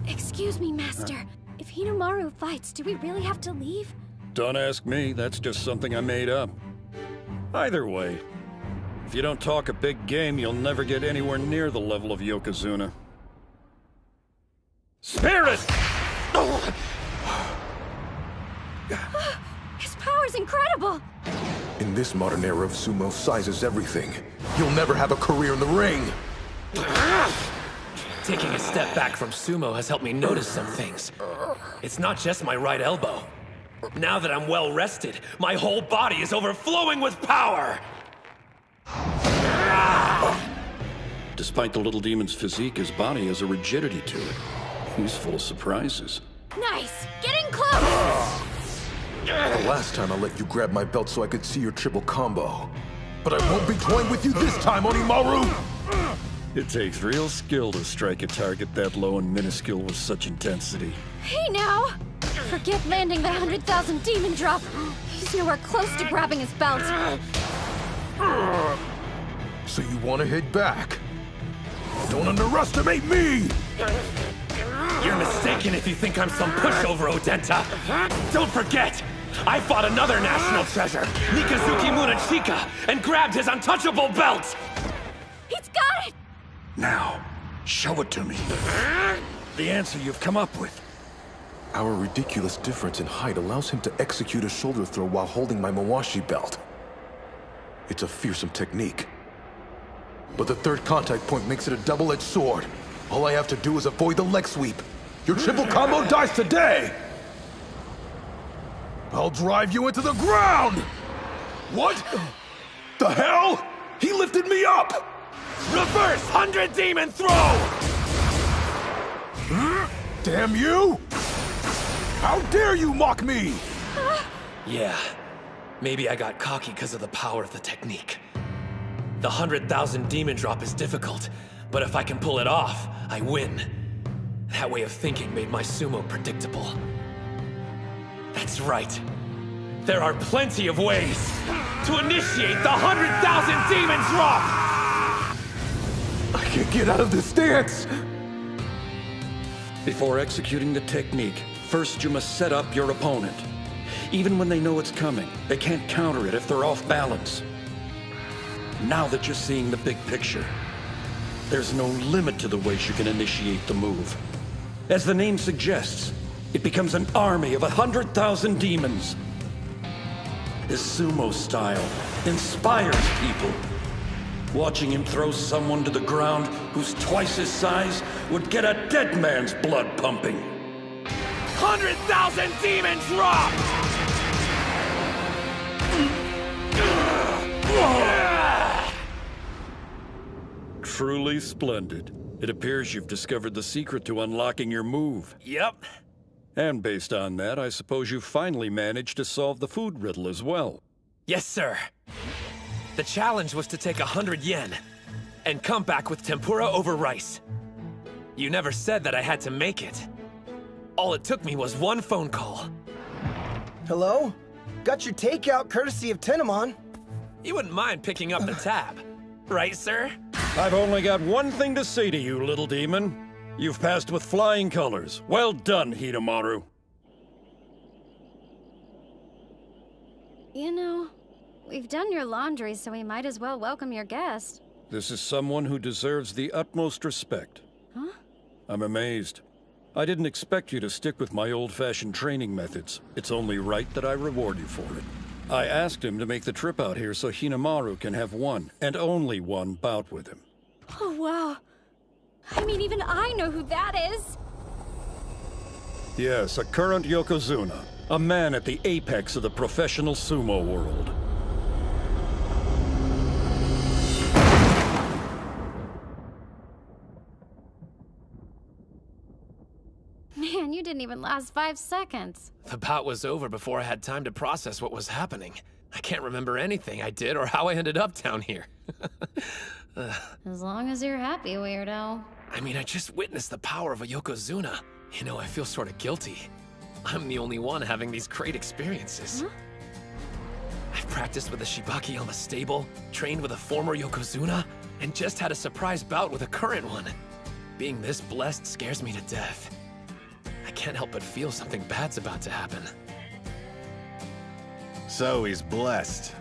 Excuse me, Master. If Hinomaru fights, do we really have to leave? Don't ask me, that's just something I made up. Either way, if you don't talk a big game, you'll never get anywhere near the level of Yokozuna. Spirit! His power's incredible! In this modern era of sumo, size is everything. You'll never have a career in the ring! Taking a step back from sumo has helped me notice some things. It's not just my right elbow. Now that I'm well rested, my whole body is overflowing with power! Despite the little demon's physique, his body has a rigidity to it. He's full of surprises. Nice! Get in close! The last time I let you grab my belt so I could see your triple combo. But I won't be toying with you this time, Onimaru! It takes real skill to strike a target that low and minuscule with such intensity. Hey now! Forget landing the 100,000 demon drop. He's nowhere close to grabbing his belt. So you want to hit back? Don't underestimate me! You're mistaken if you think I'm some pushover, Odenta. Don't forget, I fought another national treasure, Mikazuki Munachika, and grabbed his untouchable belt! He's got it! Now, show it to me. The answer you've come up with. Our ridiculous difference in height allows him to execute a shoulder throw while holding my Mawashi belt. It's a fearsome technique. But the third contact point makes it a double-edged sword. All I have to do is avoid the leg sweep. Your triple combo dies today! I'll drive you into the ground! What? The hell? He lifted me up! Reverse 100 demon throw! Damn you! How dare you mock me! Yeah, maybe I got cocky because of the power of the technique. The 100,000 demon drop is difficult, but if I can pull it off, I win. That way of thinking made my sumo predictable. That's right. There are plenty of ways to initiate the 100,000 demon drop! I can't get out of this stance! Before executing the technique, first you must set up your opponent. Even when they know it's coming, they can't counter it if they're off balance. Now that you're seeing the big picture, there's no limit to the ways you can initiate the move. As the name suggests, it becomes an army of 100,000 demons. His sumo style inspires people. Watching him throw someone to the ground who's twice his size would get a dead man's blood pumping. 100,000 demon drop! Truly splendid. It appears you've discovered the secret to unlocking your move. Yep. And based on that, I suppose you finally managed to solve the food riddle as well. Yes, sir. The challenge was to take 100 yen and come back with tempura over rice. You never said that I had to make it. All it took me was one phone call. Hello? Got your takeout courtesy of Tenemon. You wouldn't mind picking up the tab, right, sir? I've only got one thing to say to you, little demon. You've passed with flying colors. Well done, Hinamaru. You know, we've done your laundry, so we might as well welcome your guest. This is someone who deserves the utmost respect. Huh? I'm amazed. I didn't expect you to stick with my old-fashioned training methods. It's only right that I reward you for it. I asked him to make the trip out here so Hinamaru can have one, and only one, bout with him. Oh, wow. I mean, even I know who that is. Yes, a current Yokozuna. A man at the apex of the professional sumo world. Man, you didn't even last 5 seconds. The bout was over before I had time to process what was happening. I can't remember anything I did or how I ended up down here. As long as you're happy, weirdo. I mean, I just witnessed the power of a Yokozuna. You know, I feel sort of guilty. I'm the only one having these great experiences. Huh? I've practiced with a Shibaki on the stable, trained with a former Yokozuna, and just had a surprise bout with a current one. Being this blessed scares me to death. I can't help but feel something bad's about to happen. So he's blessed.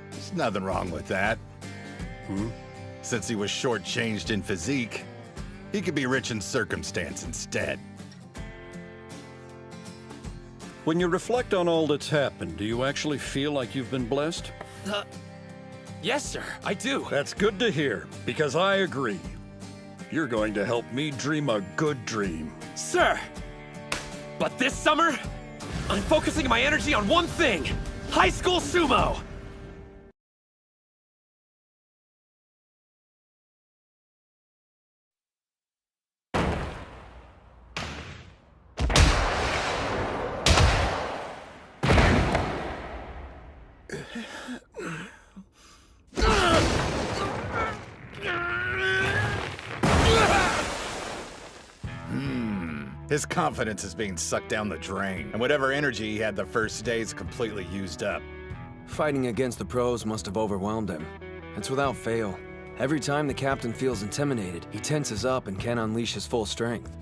There's nothing wrong with that. Since he was shortchanged in physique, he could be rich in circumstance instead. When you reflect on all that's happened, do you actually feel like you've been blessed? Yes, sir, I do. That's good to hear, because I agree. You're going to help me dream a good dream. Sir! But this summer, I'm focusing my energy on one thing! High school sumo! His confidence is being sucked down the drain, and whatever energy he had the first day is completely used up. Fighting against the pros must have overwhelmed him. It's without fail. Every time the captain feels intimidated, he tenses up and can't unleash his full strength.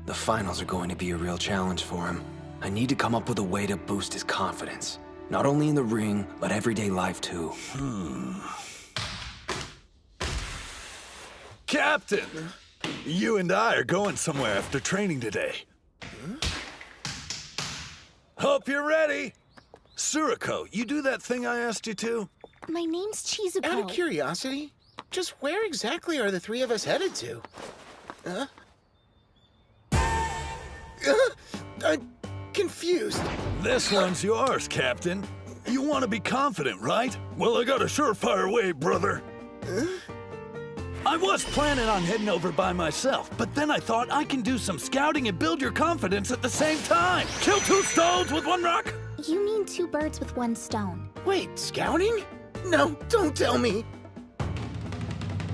The finals are going to be a real challenge for him. I need to come up with a way to boost his confidence. Not only in the ring, but everyday life too. Captain! You and I are going somewhere after training today. Hope you're ready. Suriko, you do that thing I asked you to? My name's Chizuko. Out of curiosity, just where exactly are the three of us headed to? I'm confused. This one's yours, Captain. You want to be confident, right? Well, I got a surefire way, brother. I was planning on heading over by myself, but then I thought I can do some scouting and build your confidence at the same time. Kill two stones with one rock. You mean 2 birds with 1 stone. Wait, scouting? No, don't tell me.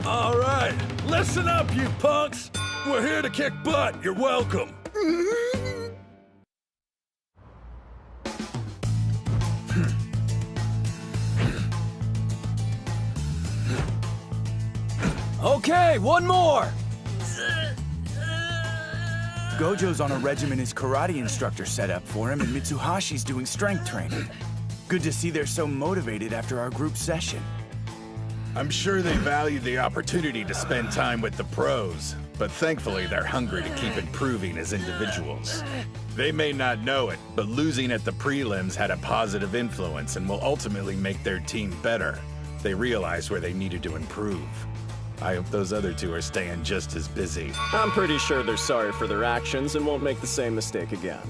All right, listen up, you punks. We're here to kick butt. You're welcome. Okay, one more! Gojo's on a regimen his karate instructor set up for him, and Mitsuhashi's doing strength training. Good to see they're so motivated after our group session. I'm sure they value the opportunity to spend time with the pros, but thankfully they're hungry to keep improving as individuals. They may not know it, but losing at the prelims had a positive influence and will ultimately make their team better. They realized where they needed to improve. I hope those other two are staying just as busy. I'm pretty sure they're sorry for their actions and won't make the same mistake again.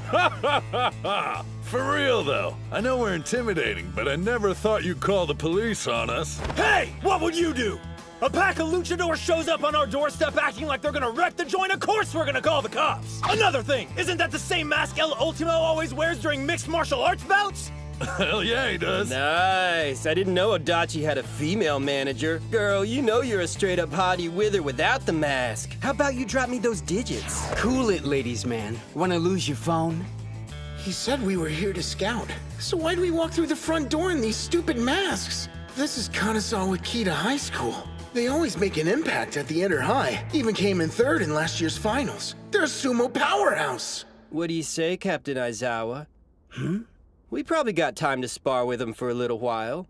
Ha ha ha ha! For real though, I know we're intimidating, but I never thought you'd call the police on us. Hey, what would you do? A pack of luchadors shows up on our doorstep acting like they're gonna wreck the joint. Of course we're gonna call the cops. Another thing, isn't that the same mask El Ultimo always wears during mixed martial arts bouts? Hell yeah, he does. Nice. I didn't know Adachi had a female manager. Girl, you know you're a straight-up hottie with or without the mask. How about you drop me those digits? Cool it, ladies man. Wanna lose your phone? He said we were here to scout. So why do we walk through the front door in these stupid masks? This is Kanazawa Kita High School. They always make an impact at the inter-high. Even came in third in last year's finals. They're a sumo powerhouse. What do you say, Captain Aizawa? We probably got time to spar with them for a little while.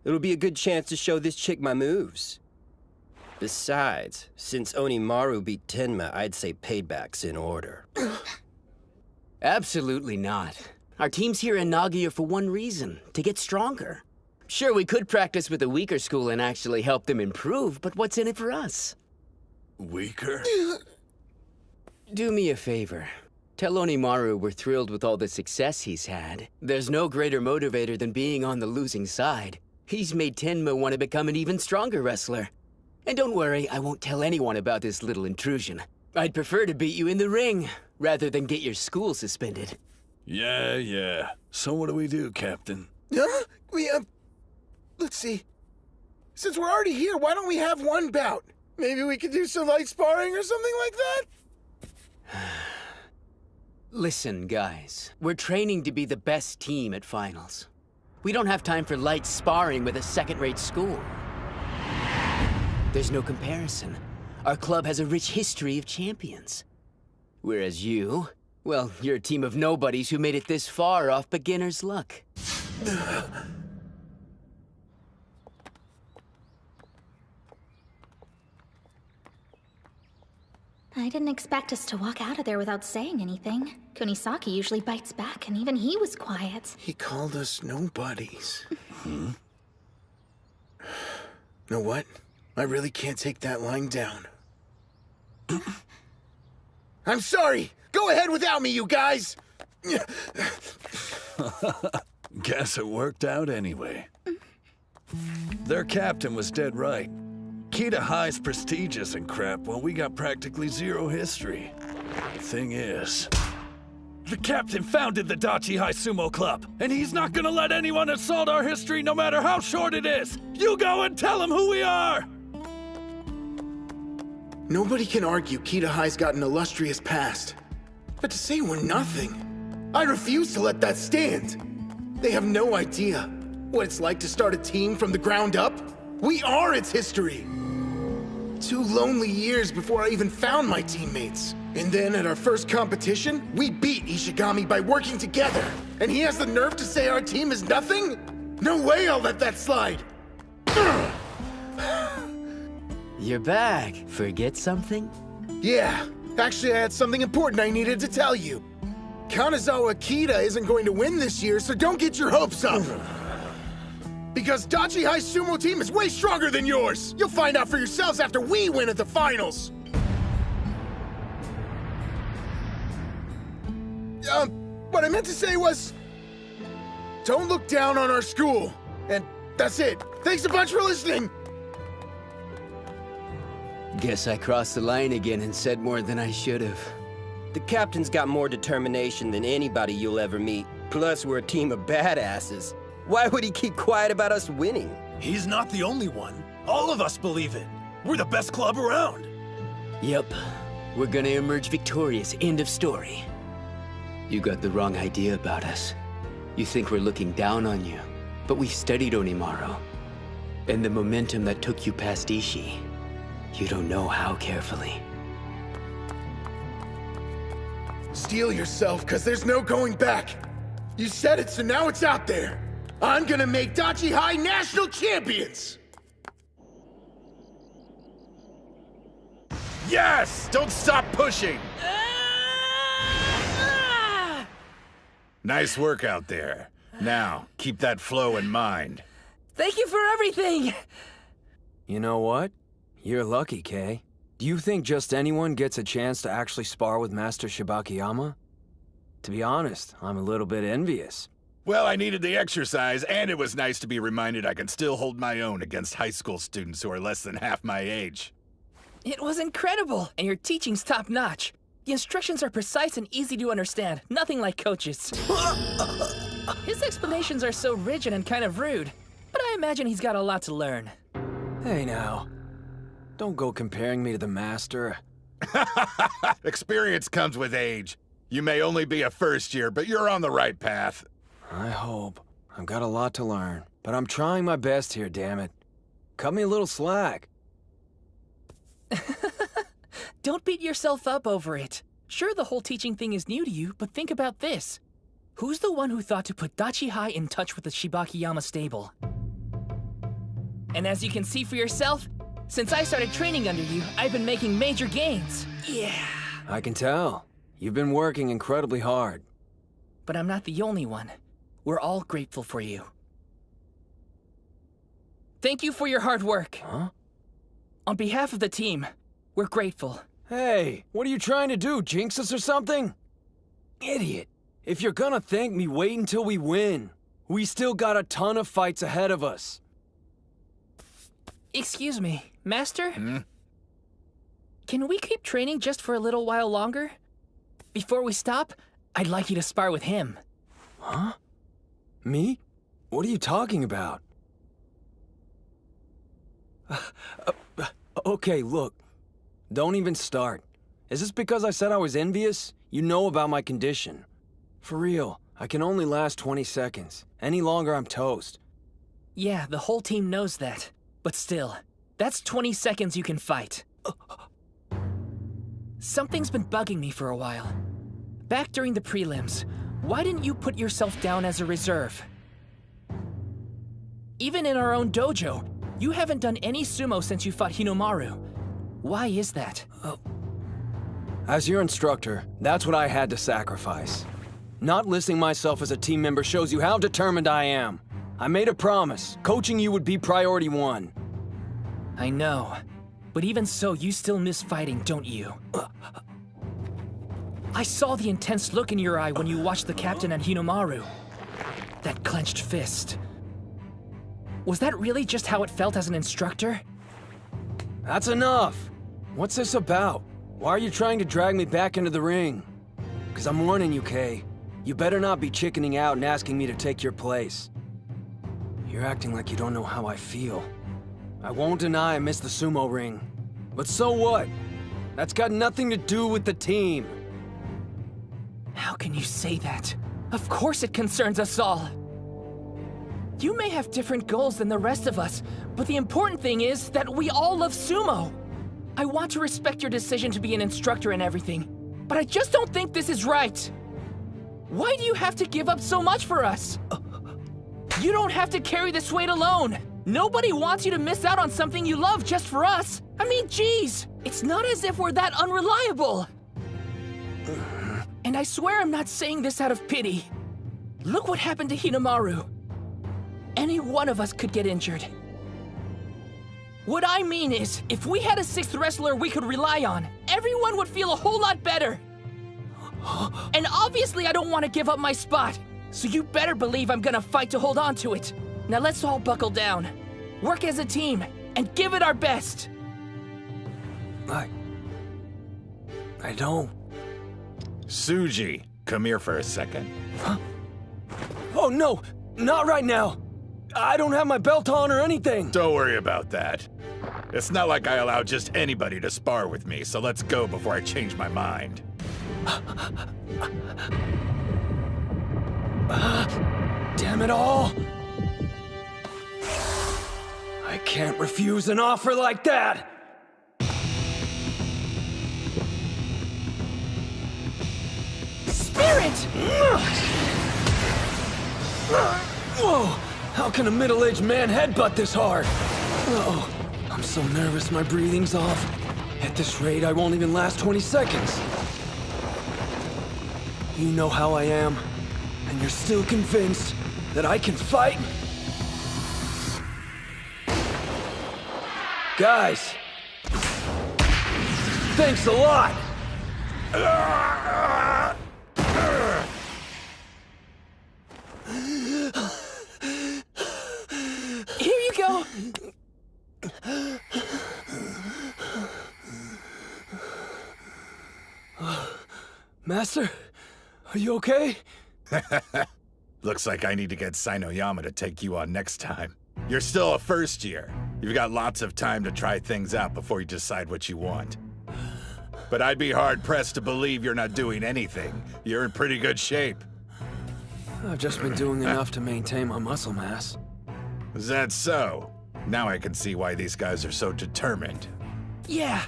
It'll be a good chance to show this chick my moves. Besides, since Onimaru beat Tenma, I'd say payback's in order. Absolutely not. Our team's here in Nagoya for one reason, to get stronger. Sure, we could practice with a weaker school and actually help them improve, but what's in it for us? Weaker? Do me a favor. Tell Onimaru we're thrilled with all the success he's had. There's no greater motivator than being on the losing side. He's made Tenma want to become an even stronger wrestler. And don't worry, I won't tell anyone about this little intrusion. I'd prefer to beat you in the ring, rather than get your school suspended. Yeah. So what do we do, Captain? Let's see. Since we're already here, why don't we have one bout? Maybe we could do some light sparring or something like that? Listen, guys. We're training to be the best team at finals. We don't have time for light sparring with a second-rate school. There's no comparison. Our club has a rich history of champions. Whereas you, well, you're a team of nobodies who made it this far off beginner's luck. I didn't expect us to walk out of there without saying anything. Kunisaki usually bites back, and even he was quiet. He called us nobodies. Know what? I really can't take that line down. I'm sorry! Go ahead without me, you guys! Guess it worked out anyway. Their captain was dead right. Kita High's prestigious and crap, while we got practically zero history. The thing is, the captain founded the Dachi High Sumo Club, and he's not gonna let anyone assault our history no matter how short it is! You go and tell him who we are! Nobody can argue Kita High's got an illustrious past. But to say we're nothing, I refuse to let that stand. They have no idea what it's like to start a team from the ground up. We are its history. 2 lonely years before I even found my teammates. And then at our first competition, we beat Ishigami by working together. And he has the nerve to say our team is nothing? No way I'll let that slide. You're back. Forget something? Yeah, actually I had something important I needed to tell you. Kanazawa Kita isn't going to win this year, so don't get your hopes up. Because Dachi High Sumo team is way stronger than yours! You'll find out for yourselves after we win at the finals! What I meant to say was... don't look down on our school. And that's it. Thanks a bunch for listening! Guess I crossed the line again and said more than I should have. The captain's got more determination than anybody you'll ever meet. Plus, we're a team of badasses. Why would he keep quiet about us winning? He's not the only one. All of us believe it. We're the best club around. Yep. We're gonna emerge victorious. End of story. You got the wrong idea about us. You think we're looking down on you. But we've studied Onimaru. And the momentum that took you past Ishii. You don't know how carefully. Steel yourself, cause there's no going back. You said it, so now it's out there. I'm gonna make Dachi High national champions! Yes! Don't stop pushing! Nice work out there. Now, keep that flow in mind. Thank you for everything! You know what? You're lucky, Kay. Do you think just anyone gets a chance to actually spar with Master Shibakiyama? To be honest, I'm a little bit envious. Well, I needed the exercise, and it was nice to be reminded I can still hold my own against high school students who are less than half my age. It was incredible, and your teaching's top-notch. The instructions are precise and easy to understand, nothing like Coach's. His explanations are so rigid and kind of rude, but I imagine he's got a lot to learn. Hey now, don't go comparing me to the Master. Experience comes with age. You may only be a first year, but you're on the right path. I hope. I've got a lot to learn, but I'm trying my best here, damn it. Cut me a little slack. Don't beat yourself up over it. Sure, the whole teaching thing is new to you, but think about this. Who's the one who thought to put Dachihai in touch with the Shibakiyama stable? And as you can see for yourself, since I started training under you, I've been making major gains. Yeah. I can tell. You've been working incredibly hard. But I'm not the only one. We're all grateful for you. Thank you for your hard work. Huh? On behalf of the team, we're grateful. Hey, what are you trying to do, jinx us or something? Idiot. If you're gonna thank me, wait until we win. We still got a ton of fights ahead of us. Excuse me, Master? Hmm? Can we keep training just for a little while longer? Before we stop, I'd like you to spar with him. Huh? Me? What are you talking about? Okay, look. Don't even start. Is this because I said I was envious? You know about my condition. For real, I can only last 20 seconds. Any longer, I'm toast. Yeah, the whole team knows that. But still, that's 20 seconds you can fight. Something's been bugging me for a while. Back during the prelims, why didn't you put yourself down as a reserve? Even in our own dojo, you haven't done any sumo since you fought Hinomaru. Why is that? As your instructor, that's what I had to sacrifice. Not listing myself as a team member shows you how determined I am. I made a promise. Coaching you would be priority one. I know. But even so, you still miss fighting, don't you? I saw the intense look in your eye when you watched the captain and Hinomaru. That clenched fist. Was that really just how it felt as an instructor? That's enough. What's this about? Why are you trying to drag me back into the ring? Because I'm warning you, Kay. You better not be chickening out and asking me to take your place. You're acting like you don't know how I feel. I won't deny I miss the sumo ring. But so what? That's got nothing to do with the team. How can you say that? Of course it concerns us all. You may have different goals than the rest of us, but the important thing is that we all love sumo. I want to respect your decision to be an instructor and everything, but I just don't think this is right. Why do you have to give up so much for us? You don't have to carry this weight alone. Nobody wants you to miss out on something you love just for us. I mean, geez, it's not as if we're that unreliable. And I swear I'm not saying this out of pity. Look what happened to Hinomaru. Any one of us could get injured. What I mean is, if we had a sixth wrestler we could rely on, everyone would feel a whole lot better. And obviously I don't want to give up my spot, so you better believe I'm gonna fight to hold on to it. Now let's all buckle down, work as a team, and give it our best. I don't. Suji, come here for a second. Huh? Oh no, not right now. I don't have my belt on or anything. Don't worry about that. It's not like I allow just anybody to spar with me, so let's go before I change my mind. Damn it all! I can't refuse an offer like that! Spirit! Whoa! How can a middle-aged man headbutt this hard? Oh, I'm so nervous my breathing's off. At this rate, I won't even last 20 seconds. You know how I am, and you're still convinced that I can fight? Guys! Thanks a lot! Here you go! Master, are you okay? Looks like I need to get Sinoyama to take you on next time. You're still a first year. You've got lots of time to try things out before you decide what you want. But I'd be hard-pressed to believe you're not doing anything. You're in pretty good shape. I've just been doing enough to maintain my muscle mass. Is that so? Now I can see why these guys are so determined. Yeah,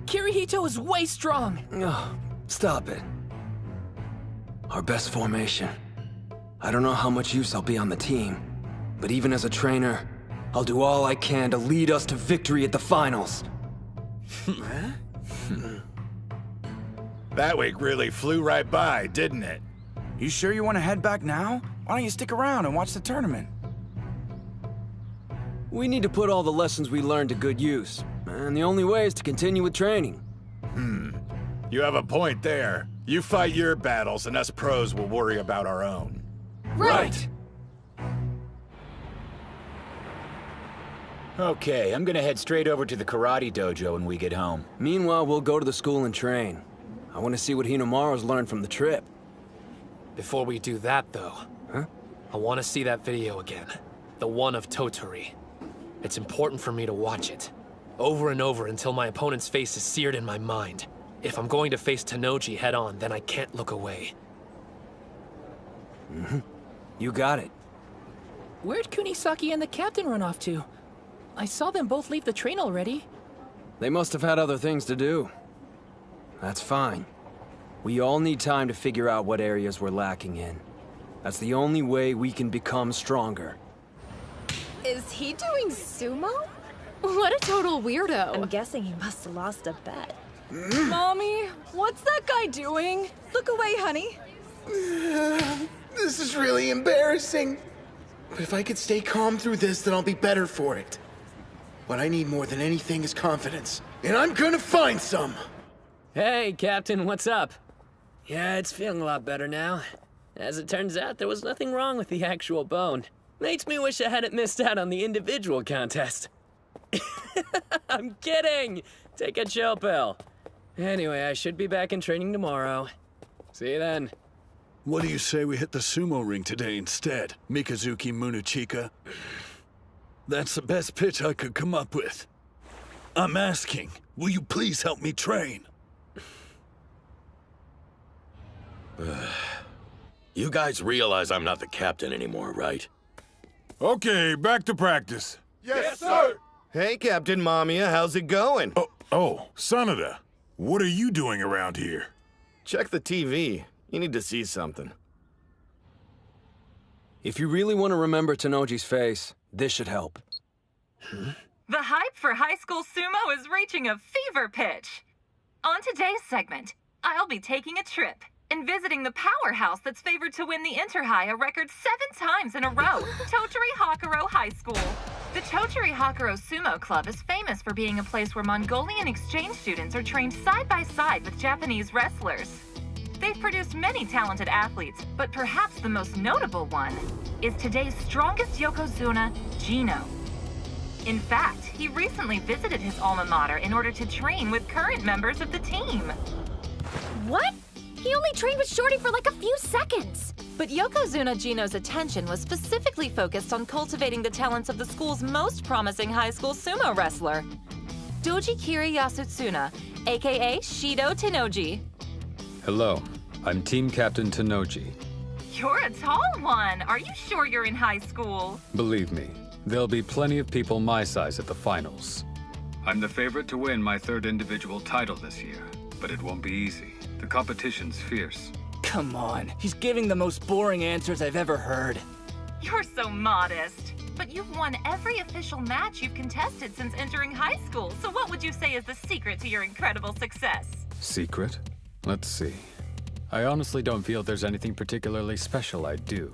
Kirihito is way strong. Oh, stop it. Our best formation. I don't know how much use I'll be on the team, but even as a trainer, I'll do all I can to lead us to victory at the finals. That week really flew right by, didn't it? You sure you want to head back now? Why don't you stick around and watch the tournament? We need to put all the lessons we learned to good use, and the only way is to continue with training. You have a point there. You fight your battles, and us pros will worry about our own. Right! Okay, I'm gonna head straight over to the karate dojo when we get home. Meanwhile, we'll go to the school and train. I want to see what Hinamaru's learned from the trip. Before we do that, though, I want to see that video again. The one of Toturi. It's important for me to watch it. Over and over until my opponent's face is seared in my mind. If I'm going to face Tanoji head-on, then I can't look away. You got it. Where'd Kunisaki and the captain run off to? I saw them both leave the train already. They must have had other things to do. That's fine. We all need time to figure out what areas we're lacking in. That's the only way we can become stronger. Is he doing sumo? What a total weirdo. I'm guessing he must have lost a bet. Mommy, what's that guy doing? Look away, honey. This is really embarrassing. But if I could stay calm through this, then I'll be better for it. What I need more than anything is confidence. And I'm gonna find some! Hey, Captain, what's up? Yeah, it's feeling a lot better now. As it turns out, there was nothing wrong with the actual bone. Makes me wish I hadn't missed out on the individual contest. I'm kidding! Take a chill pill. Anyway, I should be back in training tomorrow. See you then. What do you say we hit the sumo ring today instead, Mikazuki Munachika? That's the best pitch I could come up with. I'm asking, will you please help me train? You guys realize I'm not the captain anymore, right? Okay, back to practice. Yes, sir! Hey, Captain Mamiya, how's it going? Oh, Sanada, what are you doing around here? Check the TV. You need to see something. If you really want to remember Tanoji's face, this should help. The hype for high school sumo is reaching a fever pitch. On today's segment, I'll be taking a trip and visiting the powerhouse that's favored to win the Inter-High a record 7 times in a row, Totori Hakuro High School. The Totori Hakuro Sumo Club is famous for being a place where Mongolian exchange students are trained side by side with Japanese wrestlers. They've produced many talented athletes, but perhaps the most notable one is today's strongest yokozuna, Gino. In fact, he recently visited his alma mater in order to train with current members of the team. What? He only trained with Shorty for like a few seconds. But Yokozuna Gino's attention was specifically focused on cultivating the talents of the school's most promising high school sumo wrestler, Dojikiri Yasutsuna, aka Shido Tenoji. Hello, I'm Team Captain Tenoji. You're a tall one. Are you sure you're in high school? Believe me, there'll be plenty of people my size at the finals. I'm the favorite to win my 3rd individual title this year, but it won't be easy. The competition's fierce. Come on, he's giving the most boring answers I've ever heard. You're so modest. But you've won every official match you've contested since entering high school, so what would you say is the secret to your incredible success? Secret? Let's see. I honestly don't feel there's anything particularly special I do.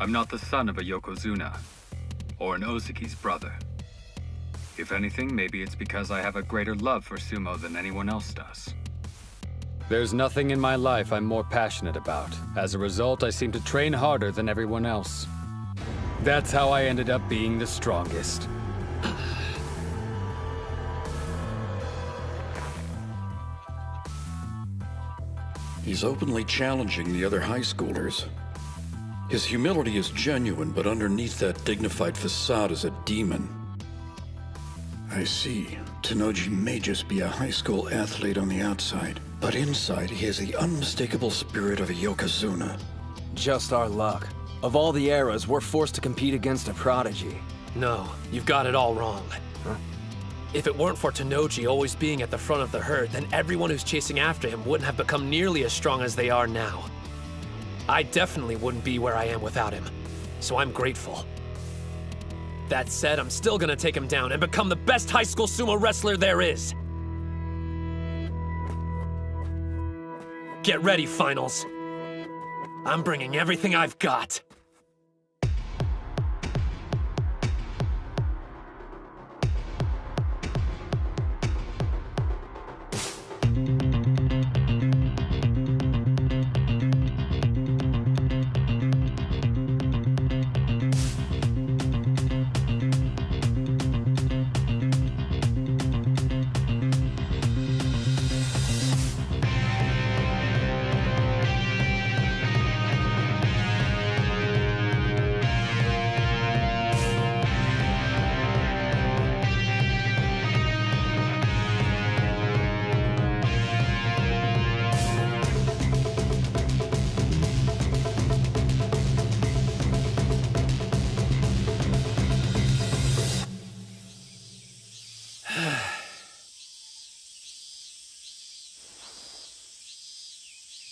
I'm not the son of a Yokozuna, or an Ozuki's brother. If anything, maybe it's because I have a greater love for sumo than anyone else does. There's nothing in my life I'm more passionate about. As a result, I seem to train harder than everyone else. That's how I ended up being the strongest. He's openly challenging the other high schoolers. His humility is genuine, but underneath that dignified facade is a demon. I see. Tenoji may just be a high school athlete on the outside, but inside he has the unmistakable spirit of a Yokozuna. Just our luck. Of all the eras, we're forced to compete against a prodigy. No, you've got it all wrong. Huh? If it weren't for Tenoji always being at the front of the herd, then everyone who's chasing after him wouldn't have become nearly as strong as they are now. I definitely wouldn't be where I am without him, so I'm grateful. That said, I'm still gonna take him down and become the best high school sumo wrestler there is. Get ready, finals. I'm bringing everything I've got.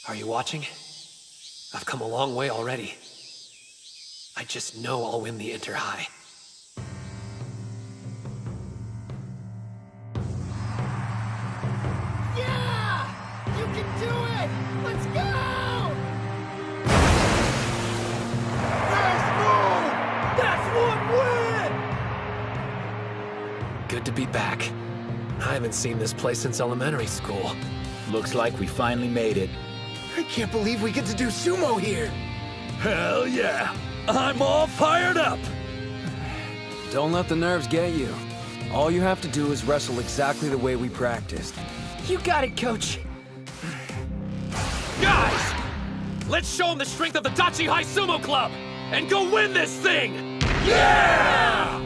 Are you watching? I've come a long way already. I just know I'll win the Inter-High. Yeah! You can do it! Let's go! Nice move! That's one win! Good to be back. I haven't seen this place since elementary school. Looks like we finally made it. I can't believe we get to do sumo here! Hell yeah! I'm all fired up! Don't let the nerves get you. All you have to do is wrestle exactly the way we practiced. You got it, Coach. Guys! Let's show them the strength of the Dachi High Sumo Club! And go win this thing! Yeah!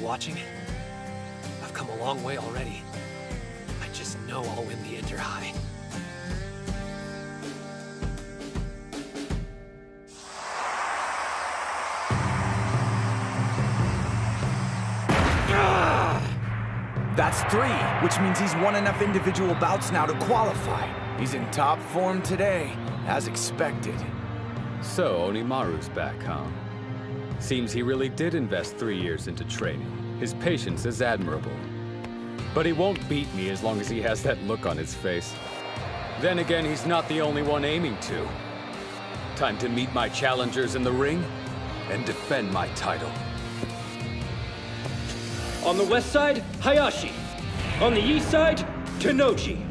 Watching? I've come a long way already. I just know I'll win the Inter-High. That's 3, which means he's won enough individual bouts now to qualify. He's in top form today, as expected. So, Onimaru's back, huh? Seems he really did invest 3 years into training. His patience is admirable. But he won't beat me as long as he has that look on his face. Then again, he's not the only one aiming to. Time to meet my challengers in the ring and defend my title. On the west side, Hayashi. On the east side, Tenoji.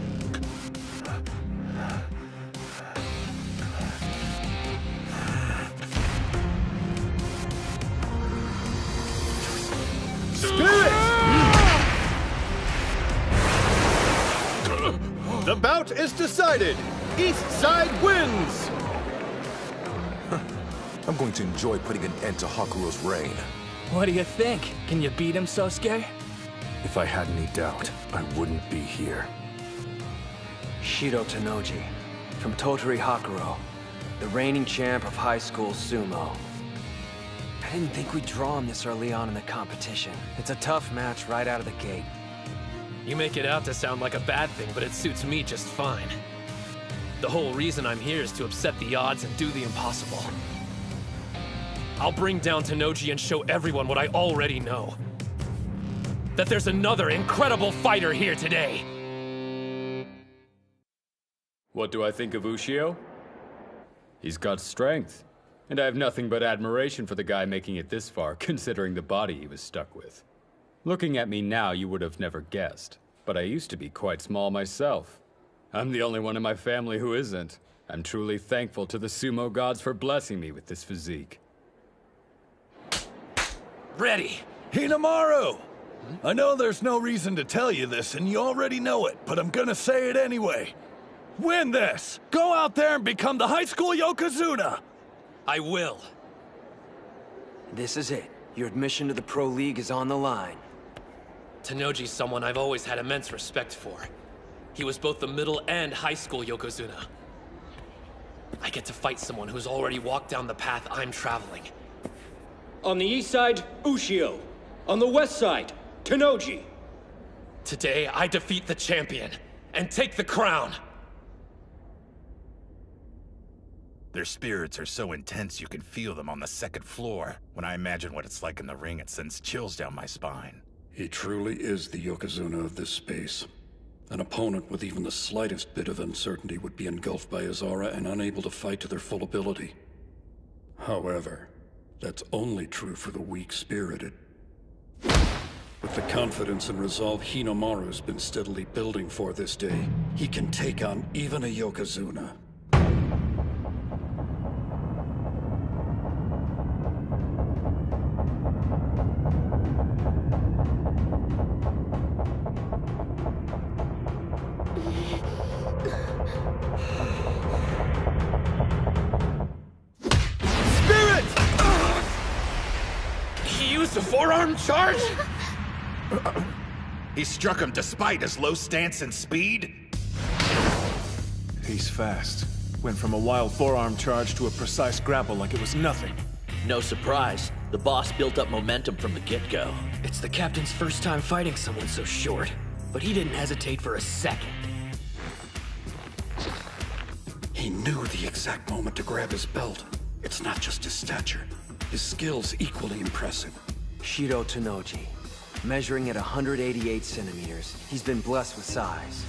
Spin! bout is decided. East side wins! I'm going to enjoy putting an end to Hakuro's reign. What do you think? Can you beat him, Sosuke? If I had any doubt, I wouldn't be here. Shido Tanoji, from Totori Hakuro, the reigning champ of high school sumo. I didn't think we'd draw him this early on in the competition. It's a tough match right out of the gate. You make it out to sound like a bad thing, but it suits me just fine. The whole reason I'm here is to upset the odds and do the impossible. I'll bring down Tanoji and show everyone what I already know. That there's another incredible fighter here today. What do I think of Ushio? He's got strength. And I have nothing but admiration for the guy making it this far, considering the body he was stuck with. Looking at me now, you would have never guessed. But I used to be quite small myself. I'm the only one in my family who isn't. I'm truly thankful to the sumo gods for blessing me with this physique. Ready! Hinamaru! I know there's no reason to tell you this, and you already know it, but I'm gonna say it anyway. Win this! Go out there and become the high school Yokozuna! I will. This is it. Your admission to the Pro League is on the line. Tanoji's someone I've always had immense respect for. He was both the middle and high school Yokozuna. I get to fight someone who's already walked down the path I'm traveling. On the east side, Ushio. On the west side, Tanoji. Today, I defeat the champion and take the crown. Their spirits are so intense you can feel them on the second floor. When I imagine what it's like in the ring, it sends chills down my spine. He truly is the Yokozuna of this space. An opponent with even the slightest bit of uncertainty would be engulfed by his aura and unable to fight to their full ability. However, that's only true for the weak-spirited. With the confidence and resolve Hinamaru's been steadily building for this day, he can take on even a Yokozuna. The forearm charge? He struck him despite his low stance and speed? He's fast. Went from a wild forearm charge to a precise grapple like it was nothing. No surprise. The boss built up momentum from the get-go. It's the captain's first time fighting someone so short, but he didn't hesitate for a second. He knew the exact moment to grab his belt. It's not just his stature. His skill's equally impressive. Shido Tanoji. Measuring at 188 centimeters, he's been blessed with size.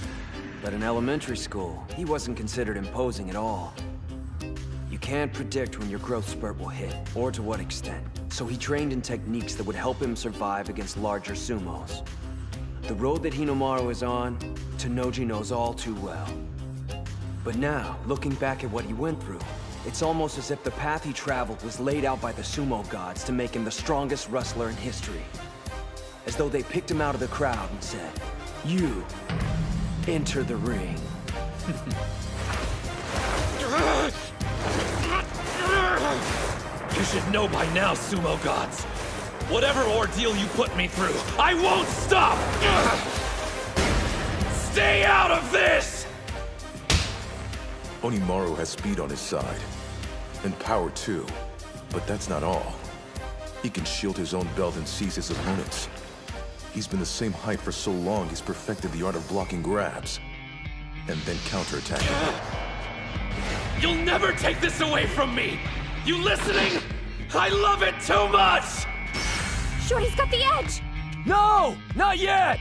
But in elementary school, he wasn't considered imposing at all. You can't predict when your growth spurt will hit, or to what extent. So he trained in techniques that would help him survive against larger sumos. The road that Hinamaru is on, Tanoji knows all too well. But now, looking back at what he went through, it's almost as if the path he traveled was laid out by the sumo gods to make him the strongest wrestler in history. As though they picked him out of the crowd and said, "You, enter the ring." You should know by now, sumo gods. Whatever ordeal you put me through, I won't stop! Stay out of this! Onimaru has speed on his side. And power too. But that's not all. He can shield his own belt and seize his opponents. He's been the same height for so long he's perfected the art of blocking grabs. And then counterattacking. You'll never take this away from me! You listening? I love it too much! Shorty's got the edge! No! Not yet!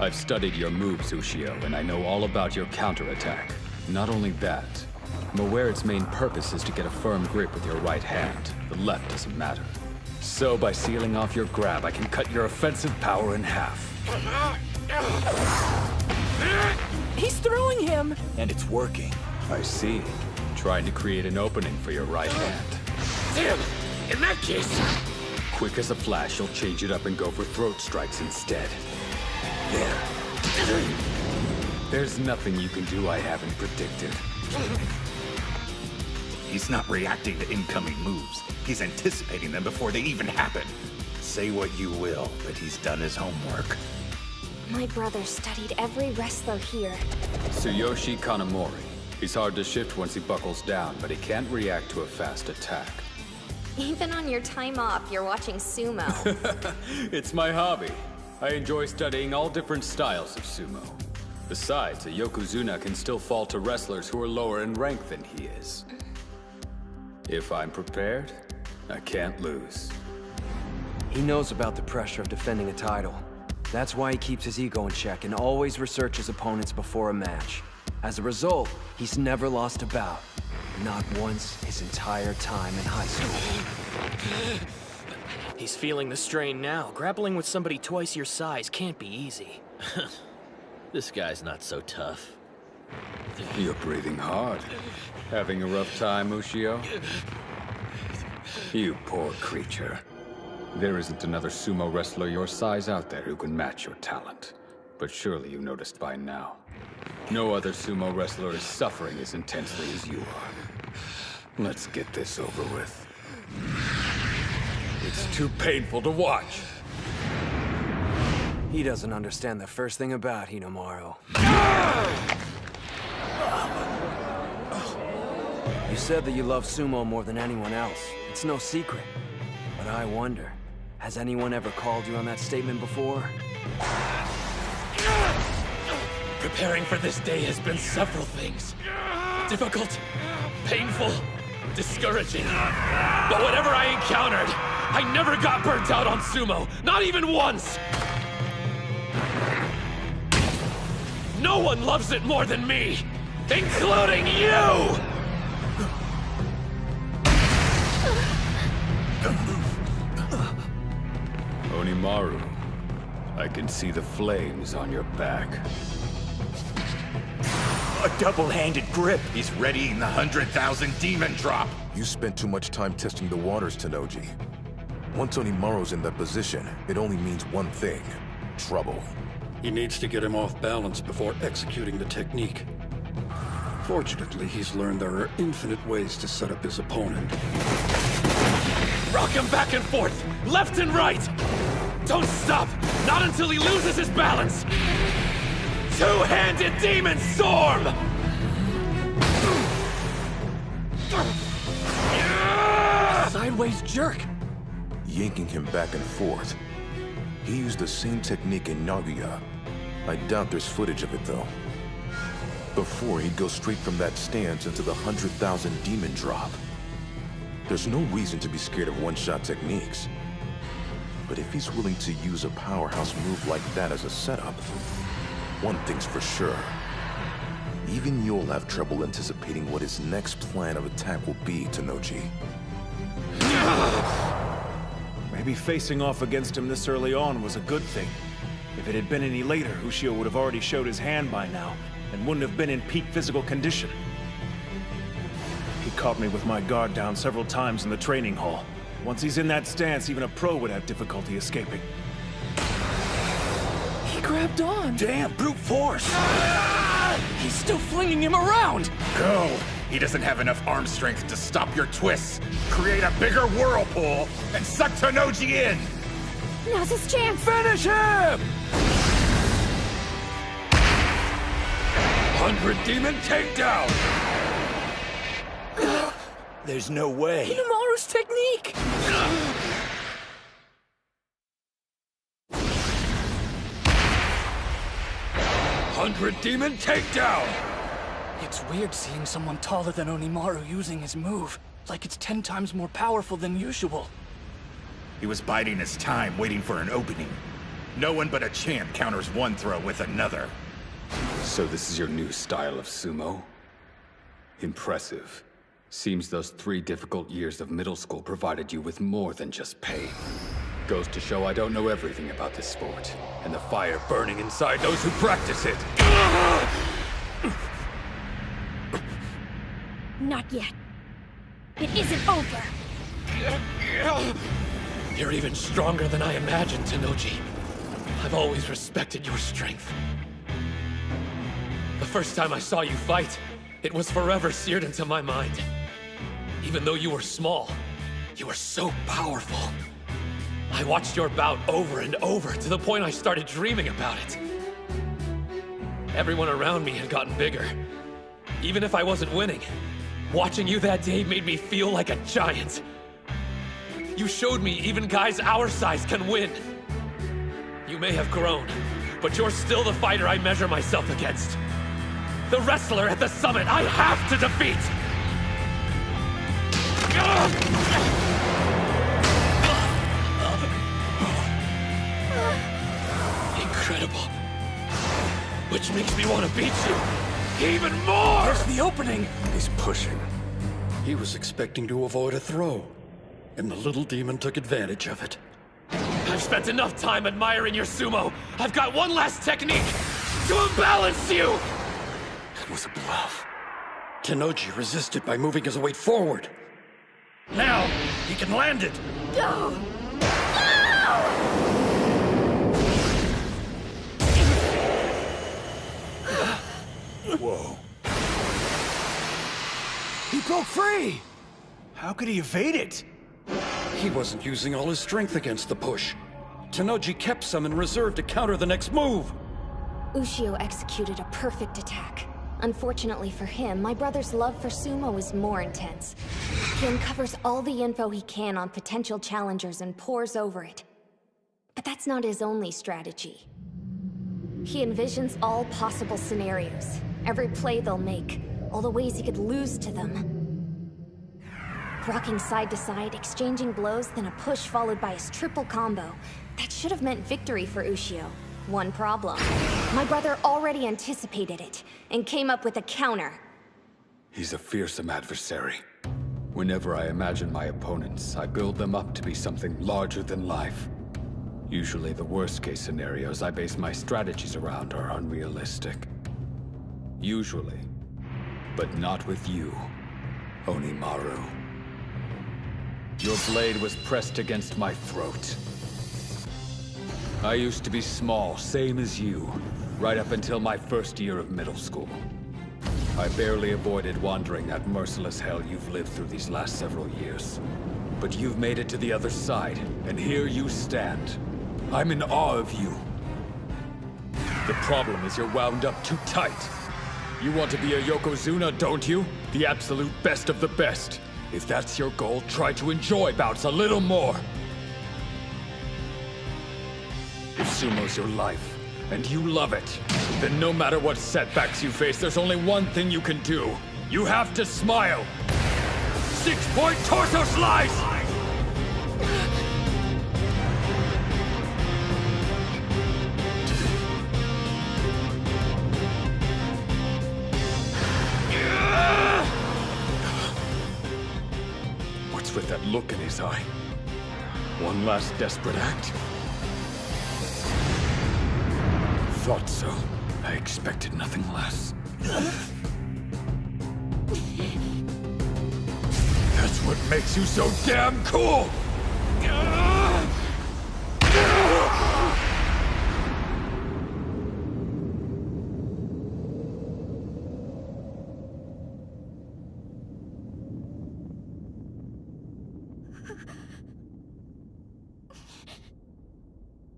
I've studied your moves, Ushio, and I know all about your counterattack. Not only that, I'm aware its main purpose is to get a firm grip with your right hand. The left doesn't matter. So by sealing off your grab, I can cut your offensive power in half. He's throwing him! And it's working. I see. Trying to create an opening for your right hand. Damn! In that case... Quick as a flash, you'll change it up and go for throat strikes instead. There. There's nothing you can do I haven't predicted. He's not reacting to incoming moves. He's anticipating them before they even happen. Say what you will, but he's done his homework. My brother studied every wrestler here. Tsuyoshi Kanamori. He's hard to shift once he buckles down, but he can't react to a fast attack. Even on your time off, you're watching sumo. It's my hobby. I enjoy studying all different styles of sumo. Besides, a yokozuna can still fall to wrestlers who are lower in rank than he is. If I'm prepared, I can't lose. He knows about the pressure of defending a title. That's why he keeps his ego in check and always researches opponents before a match. As a result, he's never lost a bout. Not once his entire time in high school. He's feeling the strain now. Grappling with somebody twice your size can't be easy. This guy's not so tough. You're breathing hard. Having a rough time, Ushio? You poor creature. There isn't another sumo wrestler your size out there who can match your talent. But surely you noticed by now. No other sumo wrestler is suffering as intensely as you are. Let's get this over with. It's too painful to watch. He doesn't understand the first thing about Hinomaru. You said that you love sumo more than anyone else. It's no secret. But I wonder, has anyone ever called you on that statement before? Preparing for this day has been several things. Difficult, painful, discouraging. But whatever I encountered, I never got burnt out on sumo, not even once! No one loves it more than me, including you! Onimaru, I can see the flames on your back. A double-handed grip. He's readying the 100,000 demon drop. You spent too much time testing the waters, Tennoji. Once Onimaru's in that position, it only means one thing: trouble. He needs to get him off balance before executing the technique. Fortunately, he's learned there are infinite ways to set up his opponent. Rock him back and forth, left and right! Don't stop! Not until he loses his balance! Two-handed demon storm! Sideways jerk! Yanking him back and forth. He used the same technique in Nagoya. I doubt there's footage of it, though. Before, he'd go straight from that stance into the 100,000 demon drop. There's no reason to be scared of one-shot techniques. But if he's willing to use a powerhouse move like that as a setup, one thing's for sure. Even you'll have trouble anticipating what his next plan of attack will be, Tennoji. Maybe facing off against him this early on was a good thing. If it had been any later, Ushio would have already showed his hand by now, and wouldn't have been in peak physical condition. He caught me with my guard down several times in the training hall. Once he's in that stance, even a pro would have difficulty escaping. He grabbed on! Damn, brute force! He's still flinging him around! Go! He doesn't have enough arm strength to stop your twists. Create a bigger whirlpool and suck Tennoji in! Now's his chance! Finish him! 100 demon takedown! There's no way. Hinomaru's technique! 100 demon takedown! It's weird seeing someone taller than Onimaru using his move. Like it's 10 times more powerful than usual. He was biding his time, waiting for an opening. No one but a champ counters one throw with another. So this is your new style of sumo? Impressive. Seems those 3 difficult years of middle school provided you with more than just pain. Goes to show I don't know everything about this sport, and the fire burning inside those who practice it. Not yet. It isn't over. You're even stronger than I imagined, Tennoji. I've always respected your strength. first time I saw you fight, it was forever seared into my mind. Even though you were small, you were so powerful. I watched your bout over and over to the point I started dreaming about it. Everyone around me had gotten bigger. Even if I wasn't winning, watching you that day made me feel like a giant. You showed me even guys our size can win. You may have grown, but you're still the fighter I measure myself against. The wrestler at the summit I have to defeat! Incredible. Which makes me want to beat you even more! There's the opening! He's pushing. He was expecting to avoid a throw, and the little demon took advantage of it. I've spent enough time admiring your sumo. I've got one last technique to unbalance you! It was a bluff. Tenoji resisted by moving his weight forward. Now, he can land it! Go! Whoa. He broke free! How could he evade it? He wasn't using all his strength against the push. Tenoji kept some in reserve to counter the next move. Ushio executed a perfect attack. Unfortunately for him, my brother's love for sumo is more intense. He uncovers all the info he can on potential challengers and pores over it. But that's not his only strategy. He envisions all possible scenarios, every play they'll make, all the ways he could lose to them. Rocking side to side, exchanging blows, then a push followed by his triple combo. That should have meant victory for Ushio. One problem. My brother already anticipated it, and came up with a counter. He's a fearsome adversary. Whenever I imagine my opponents, I build them up to be something larger than life. Usually the worst-case scenarios I base my strategies around are unrealistic. Usually. But not with you, Onimaru. Your blade was pressed against my throat. I used to be small, same as you, right up until my first year of middle school. I barely avoided wandering that merciless hell you've lived through these last several years. But you've made it to the other side, and here you stand. I'm in awe of you. The problem is you're wound up too tight. You want to be a Yokozuna, don't you? The absolute best of the best. If that's your goal, try to enjoy bouts a little more. If sumo's your life, and you love it, then no matter what setbacks you face, there's only one thing you can do. You have to smile. 6-point torso slice! What's with that look in his eye? One last desperate act? Thought so. I expected nothing less. That's what makes you so damn cool!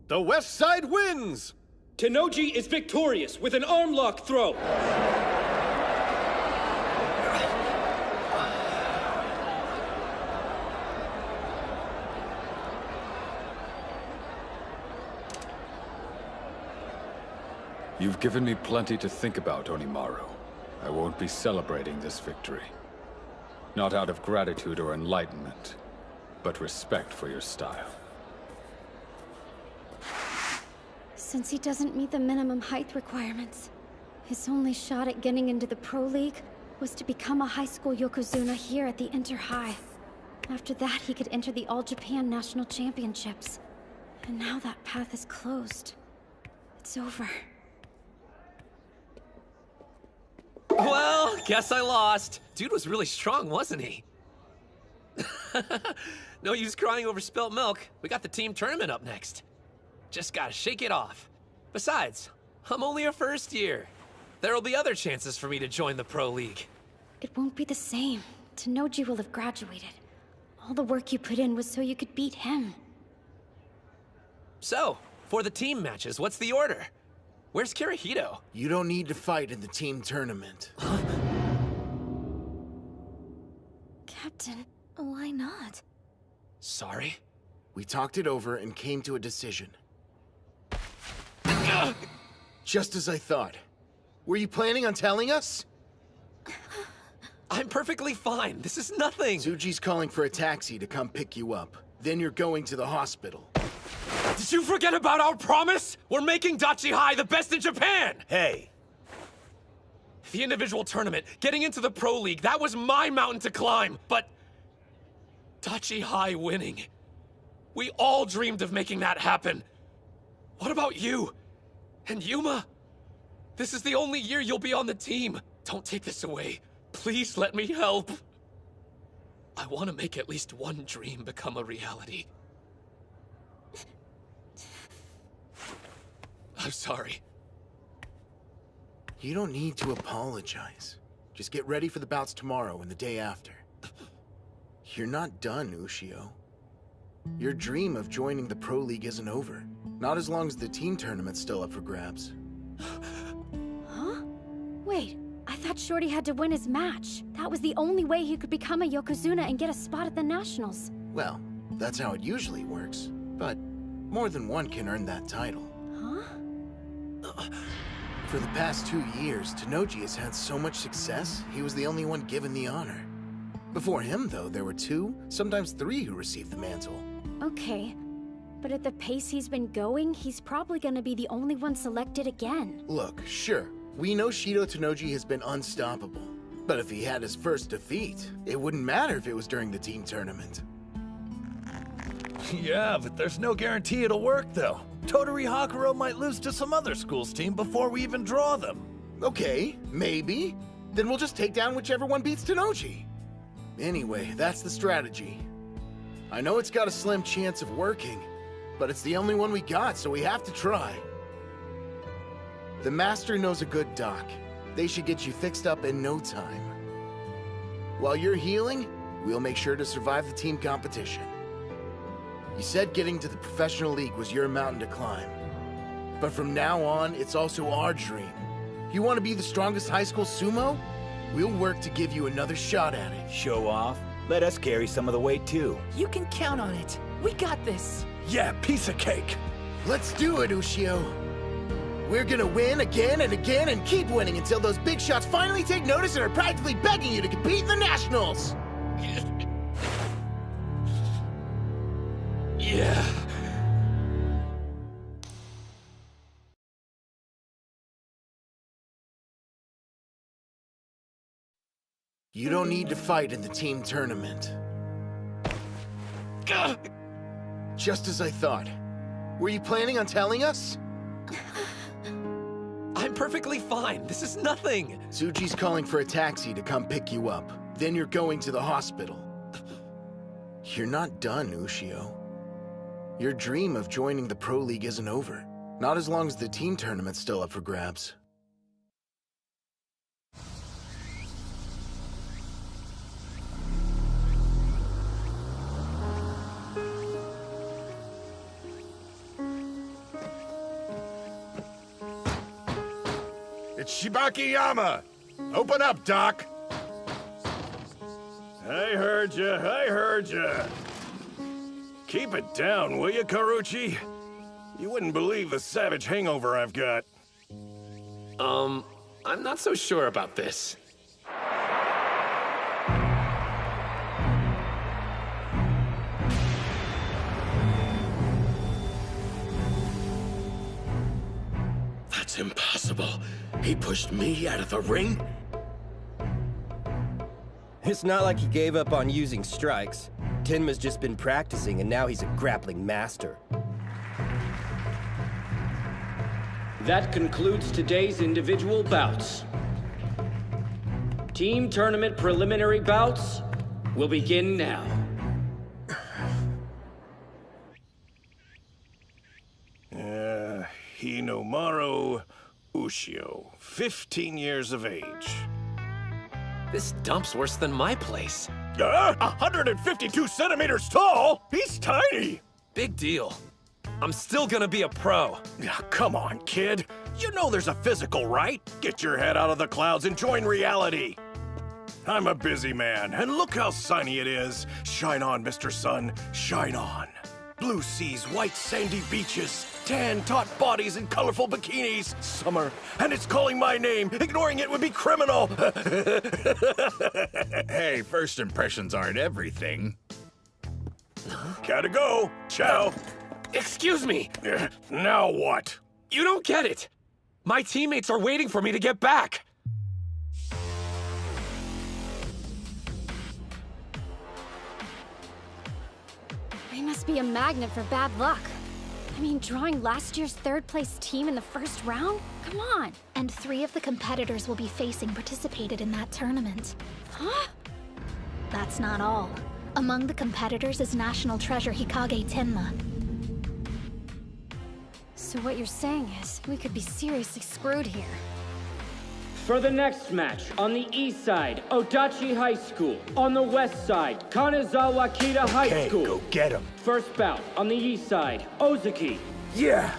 The West Side wins! Tenoji is victorious with an arm lock throw. You've given me plenty to think about, Onimaru. I won't be celebrating this victory. Not out of gratitude or enlightenment, but respect for your style. Since he doesn't meet the minimum height requirements, his only shot at getting into the Pro League was to become a high school Yokozuna here at the Inter-High. After that, he could enter the All-Japan National Championships. And now that path is closed. It's over. Well, guess I lost. Dude was really strong, wasn't he? No use crying over spilt milk. We got the team tournament up next. Just gotta shake it off. Besides, I'm only a first year. there'll be other chances for me to join the Pro League. It won't be the same. Tanoji will have graduated. All the work you put in was so you could beat him. So, for the team matches, what's the order? Where's Kirihito? You don't need to fight in the team tournament. Captain, why not? Sorry? We talked it over and came to a decision. Just as I thought. Were you planning on telling us? I'm perfectly fine. This is nothing. Tsuji's calling for a taxi to come pick you up. Then you're going to the hospital. Did you forget about our promise? We're making Dachi High the best in Japan! Hey. The individual tournament, getting into the Pro League, that was my mountain to climb, but... Dachi High winning. We all dreamed of making that happen. What about you? And Yuma? This is the only year you'll be on the team. Don't take this away. Please let me help. I want to make at least one dream become a reality. I'm sorry. You don't need to apologize. Just get ready for the bouts tomorrow and the day after. You're not done, Ushio. Your dream of joining the Pro League isn't over. Not as long as the team tournament's still up for grabs. Huh? Wait, I thought Shorty had to win his match. That was the only way he could become a Yokozuna and get a spot at the Nationals. Well, that's how it usually works. But more than one can earn that title. Huh? For the past 2 years, Tanoji has had so much success, he was the only one given the honor. Before him, though, there were 2, sometimes 3 who received the mantle. Okay, but at the pace he's been going, he's probably gonna be the only one selected again. Look, sure, we know Shido Tanoji has been unstoppable. But if he had his first defeat, it wouldn't matter if it was during the team tournament. Yeah, but there's no guarantee it'll work, though. Tottori Hakuro might lose to some other school's team before we even draw them. Okay, maybe. Then we'll just take down whichever one beats Tanoji. Anyway, that's the strategy. I know it's got a slim chance of working, but it's the only one we got, so we have to try. The Master knows a good doc. They should get you fixed up in no time. While you're healing, we'll make sure to survive the team competition. You said getting to the professional league was your mountain to climb. But from now on, it's also our dream. You want to be the strongest high school sumo? We'll work to give you another shot at it. Show off? Let us carry some of the weight, too. You can count on it. We got this. Yeah, piece of cake. Let's do it, Ushio. We're gonna win again and again and keep winning until those big shots finally take notice and are practically begging you to compete in the Nationals. Yeah. You don't need to fight in the team tournament. Just as I thought. Were you planning on telling us? I'm perfectly fine. This is nothing. Tsuji's calling for a taxi to come pick you up. Then you're going to the hospital. You're not done, Ushio. Your dream of joining the Pro League isn't over. Not as long as the team tournament's still up for grabs. It's Shibakiyama! Open up, Doc! I heard ya. Keep it down, will you, Karuchi? You wouldn't believe the savage hangover I've got. I'm not so sure about this. That's impossible. He pushed me out of the ring? It's not like he gave up on using strikes. Tenma's just been practicing, and now he's a grappling master. That concludes today's individual bouts. Team tournament preliminary bouts will begin now. Hinomaru, Ushio, 15 years of age. This dump's worse than my place. 152 centimeters tall? He's tiny! Big deal. I'm still gonna be a pro. Come on, kid. You know there's a physical, right? Get your head out of the clouds and join reality. I'm a busy man, and look how sunny it is. Shine on, Mr. Sun, shine on. Blue seas, white sandy beaches, tan taut bodies and colorful bikinis. Summer, and it's calling my name. Ignoring it would be criminal. Hey, first impressions aren't everything. Gotta go. Ciao. Excuse me. Now what? You don't get it. My teammates are waiting for me to get back. He must be a magnet for bad luck. I mean, drawing last year's third-place team in the first round? Come on! And 3 of the competitors we'll be facing participated in that tournament. Huh? That's not all. Among the competitors is National Treasure Hikage Tenma. So what you're saying is, we could be seriously screwed here. For the next match, on the east side, Odachi High School. On the west side, Kanazawa Kita High School. Go get him. First bout, on the east side, Ozaki. Yeah!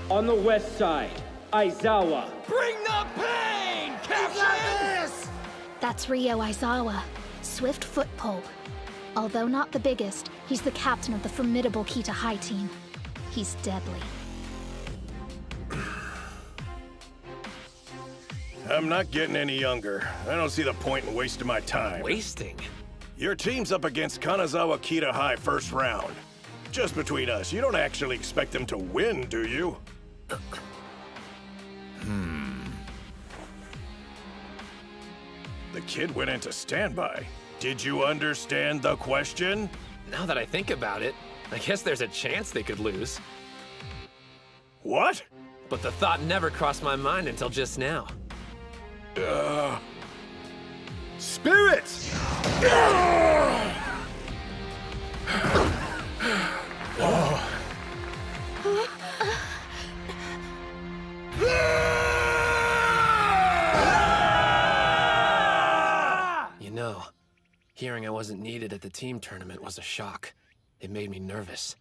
On the west side, Aizawa. Bring the pain, Captain! That's Ryo Aizawa, swift foot pole. Although not the biggest, he's the captain of the formidable Kita High team. He's deadly. I'm not getting any younger. I don't see the point in wasting my time. Wasting? Your team's up against Kanazawa Kita High first round. Just between us, you don't actually expect them to win, do you? The kid went into standby. Did you understand the question? Now that I think about it, I guess there's a chance they could lose. What? But the thought never crossed my mind until just now. Spirits! You know, hearing I wasn't needed at the team tournament was a shock. It made me nervous.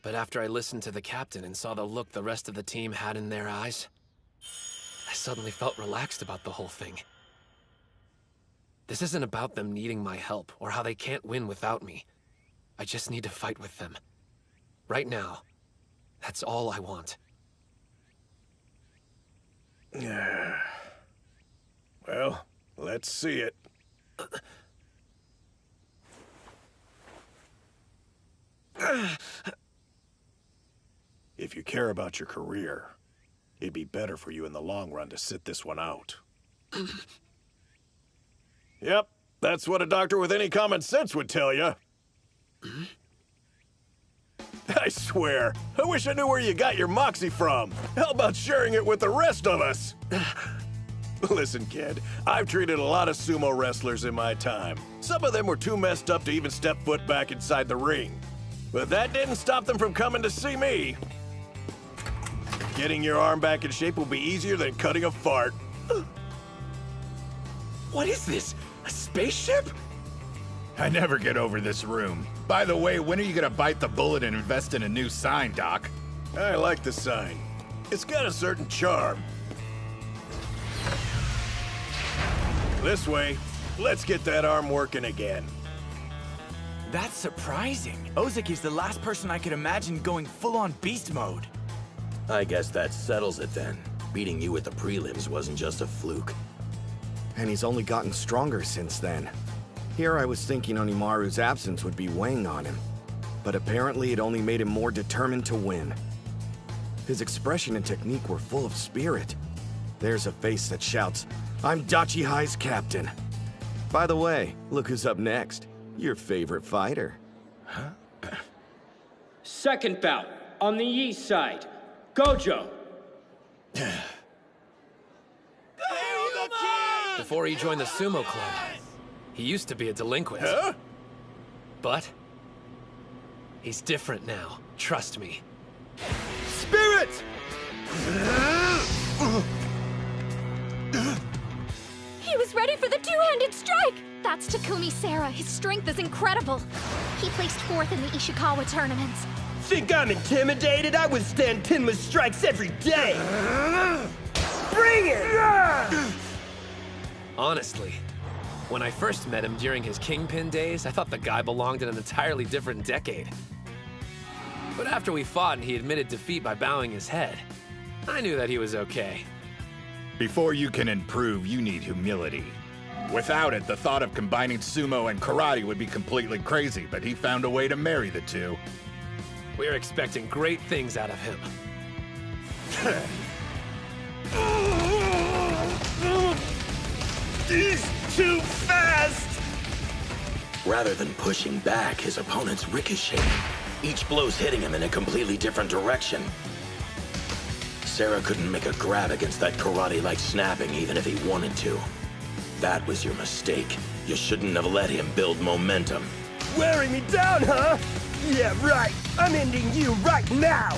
But after I listened to the captain and saw the look the rest of the team had in their eyes, I suddenly felt relaxed about the whole thing. This isn't about them needing my help or how they can't win without me. I just need to fight with them. Right now, that's all I want. Well, let's see it. If you care about your career, it'd be better for you in the long run to sit this one out. Yep, that's what a doctor with any common sense would tell you. I swear, I wish I knew where you got your moxie from. How about sharing it with the rest of us? Listen, kid, I've treated a lot of sumo wrestlers in my time. Some of them were too messed up to even step foot back inside the ring. But that didn't stop them from coming to see me. Getting your arm back in shape will be easier than cutting a fart. What is this? A spaceship? I never get over this room. By the way, when are you gonna bite the bullet and invest in a new sign, Doc? I like the sign. It's got a certain charm. This way, let's get that arm working again. That's surprising. Ozaki's the last person I could imagine going full-on beast mode. I guess that settles it then. Beating you at the prelims wasn't just a fluke. And he's only gotten stronger since then. Here I was thinking Onimaru's absence would be weighing on him. But apparently it only made him more determined to win. His expression and technique were full of spirit. There's a face that shouts, "I'm Dachi High's captain." By the way, look who's up next. Your favorite fighter. Second bout, on the east side, Gojo. Before he joined the sumo club, he used to be a delinquent. Huh? But he's different now. Trust me. Spirit! He was ready for the two-handed strike! That's Takumi Sara. His strength is incredible. He placed 4th in the Ishikawa tournaments. Think I'm intimidated? I withstand Tenma's strikes every day! Bring it! Honestly, when I first met him during his Kingpin days, I thought the guy belonged in an entirely different decade. But after we fought and he admitted defeat by bowing his head, I knew that he was okay. Before you can improve, you need humility. Without it, the thought of combining sumo and karate would be completely crazy, but he found a way to marry the two. We're expecting great things out of him. He's too fast! Rather than pushing back, his opponent's ricocheting. Each blow's hitting him in a completely different direction. Sara couldn't make a grab against that karate-like snapping even if he wanted to. That was your mistake. You shouldn't have let him build momentum. Wearing me down, huh? Yeah, right. I'm ending you right now!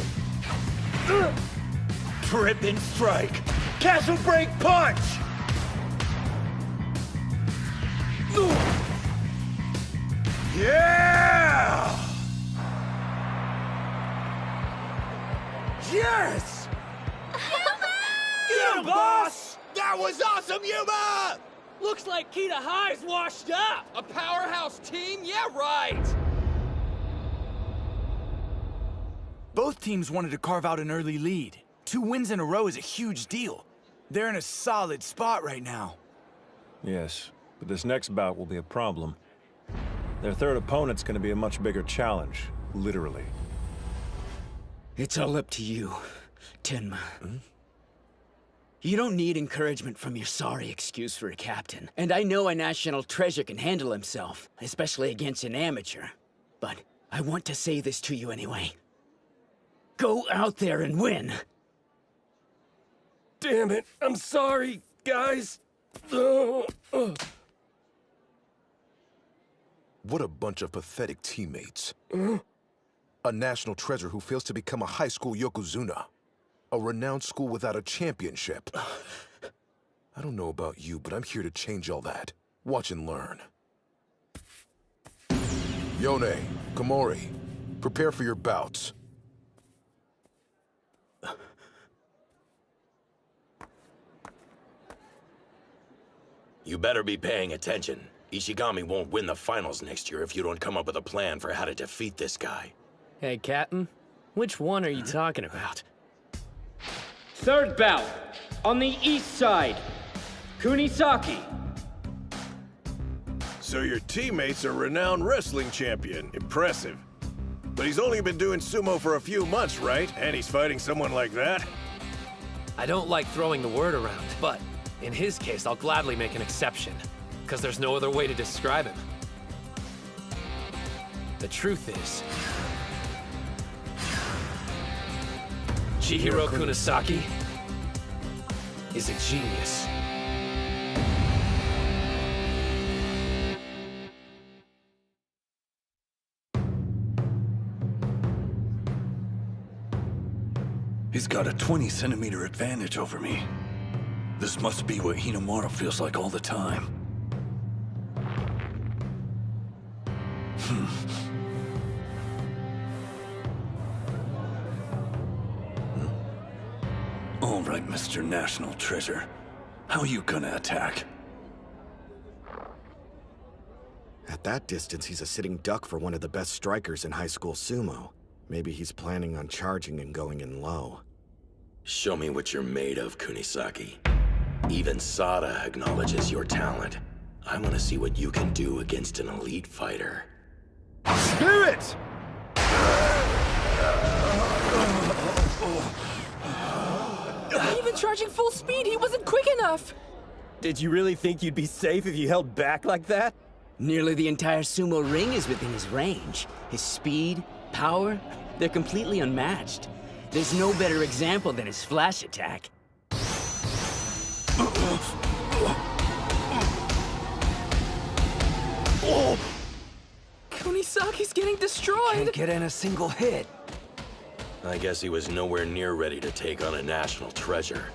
Tripping strike! Castle break punch! Yeah! Yes! Get him, boss! That was awesome, Yuma! Looks like Kita High's washed up! A powerhouse team? Yeah, right! Both teams wanted to carve out an early lead. 2 wins in a row is a huge deal. They're in a solid spot right now. Yes, but this next bout will be a problem. Their third opponent's gonna be a much bigger challenge, literally. It's all up to you, Tenma. You don't need encouragement from your sorry excuse for a captain. And I know a national treasure can handle himself, especially against an amateur. But I want to say this to you anyway. Go out there and win! Damn it, I'm sorry, guys. What a bunch of pathetic teammates. A national treasure who fails to become a high school yokozuna. A renowned school without a championship. I don't know about you, but I'm here to change all that. Watch and learn. Yone, Komori, prepare for your bouts. You better be paying attention. Ishigami won't win the finals next year if you don't come up with a plan for how to defeat this guy. Hey, Captain. Which one are you talking about? Third bout, on the east side, Kunisaki. So your teammate's a renowned wrestling champion. Impressive. But he's only been doing sumo for a few months, right? And he's fighting someone like that? I don't like throwing the word around, but in his case, I'll gladly make an exception, because there's no other way to describe him. The truth is, Chihiro Kunisaki is a genius. He's got a 20-centimeter advantage over me. This must be what Hinamaru feels like all the time. All right, Mr. National Treasure. How you gonna attack? At that distance, he's a sitting duck for one of the best strikers in high school sumo. Maybe he's planning on charging and going in low. Show me what you're made of, Kunisaki. Even Sada acknowledges your talent. I want to see what you can do against an elite fighter. Spirit! Even charging full speed, he wasn't quick enough! Did you really think you'd be safe if you held back like that? Nearly the entire sumo ring is within his range. His speed, power, they're completely unmatched. There's no better example than his flash attack. Kunisaki's getting destroyed! Can't get in a single hit. I guess he was nowhere near ready to take on a national treasure.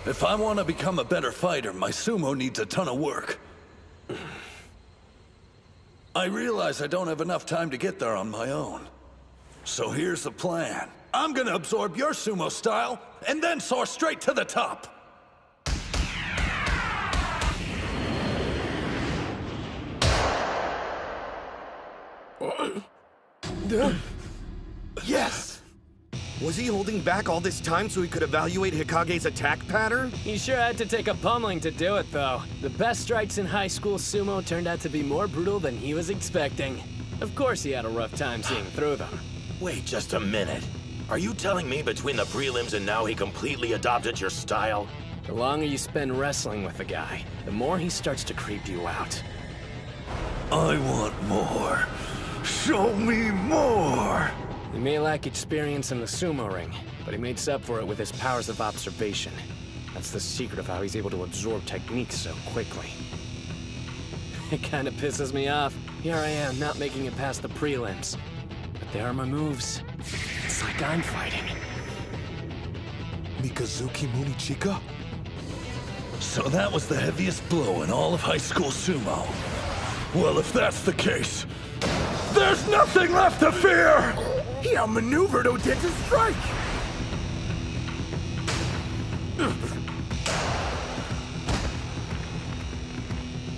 If I want to become a better fighter, my sumo needs a ton of work. I realize I don't have enough time to get there on my own. So here's the plan. I'm gonna absorb your sumo style, and then soar straight to the top. Yes! Was he holding back all this time so he could evaluate Hikage's attack pattern? He sure had to take a pummeling to do it, though. The best strikes in high school sumo turned out to be more brutal than he was expecting. Of course he had a rough time seeing through them. Wait just a minute. Are you telling me between the prelims and now he completely adopted your style? The longer you spend wrestling with a guy, the more he starts to creep you out. I want more. Show me more! He may lack experience in the sumo ring, but he makes up for it with his powers of observation. That's the secret of how he's able to absorb techniques so quickly. It kinda pisses me off. Here I am, not making it past the prelims. But there are my moves. It's like I'm fighting. Mikazuki Munichika? So that was the heaviest blow in all of high school sumo. Well, if that's the case, there's nothing left to fear! He outmaneuvered Odeta's strike!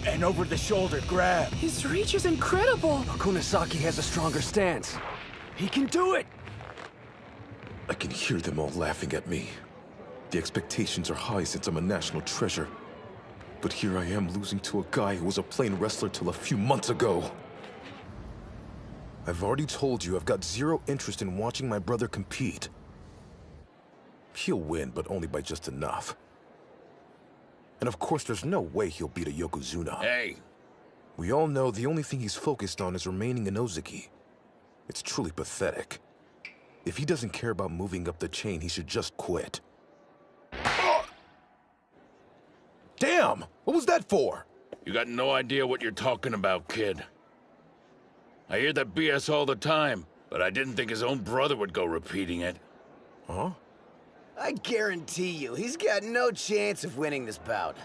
An over-the-shoulder grab. His reach is incredible! Kunisaki has a stronger stance. He can do it! I can hear them all laughing at me. The expectations are high since I'm a national treasure. But here I am losing to a guy who was a plain wrestler till a few months ago. I've already told you I've got zero interest in watching my brother compete. He'll win, but only by just enough. And of course, there's no way he'll beat a Yokozuna. Hey! We all know the only thing he's focused on is remaining in Ozaki. It's truly pathetic. If he doesn't care about moving up the chain, he should just quit. Damn! What was that for? You got no idea what you're talking about, kid. I hear that BS all the time, but I didn't think his own brother would go repeating it. Huh? I guarantee you, he's got no chance of winning this bout.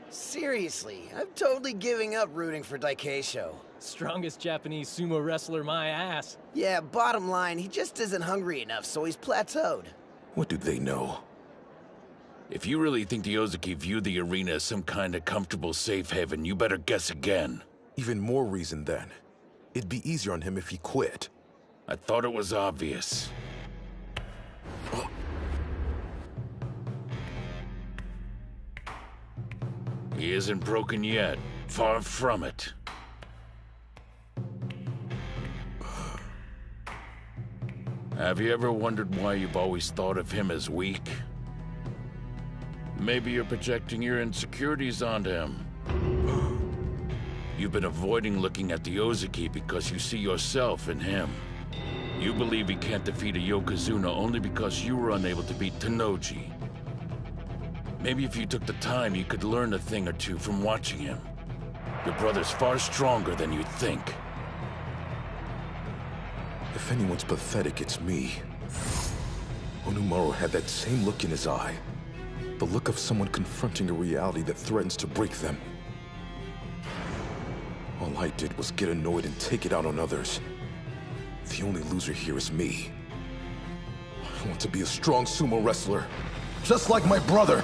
Seriously, I'm totally giving up rooting for Daikeisho. Strongest Japanese sumo wrestler, my ass. Yeah, bottom line, he just isn't hungry enough, so he's plateaued. What do they know? If you really think the Ozaki view the arena as some kind of comfortable safe haven, you better guess again. Even more reason then. It'd be easier on him if he quit. I thought it was obvious. He isn't broken yet. Far from it. Have you ever wondered why you've always thought of him as weak? Maybe you're projecting your insecurities onto him. You've been avoiding looking at the Ozaki because you see yourself in him. You believe he can't defeat a Yokozuna only because you were unable to beat Tennoji. Maybe if you took the time, you could learn a thing or two from watching him. Your brother's far stronger than you think. If anyone's pathetic, it's me. Onimaru had that same look in his eye. The look of someone confronting a reality that threatens to break them. All I did was get annoyed and take it out on others. The only loser here is me. I want to be a strong sumo wrestler, just like my brother.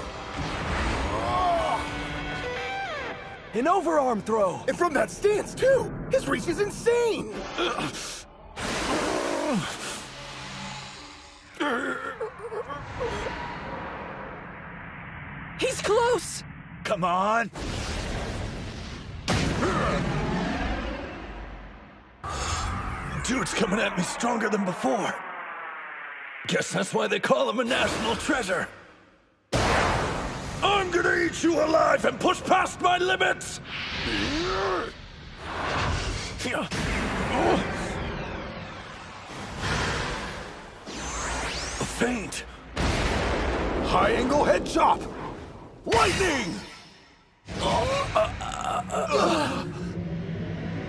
An overarm throw! And from that stance, too! His reach is insane! He's close! Come on! Dude's coming at me stronger than before. Guess that's why they call him a national treasure. I'm gonna eat you alive and push past my limits! A feint. High angle head chop! Lightning!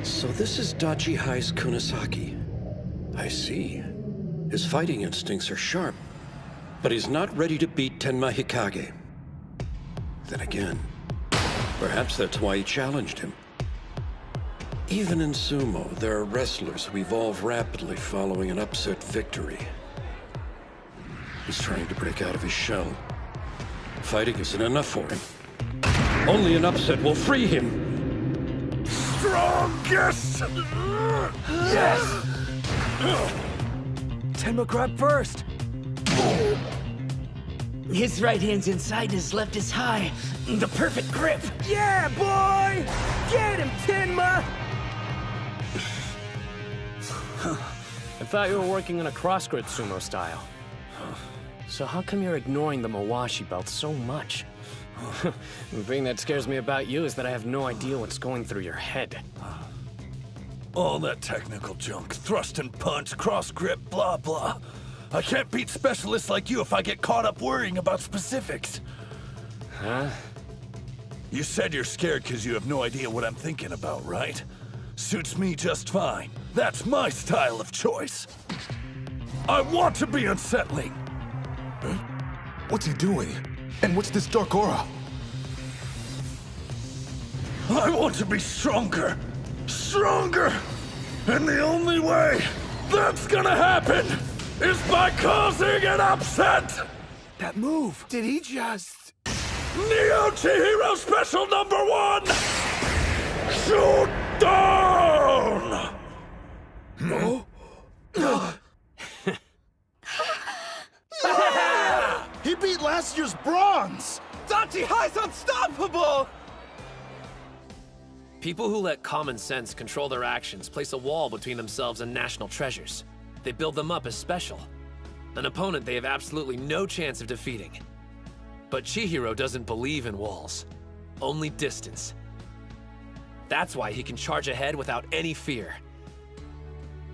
So this is Dachi High's Kunisaki. I see. His fighting instincts are sharp, but he's not ready to beat Tenma Hikage. Then again, perhaps that's why he challenged him. Even in sumo, there are wrestlers who evolve rapidly following an upset victory. He's trying to break out of his shell. Fighting isn't enough for him. Only an upset will free him. Strongest! Yes! Tenma grab first! His right hand's inside, his left is high. The perfect grip! Yeah, boy! Get him, Tenma! I thought you were working in a cross-grid sumo style. So how come you're ignoring the Mawashi belt so much? The thing that scares me about you is that I have no idea what's going through your head. All that technical junk, thrust and punch, cross grip, blah blah. I can't beat specialists like you if I get caught up worrying about specifics. Huh? You said you're scared because you have no idea what I'm thinking about, right? Suits me just fine. That's my style of choice. I want to be unsettling. Huh? What's he doing? And what's this dark aura? I want to be stronger. Stronger! And the only way that's gonna happen is by causing an upset! That move! Did he just... Neo Chihiro Special #1! Shoot down! No? Yeah! He beat last year's bronze! Dachi High's unstoppable! People who let common sense control their actions place a wall between themselves and national treasures. They build them up as special. An opponent they have absolutely no chance of defeating. But Chihiro doesn't believe in walls, only distance. That's why he can charge ahead without any fear.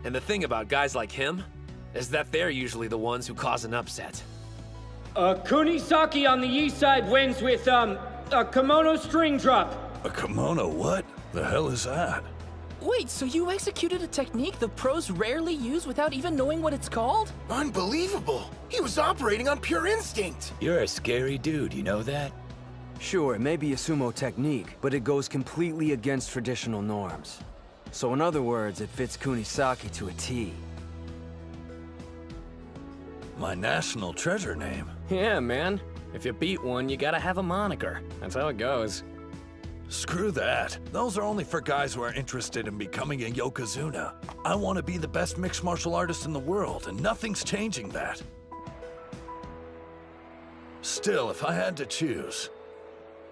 And the thing about guys like him is that they're usually the ones who cause an upset. Kunisaki on the east side wins with, a kimono string drop. A kimono what? The hell is that? Wait, so you executed a technique the pros rarely use without even knowing what it's called? Unbelievable! He was operating on pure instinct! You're a scary dude, you know that? Sure, it may be a sumo technique, but it goes completely against traditional norms. So in other words, it fits Kunisaki to a T. My national treasure name? Yeah, man. If you beat one, you gotta have a moniker. That's how it goes. Screw that. Those are only for guys who are interested in becoming a Yokozuna. I want to be the best mixed martial artist in the world, and nothing's changing that. Still, if I had to choose,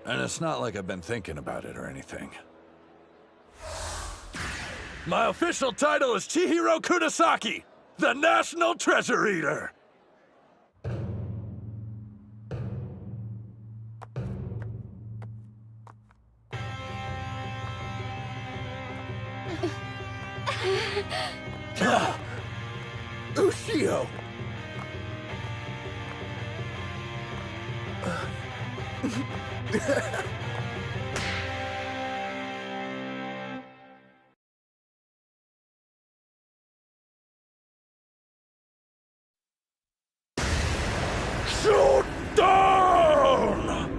and it's not like I've been thinking about it or anything. My official title is Chihiro Kunisaki, the National Treasure Eater! Ushio! Shoot down!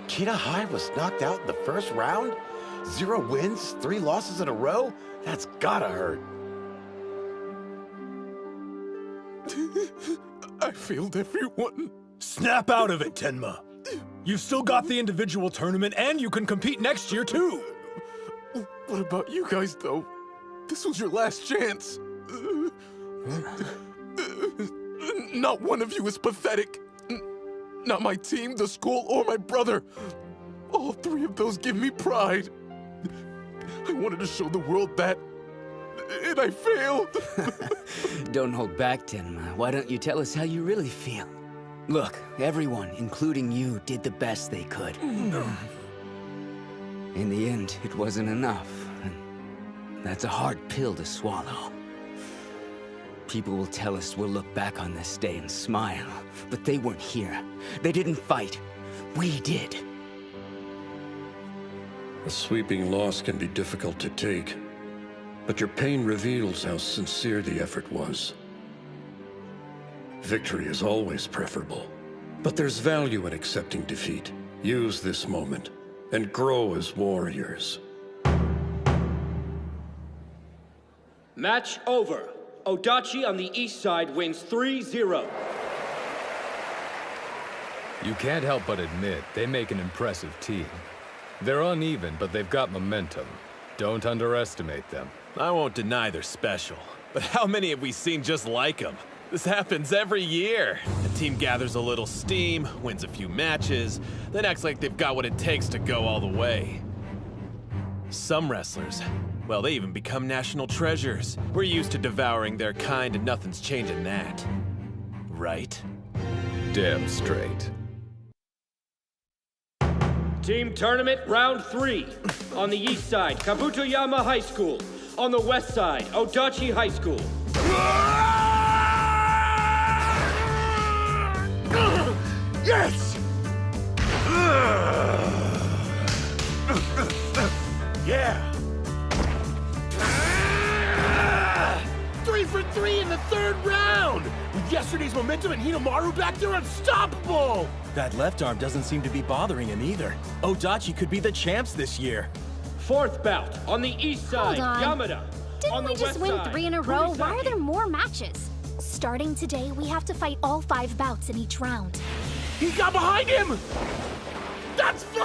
Kita High was knocked out in the first round? 0 wins, 3 losses in a row? That's gotta hurt. I failed everyone. Snap out of it, Tenma. You've still got the individual tournament, and you can compete next year, too. What about you guys, though? This was your last chance. Not one of you is pathetic. Not my team, the school, or my brother. All 3 of those give me pride. I wanted to show the world that, and I failed. Don't hold back, Tenma. Why don't you tell us how you really feel? Look, everyone, including you, did the best they could. In the end, it wasn't enough. And that's a hard pill to swallow. People will tell us we'll look back on this day and smile, but they weren't here. They didn't fight. We did. A sweeping loss can be difficult to take, but your pain reveals how sincere the effort was. Victory is always preferable, but there's value in accepting defeat. Use this moment and grow as warriors. Match over. Odachi on the east side wins 3-0. You can't help but admit they make an impressive team. They're uneven, but they've got momentum. Don't underestimate them. I won't deny they're special, but how many have we seen just like them? This happens every year. A team gathers a little steam, wins a few matches, then acts like they've got what it takes to go all the way. Some wrestlers, well, they even become national treasures. We're used to devouring their kind and nothing's changing that. Right? Damn straight. Team tournament round 3. On the east side, Kabutoyama High School. On the west side, Odachi High School. Yes! Yeah! 3 for 3 in the 3rd round! With yesterday's momentum and Hinamaru back there, unstoppable! That left arm doesn't seem to be bothering him either. Odachi could be the champs this year. 4th bout, on the east side, Hold on. Yamada. Didn't we just win 3 in a row? Why are there more matches? Starting today, we have to fight all 5 bouts in each round. He got behind him! That's 4!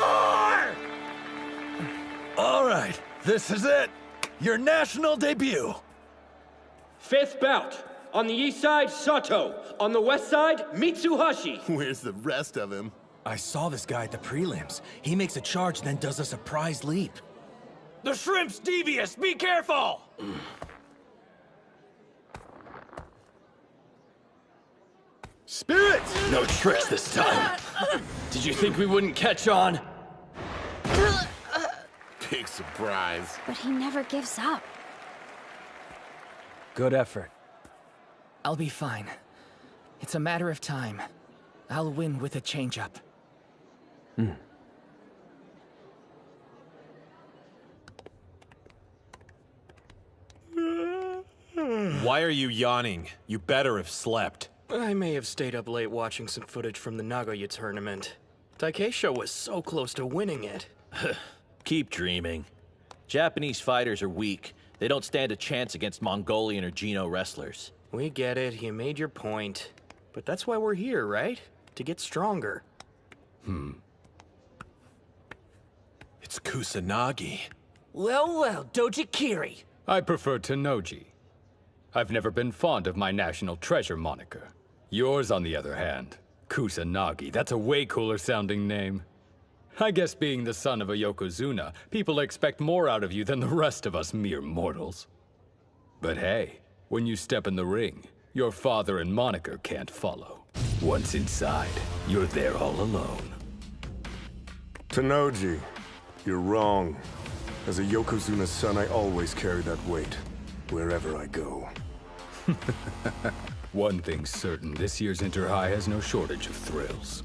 All right, this is it. Your national debut. 5th bout. On the east side, Sato. On the west side, Mitsuhashi. Where's the rest of him? I saw this guy at the prelims. He makes a charge, then does a surprise leap. The shrimp's devious! Be careful! Spirit! No tricks this time. Did you think we wouldn't catch on? Big surprise. But he never gives up. Good effort. I'll be fine. It's a matter of time. I'll win with a change-up. Why are you yawning? You better have slept. I may have stayed up late watching some footage from the Nagoya tournament. Takeisho was so close to winning it. Keep dreaming. Japanese fighters are weak. They don't stand a chance against Mongolian or Geno wrestlers. We get it, you made your point. But that's why we're here, right? To get stronger. It's Kusanagi. Well, Dojikiri. I prefer Tenoji. I've never been fond of my national treasure moniker. Yours, on the other hand, Kusanagi. That's a way cooler sounding name. I guess being the son of a Yokozuna, people expect more out of you than the rest of us mere mortals. But hey, when you step in the ring, your father and moniker can't follow. Once inside, you're there all alone. Tenoji, you're wrong. As a Yokozuna's son, I always carry that weight, wherever I go. One thing's certain, this year's Inter-High has no shortage of thrills.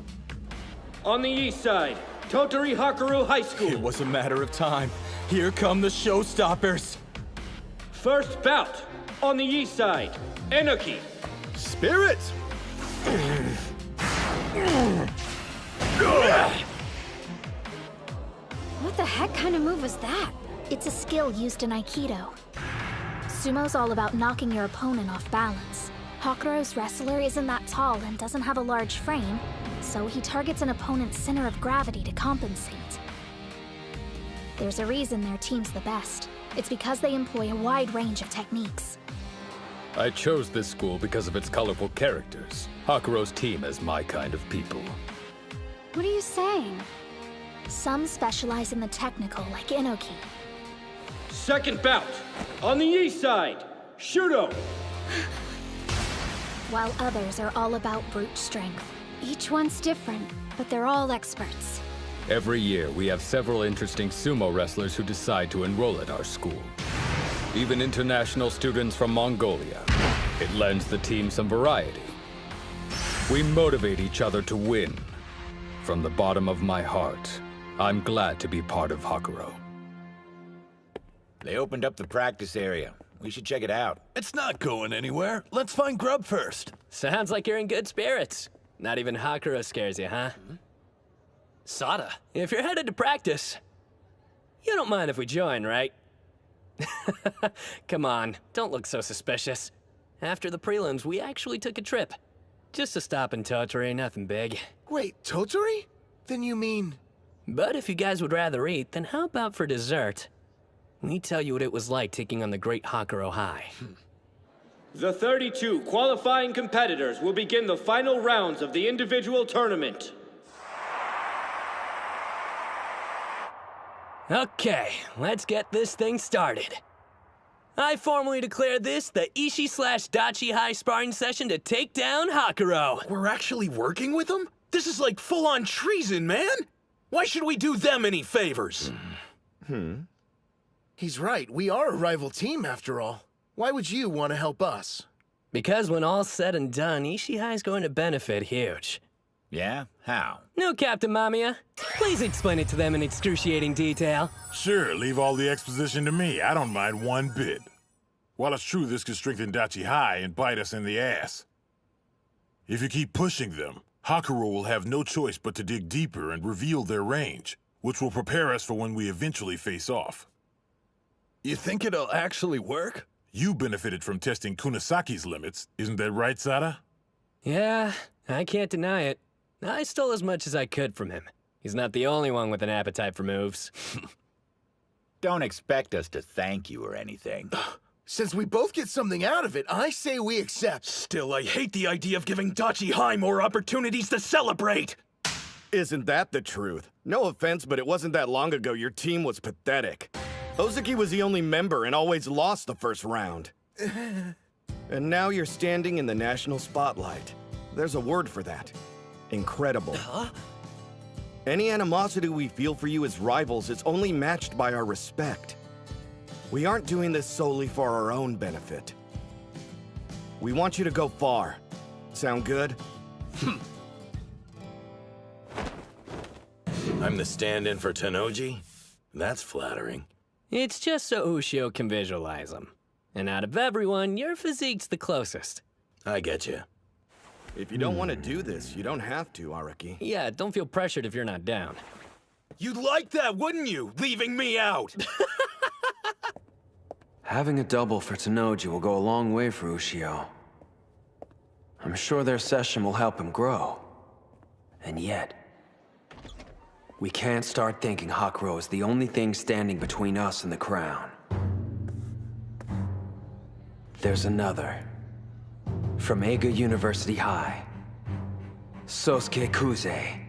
On the east side, Totori Hakaru High School. It was a matter of time. Here come the showstoppers. 1st bout. On the east side, Enoki. Spirit! What the heck kind of move was that? It's a skill used in Aikido. Sumo's all about knocking your opponent off balance. Hakaru's wrestler isn't that tall and doesn't have a large frame, so he targets an opponent's center of gravity to compensate. There's a reason their team's the best. It's because they employ a wide range of techniques. I chose this school because of its colorful characters. Hakuro's team is my kind of people. What are you saying? Some specialize in the technical, like Inoki. 2nd bout. On the east side, Shudo. While others are all about brute strength. Each one's different, but they're all experts. Every year, we have several interesting sumo wrestlers who decide to enroll at our school. Even international students from Mongolia. It lends the team some variety. We motivate each other to win. From the bottom of my heart, I'm glad to be part of Hakuro. They opened up the practice area. We should check it out. It's not going anywhere. Let's find grub first. Sounds like you're in good spirits. Not even Hakuro scares you, huh? Sada, if you're headed to practice, you don't mind if we join, right? Come on, don't look so suspicious. After the prelims, we actually took a trip. Just to stop in Tottori, nothing big. Wait, Tottori? Then you mean... But if you guys would rather eat, then how about for dessert? We tell you what it was like taking on the great Hakuro High. The 32 qualifying competitors will begin the final rounds of the individual tournament. Okay, let's get this thing started. I formally declare this the Ishi/Dachi High sparring session to take down Hakuro. We're actually working with them? This is like full-on treason, man! Why should we do them any favors? He's right, we are a rival team after all. Why would you want to help us? Because when all's said and done, Ishihai's going to benefit huge. Yeah? How? No, Captain Mamiya. Please explain it to them in excruciating detail. Sure, leave all the exposition to me. I don't mind one bit. While it's true this could strengthen Dachi High and bite us in the ass, if you keep pushing them, Hakuro will have no choice but to dig deeper and reveal their range, which will prepare us for when we eventually face off. You think it'll actually work? You benefited from testing Kunasaki's limits, isn't that right, Sada? Yeah, I can't deny it. I stole as much as I could from him. He's not the only one with an appetite for moves. Don't expect us to thank you or anything. Since we both get something out of it, I say we accept. Still, I hate the idea of giving Dachi High more opportunities to celebrate! Isn't that the truth? No offense, but it wasn't that long ago your team was pathetic. Ozaki was the only member and always lost the first round. And now you're standing in the national spotlight. There's a word for that. Incredible. Huh? Any animosity we feel for you as rivals is only matched by our respect. We aren't doing this solely for our own benefit. We want you to go far. Sound good? I'm the stand-in for Tennoji? That's flattering. It's just so Ushio can visualize him. And out of everyone, your physique's the closest. I get you. If you don't want to do this, you don't have to, Araki. Yeah, don't feel pressured if you're not down. You'd like that, wouldn't you? Leaving me out! Having a double for Tennoji will go a long way for Ushio. I'm sure their session will help him grow. And yet, we can't start thinking Hakuro is the only thing standing between us and the crown. There's another. From Eiga University High. Sosuke Kuze.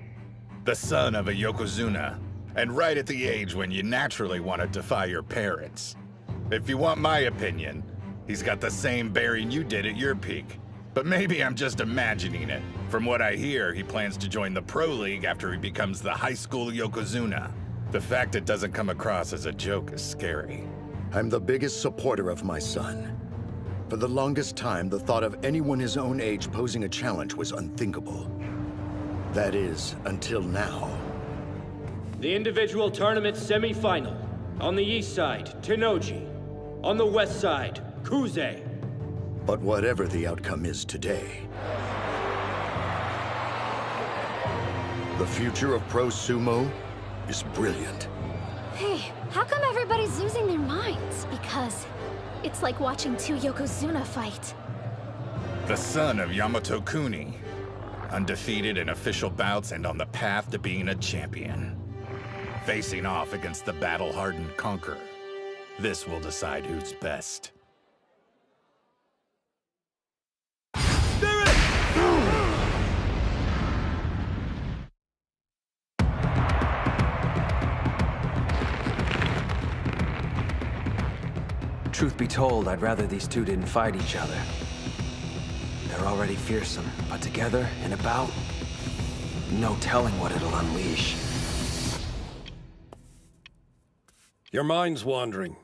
The son of a Yokozuna, and right at the age when you naturally want to defy your parents. If you want my opinion, he's got the same bearing you did at your peak. But maybe I'm just imagining it. From what I hear, he plans to join the Pro League after he becomes the high school Yokozuna. The fact it doesn't come across as a joke is scary. I'm the biggest supporter of my son. For the longest time, the thought of anyone his own age posing a challenge was unthinkable. That is, until now. The individual tournament semi-final. On the east side, Tennoji. On the west side, Kuze. But whatever the outcome is today, the future of pro sumo is brilliant. Hey, how come everybody's losing their minds? Because it's like watching two Yokozuna fight. The son of Yamato Kuni. Undefeated in official bouts and on the path to being a champion. Facing off against the battle-hardened conqueror. This will decide who's best. Truth be told, I'd rather these two didn't fight each other. They're already fearsome, but together, in a bout, no telling what it'll unleash. Your mind's wandering.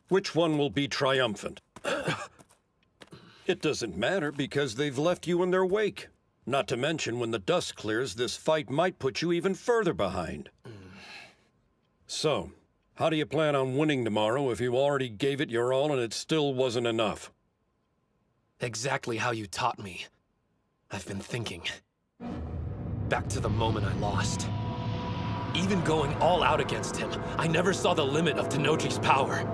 Which one will be triumphant? It doesn't matter because they've left you in their wake. Not to mention, when the dust clears, this fight might put you even further behind. So, How do you plan on winning tomorrow if you already gave it your all and it still wasn't enough? Exactly how you taught me. I've been thinking. Back to the moment I lost. Even going all out against him, I never saw the limit of Tennoji's power.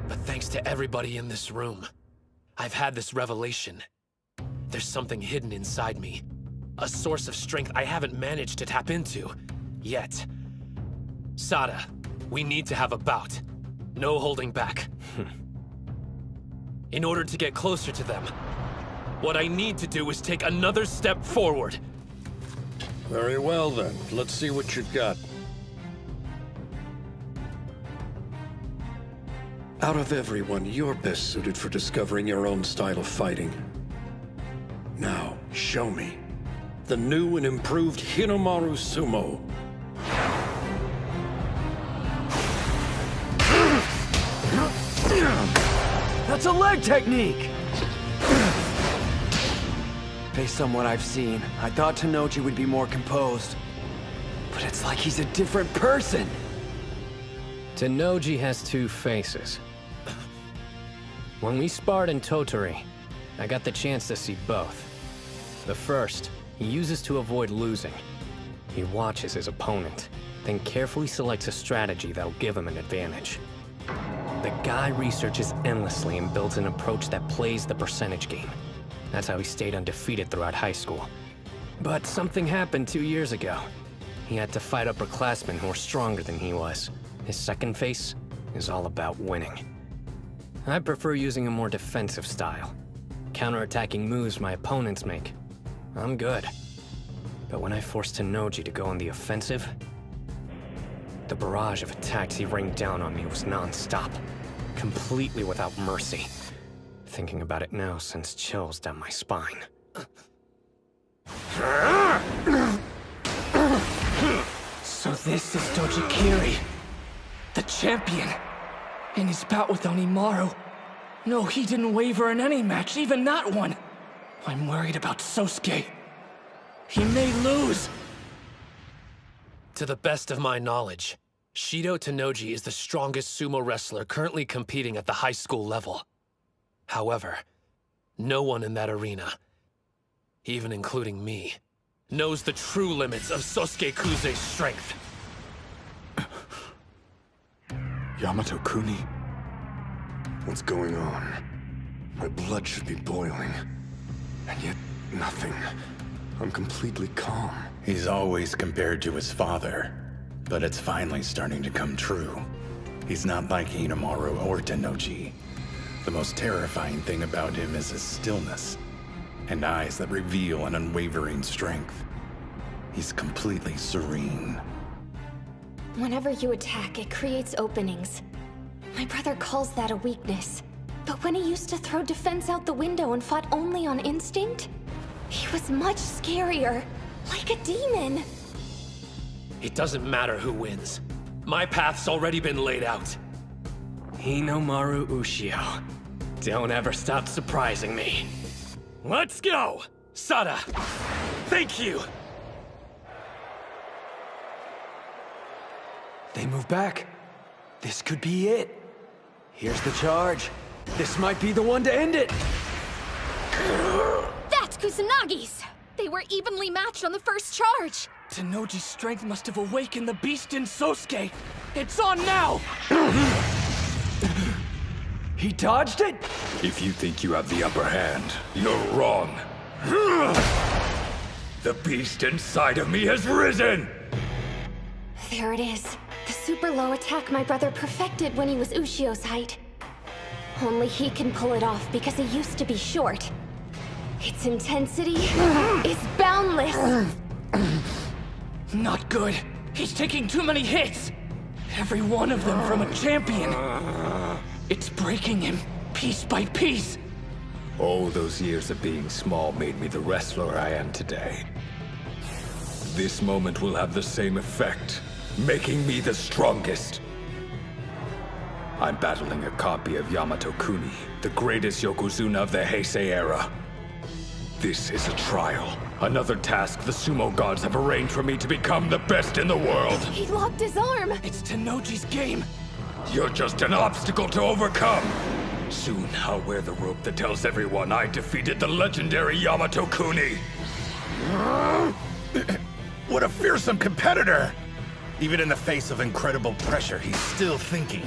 But thanks to everybody in this room, I've had this revelation. There's something hidden inside me. A source of strength I haven't managed to tap into yet. Sada, we need to have a bout. No holding back. In order to get closer to them, what I need to do is take another step forward. Very well then. Let's see what you've got. Out of everyone, you're best suited for discovering your own style of fighting. Now, show me the new and improved Hinomaru Sumo. That's a leg technique! Based on what I've seen, I thought Tennoji would be more composed. But it's like he's a different person! Tennoji has two faces. When we sparred in Tottori, I got the chance to see both. The first, he uses to avoid losing. He watches his opponent, then carefully selects a strategy that'll give him an advantage. The guy researches endlessly and builds an approach that plays the percentage game. That's how he stayed undefeated throughout high school. But something happened 2 years ago. He had to fight upperclassmen who were stronger than he was. His second face is all about winning. I prefer using a more defensive style. Counterattacking moves my opponents make. I'm good. But when I forced Tennoji to go on the offensive, the barrage of attacks he rained down on me was non-stop. Completely without mercy. Thinking about it now sends chills down my spine. So this is Dojikiri, the champion. In his bout with Onimaru. No, he didn't waver in any match, even that one. I'm worried about Sosuke. He may lose. To the best of my knowledge, Shido Tennoji is the strongest sumo wrestler currently competing at the high school level. However, no one in that arena, even including me, knows the true limits of Sosuke Kuze's strength. Yamato-kuni? What's going on? My blood should be boiling. And yet, nothing. I'm completely calm. He's always compared to his father, but it's finally starting to come true. He's not like Hinomaru or Tennoji. The most terrifying thing about him is his stillness, and eyes that reveal an unwavering strength. He's completely serene. Whenever you attack, it creates openings. My brother calls that a weakness. But when he used to throw defense out the window and fought only on instinct, he was much scarier, like a demon. It doesn't matter who wins. My path's already been laid out. Hinomaru Ushio. Don't ever stop surprising me. Let's go! Sada, thank you! They move back. This could be it. Here's the charge. This might be the one to end it. That's Kusanagi's! They were evenly matched on the first charge. Tennoji's strength must have awakened the beast in Sosuke. It's on now! He dodged it? If you think you have the upper hand, you're wrong. The beast inside of me has risen! There it is. The super low attack my brother perfected when he was Ushio's height. Only he can pull it off because he used to be short. Its intensity is boundless. Not good. He's taking too many hits. Every one of them from a champion. It's breaking him, piece by piece. All those years of being small made me the wrestler I am today. This moment will have the same effect, making me the strongest. I'm battling a copy of Yamato-kuni, the greatest Yokozuna of the Heisei era. This is a trial. Another task the sumo gods have arranged for me to become the best in the world. He locked his arm! It's Tenoji's game! You're just an obstacle to overcome. Soon I'll wear the rope that tells everyone I defeated the legendary Yamato Kuni. What a fearsome competitor! Even in the face of incredible pressure, he's still thinking.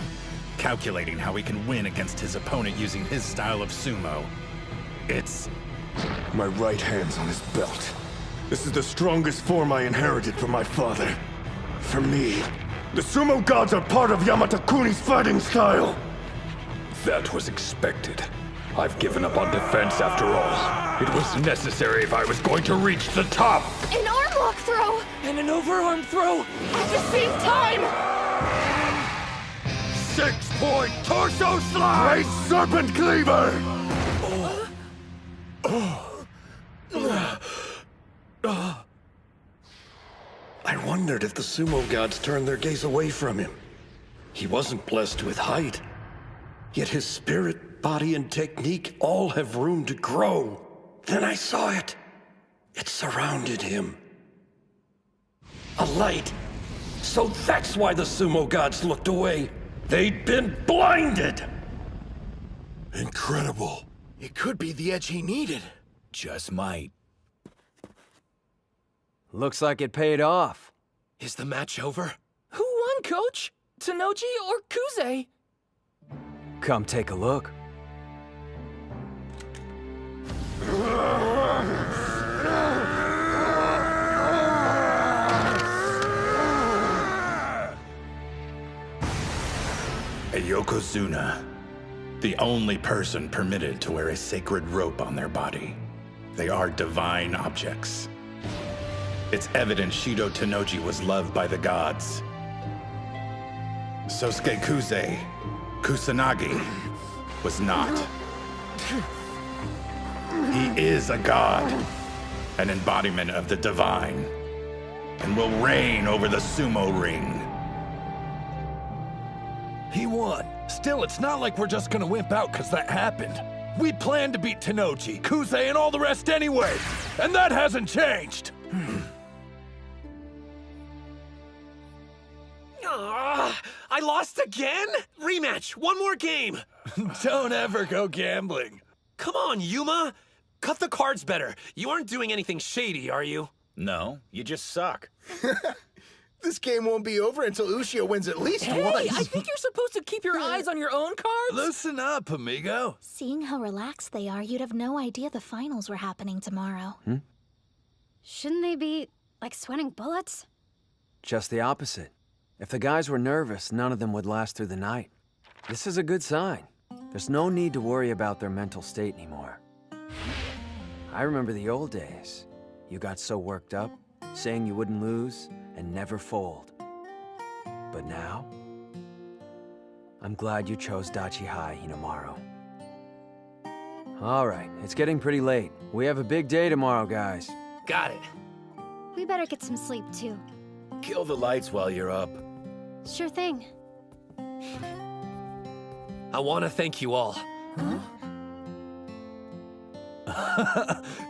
Calculating how he can win against his opponent using his style of sumo. It's... My right hand's on his belt. This is the strongest form I inherited from my father. For me, the sumo gods are part of Yamato Kuni's fighting style. That was expected. I've given up on defense after all. It was necessary if I was going to reach the top. An arm lock throw! And an overarm throw! At the same time! 6-point torso slide! Great serpent cleaver! I wondered if the sumo gods turned their gaze away from him. He wasn't blessed with height. Yet his spirit, body, and technique all have room to grow. Then I saw it. It surrounded him. A light. So that's why the sumo gods looked away. They'd been blinded! Incredible. It could be the edge he needed. Just might. Looks like it paid off. Is the match over? Who won, Coach? Tenoji or Kuze? Come take a look. A yokozuna. The only person permitted to wear a sacred rope on their body. They are divine objects. It's evident Shido Tenoji was loved by the gods. Sosuke Kuze, Kusanagi, was not. He is a god, an embodiment of the divine, and will reign over the sumo ring. He won. Still, it's not like we're just gonna wimp out because that happened. We planned to beat Tenoji, Kuze, and all the rest anyway, and that hasn't changed. I lost again? Rematch, one more game. Don't ever go gambling. Come on, Yuma. Cut the cards better. You aren't doing anything shady, are you? No, you just suck. This game won't be over until Ushio wins at least Hey, once. I think you're supposed to keep your eyes on your own cards. Listen up, amigo. Seeing how relaxed they are, you'd have no idea the finals were happening tomorrow. Shouldn't they be, like, sweating bullets? Just the opposite. If the guys were nervous, none of them would last through the night. This is a good sign. There's no need to worry about their mental state anymore. I remember the old days. You got so worked up, saying you wouldn't lose and never fold. But now, I'm glad you chose Dachi High, Hinamaru. All right, it's getting pretty late. We have a big day tomorrow, guys. Got it. We better get some sleep, too. Kill the lights while you're up. Sure thing. I want to thank you all.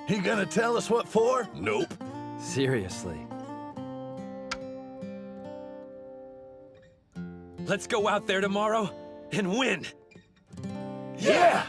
He gonna tell us what for? Nope. Seriously. Let's go out there tomorrow and win. Yeah!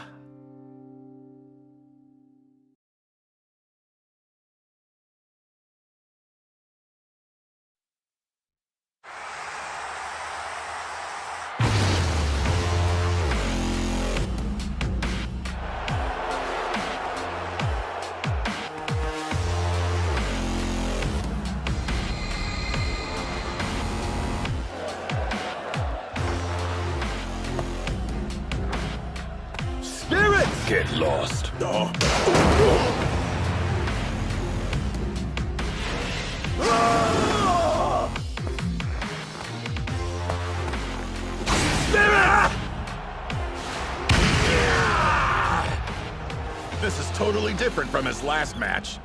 Get lost. This is totally different from his last match.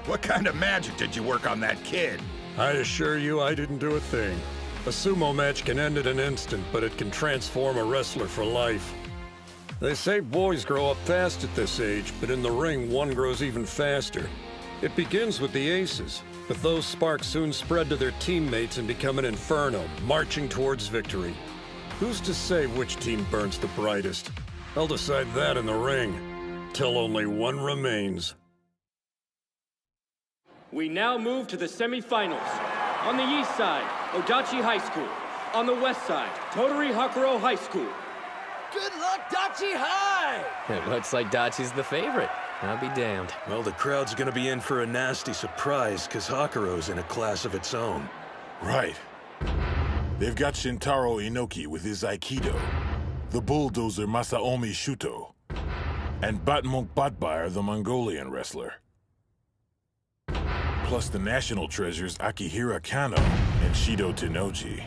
What kind of magic did you work on that kid? I assure you I didn't do a thing. A sumo match can end in an instant, but it can transform a wrestler for life. They say boys grow up fast at this age, but in the ring, one grows even faster. It begins with the aces, but those sparks soon spread to their teammates and become an inferno, marching towards victory. Who's to say which team burns the brightest? I'll decide that in the ring, till only one remains. We now move to the semifinals. On the east side, Odachi High School. On the west side, Tottori Hakuro High School. Good luck, Dachi High! It looks like Dachi's the favorite. I'll be damned. Well, the crowd's gonna be in for a nasty surprise, because Hakuro's in a class of its own. Right. They've got Shintaro Inoki with his Aikido, the bulldozer Masaomi Shuto, and Batmunk Batbai, the Mongolian wrestler. Plus the national treasures Akihira Kano and Shido Tennoji.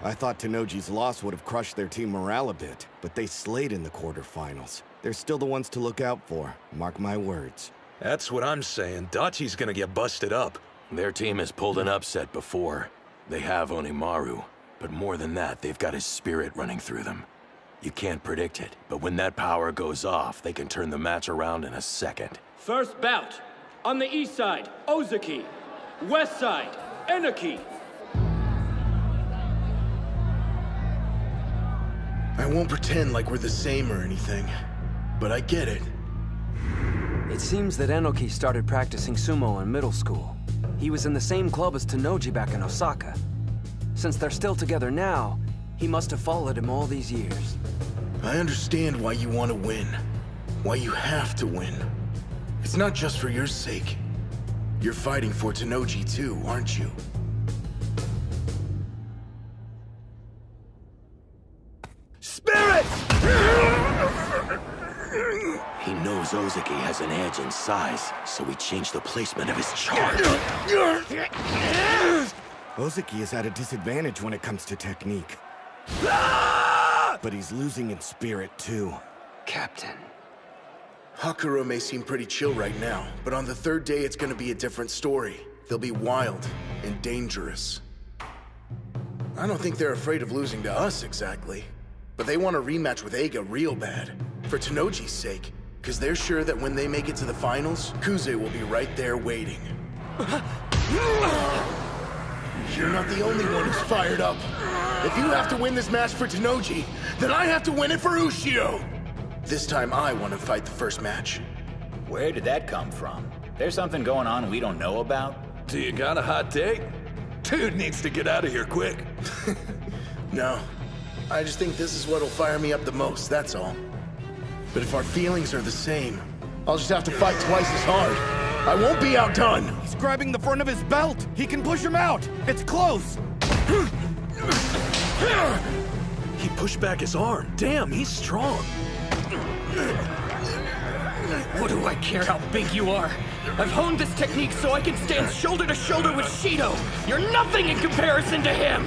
I thought Tennoji's loss would have crushed their team morale a bit, but they slayed in the quarterfinals. They're still the ones to look out for, mark my words. That's what I'm saying. Dachi's gonna get busted up. Their team has pulled an upset before. They have Onimaru, but more than that, they've got his spirit running through them. You can't predict it, but when that power goes off, they can turn the match around in a second. First bout. On the east side, Ozaki. West side, Enoki. I won't pretend like we're the same or anything, but I get it. It seems that Enoki started practicing sumo in middle school. He was in the same club as Tennoji back in Osaka. Since they're still together now, he must have followed him all these years. I understand why you want to win. Why you have to win. It's not just for your sake. You're fighting for Tennoji too, aren't you? Spirit! He knows Ozaki has an edge in size, so he changed the placement of his charge. Ozaki is at a disadvantage when it comes to technique. But he's losing in spirit too. Captain. Hakuro may seem pretty chill right now, but on the third day it's gonna be a different story. They'll be wild and dangerous. I don't think they're afraid of losing to us exactly, but they want a rematch with Eiga real bad, for Tennoji's sake, because they're sure that when they make it to the finals, Kuze will be right there waiting. You're not the only one who's fired up. If you have to win this match for Tennoji, then I have to win it for Ushio! This time I want to fight the first match. Where did that come from? There's something going on we don't know about? Do you got a hot take? Dude needs to get out of here quick. No. I just think this is what'll fire me up the most, that's all. But if our feelings are the same, I'll just have to fight twice as hard. I won't be outdone! He's grabbing the front of his belt! He can push him out! It's close! He pushed back his arm. Damn, he's strong. What do I care how big you are? I've honed this technique so I can stand shoulder to shoulder with Shido. You're nothing in comparison to him!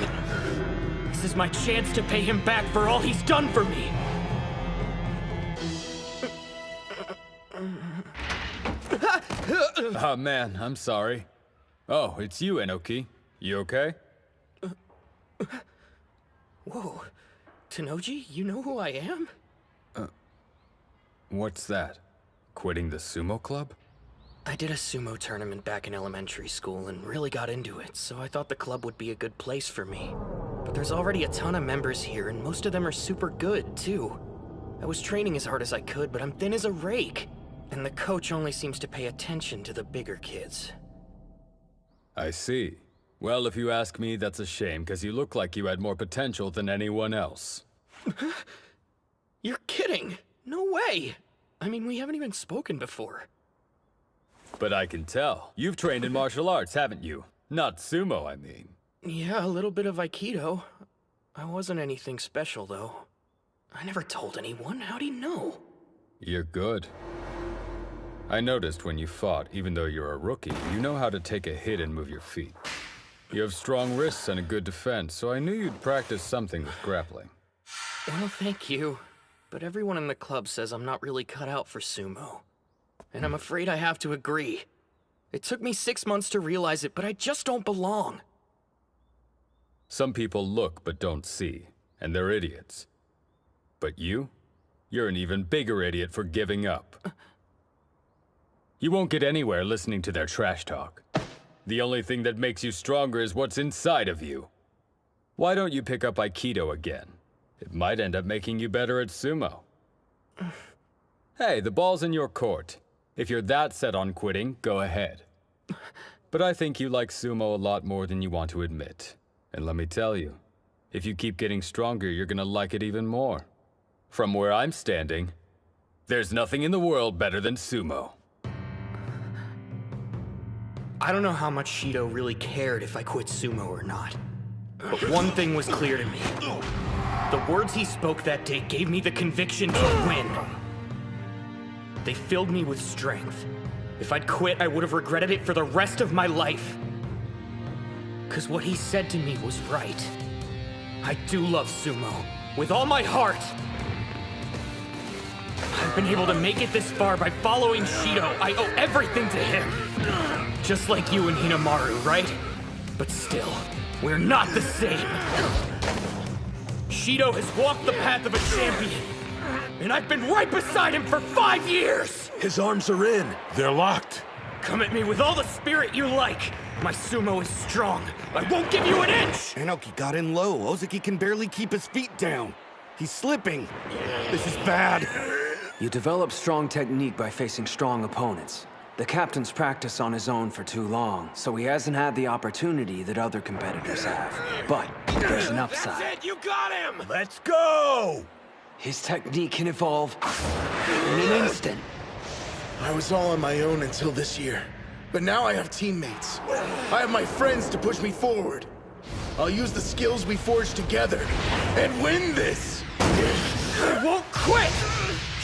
This is my chance to pay him back for all he's done for me. Oh man, I'm sorry. Oh, it's you, Enoki. You okay? Whoa. Tennoji, you know who I am? What's that? Quitting the sumo club? I did a sumo tournament back in elementary school and really got into it, so I thought the club would be a good place for me. But there's already a ton of members here, and most of them are super good, too. I was training as hard as I could, but I'm thin as a rake. And the coach only seems to pay attention to the bigger kids. I see. Well, if you ask me, that's a shame, because you look like you had more potential than anyone else. You're kidding! No way! I mean, we haven't even spoken before. But I can tell. You've trained in martial arts, haven't you? Not sumo, I mean. Yeah, a little bit of Aikido. I wasn't anything special, though. I never told anyone. How'd he know? You're good. I noticed when you fought, even though you're a rookie, you know how to take a hit and move your feet. You have strong wrists and a good defense, so I knew you'd practice something with grappling. Well, thank you. But everyone in the club says I'm not really cut out for sumo. And I'm afraid I have to agree. It took me 6 months to realize it, but I just don't belong. Some people look but don't see, and they're idiots. But you're an even bigger idiot for giving up. You won't get anywhere listening to their trash talk. The only thing that makes you stronger is what's inside of you. Why don't you pick up Aikido again? It might end up making you better at sumo. Hey, the ball's in your court. If you're that set on quitting, go ahead. But I think you like sumo a lot more than you want to admit. And let me tell you, if you keep getting stronger, you're gonna like it even more. From where I'm standing, there's nothing in the world better than sumo. I don't know how much Shido really cared if I quit sumo or not. But one thing was clear to me. The words he spoke that day gave me the conviction to win. They filled me with strength. If I'd quit, I would have regretted it for the rest of my life. 'Cause what he said to me was right. I do love sumo, with all my heart. I've been able to make it this far by following Shido. I owe everything to him. Just like you and Hinamaru, right? But still, we're not the same. Shido has walked the path of a champion, and I've been right beside him for 5 years! His arms are in. They're locked. Come at me with all the spirit you like. My sumo is strong. I won't give you an inch! Inoki got in low. Ozaki can barely keep his feet down. He's slipping. This is bad. You develop strong technique by facing strong opponents. The captain's practiced on his own for too long, so he hasn't had the opportunity that other competitors have. But there's an upside. That's it! You got him! Let's go! His technique can evolve in an instant. I was all on my own until this year. But now I have teammates. I have my friends to push me forward. I'll use the skills we forged together and win this! I won't quit!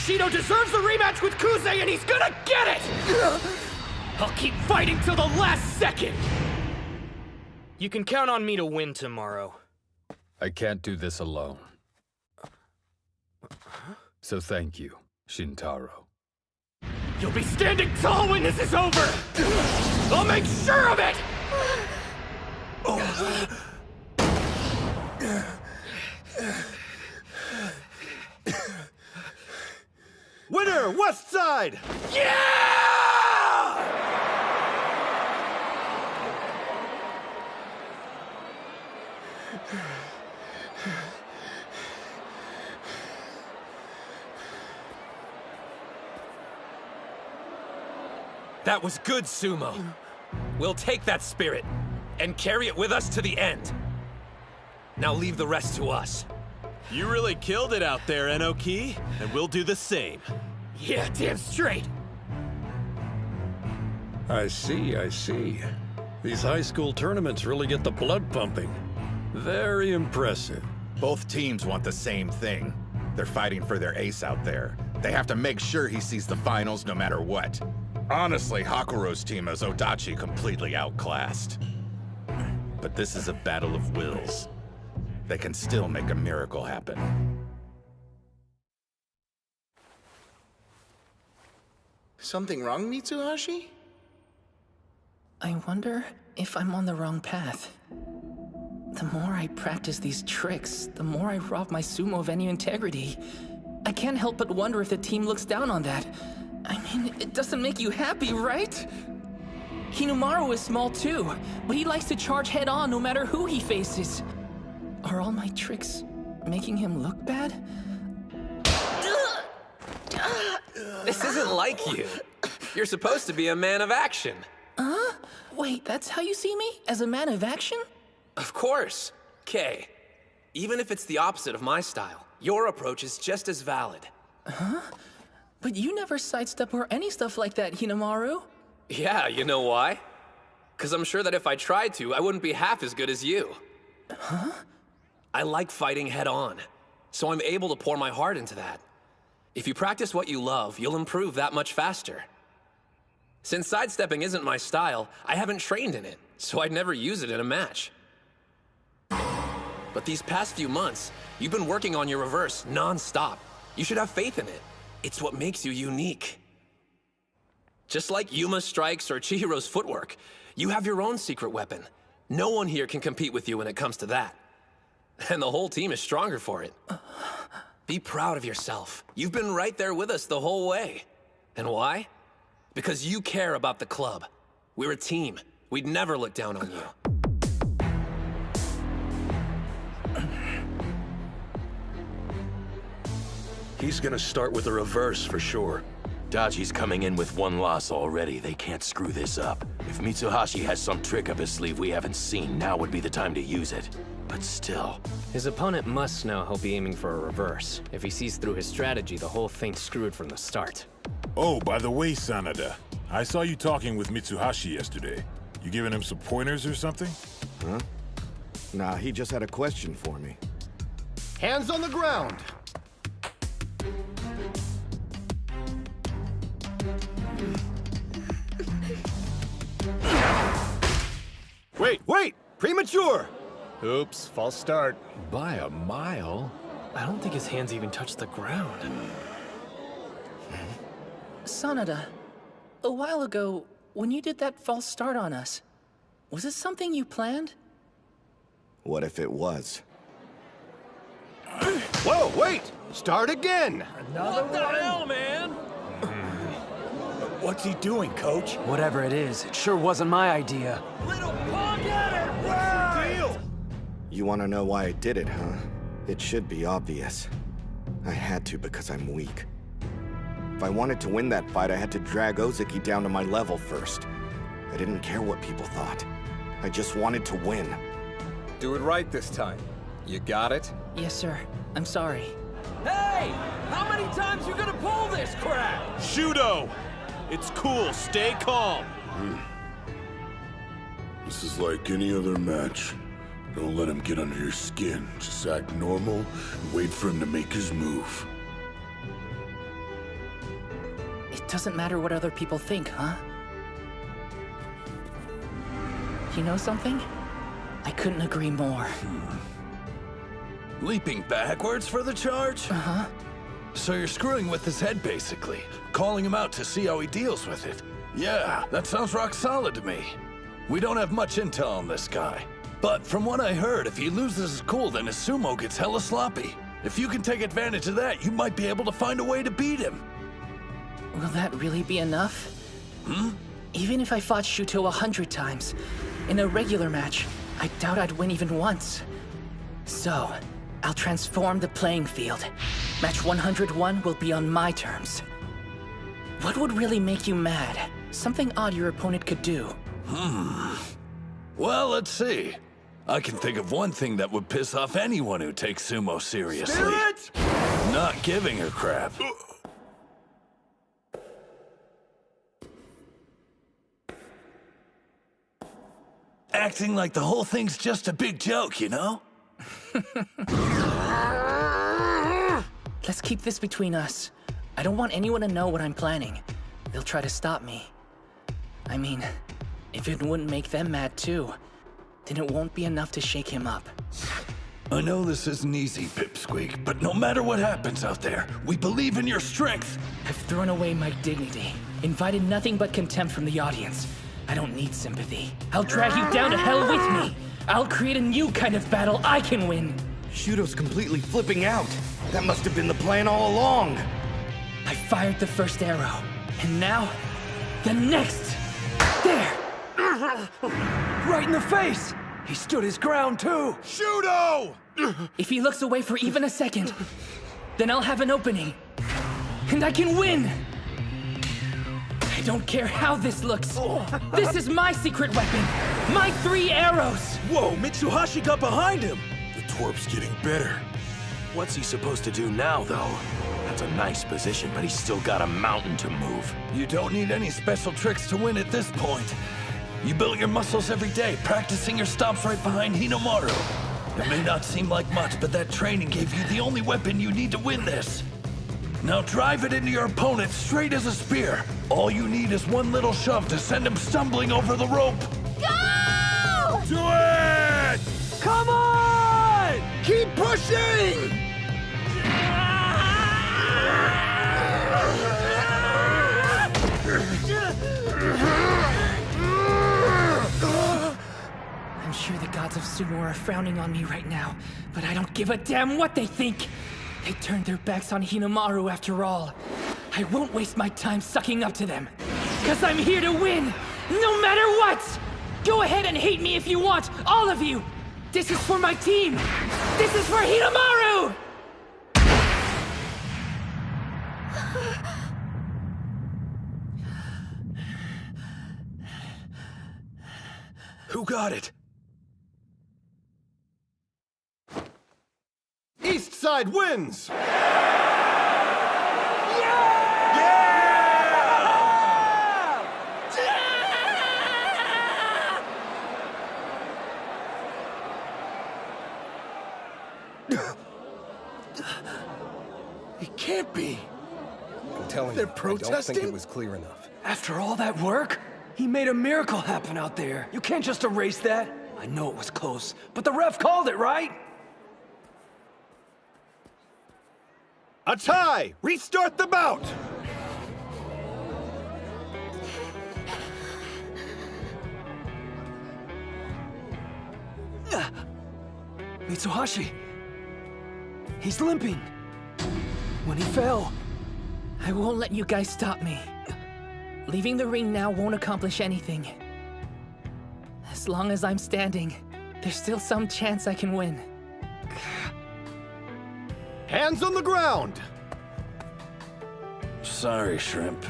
Shido deserves a rematch with Kuze, and he's gonna get it! I'll keep fighting till the last second! You can count on me to win tomorrow. I can't do this alone. So thank you, Shintaro. You'll be standing tall when this is over! I'll make sure of it! Winner, West Side! Yeah! That was good sumo. We'll take that spirit and carry it with us to the end. Now leave the rest to us. You really killed it out there, Inoki, and we'll do the same. Yeah, damn straight. I see, I see. These high school tournaments really get the blood pumping. Very impressive. Both teams want the same thing. They're fighting for their ace out there. They have to make sure he sees the finals no matter what. Honestly, Hakuro's team has Odachi completely outclassed. But this is a battle of wills. They can still make a miracle happen. Something wrong, Mitsuhashi? I wonder if I'm on the wrong path. The more I practice these tricks, the more I rob my sumo of any integrity. I can't help but wonder if the team looks down on that. I mean, it doesn't make you happy, right? Hinamaru is small too, but he likes to charge head-on no matter who he faces. Are all my tricks making him look bad? This isn't like you. You're supposed to be a man of action. Huh? Wait, that's how you see me? As a man of action? Of course. Kay, even if it's the opposite of my style, your approach is just as valid. Huh? But you never sidestep or any stuff like that, Hinamaru. Yeah, you know why? 'Cause I'm sure that if I tried to, I wouldn't be half as good as you. Huh? I like fighting head-on, so I'm able to pour my heart into that. If you practice what you love, you'll improve that much faster. Since sidestepping isn't my style, I haven't trained in it, so I'd never use it in a match. But these past few months, you've been working on your reverse non-stop. You should have faith in it. It's what makes you unique. Just like Yuma's strikes or Chihiro's footwork, you have your own secret weapon. No one here can compete with you when it comes to that. And the whole team is stronger for it. Be proud of yourself. You've been right there with us the whole way. And why? Because you care about the club. We're a team. We'd never look down on you. He's gonna start with a reverse for sure. Dachi's coming in with one loss already. They can't screw this up. If Mitsuhashi has some trick up his sleeve we haven't seen, now would be the time to use it. But still... His opponent must know he'll be aiming for a reverse. If he sees through his strategy, the whole thing's screwed from the start. Oh, by the way, Sanada, I saw you talking with Mitsuhashi yesterday. You giving him some pointers or something? Huh? Nah, he just had a question for me. Hands on the ground! Wait! Premature! Oops, false start. By a mile? I don't think his hands even touched the ground. Sanada, a while ago, when you did that false start on us, was it something you planned? What if it was? Whoa, wait! Start again! What the hell, man? What's he doing, coach? Whatever it is, it sure wasn't my idea. Little punk at it! What's the deal? You wanna know why I did it, huh? It should be obvious. I had to because I'm weak. If I wanted to win that fight, I had to drag Ozeki down to my level first. I didn't care what people thought. I just wanted to win. Do it right this time. You got it? Yes, sir. I'm sorry. Hey! How many times you gonna pull this crap? Shudo! It's cool, stay calm. This is like any other match. Don't let him get under your skin. Just act normal and wait for him to make his move. It doesn't matter what other people think, huh? You know something? I couldn't agree more. Leaping backwards for the charge? Uh-huh. So you're screwing with his head, basically. Calling him out to see how he deals with it. Yeah, that sounds rock solid to me. We don't have much intel on this guy. But from what I heard, if he loses his cool, then his sumo gets hella sloppy. If you can take advantage of that, you might be able to find a way to beat him. Will that really be enough? Even if I fought Shuto 100 times, in a regular match, I doubt I'd win even once. So, I'll transform the playing field. Match 101 will be on my terms. What would really make you mad? Something odd your opponent could do. Well, let's see. I can think of one thing that would piss off anyone who takes sumo seriously. Spirit! Not giving a crap. Acting like the whole thing's just a big joke, you know? Let's keep this between us. I don't want anyone to know what I'm planning. They'll try to stop me. I mean, if it wouldn't make them mad too, then it won't be enough to shake him up. I know this isn't easy, Pipsqueak, but no matter what happens out there, we believe in your strength. I've thrown away my dignity, invited nothing but contempt from the audience. I don't need sympathy. I'll drag you down to hell with me. I'll create a new kind of battle I can win. Shudo's completely flipping out. That must have been the plan all along. I fired the first arrow, and now, the next. There! Right in the face! He stood his ground too! Shudo! If he looks away for even a second, then I'll have an opening. And I can win! I don't care how this looks. This is my secret weapon. My 3 arrows! Whoa, Mitsuhashi got behind him! The twerp's getting better. What's he supposed to do now, though? That's a nice position, but he's still got a mountain to move. You don't need any special tricks to win at this point. You built your muscles every day, practicing your stomps right behind Hinomaru. It may not seem like much, but that training gave you the only weapon you need to win this. Now drive it into your opponent straight as a spear. All you need is one little shove to send him stumbling over the rope. Go! Do it! Come on! Keep pushing! I'm sure the gods of sumo are frowning on me right now, but I don't give a damn what they think. They turned their backs on Hinamaru after all. I won't waste my time sucking up to them. 'Cause I'm here to win, no matter what! Go ahead and hate me if you want, all of you! This is for my team! This is for Hinamaru! Who got it? East side wins! It can't be. I'm telling They're you, protesting? I don't think it was clear enough. After all that work? He made a miracle happen out there. You can't just erase that. I know it was close, but the ref called it, right? A tie! Restart the bout! Mitsuhashi. He's limping. When he fell. I won't let you guys stop me. Leaving the ring now won't accomplish anything. As long as I'm standing, there's still some chance I can win. Hands on the ground! Sorry, Shrimp.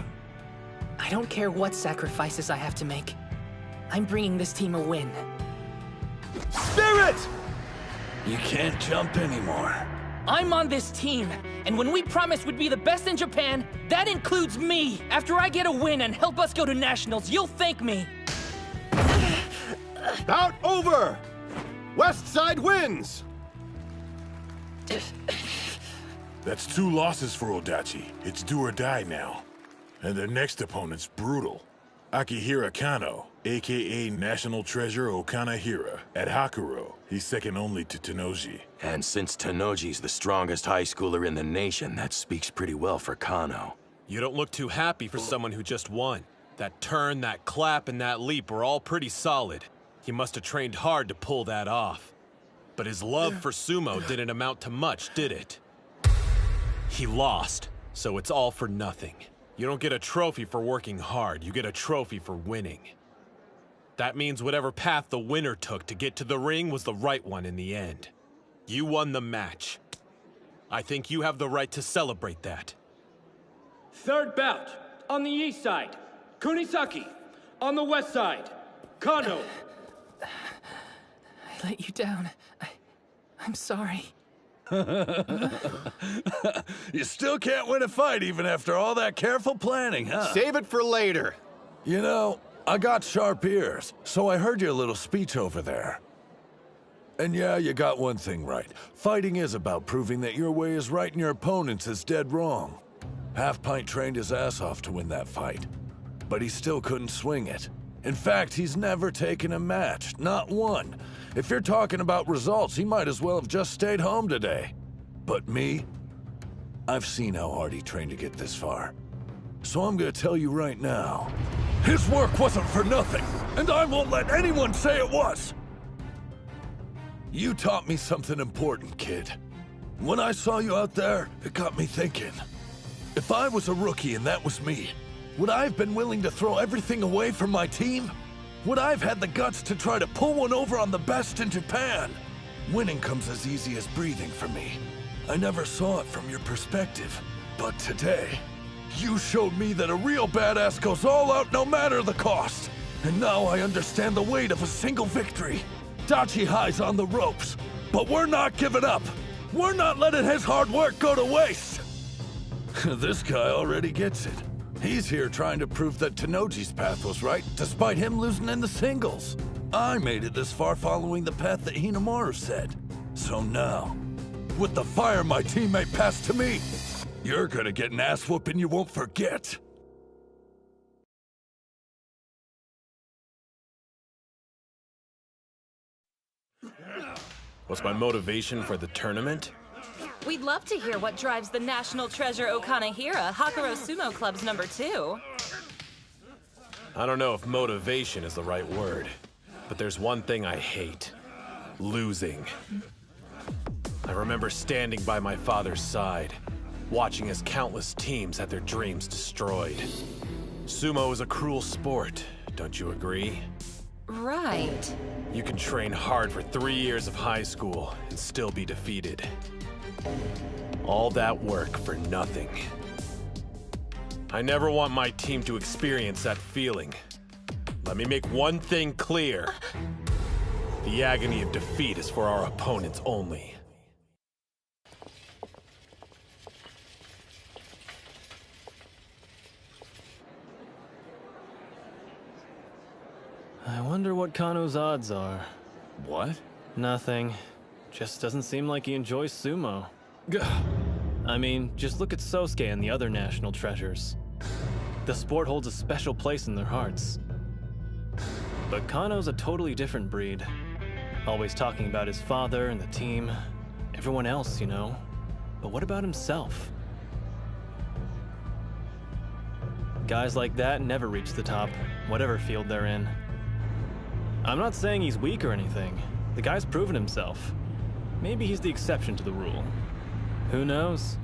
I don't care what sacrifices I have to make. I'm bringing this team a win. Spirit! You can't jump anymore. I'm on this team, and when we promised we'd be the best in Japan, that includes me. After I get a win and help us go to nationals, you'll thank me. Bout over! West side wins! That's 2 losses for Odachi. It's do or die now. And their next opponent's brutal. Akihira Kano, aka National Treasure Okanahira, at Hakuro. He's second only to Tenoji. And since Tenoji's the strongest high schooler in the nation, that speaks pretty well for Kano. You don't look too happy for someone who just won. That turn, that clap, and that leap were all pretty solid. He must have trained hard to pull that off. But his love for sumo didn't amount to much, did it? He lost, so it's all for nothing. You don't get a trophy for working hard, you get a trophy for winning. That means whatever path the winner took to get to the ring was the right one in the end. You won the match. I think you have the right to celebrate that. Third bout, on the east side, Kunisaki. On the west side, Kano. I let you down. I'm sorry. You still can't win a fight even after all that careful planning, huh? Save it for later. You know, I got sharp ears, so I heard your little speech over there. And yeah, you got one thing right. Fighting is about proving that your way is right and your opponent's is dead wrong. Half-Pint trained his ass off to win that fight, but he still couldn't swing it. In fact, he's never taken a match, not one. If you're talking about results, he might as well have just stayed home today. But me? I've seen how hard he trained to get this far. So I'm gonna tell you right now, his work wasn't for nothing, and I won't let anyone say it was! You taught me something important, kid. When I saw you out there, it got me thinking. If I was a rookie and that was me, would I have been willing to throw everything away for my team? Would I have had the guts to try to pull one over on the best in Japan? Winning comes as easy as breathing for me. I never saw it from your perspective. But today, you showed me that a real badass goes all out no matter the cost. And now I understand the weight of a single victory. Dachi High's on the ropes, but we're not giving up. We're not letting his hard work go to waste. This guy already gets it. He's here trying to prove that Tenoji's path was right, despite him losing in the singles. I made it this far following the path that Hinamaru said. So now, with the fire my teammate passed to me, you're gonna get an ass whooping you won't forget. What's my motivation for the tournament? We'd love to hear what drives the National Treasure Okanahira, Hakuro Sumo Club's #2. I don't know if motivation is the right word, but there's one thing I hate. Losing. I remember standing by my father's side, watching as countless teams had their dreams destroyed. Sumo is a cruel sport, don't you agree? Right. You can train hard for 3 years of high school and still be defeated. All that work for nothing. I never want my team to experience that feeling. Let me make one thing clear. The agony of defeat is for our opponents only. I wonder what Kano's odds are. What? Nothing. Just doesn't seem like he enjoys sumo. I mean, just look at Sosuke and the other national treasures. The sport holds a special place in their hearts. But Kano's a totally different breed. Always talking about his father and the team. Everyone else, you know. But what about himself? Guys like that never reach the top, whatever field they're in. I'm not saying he's weak or anything. The guy's proven himself. Maybe he's the exception to the rule. Who knows?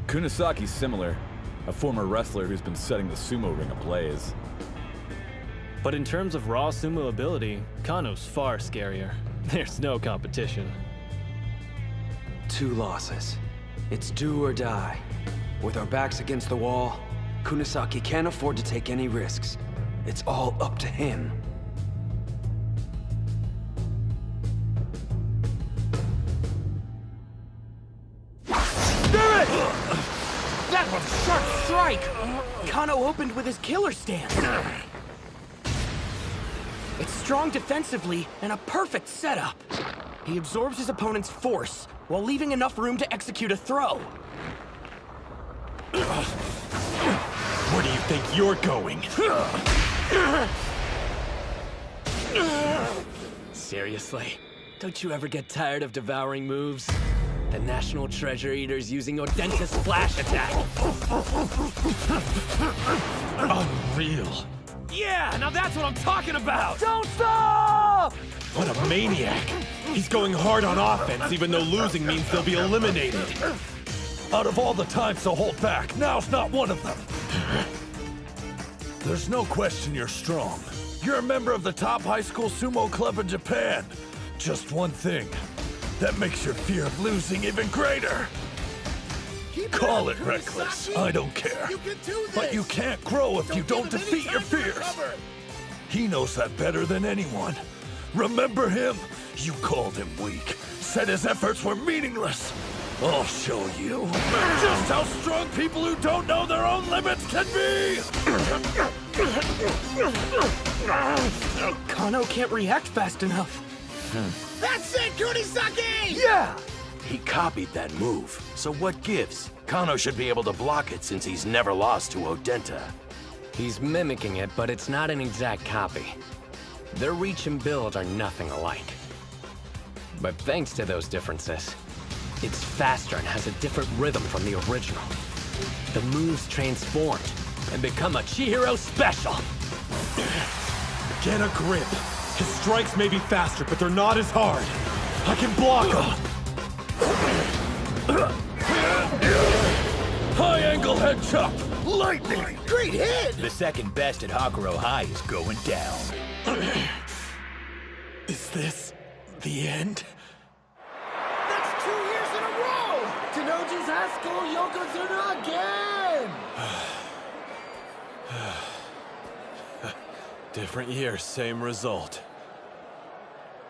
Kunasaki's similar. A former wrestler who's been setting the sumo ring ablaze. But in terms of raw sumo ability, Kano's far scarier. There's no competition. 2 losses. It's do or die. With our backs against the wall, Kunasaki can't afford to take any risks. It's all up to him. That was a sharp strike! Kano opened with his killer stance. It's strong defensively and a perfect setup. He absorbs his opponent's force while leaving enough room to execute a throw. Where do you think you're going? Seriously? Don't you ever get tired of devouring moves? The National Treasure Eater's using Odenta's Splash Attack! Unreal. Yeah, now that's what I'm talking about! Don't stop! What a maniac! He's going hard on offense, even though losing means they'll be eliminated. Out of all the times to hold back, now's not one of them. There's no question you're strong. You're a member of the top high school sumo club in Japan. Just one thing. That makes your fear of losing even greater. Call it reckless, I don't care. But you can't grow if you don't defeat your fears. He knows that better than anyone. Remember him? You called him weak, said his efforts were meaningless. I'll show you just how strong people who don't know their own limits can be! Kano can't react fast enough. That's it, Kunisaki! Yeah! He copied that move, so what gives? Kano should be able to block it since he's never lost to Odenta. He's mimicking it, but it's not an exact copy. Their reach and build are nothing alike. But thanks to those differences, it's faster and has a different rhythm from the original. The moves transformed and become a Chihiro special. Get a grip. His strikes may be faster, but they're not as hard. I can block them. High angle head chop! Lightning! Great hit! The second best at Hakuro High is going down. Is this the end? That's 2 years in a row! Tenoji's high school Yokozuna again! Different year, same result.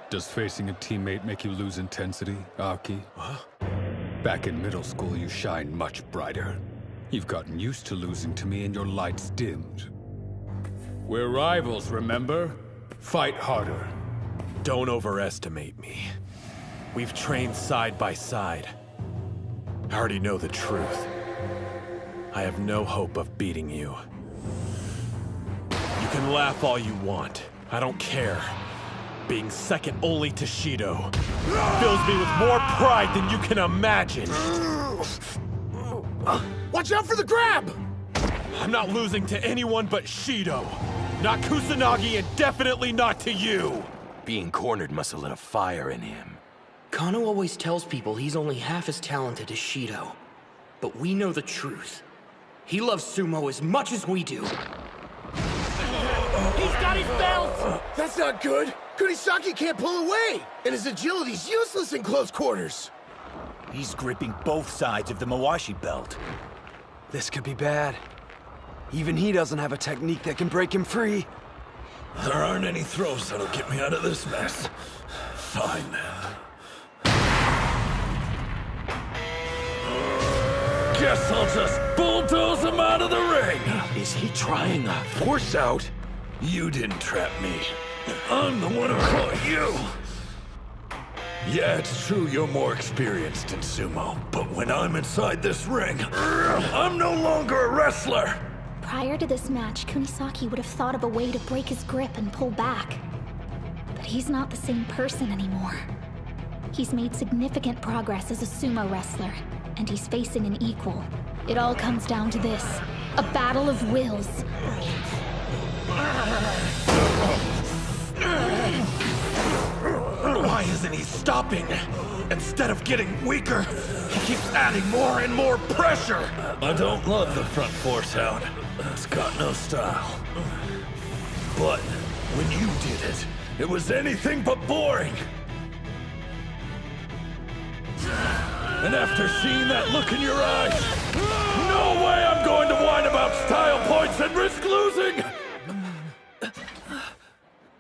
Does facing a teammate make you lose intensity, Aki? Huh? Back in middle school, you shined much brighter. You've gotten used to losing to me and your lights dimmed. We're rivals, remember? Fight harder. Don't overestimate me. We've trained side by side. I already know the truth. I have no hope of beating you. You can laugh all you want. I don't care. Being second only to Shido fills me with more pride than you can imagine. Watch out for the grab! I'm not losing to anyone but Shido. Not Kusanagi and definitely not to you. Being cornered must have lit a fire in him. Kano always tells people he's only half as talented as Shido. But we know the truth. He loves sumo as much as we do. He's got his belt! That's not good! Kunisaki can't pull away! And his agility's useless in close quarters! He's gripping both sides of the Mawashi belt. This could be bad. Even he doesn't have a technique that can break him free. There aren't any throws that'll get me out of this mess. Fine, then. Guess I'll just bulldoze him out of the ring! Is he trying a force out? You didn't trap me. I'm the one who caught you! Yeah, it's true you're more experienced in sumo, but when I'm inside this ring, I'm no longer a wrestler! Prior to this match, Kunisaki would have thought of a way to break his grip and pull back. But he's not the same person anymore. He's made significant progress as a sumo wrestler, and he's facing an equal. It all comes down to this: a battle of wills. Why isn't he stopping? Instead of getting weaker, he keeps adding more and more pressure! I don't love the front force out. It's got no style. But when you did it, it was anything but boring. And after seeing that look in your eyes, no way I'm going to whine about style points and risk losing!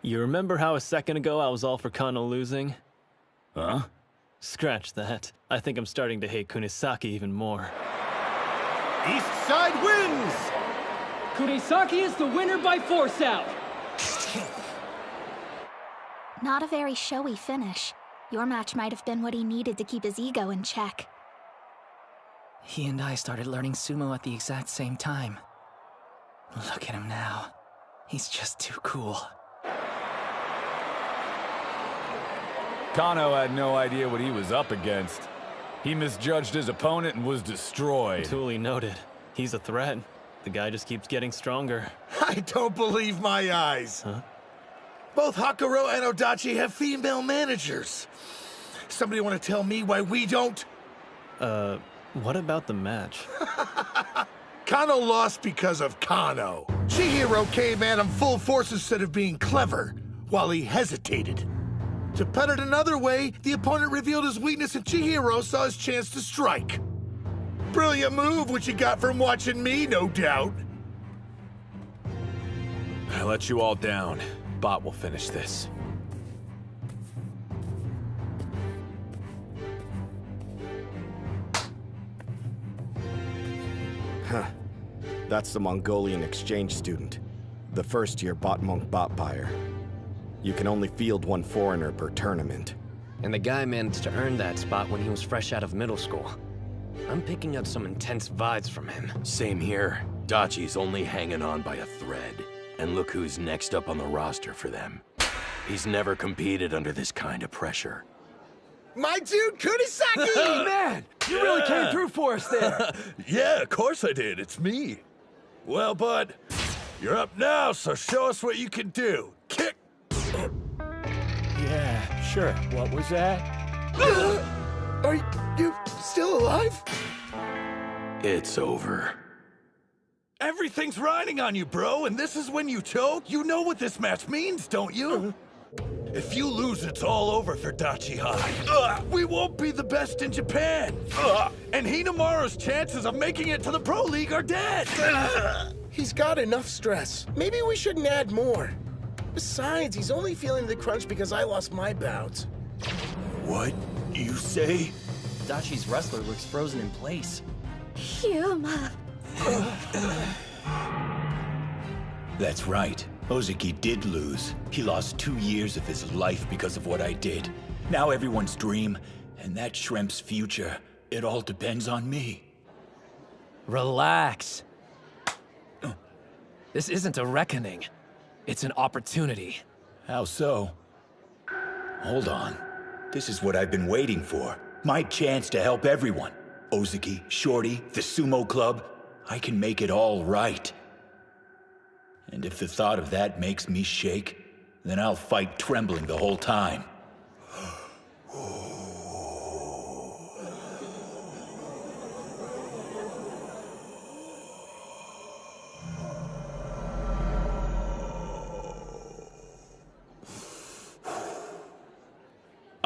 You remember how a second ago I was all for Kano losing? Huh? Scratch that. I think I'm starting to hate Kunisaki even more. East side wins! Kunisaki is the winner by force out! Not a very showy finish. Your match might have been what he needed to keep his ego in check. He and I started learning sumo at the exact same time. Look at him now. He's just too cool. Kano had no idea what he was up against. He misjudged his opponent and was destroyed. Duly noted. He's a threat. The guy just keeps getting stronger. I don't believe my eyes. Huh? Both Hakuro and Odachi have female managers. Somebody want to tell me why we don't? What about the match? Kano lost because of Kano. Chihiro came at him full force instead of being clever, while he hesitated. To put it another way, the opponent revealed his weakness and Chihiro saw his chance to strike. Brilliant move, which he got from watching me, no doubt. I let you all down. Bot will finish this. Huh. That's the Mongolian exchange student. The first-year bot monk bot buyer. You can only field one foreigner per tournament. And the guy managed to earn that spot when he was fresh out of middle school. I'm picking up some intense vibes from him. Same here. Dachi's only hanging on by a thread. And look who's next up on the roster for them. He's never competed under this kind of pressure. My dude, Kunisaki! Man, you really came through for us there. Yeah, of course I did. It's me. Well, bud, you're up now, so show us what you can do. Kick! Yeah, sure. What was that? Are you still alive? It's over. Everything's riding on you, bro, and this is when you choke? You know what this match means, don't you? If you lose, it's all over for Dachi High. We won't be the best in Japan. And Hinamaru's chances of making it to the Pro League are dead. He's got enough stress. Maybe we shouldn't add more. Besides, he's only feeling the crunch because I lost my bout. What you say? Dachi's wrestler looks frozen in place. Hyuma. That's right. Ozeki did lose. He lost 2 years of his life because of what I did. Now everyone's dream, and that shrimp's future, it all depends on me. Relax. This isn't a reckoning. It's an opportunity. How so? Hold on. This is what I've been waiting for. My chance to help everyone. Ozeki, Shorty, the sumo club. I can make it all right. And if the thought of that makes me shake, then I'll fight trembling the whole time.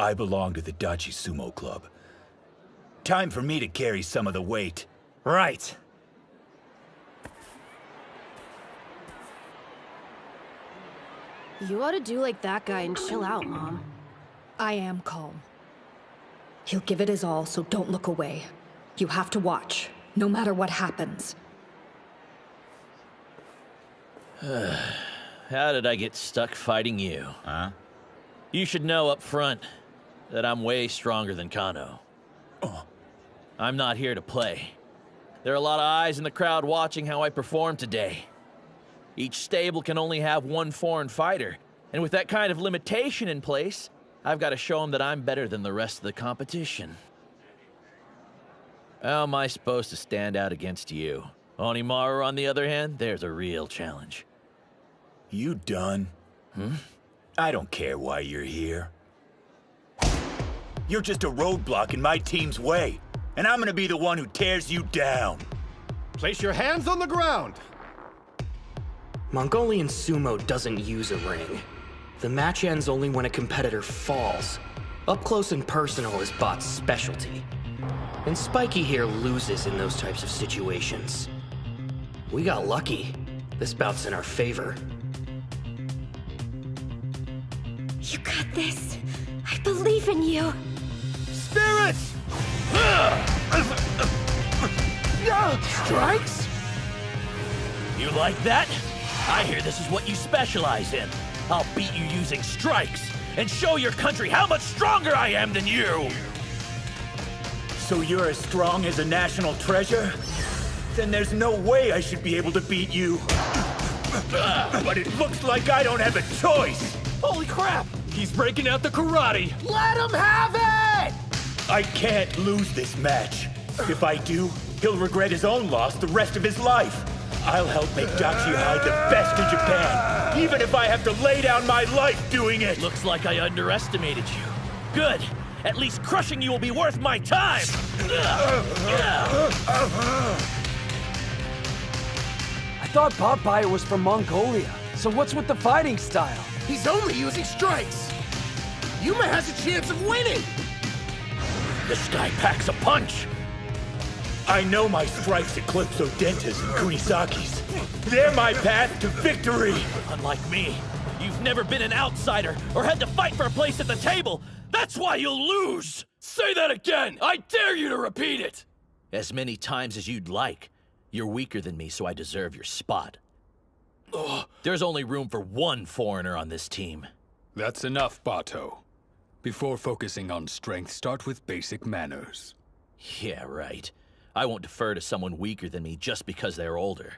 I belong to the Dachi Sumo Club. Time for me to carry some of the weight. Right. You ought to do like that guy and chill out, Mom. I am calm. He'll give it his all, so don't look away. You have to watch, no matter what happens. How did I get stuck fighting you? Huh? You should know up front that I'm way stronger than Kano. I'm not here to play. There are a lot of eyes in the crowd watching how I perform today. Each stable can only have one foreign fighter, and with that kind of limitation in place, I've got to show them that I'm better than the rest of the competition. How am I supposed to stand out against you? Onimaru, on the other hand, there's a real challenge. You done? I don't care why you're here. You're just a roadblock in my team's way, and I'm gonna be the one who tears you down. Place your hands on the ground! Mongolian sumo doesn't use a ring. The match ends only when a competitor falls. Up close and personal is Bot's specialty. And Spiky here loses in those types of situations. We got lucky. This bout's in our favor. You got this. I believe in you. Spirits! Strikes? You like that? I hear this is what you specialize in. I'll beat you using strikes and show your country how much stronger I am than you! So you're as strong as a national treasure? Then there's no way I should be able to beat you. But it looks like I don't have a choice! Holy crap! He's breaking out the karate! Let him have it! I can't lose this match. If I do, he'll regret his own loss the rest of his life. I'll help make Dachi High the best in Japan, even if I have to lay down my life doing it! Looks like I underestimated you. Good! At least crushing you will be worth my time! I thought Bob Bayer was from Mongolia, so what's with the fighting style? He's only using strikes. Yuma has a chance of winning. This guy packs a punch! I know my strikes eclipse Odenta's and Kunisaki's. They're my path to victory! Unlike me, you've never been an outsider or had to fight for a place at the table. That's why you'll lose! Say that again! I dare you to repeat it! As many times as you'd like. You're weaker than me, so I deserve your spot. There's only room for one foreigner on this team. That's enough, Bato. Before focusing on strength, start with basic manners. Yeah, right. I won't defer to someone weaker than me just because they're older.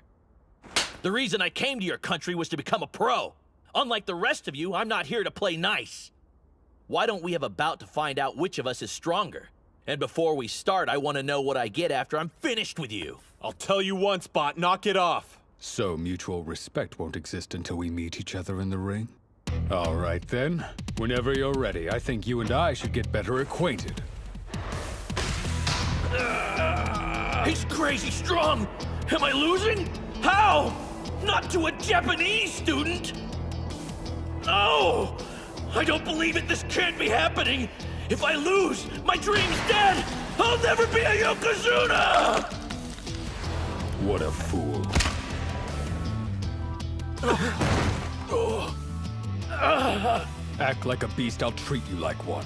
The reason I came to your country was to become a pro. Unlike the rest of you, I'm not here to play nice. Why don't we have a bout to find out which of us is stronger? And before we start, I want to know what I get after I'm finished with you. I'll tell you once, Bot, knock it off. So mutual respect won't exist until we meet each other in the ring? All right then. Whenever you're ready, I think you and I should get better acquainted. He's crazy strong! Am I losing? How? Not to a Japanese student? No! I don't believe it! This can't be happening! If I lose, my dream's dead! I'll never be a Yokozuna! What a fool. Act like a beast, I'll treat you like one.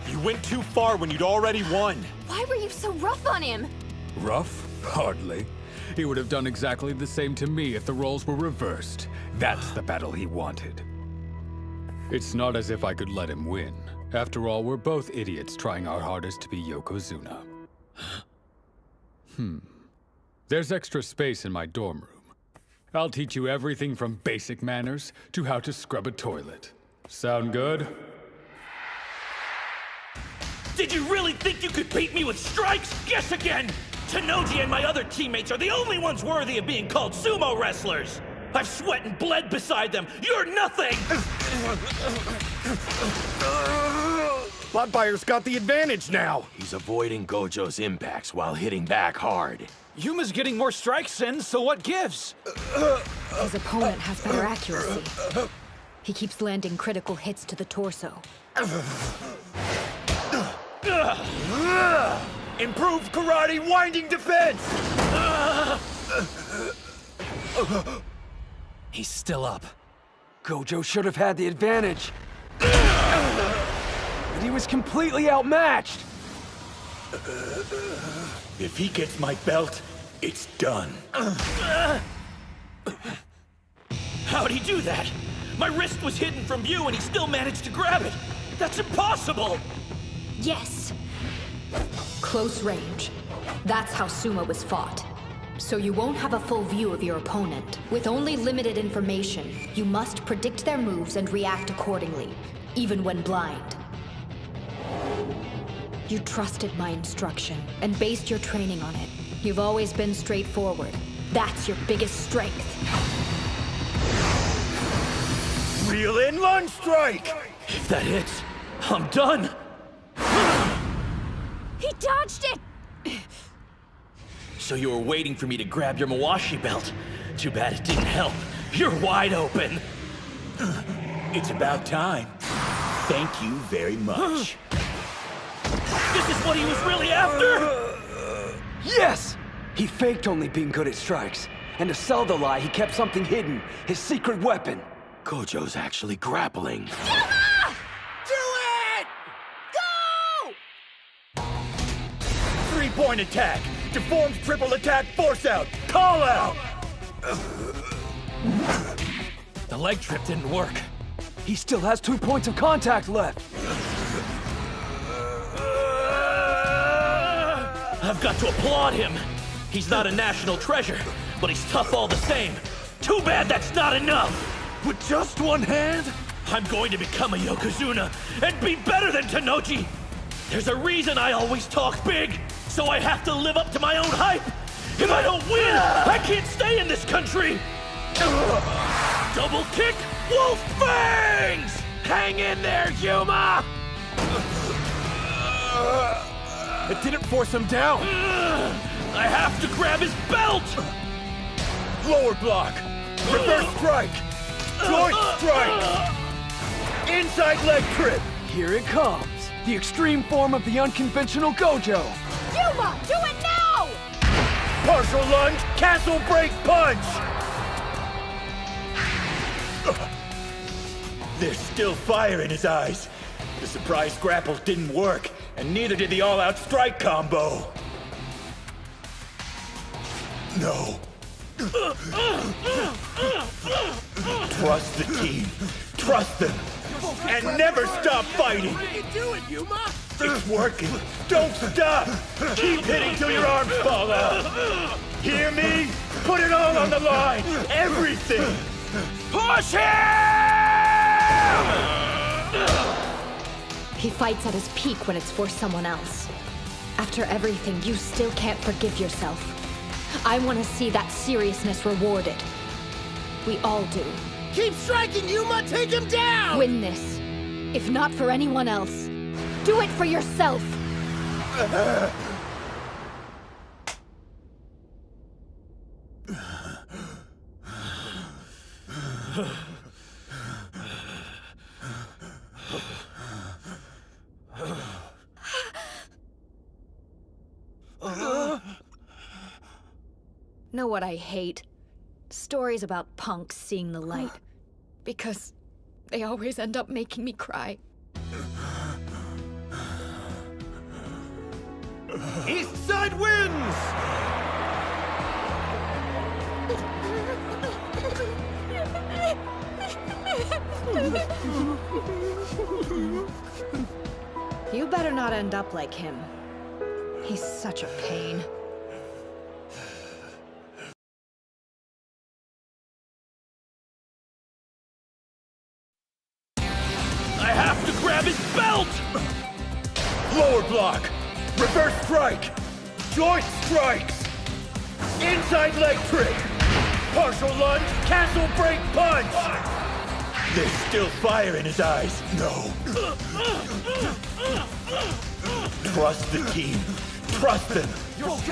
You went too far when you'd already won. Why were you so rough on him? Rough? Hardly. He would have done exactly the same to me if the roles were reversed. That's the battle he wanted. It's not as if I could let him win. After all, we're both idiots trying our hardest to be Yokozuna. There's extra space in my dorm room. I'll teach you everything from basic manners to how to scrub a toilet. Sound good? Did you really think you could beat me with strikes? Guess again! Tanoji and my other teammates are the only ones worthy of being called sumo wrestlers! I've sweat and bled beside them! You're nothing! Bloodfire's got the advantage now! He's avoiding Gojo's impacts while hitting back hard. Yuma's getting more strikes in, so what gives? His opponent has better accuracy. He keeps landing critical hits to the torso. Improved karate winding defense! He's still up. Gojo should have had the advantage. But he was completely outmatched. If he gets my belt, it's done. How'd he do that? My wrist was hidden from view and he still managed to grab it. That's impossible! Yes. Close range. That's how sumo was fought. So you won't have a full view of your opponent. With only limited information, you must predict their moves and react accordingly, even when blind. You trusted my instruction and based your training on it. You've always been straightforward. That's your biggest strength. Reel in lunge strike! If that hits, I'm done! He dodged it! So you were waiting for me to grab your Mawashi belt. Too bad it didn't help. You're wide open. It's about time. Thank you very much. This is what he was really after? Yes! He faked only being good at strikes. And to sell the lie, he kept something hidden. His secret weapon. Gojo's actually grappling. Yuma! Do it! Go! 3-point attack! Deformed triple attack force out! Call out! The leg trip didn't work. He still has 2 points of contact left. I've got to applaud him. He's not a national treasure, but he's tough all the same. Too bad that's not enough. With just one hand, I'm going to become a Yokozuna and be better than Tanoji. There's a reason I always talk big, so I have to live up to my own hype. If I don't win, I can't stay in this country. Double kick, wolf fangs! Hang in there, Yuma! It didn't force him down. I have to grab his belt! Lower block! Reverse strike! Joint strike! Inside leg trip! Here it comes. The extreme form of the unconventional Gojo. Yuma, do it now! Partial lunge, castle break punch! There's still fire in his eyes. The surprise grapple didn't work, and neither did the all-out strike combo. No. Trust the team. Trust them. And never stop fighting. What are you doing, Yuma? It's working. Don't stop. Keep hitting till your arms fall out. Hear me? Put it all on the line. Everything. Push him! He fights at his peak when it's for someone else. After everything, you still can't forgive yourself. I want to see that seriousness rewarded. We all do. Keep striking, Yuma! Take him down! Win this. If not for anyone else, do it for yourself! Know what I hate? Stories about punks seeing the light. Because they always end up making me cry. East Side wins! You better not end up like him. He's such a pain. I have to grab his belt! Lower block. Reverse strike. Joint strikes. Inside leg trick. Partial lunge. Castle break punch. There's still fire in his eyes. No. Trust the team. Trust them.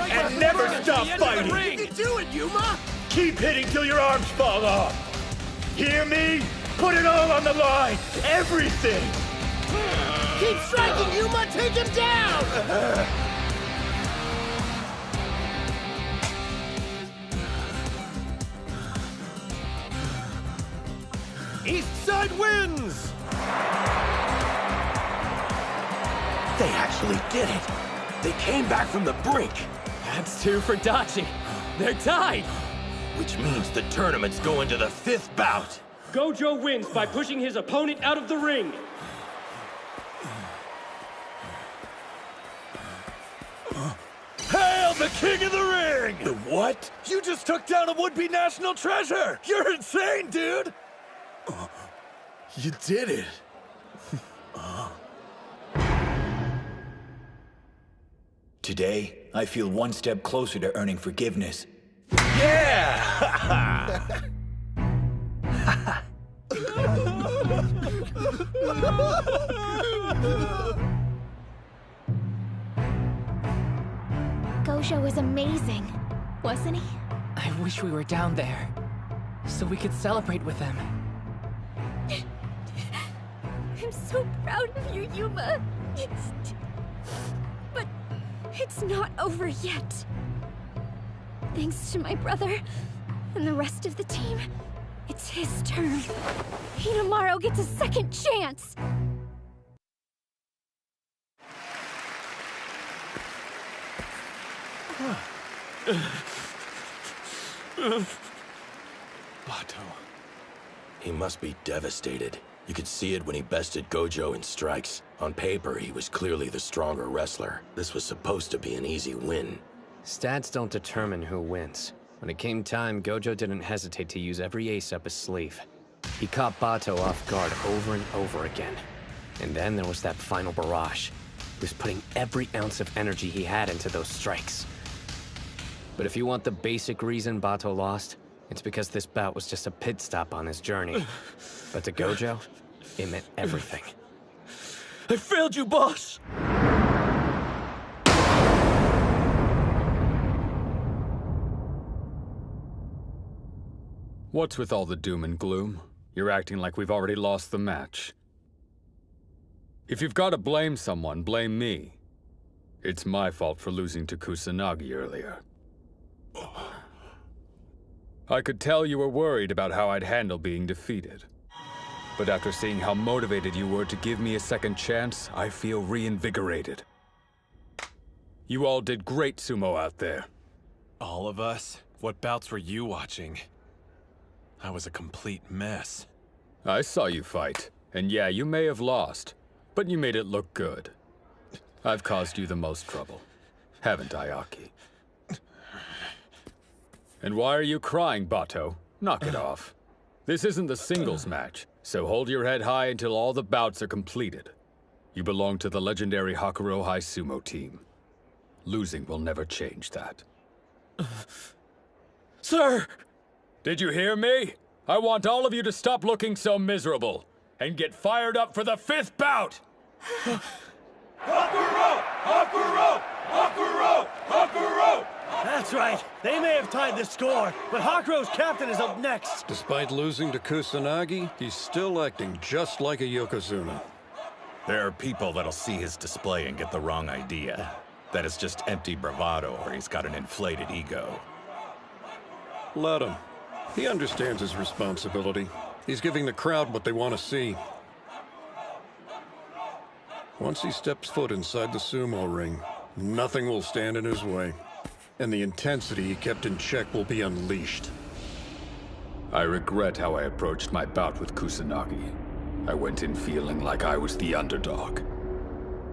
And never stop fighting. What are you doing, Yuma? Keep hitting till your arms fall off. Hear me? Put it all on the line. Everything. Keep striking, Yuma! Take him down! East Side wins! They actually did it! They came back from the brink! That's 2 for Dachi. They're tied! Which means the tournament's going to the 5th bout! Gojo wins by pushing his opponent out of the ring. Hail the king of the ring! The what? You just took down a would-be national treasure! You're insane, dude! You did it. Today, I feel one step closer to earning forgiveness. Yeah! Gojo was amazing, wasn't he? I wish we were down there, so we could celebrate with them. I'm so proud of you, Yuma. But it's not over yet. Thanks to my brother and the rest of the team, it's his turn. Hinamaru gets a second chance. Bato. He must be devastated. You could see it when he bested Gojo in strikes. On paper, he was clearly the stronger wrestler. This was supposed to be an easy win. Stats don't determine who wins. When it came time, Gojo didn't hesitate to use every ace up his sleeve. He caught Bato off guard over and over again. And then there was that final barrage. He was putting every ounce of energy he had into those strikes. But if you want the basic reason Bato lost, it's because this bout was just a pit stop on his journey. But to Gojo, it meant everything. I failed you, boss! What's with all the doom and gloom? You're acting like we've already lost the match. If you've got to blame someone, blame me. It's my fault for losing to Kusanagi earlier. I could tell you were worried about how I'd handle being defeated. But after seeing how motivated you were to give me a second chance, I feel reinvigorated. You all did great sumo out there. All of us? What bouts were you watching? I was a complete mess. I saw you fight, and yeah, you may have lost, but you made it look good. I've caused you the most trouble, haven't I, Aki? And why are you crying, Bato? Knock it off. This isn't the singles match, so hold your head high until all the bouts are completed. You belong to the legendary Hakuro High Sumo team. Losing will never change that. Sir! Did you hear me? I want all of you to stop looking so miserable and get fired up for the 5th bout! Hakuro! Hakuro! Hakuro! Hakuro! That's right. They may have tied the score, but Hakuro's captain is up next. Despite losing to Kusanagi, he's still acting just like a Yokozuna. There are people that'll see his display and get the wrong idea. That it's just empty bravado or he's got an inflated ego. Let him. He understands his responsibility. He's giving the crowd what they want to see. Once he steps foot inside the sumo ring, nothing will stand in his way. And the intensity he kept in check will be unleashed. I regret how I approached my bout with Kusanagi. I went in feeling like I was the underdog.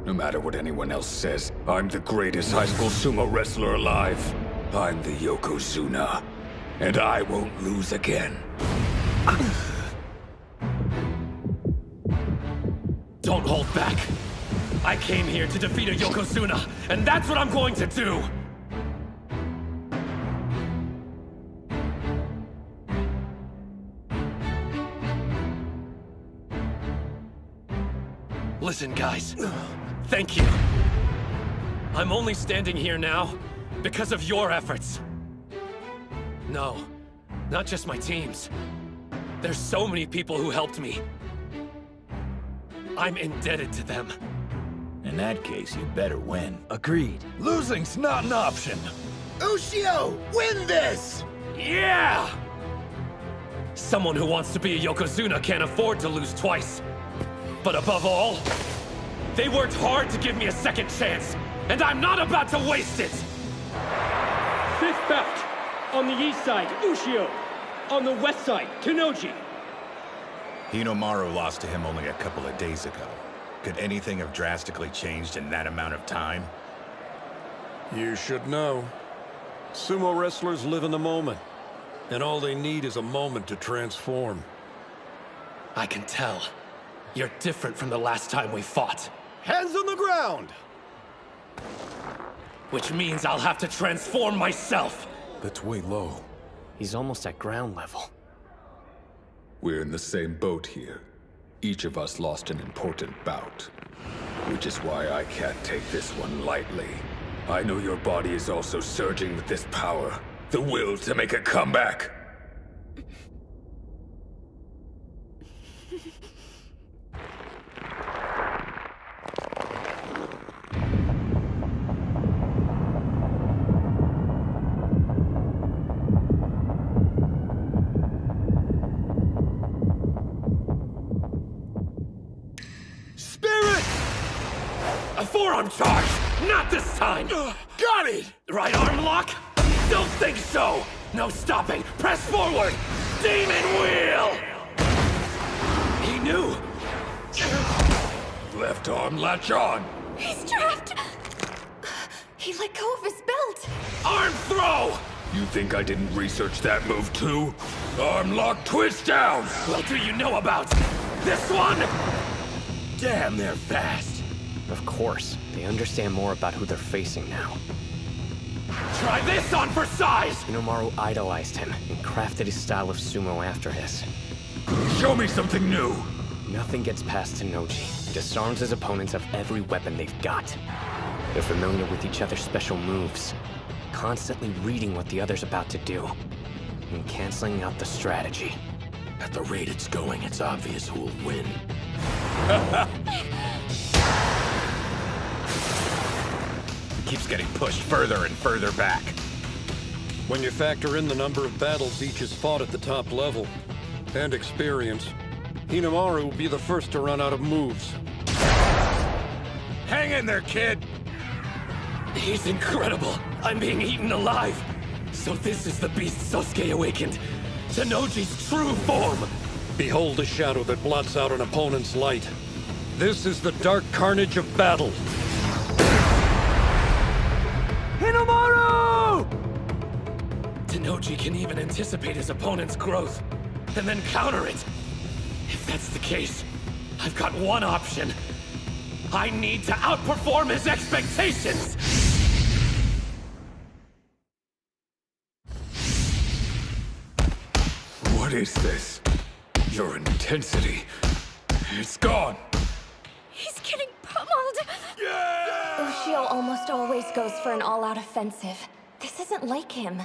No matter what anyone else says, I'm the greatest high school sumo wrestler alive. I'm the Yokozuna, and I won't lose again. Don't hold back. I came here to defeat a Yokozuna, and that's what I'm going to do! Listen, guys. Thank you. I'm only standing here now because of your efforts. No, not just my team's. There's so many people who helped me. I'm indebted to them. In that case, you better win. Agreed. Losing's not an option. Ushio, win this! Yeah! Someone who wants to be a Yokozuna can't afford to lose twice. But above all, they worked hard to give me a second chance, and I'm not about to waste it! Fifth bout. On the east side, Ushio. On the west side, Tennoji. Hinomaru lost to him only a couple of days ago. Could anything have drastically changed in that amount of time? You should know. Sumo wrestlers live in the moment, and all they need is a moment to transform. I can tell. You're different from the last time we fought. Hands on the ground! Which means I'll have to transform myself. That's way low. He's almost at ground level. We're in the same boat here. Each of us lost an important bout. Which is why I can't take this one lightly. I know your body is also surging with this power. The will to make a comeback. A forearm charge! Not this time! Got it! Right arm lock? Don't think so! No stopping! Press forward! Demon wheel! He knew! Left arm latch on! He's trapped! He let go of his belt! Arm throw! You think I didn't research that move too? Arm lock twist down! What do you know about this one? Damn, they're fast! Of course. They understand more about who they're facing now. Try this on for size! Hinomaru idolized him and crafted his style of sumo after his. Show me something new! Nothing gets past Tennoji. He disarms his opponents of every weapon they've got. They're familiar with each other's special moves, constantly reading what the other's about to do, and canceling out the strategy. At the rate it's going, it's obvious who'll win. Keeps getting pushed further and further back. When you factor in the number of battles each has fought at the top level, and experience, Hinomaru will be the first to run out of moves. Hang in there, kid! He's incredible! I'm being eaten alive! So this is the beast Sosuke awakened! Tennoji's true form! Behold the shadow that blots out an opponent's light. This is the dark carnage of battle. Hinomaru! Tennoji can even anticipate his opponent's growth, and then counter it. If that's the case, I've got one option. I need to outperform his expectations! What is this? Your intensity. It's gone. He's getting pummeled! Ushio almost always goes for an all-out offensive. This isn't like him.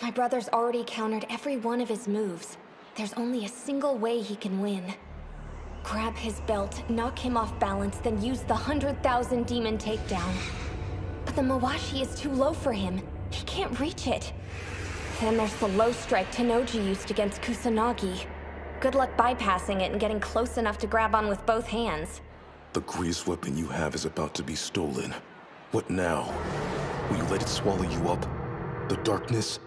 My brother's already countered every one of his moves. There's only a single way he can win. Grab his belt, knock him off balance, then use the 100,000 demon takedown. But the Mawashi is too low for him. He can't reach it. Then there's the low strike Tennoji used against Kusanagi. Good luck bypassing it and getting close enough to grab on with both hands. The greatest weapon you have is about to be stolen. What now? Will you let it swallow you up? The darkness?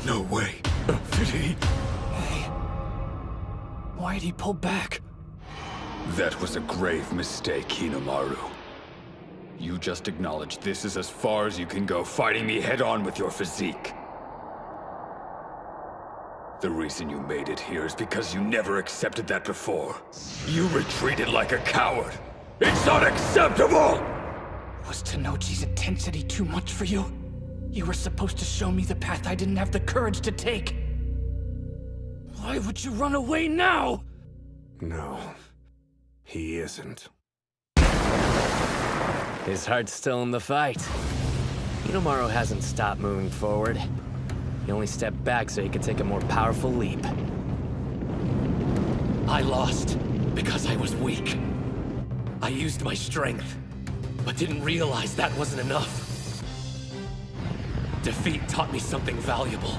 No way. Did he? Why'd he pull back? That was a grave mistake, Hinomaru. You just acknowledged this is as far as you can go, fighting me head-on with your physique. The reason you made it here is because you never accepted that before. You retreated like a coward. It's unacceptable! Was Tennoji's intensity too much for you? You were supposed to show me the path I didn't have the courage to take. Why would you run away now? No, he isn't. His heart's still in the fight. Hinomaru hasn't stopped moving forward. He only stepped back so he could take a more powerful leap. I lost. Because I was weak. I used my strength, but didn't realize that wasn't enough. Defeat taught me something valuable.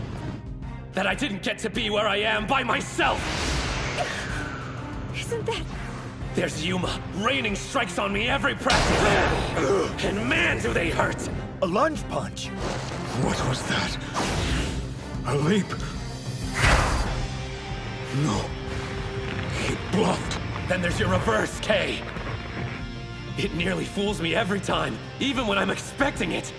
That I didn't get to be where I am by myself! Isn't that... There's Yuma, raining strikes on me every practice! And man, do they hurt! A lunge punch! What was that? A leap? No. He bluffed. Then there's your reverse, K. It nearly fools me every time, even when I'm expecting it.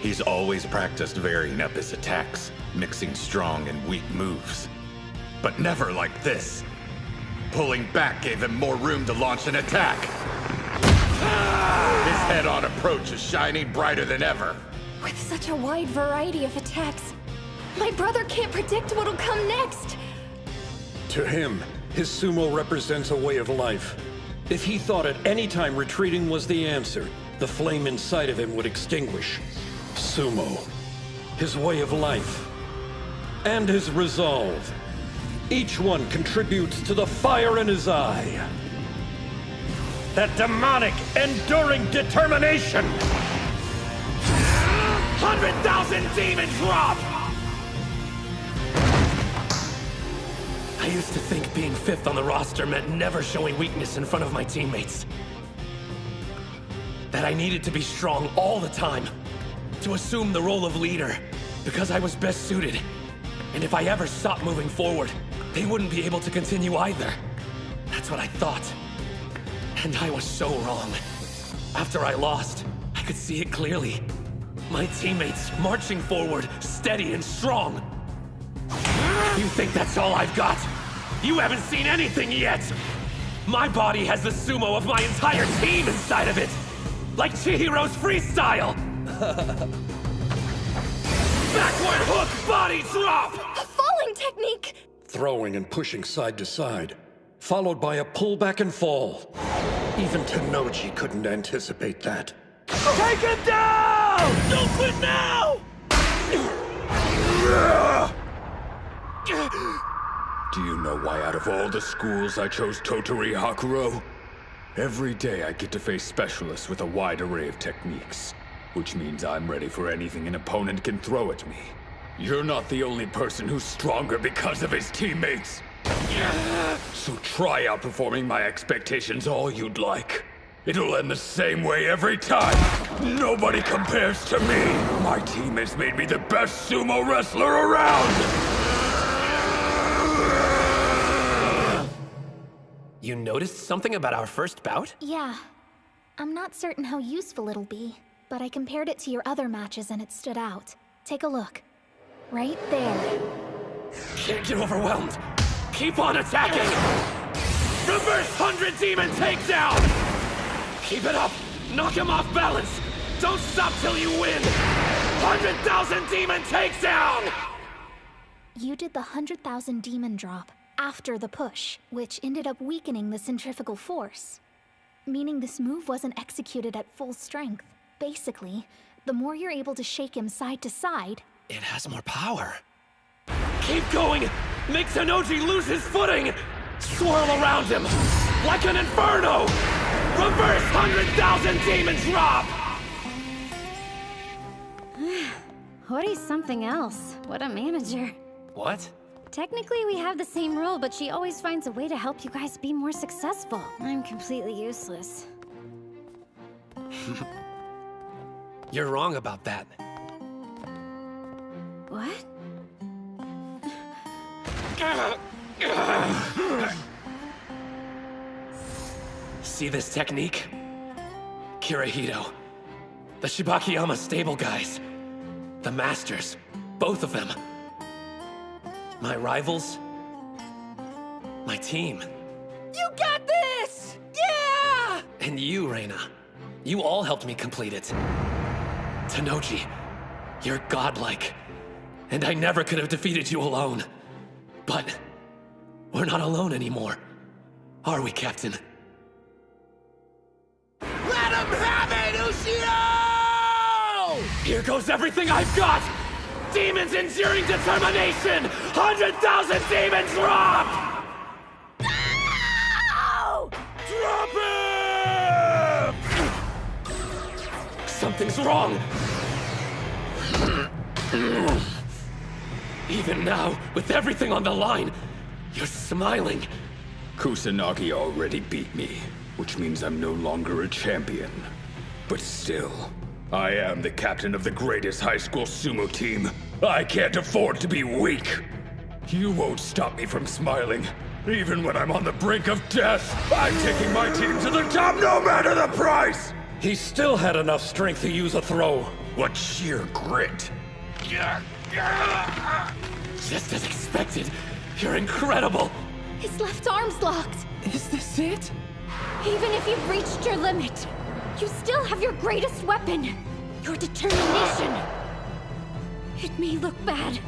He's always practiced varying up his attacks, mixing strong and weak moves. But never like this. Pulling back gave him more room to launch an attack. His head-on approach is shining brighter than ever. With such a wide variety of attacks, my brother can't predict what'll come next. To him, his sumo represents a way of life. If he thought at any time retreating was the answer, the flame inside of him would extinguish. Sumo, his way of life, and his resolve. Each one contributes to the fire in his eye. That demonic, enduring determination! 100,000 demon drop! I used to think being 5th on the roster meant never showing weakness in front of my teammates. That I needed to be strong all the time, to assume the role of leader, because I was best suited. And if I ever stopped moving forward, they wouldn't be able to continue either. That's what I thought. And I was so wrong. After I lost, I could see it clearly. My teammates marching forward, steady and strong. You think that's all I've got? You haven't seen anything yet! My body has the sumo of my entire team inside of it! Like Chihiro's freestyle! Backward hook body drop! A falling technique! Throwing and pushing side to side, followed by a pullback and fall. Even Tenoji couldn't anticipate that. Take him down! Don't quit now! Do you know why out of all the schools I chose Totori Hakuro? Every day I get to face specialists with a wide array of techniques, which means I'm ready for anything an opponent can throw at me. You're not the only person who's stronger because of his teammates. So try outperforming my expectations all you'd like. It'll end the same way every time. Nobody compares to me. My team has made me the best sumo wrestler around. You noticed something about our first bout? Yeah. I'm not certain how useful it'll be, but I compared it to your other matches and it stood out. Take a look. Right there. Can't get overwhelmed. Keep on attacking! Reverse 100 demon takedown! Keep it up! Knock him off balance! Don't stop till you win! 100,000 demon takedown! You did the 100,000 demon drop after the push, which ended up weakening the centrifugal force. Meaning this move wasn't executed at full strength. Basically, the more you're able to shake him side to side, it has more power. Keep going! Make Tenoji lose his footing! Swirl around him! Like an inferno! Reverse 100,000 demon drop! Hori's something else. What a manager. What? Technically, we have the same role, but she always finds a way to help you guys be more successful. I'm completely useless. You're wrong about that. What? See this technique? Kirihito. The Shibakiyama stable guys. The masters. Both of them. My rivals. My team. You got this! Yeah! And you, Reina. You all helped me complete it. Tenoji, you're godlike. And I never could have defeated you alone. But we're not alone anymore. Are we, Captain? Let him have it, Ushio! Here goes everything I've got! Demons enduring determination! 100,000 demon drop! No! something's wrong! Even now, with everything on the line, you're smiling. Kusanagi already beat me, which means I'm no longer a champion. But still, I am the captain of the greatest high school sumo team. I can't afford to be weak. You won't stop me from smiling. Even when I'm on the brink of death, I'm taking my team to the top no matter the price! He still had enough strength to use a throw. What sheer grit. Just as expected. You're incredible. His left arm's locked. Is this it? Even if you've reached your limit, you still have your greatest weapon. Your determination. It may look bad.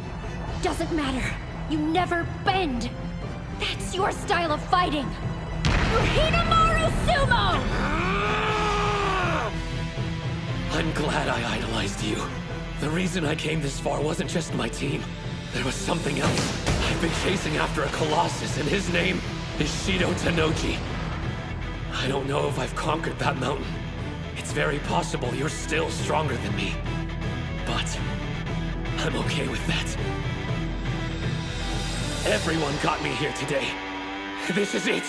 Doesn't matter. You never bend. That's your style of fighting. You're Hinamaru Sumo! I'm glad I idolized you. The reason I came this far wasn't just my team. There was something else. I've been chasing after a colossus, and his name is Shido Tanoji. I don't know if I've conquered that mountain. It's very possible you're still stronger than me. But I'm okay with that. Everyone got me here today. This is it.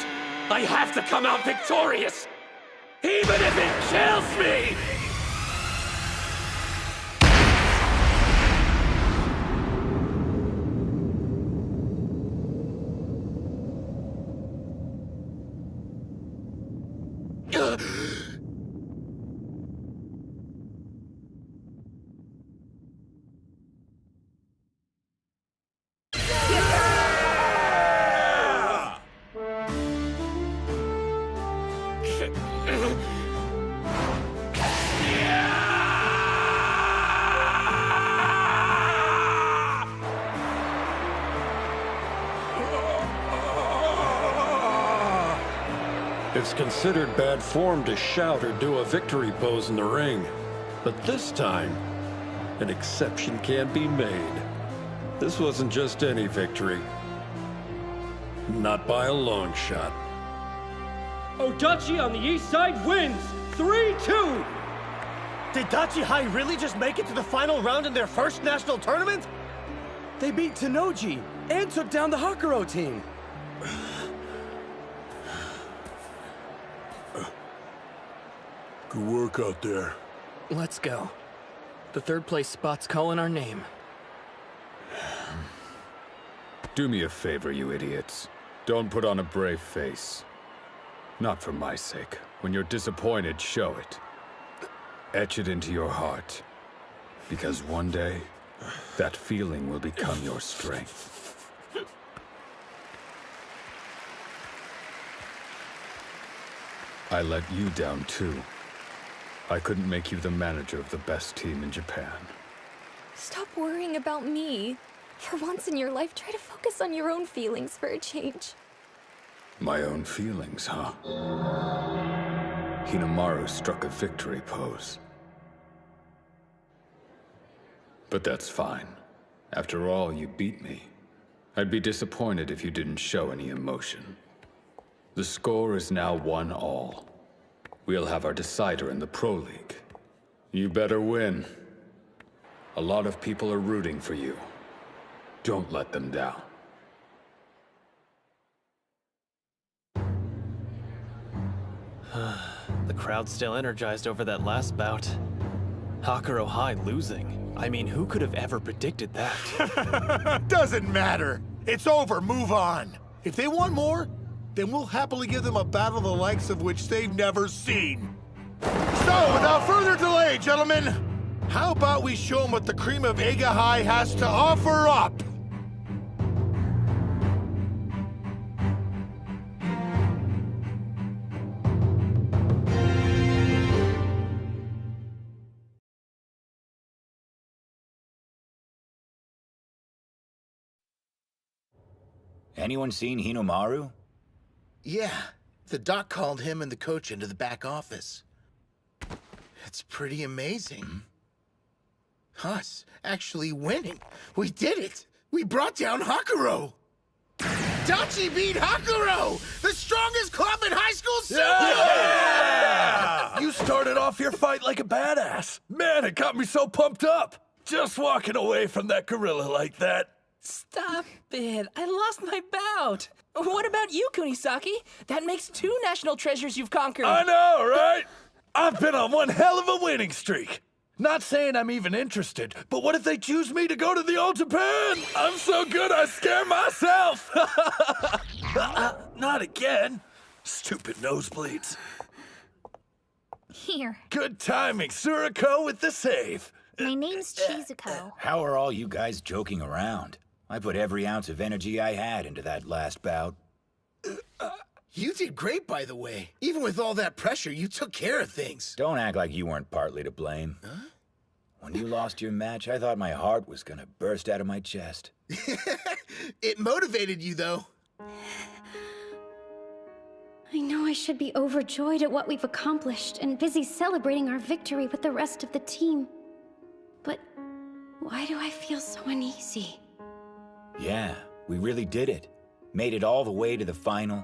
I have to come out victorious. Even if it kills me! It's considered bad form to shout or do a victory pose in the ring. But this time, an exception can be made. This wasn't just any victory. Not by a long shot. Odachi on the east side wins! 3-2! Did Dachi High really just make it to the final round in their first national tournament? They beat Tanoji and took down the Hakuro team. Good work out there. Let's go. The third place spot's calling our name. Do me a favor, you idiots. Don't put on a brave face. Not for my sake. When you're disappointed, show it. Etch it into your heart. Because one day, that feeling will become your strength. I let you down too. I couldn't make you the manager of the best team in Japan. Stop worrying about me. For once in your life, try to focus on your own feelings for a change. My own feelings, huh? Hinamaru struck a victory pose. But that's fine. After all, you beat me. I'd be disappointed if you didn't show any emotion. The score is now 1-1. We'll have our decider in the Pro League. You better win. A lot of people are rooting for you. Don't let them down. The crowd's still energized over that last bout. Hakuro High losing. I mean, who could have ever predicted that? Doesn't matter. It's over. Move on. If they want more, then we'll happily give them a battle the likes of which they've never seen. So, without further delay, gentlemen, how about we show them what the cream of Eiga High has to offer up? Anyone seen Hinamaru? Yeah, the doc called him and the coach into the back office. It's pretty amazing. Us actually winning. We did it! We brought down Hakuro! Dachi beat Hakuro! The strongest club in high school sumo! Yeah! You started off your fight like a badass. Man, it got me so pumped up. Just walking away from that gorilla like that. Stop it. I lost my bout. What about you, Kunisaki? That makes 2 national treasures you've conquered. I know, right? I've been on one hell of a winning streak. Not saying I'm even interested, but what if they choose me to go to the All Japan? I'm so good I scare myself. Not again. Stupid nosebleeds. Here. Good timing, Suriko with the save. My name's Chizuko. How are all you guys joking around? I put every ounce of energy I had into that last bout. You did great, by the way. Even with all that pressure, you took care of things. Don't act like you weren't partly to blame. Huh? When you lost your match, I thought my heart was gonna burst out of my chest. It motivated you, though. I know I should be overjoyed at what we've accomplished and busy celebrating our victory with the rest of the team. But why do I feel so uneasy? Yeah, we really did it. Made it all the way to the final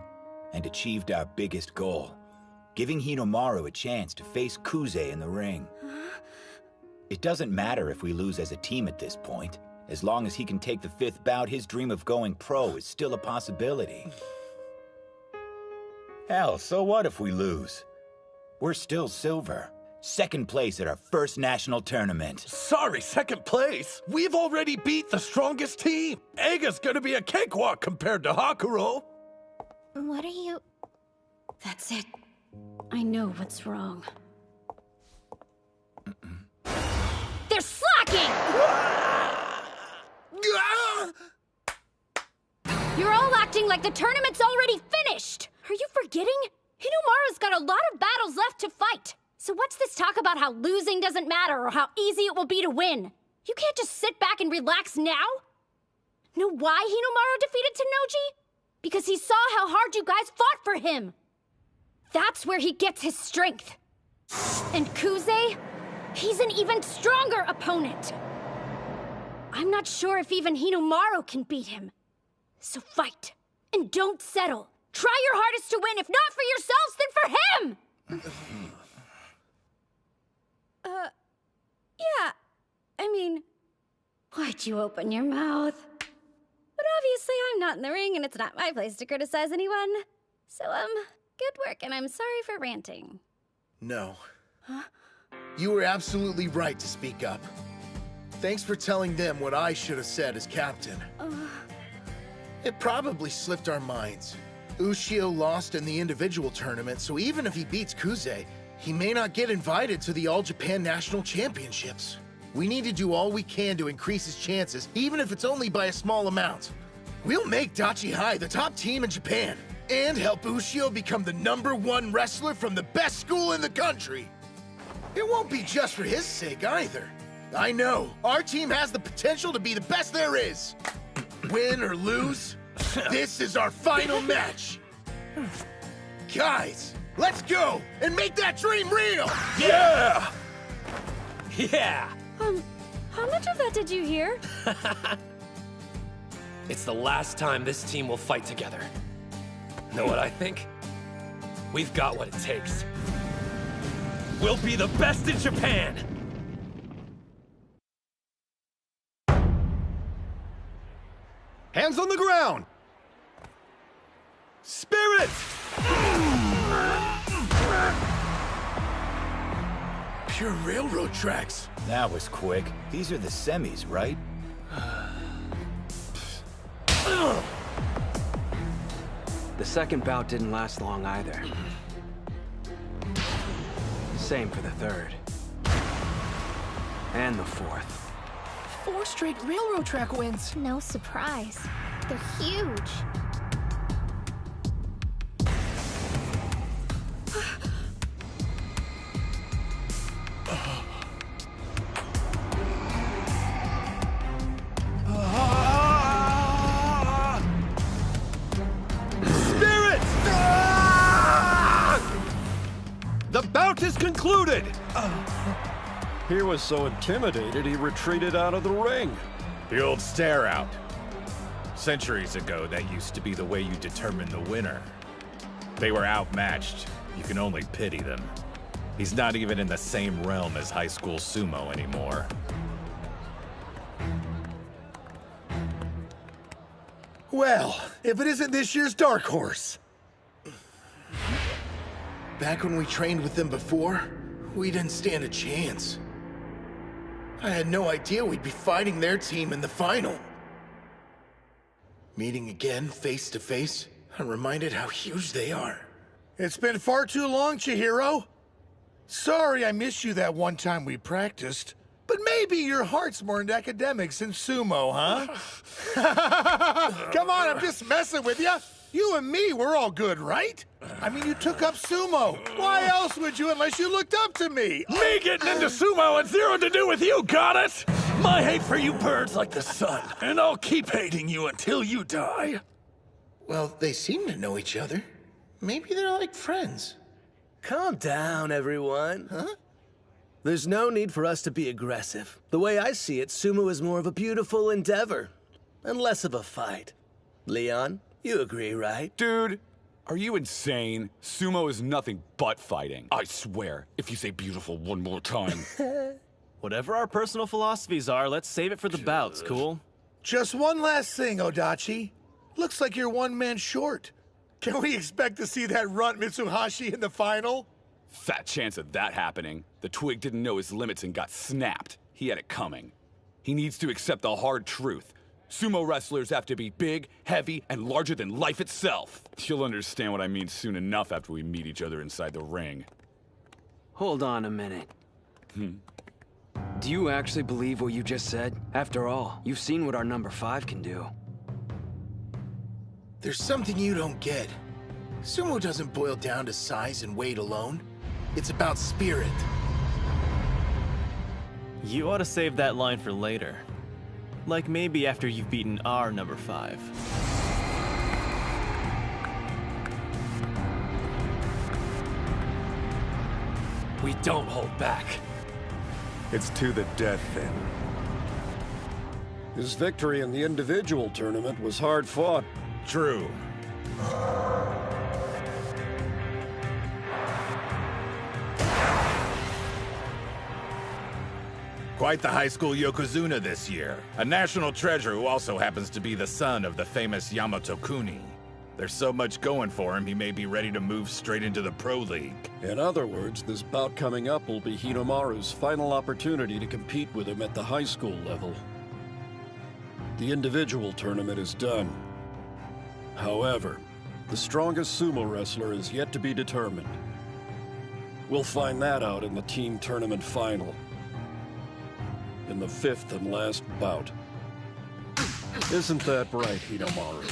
and achieved our biggest goal. Giving Hinomaru a chance to face Kuze in the ring. It doesn't matter if we lose as a team at this point. As long as he can take the 5th bout, his dream of going pro is still a possibility. Hell, so what if we lose? We're still silver. 2nd place at our first national tournament. Sorry, 2nd place? We've already beat the strongest team. Eiga's gonna be a cakewalk compared to Hakuro. What are you... That's it. I know what's wrong. They're slacking! You're all acting like the tournament's already finished! Are you forgetting? Hinomaru's got a lot of battles left to fight. So what's this talk about how losing doesn't matter or how easy it will be to win? You can't just sit back and relax now? Know why Hinomaru defeated Tenoji? Because he saw how hard you guys fought for him. That's where he gets his strength. And Kuze? He's an even stronger opponent. I'm not sure if even Hinomaru can beat him. So fight. And don't settle. Try your hardest to win, if not for yourselves, then for him! Yeah. I mean, why'd you open your mouth? But obviously I'm not in the ring and it's not my place to criticize anyone. So, good work and I'm sorry for ranting. No. Huh? You were absolutely right to speak up. Thanks for telling them what I should have said as captain. It probably slipped our minds. Ushio lost in the individual tournament, so even if he beats Kuze, he may not get invited to the All Japan National Championships. We need to do all we can to increase his chances, even if it's only by a small amount. We'll make Dachi High the top team in Japan, and help Ushio become the #1 wrestler from the best school in the country. It won't be just for his sake either. I know, our team has the potential to be the best there is. Win or lose, this is our final match. Guys, let's go and make that dream real! Yeah! Yeah! How much of that did you hear? It's the last time this team will fight together. Know what I think? We've got what it takes. We'll be the best in Japan! Hands on the ground! Spirit! Pure railroad tracks. That was quick. These are the semis, right? The second bout didn't last long either. Same for the third. And the fourth. 4 straight railroad track wins. No surprise. They're huge. Spirit! The bout is concluded! He was so intimidated he retreated out of the ring. The old stare out. Centuries ago, that used to be the way you determine the winner. They were outmatched. You can only pity them. He's not even in the same realm as high school sumo anymore. Well, if it isn't this year's dark horse. Back when we trained with them before, we didn't stand a chance. I had no idea we'd be fighting their team in the final. Meeting again, face to face, I'm reminded how huge they are. It's been far too long, Chihiro. Sorry I missed you that one time we practiced. But maybe your heart's more into academics than sumo, huh? Come on, I'm just messing with you. You and me, we're all good, right? I mean, you took up sumo. Why else would you unless you looked up to me? Me getting into sumo had zero to do with you, got it? My hate for you burns like the sun, and I'll keep hating you until you die. Well, they seem to know each other. Maybe they're like friends. Calm down, everyone. Huh? There's no need for us to be aggressive. The way I see it, sumo is more of a beautiful endeavor, and less of a fight. Leon, you agree, right? Dude, are you insane? Sumo is nothing but fighting. I swear, if you say beautiful one more time. Whatever our personal philosophies are, let's save it for the bouts, cool? Just one last thing, Odachi. Looks like you're one man short. Can we expect to see that runt Mitsuhashi in the final? Fat chance of that happening. The twig didn't know his limits and got snapped. He had it coming. He needs to accept the hard truth. Sumo wrestlers have to be big, heavy, and larger than life itself. You'll understand what I mean soon enough after we meet each other inside the ring. Hold on a minute. Do you actually believe what you just said? After all, you've seen what our number 5 can do. There's something you don't get. Sumo doesn't boil down to size and weight alone. It's about spirit. You ought to save that line for later. Like maybe after you've beaten our number 5. We don't hold back. It's to the death, then. His victory in the individual tournament was hard fought. True. Quite the high school yokozuna this year. A national treasure who also happens to be the son of the famous Yamato Kuni. There's so much going for him, he may be ready to move straight into the Pro League. In other words, this bout coming up will be Hinomaru's final opportunity to compete with him at the high school level. The individual tournament is done. However, the strongest sumo wrestler is yet to be determined. We'll find that out in the team tournament final. In the 5th and last bout. Isn't that right, Hinomaru?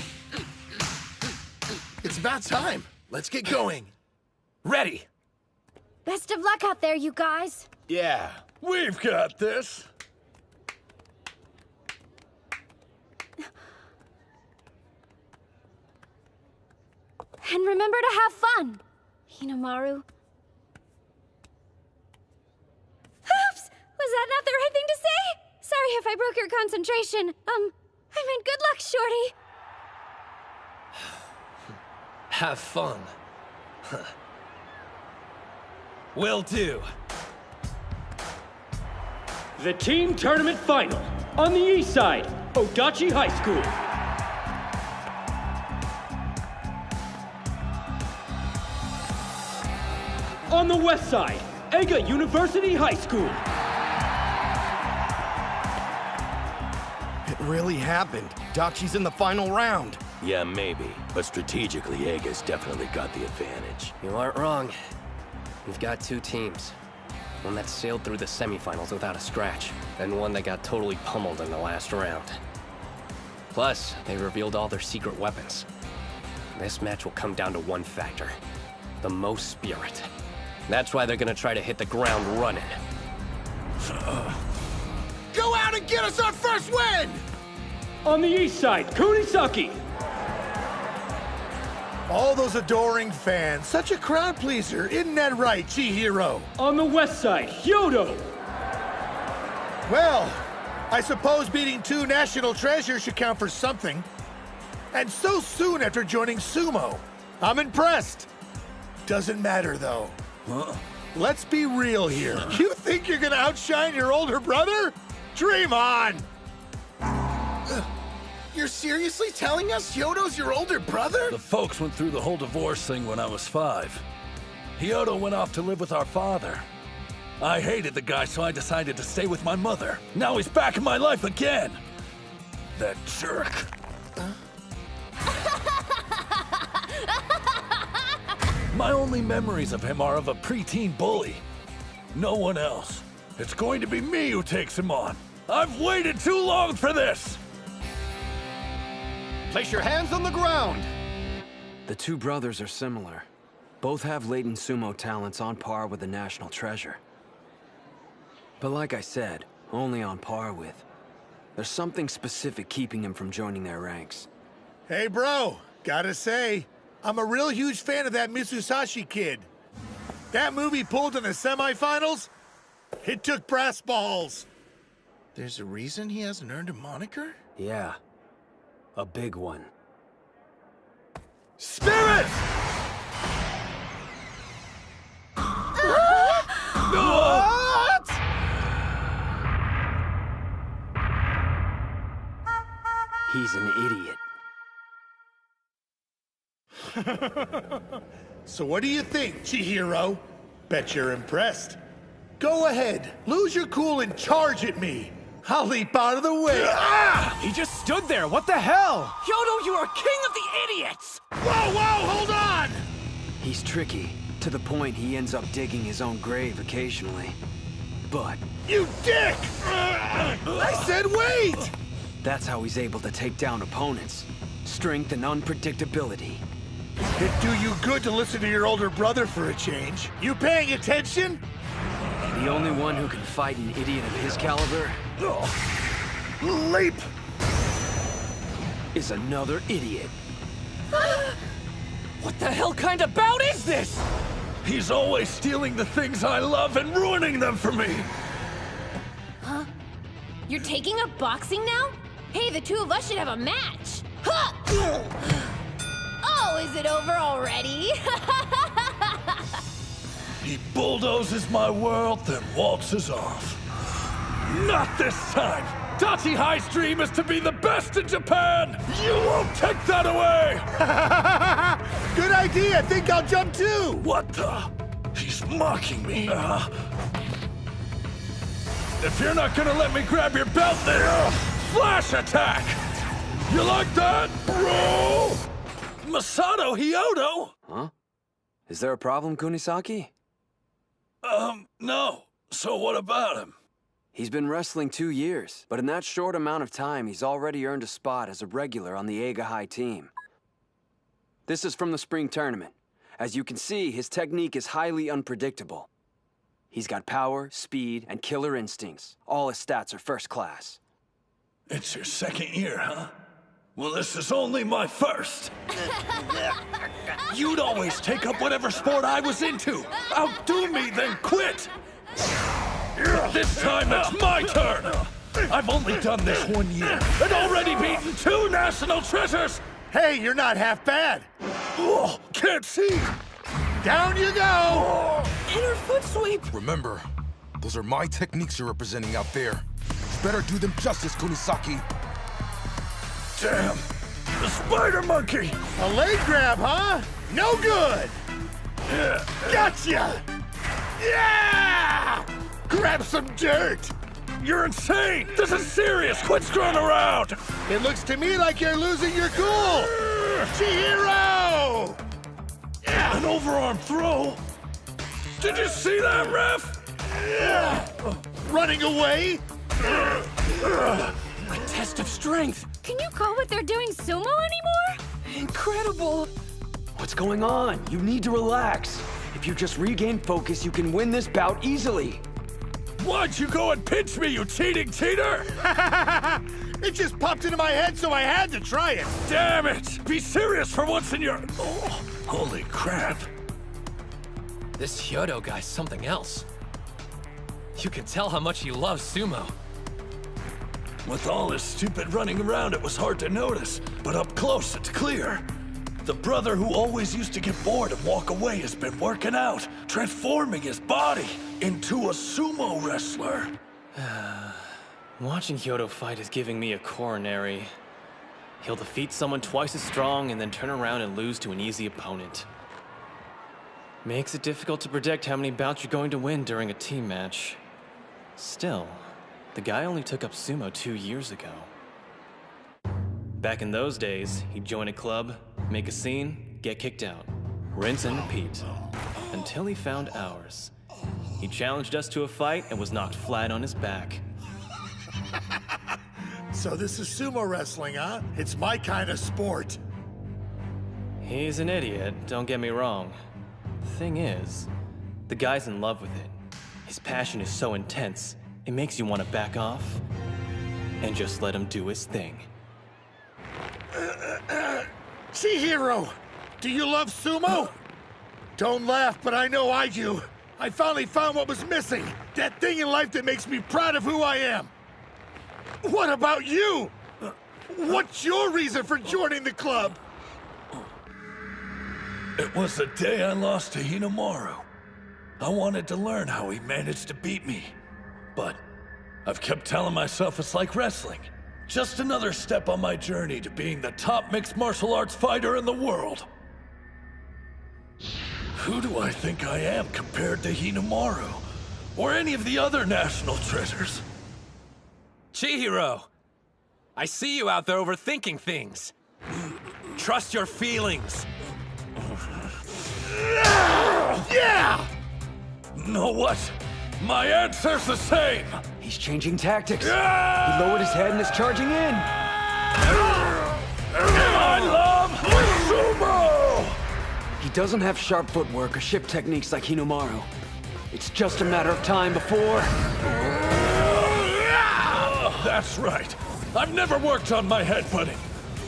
It's about time. Let's get going. Ready. Best of luck out there, you guys. Yeah, we've got this. And remember to have fun, Hinomaru. Oops! Was that not the right thing to say? Sorry if I broke your concentration. I meant good luck, Shorty. Have fun. Will do. The team tournament final. On the east side, Odachi High School. On the west side, Ega University High School. It really happened. Dachi's in the final round. Yeah, maybe. But strategically, Ega's definitely got the advantage. You aren't wrong. We've got 2 teams. One that sailed through the semifinals without a scratch, and one that got totally pummeled in the last round. Plus, they revealed all their secret weapons. This match will come down to one factor. The most spirit. That's why they're gonna try to hit the ground running. Go out and get us our first win! On the east side, Kunisaki. All those adoring fans. Such a crowd pleaser. Isn't that right, Chihiro? On the west side, Hyodo. Well, I suppose beating 2 national treasures should count for something. And so soon after joining sumo. I'm impressed. Doesn't matter, though. Huh? Let's be real here. You think you're gonna outshine your older brother? Dream on! You're seriously telling us Hyodo's your older brother? The folks went through the whole divorce thing when I was 5. Hyodo went off to live with our father. I hated the guy, so I decided to stay with my mother. Now he's back in my life again. That jerk. My only memories of him are of a preteen bully. No one else. It's going to be me who takes him on. I've waited too long for this! Place your hands on the ground! The two brothers are similar. Both have latent sumo talents on par with the national treasure. But like I said, only on par with. There's something specific keeping him from joining their ranks. Hey, bro, gotta say, I'm a real huge fan of that Mitsusashi kid. That movie pulled in the semifinals, it took brass balls. There's a reason he hasn't earned a moniker? Yeah. A big one. Spirit! What? He's an idiot. So what do you think, Chihiro? Bet you're impressed. Go ahead, lose your cool and charge at me. I'll leap out of the way. He just stood there, what the hell? Hyodo, you are king of the idiots! Whoa, hold on! He's tricky, to the point he ends up digging his own grave occasionally. But... You dick! I said wait! That's how he's able to take down opponents. Strength and unpredictability. It'd do you good to listen to your older brother for a change. You paying attention? The only one who can fight an idiot of his caliber... Leap! ...is another idiot. What the hell kind of bout is this? He's always stealing the things I love and ruining them for me. Huh? You're taking up boxing now? Hey, the two of us should have a match. Huh! Oh, is it over already? He bulldozes my world, then waltzes off. Not this time! Dachi High's dream is to be the best in Japan! You won't take that away! Good idea! Think I'll jump too! What the? He's mocking me. If you're not gonna let me grab your belt, then flash attack! You like that, bro? Masato Hyodo? Huh? Is there a problem, Kunisaki? No. So what about him? He's been wrestling 2 years, but in that short amount of time, he's already earned a spot as a regular on the Eiga High team. This is from the spring tournament. As you can see, his technique is highly unpredictable. He's got power, speed, and killer instincts. All his stats are first class. It's your second year, huh? Well, this is only my first. You'd always take up whatever sport I was into. Outdo me, then quit. This time it's my turn. I've only done this 1 year and already beaten 2 national treasures. Hey, you're not half bad. Oh, can't see. Down you go. Inner foot sweep. Remember, those are my techniques you're representing out there. You better do them justice, Kunisaki. Damn, the spider monkey. A leg grab, huh? No good. Gotcha. Yeah! Grab some dirt. You're insane. This is serious. Quit screwing around. It looks to me like you're losing your cool. Chihiro! An overarm throw? Did you see that, ref? Running away? A test of strength. Can you call what they're doing sumo anymore? Incredible. What's going on? You need to relax. If you just regain focus, you can win this bout easily. Why'd you go and pinch me, you cheating cheater? It just popped into my head, so I had to try it. Damn it! Be serious for once in your... Oh, holy crap. This Hyodo guy's something else. You can tell how much he loves sumo. With all his stupid running around, it was hard to notice, but up close, it's clear. The brother who always used to get bored and walk away has been working out, transforming his body into a sumo wrestler. Watching Hyodo fight is giving me a coronary. He'll defeat someone twice as strong and then turn around and lose to an easy opponent. Makes it difficult to predict how many bouts you're going to win during a team match. Still, the guy only took up sumo 2 years ago. Back in those days, he'd join a club, make a scene, get kicked out. Rinse and repeat. Until he found ours. He challenged us to a fight and was knocked flat on his back. So this is sumo wrestling, huh? It's my kind of sport. He's an idiot, don't get me wrong. The thing is, the guy's in love with it. His passion is so intense, it makes you want to back off and just let him do his thing. Chihiro, do you love sumo? Don't laugh, but I know I do. I finally found what was missing. That thing in life that makes me proud of who I am. What about you? What's your reason for joining the club? It was the day I lost to Hinamaru. I wanted to learn how he managed to beat me. But I've kept telling myself it's like wrestling. Just another step on my journey to being the top mixed martial arts fighter in the world. Who do I think I am compared to Hinamaru? Or any of the other national treasures? Chihiro! I see you out there overthinking things. Trust your feelings. Yeah! Know what? My answer's the same! He's changing tactics. He lowered his head and is charging in. I love sumo! He doesn't have sharp footwork or ship techniques like Hinamaru. It's just a matter of time before... That's right. I've never worked on my headbutting.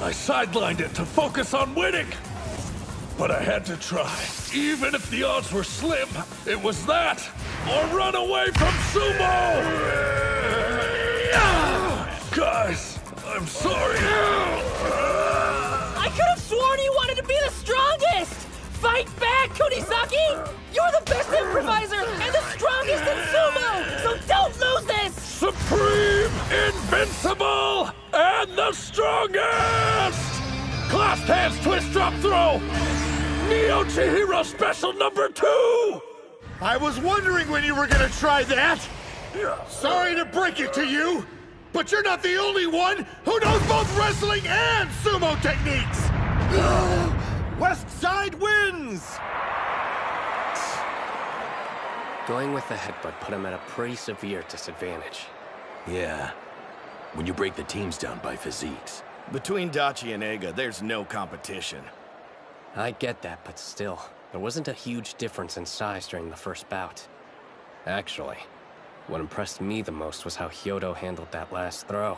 I sidelined it to focus on winning. But I had to try. Even if the odds were slim, it was that, or run away from sumo! Guys, I'm sorry. I could have sworn you wanted to be the strongest! Fight back, Kunisaki! You're the best improviser and the strongest in sumo! So don't lose this! Supreme, invincible, and the strongest! Clasped hands, twist, drop, throw! Neo Chihiro special number 2! I was wondering when you were gonna try that! Sorry to break it to you, but you're not the only one who knows both wrestling and sumo techniques! West Side wins! Going with the headbutt put him at a pretty severe disadvantage. Yeah. When you break the teams down by physiques. Between Dachi and Eiga, there's no competition. I get that, but still, there wasn't a huge difference in size during the first bout. Actually, what impressed me the most was how Hyodo handled that last throw.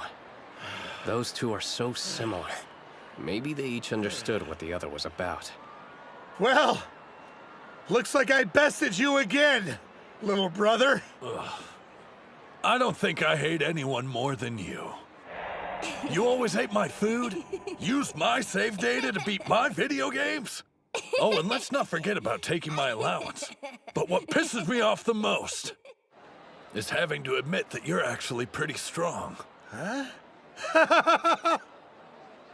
Those two are so similar. Maybe they each understood what the other was about. Well, looks like I bested you again, little brother. I don't think I hate anyone more than you. You always ate my food, used my save data to beat my video games. Oh, and let's not forget about taking my allowance. But what pisses me off the most is having to admit that you're actually pretty strong. Huh?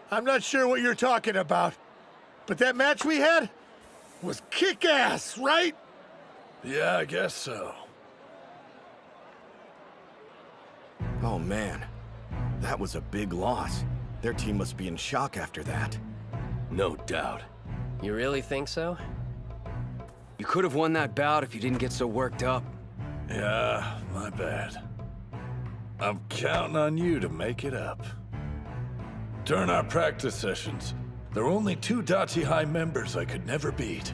I'm not sure what you're talking about, but that match we had was kick-ass, right? Yeah, I guess so. Oh man, that was a big loss. Their team must be in shock after that. No doubt. You really think so? You could have won that bout if you didn't get so worked up. Yeah, my bad. I'm counting on you to make it up. During our practice sessions, there were only 2 Dachi High members I could never beat.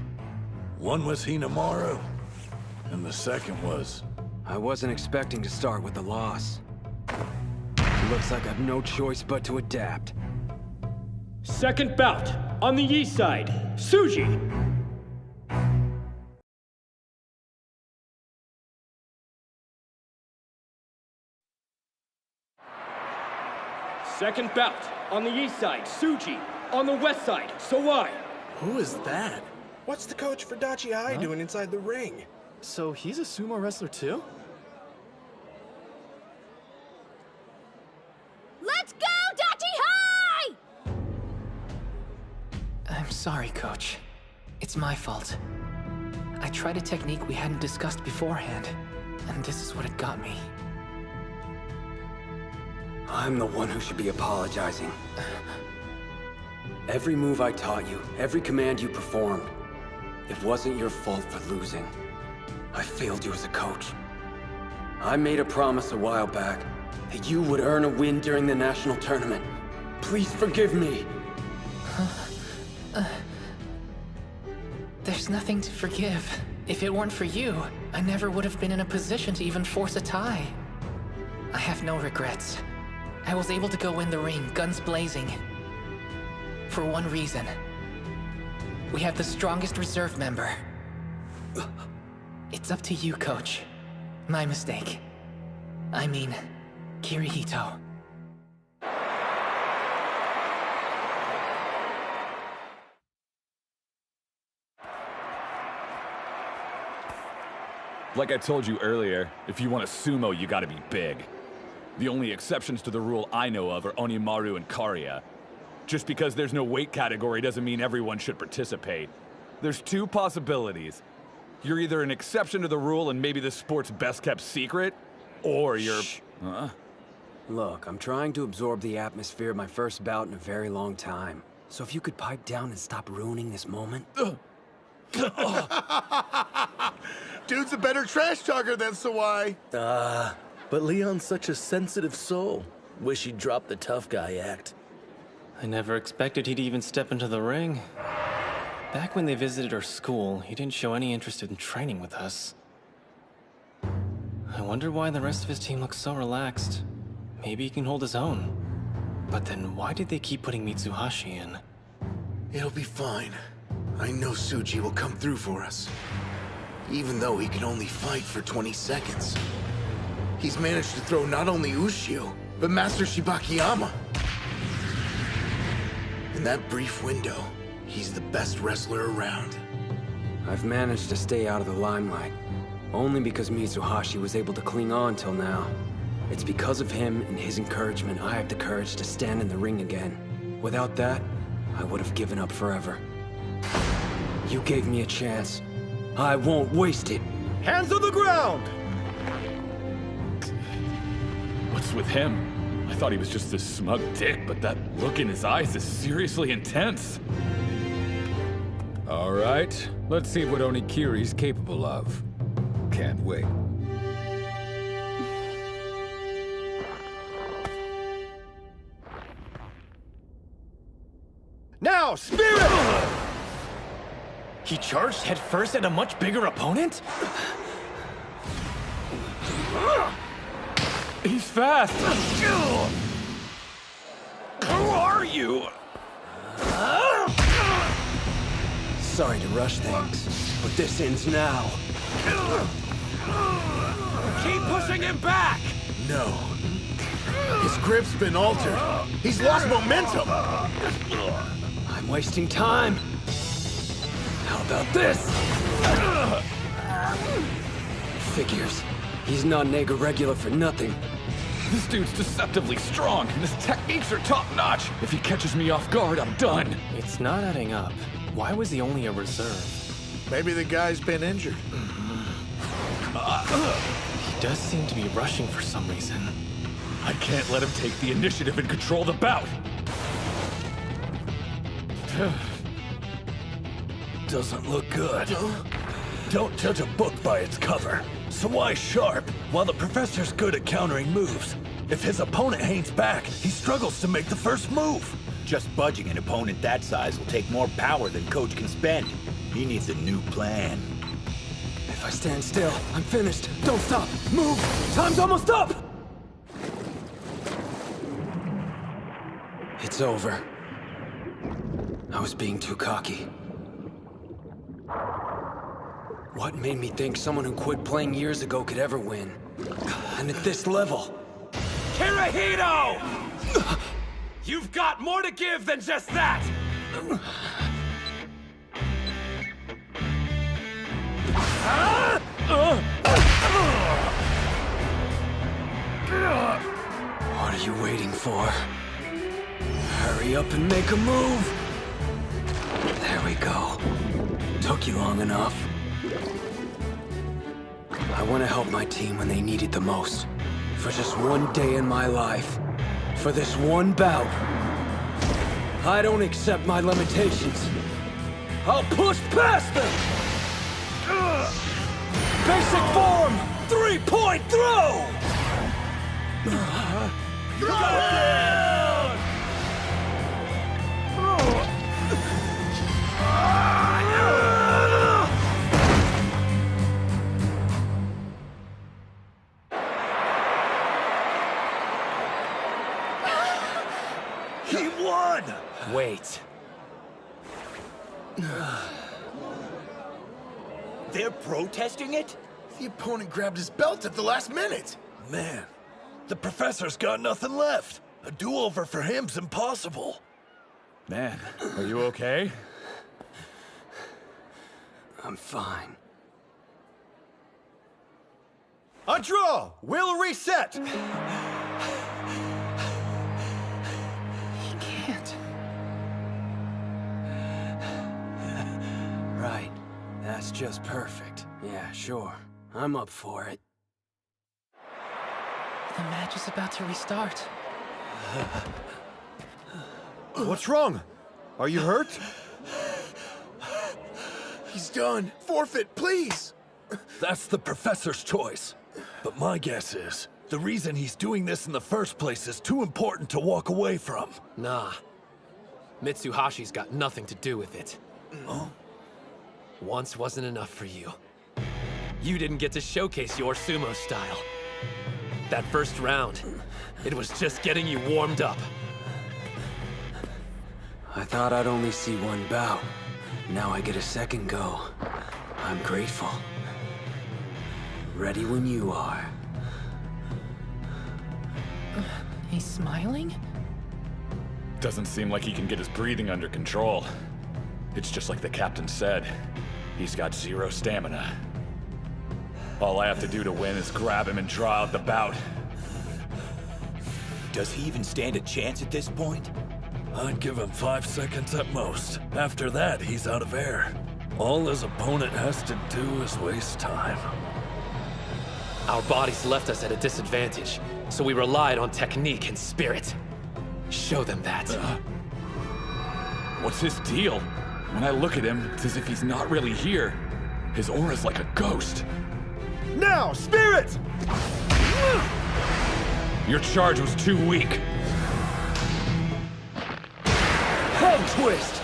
One was Hinamaru, and the second was... I wasn't expecting to start with a loss. Looks like I've no choice but to adapt. Second bout, on the east side, Suji. Second bout. On the east side, Suji. On the west side, Sawai. Who is that? What's the coach for Dachi High doing inside the ring? So he's a sumo wrestler too? Let's go, Dachi High! I'm sorry, Coach. It's my fault. I tried a technique we hadn't discussed beforehand, and this is what it got me. I'm the one who should be apologizing. Every move I taught you, every command you performed, it wasn't your fault for losing. I failed you as a coach. I made a promise a while back that you would earn a win during the national tournament. Please forgive me. There's nothing to forgive. If it weren't for you, I never would have been in a position to even force a tie. I have no regrets. I was able to go in the ring, guns blazing. For one reason. We have the strongest reserve member. It's up to you, Coach. My mistake. I mean, Kirihito. Like I told you earlier, if you want to sumo, you gotta be big. The only exceptions to the rule I know of are Onimaru and Karya. Just because there's no weight category doesn't mean everyone should participate. There's two possibilities. You're either an exception to the rule and maybe the sport's best kept secret, or you're... Huh? Look, I'm trying to absorb the atmosphere of my first bout in a very long time. So if you could pipe down and stop ruining this moment... Dude's a better trash talker than Sawai. But Leon's such a sensitive soul. Wish he'd dropped the tough guy act. I never expected he'd even step into the ring. Back when they visited our school, he didn't show any interest in training with us. I wonder why the rest of his team looks so relaxed. Maybe he can hold his own. But then why did they keep putting Mitsuhashi in? It'll be fine. I know Suji will come through for us. Even though he can only fight for 20 seconds. He's managed to throw not only Ushio, but Master Shibakiyama. In that brief window, he's the best wrestler around. I've managed to stay out of the limelight. Only because Mitsuhashi was able to cling on till now. It's because of him and his encouragement I have the courage to stand in the ring again. Without that, I would have given up forever. You gave me a chance. I won't waste it. Hands on the ground! What's with him? I thought he was just this smug dick, but that look in his eyes is seriously intense. All right, let's see what Onikiri's capable of. Can't wait. Now, Spirit! He charged headfirst at a much bigger opponent? He's fast! Who are you? Sorry to rush things, but this ends now. Keep pushing him back! No. His grip's been altered. He's lost momentum. I'm wasting time. How about this? Figures. He's not an Ega regular for nothing. This dude's deceptively strong, and his techniques are top-notch. If he catches me off guard, I'm done. It's not adding up. Why was he only a reserve? Maybe the guy's been injured. He does seem to be rushing for some reason. I can't let him take the initiative and control the bout. Doesn't look good. Don't judge a book by its cover. Sawai's sharp, while the professor's good at countering moves. If his opponent hangs back, he struggles to make the first move. Just budging an opponent that size will take more power than Coach can spend. He needs a new plan. If I stand still, I'm finished. Don't stop. Move. Time's almost up. It's over. I was being too cocky. What made me think someone who quit playing years ago could ever win? And at this level. Kirihito! You've got more to give than just that! What are you waiting for? Hurry up and make a move! There we go. Took you long enough. I want to help my team when they need it the most. For just one day in my life. For this one bout. I don't accept my limitations. I'll push past them! Basic form! 3-point throw! Throw down! He won! Wait. They're protesting it? The opponent grabbed his belt at the last minute. Man, the professor's got nothing left. A do-over for him's impossible. Man, are you okay? I'm fine. A draw! We'll reset! He can't. Right. That's just perfect. Yeah, sure. I'm up for it. The match is about to restart. What's wrong? Are you hurt? He's done. Forfeit, please. That's the professor's choice. But my guess is, the reason he's doing this in the first place is too important to walk away from. Nah. Mitsuhashi's got nothing to do with it. Oh? Once wasn't enough for you. You didn't get to showcase your sumo style. That first round, it was just getting you warmed up. I thought I'd only see one bout. Now I get a second go. I'm grateful. Ready when you are. He's smiling? Doesn't seem like he can get his breathing under control. It's just like the captain said. He's got 0 stamina. All I have to do to win is grab him and draw out the bout. Does he even stand a chance at this point? I'd give him 5 seconds at most. After that, he's out of air. All his opponent has to do is waste time. Our bodies left us at a disadvantage, so we relied on technique and spirit. Show them that. What's his deal? When I look at him, it's as if he's not really here. His aura's like a ghost. Now, spirit! Your charge was too weak. Head twist!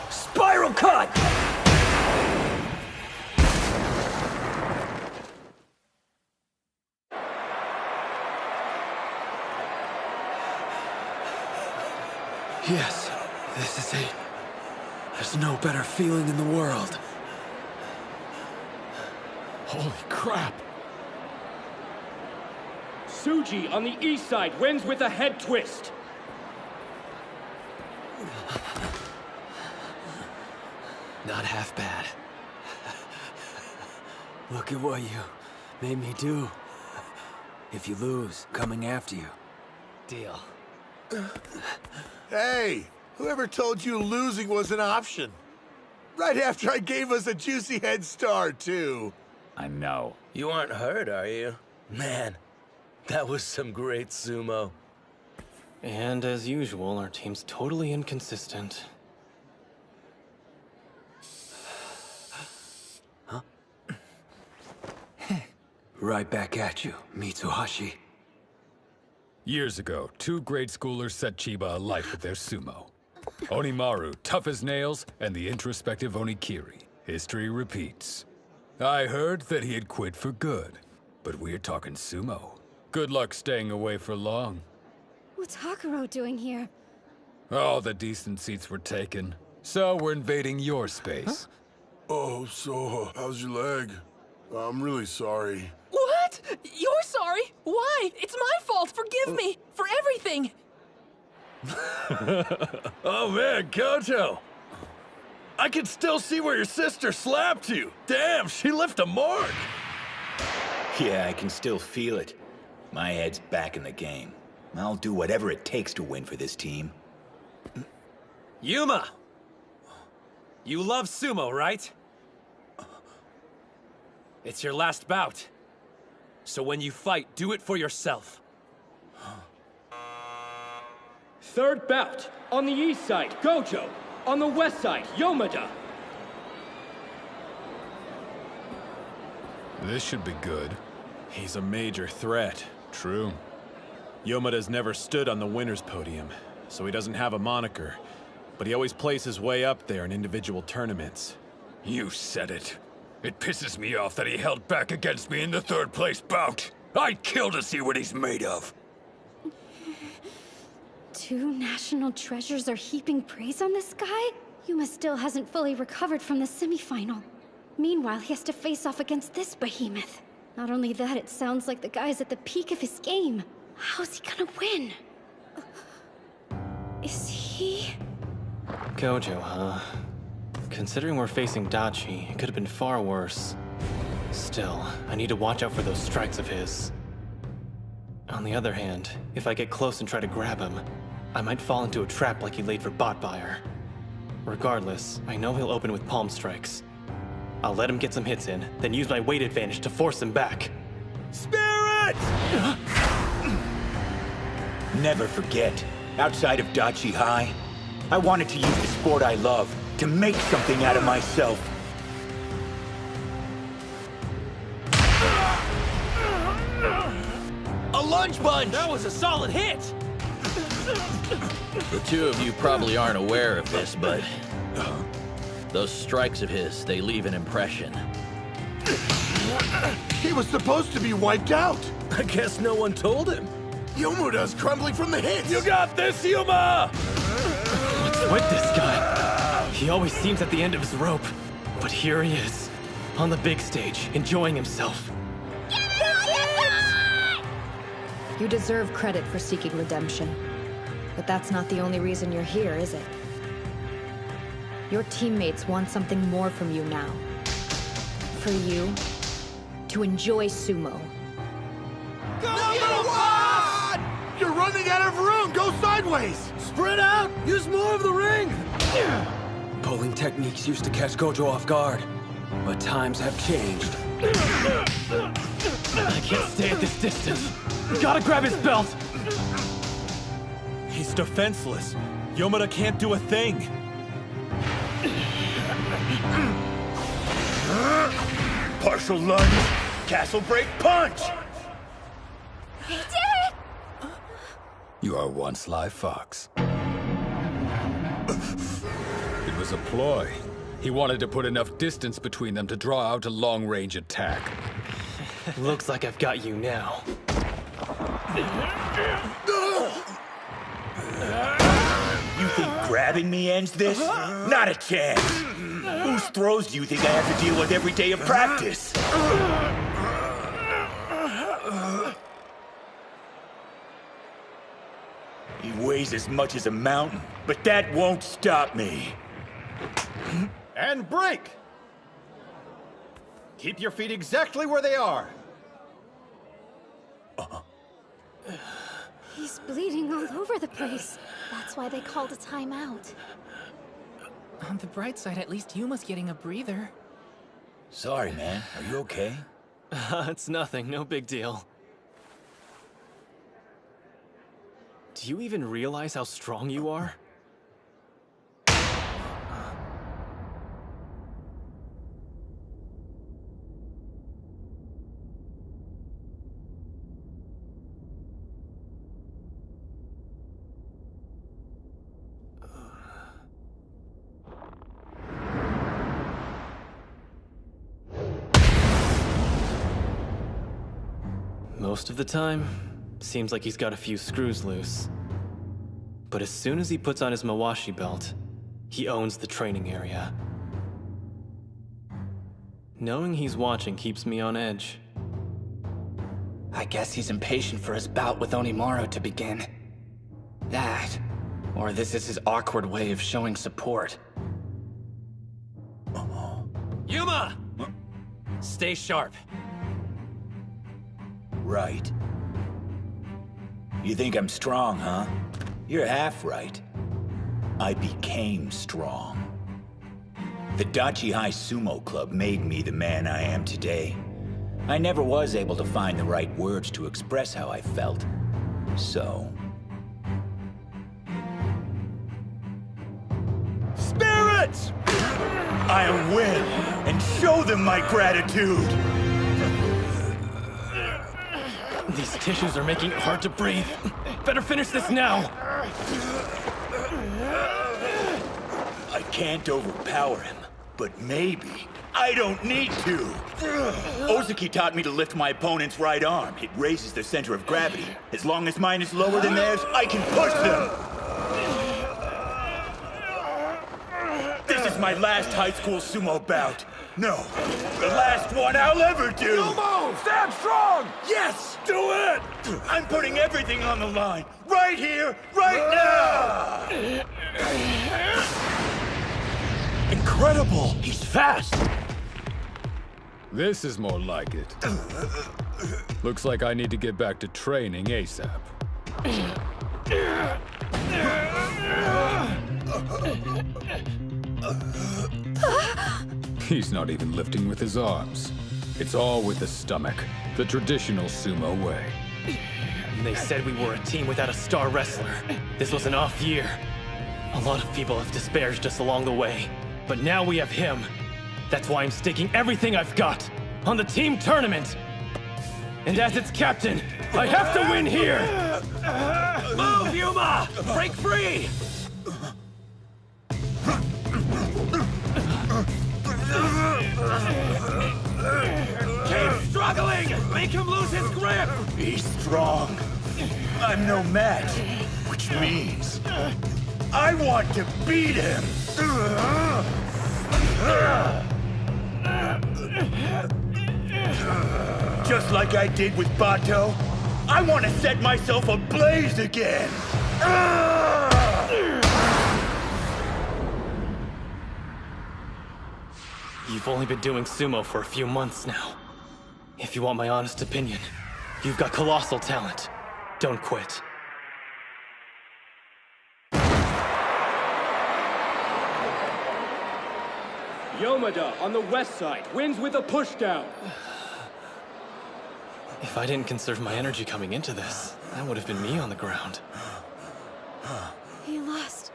Spiral cut! Yes, this is it. There's no better feeling in the world. Holy crap! Tsuji on the east side wins with a head twist. Not half bad. Look at what you made me do. If you lose, coming after you. Deal. Hey, whoever told you losing was an option? Right after I gave us a juicy head start, too. I know. You aren't hurt, are you? Man, that was some great sumo. And as usual, our team's totally inconsistent. Huh? Right back at you, Mitsuhashi. Years ago, 2 grade schoolers set Chiba alight with their sumo. Onimaru, tough as nails, and the introspective Onikiri. History repeats. I heard that he had quit for good, but we're talking sumo. Good luck staying away for long. What's Hakuro doing here? All the decent seats were taken, so we're invading your space. Oh, so, how's your leg? I'm really sorry. What? You're sorry? Why? It's my fault. Forgive me for everything. Oh man, Gojo! I can still see where your sister slapped you! Damn, she left a mark! Yeah, I can still feel it. My head's back in the game. I'll do whatever it takes to win for this team. Yuma! You love sumo, right? It's your last bout. So when you fight, do it for yourself. Third bout. On the east side, Gojo. On the west side, Yomada. This should be good. He's a major threat. True. Yomada's never stood on the winner's podium, so he doesn't have a moniker. But he always plays his way up there in individual tournaments. You said it. It pisses me off that he held back against me in the third place bout. I'd kill to see what he's made of. 2 national treasures are heaping praise on this guy? Yuma still hasn't fully recovered from the semifinal. Meanwhile, he has to face off against this behemoth. Not only that, it sounds like the guy's at the peak of his game. How's he gonna win? Is he... Gojo, huh? Considering we're facing Dachi, it could have been far worse. Still, I need to watch out for those strikes of his. On the other hand, if I get close and try to grab him, I might fall into a trap like he laid for Botfire. Regardless, I know he'll open with palm strikes. I'll let him get some hits in, then use my weight advantage to force him back. Spirit! Never forget, outside of Dachi High, I wanted to use the sport I love to make something out of myself. A lunge punch! That was a solid hit! The two of you probably aren't aware of this, but those strikes of his, they leave an impression. He was supposed to be wiped out. I guess no one told him. Yomuda's crumbling from the hits. You got this, Yuma! What's with this guy? He always seems at the end of his rope. But here he is, on the big stage, enjoying himself. You deserve credit for seeking redemption. But that's not the only reason you're here, is it? Your teammates want something more from you now. For you to enjoy sumo. Number 1! You're running out of room! Go sideways! Spread out! Use more of the ring! Pulling techniques used to catch Gojo off guard, but times have changed. I can't stay at this distance. Gotta grab his belt! He's defenseless. Yomada can't do a thing. Partial lunge, castle break punch! He did it! You are one sly fox. It was a ploy. He wanted to put enough distance between them to draw out a long-range attack. Looks like I've got you now. You think grabbing me ends this? Not a chance! Whose throws do you think I have to deal with every day of practice? He weighs as much as a mountain, but that won't stop me. And break! Keep your feet exactly where they are. He's bleeding all over the place. That's why they called a timeout. On the bright side, at least Yuma's getting a breather. Sorry, man. Are you okay? It's nothing, no big deal. Do you even realize how strong you are? Most of the time, seems like he's got a few screws loose. But as soon as he puts on his Mawashi belt, he owns the training area. Knowing he's watching keeps me on edge. I guess he's impatient for his bout with Onimaru to begin. That Or this is his awkward way of showing support. Yuma! Stay sharp. Right. You think I'm strong, huh? You're half right. I became strong. The Dachi High Sumo Club made me the man I am today. I never was able to find the right words to express how I felt. So... Spirits! I'll win and show them my gratitude! These tissues are making it hard to breathe. Better finish this now! I can't overpower him, but maybe I don't need to. Ozaki taught me to lift my opponent's right arm. It raises their center of gravity. As long as mine is lower than theirs, I can push them. This is my last high school sumo bout. No, the last one I'll ever do. Sumo, stand strong. Yes, do it. I'm putting everything on the line, right here, right now. Incredible! He's fast! This is more like it. Looks like I need to get back to training ASAP. He's not even lifting with his arms. It's all with the stomach, the traditional sumo way. They said we were a team without a star wrestler. This was an off year. A lot of people have disparaged us along the way. But now we have him. That's why I'm staking everything I've got on the team tournament. And as its captain, I have to win here! Move, Yuma! Break free! Keep struggling! Make him lose his grip! He's strong. I'm no match, which means I want to beat him! Just like I did with Bato, I want to set myself ablaze again! You've only been doing sumo for a few months now. If you want my honest opinion, you've got colossal talent. Don't quit. Yomada on the west side wins with a pushdown. If I didn't conserve my energy coming into this, that would have been me on the ground. He lost.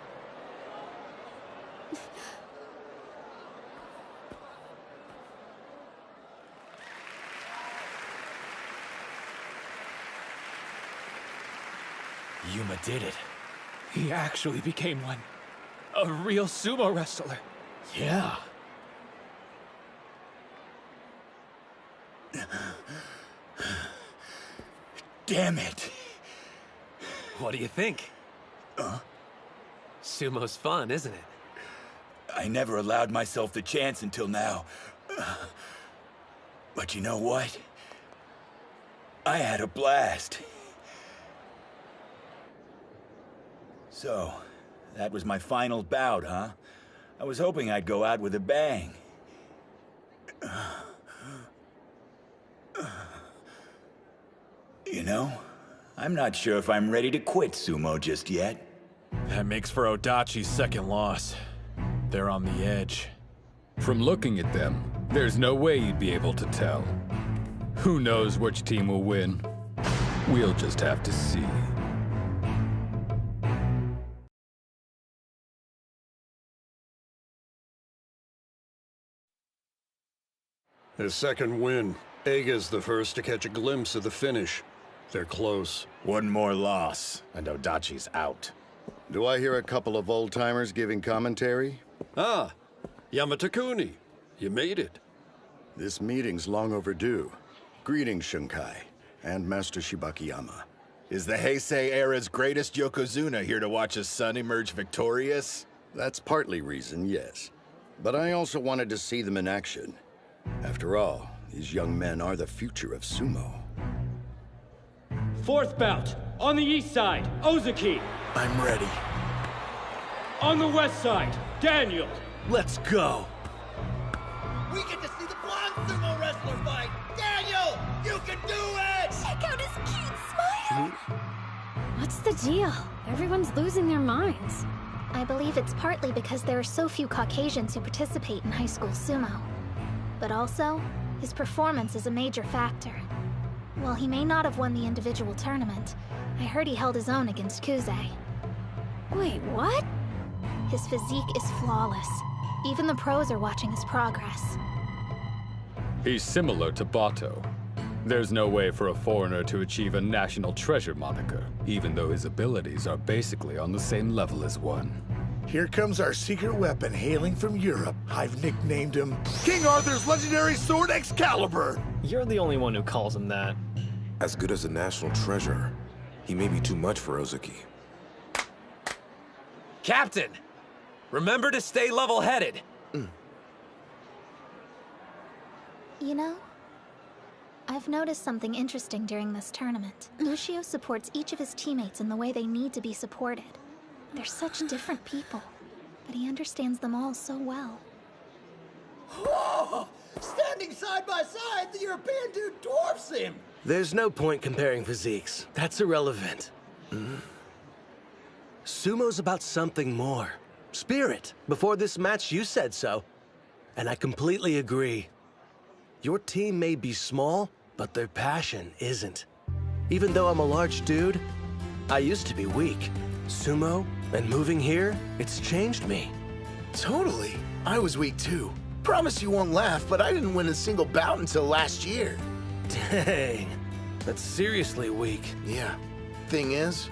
Yuma did it. He actually became one. A real sumo wrestler. Yeah. Damn it. What do you think? Sumo's fun, isn't it? I never allowed myself the chance until now. But you know what? I had a blast. So, that was my final bout, huh? I was hoping I'd go out with a bang. You know, I'm not sure if I'm ready to quit sumo just yet. That makes for Odachi's second loss. They're on the edge. From looking at them, there's no way you'd be able to tell. Who knows which team will win? We'll just have to see. His second win. Eiga's the first to catch a glimpse of the finish. They're close. One more loss, and Odachi's out. Do I hear a couple of old-timers giving commentary? Ah, Yamatakuni. You made it. This meeting's long overdue. Greetings, Shunkai, and Master Shibakiyama. Is the Heisei era's greatest Yokozuna here to watch his son emerge victorious? That's partly reason, yes. But I also wanted to see them in action. After all, these young men are the future of sumo. Fourth bout, on the east side, Ozaki. I'm ready. On the west side, Daniel. Let's go. We get to see the blonde sumo wrestler fight! Daniel, you can do it! Check out his cute smile! What's the deal? Everyone's losing their minds. I believe it's partly because there are so few Caucasians who participate in high school sumo. But also, his performance is a major factor. While he may not have won the individual tournament, I heard he held his own against Kuze. Wait, what? His physique is flawless. Even the pros are watching his progress. He's similar to Bato. There's no way for a foreigner to achieve a national treasure moniker, even though his abilities are basically on the same level as one. Here comes our secret weapon hailing from Europe. I've nicknamed him King Arthur's legendary sword Excalibur. You're the only one who calls him that. As good as a national treasure, he may be too much for Ozuki. Captain! Remember to stay level-headed. You know, I've noticed something interesting during this tournament. Ushio supports each of his teammates in the way they need to be supported. They're such different people, but he understands them all so well. Whoa! Standing side by side, the European dude dwarfs him! There's no point comparing physiques. That's irrelevant. Sumo's about something more. Spirit. Before this match, you said so. And I completely agree. Your team may be small, but their passion isn't. Even though I'm a large dude, I used to be weak. Sumo and moving here, it's changed me. Totally. I was weak too. Promise you won't laugh, but I didn't win a single bout until last year. Dang. That's seriously weak. Yeah. Thing is,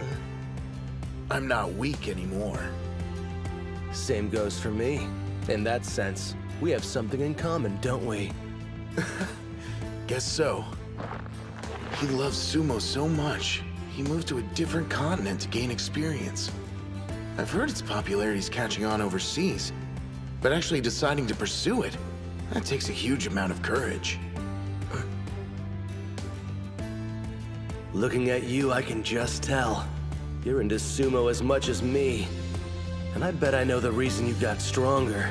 I'm not weak anymore. Same goes for me. In that sense, we have something in common, don't we? Guess so. He loves sumo so much, he moved to a different continent to gain experience. I've heard its popularity's catching on overseas, but actually deciding to pursue it, that takes a huge amount of courage. Looking at you, I can just tell. You're into sumo as much as me. And I bet I know the reason you got stronger.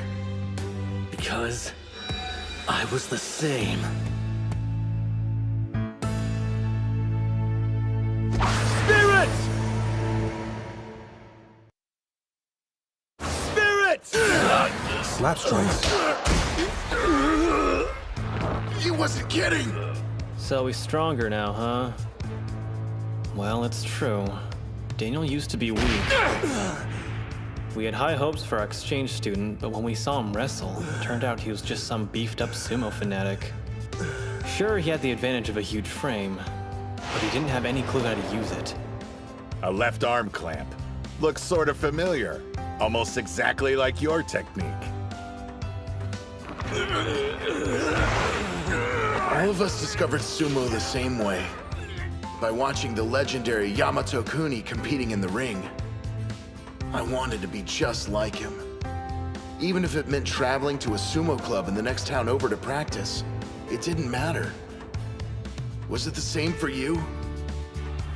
Because I was the same. Spirit! Spirit! Slap strikes. He wasn't kidding! So he's stronger now, huh? Well, it's true. Daniel used to be weak. We had high hopes for our exchange student, but when we saw him wrestle, it turned out he was just some beefed-up sumo fanatic. Sure, he had the advantage of a huge frame, but he didn't have any clue how to use it. A left arm clamp. Looks sort of familiar. Almost exactly like your technique. All of us discovered sumo the same way. By watching the legendary Yamato Kuni competing in the ring. I wanted to be just like him. Even if it meant traveling to a sumo club in the next town over to practice, it didn't matter. Was it the same for you?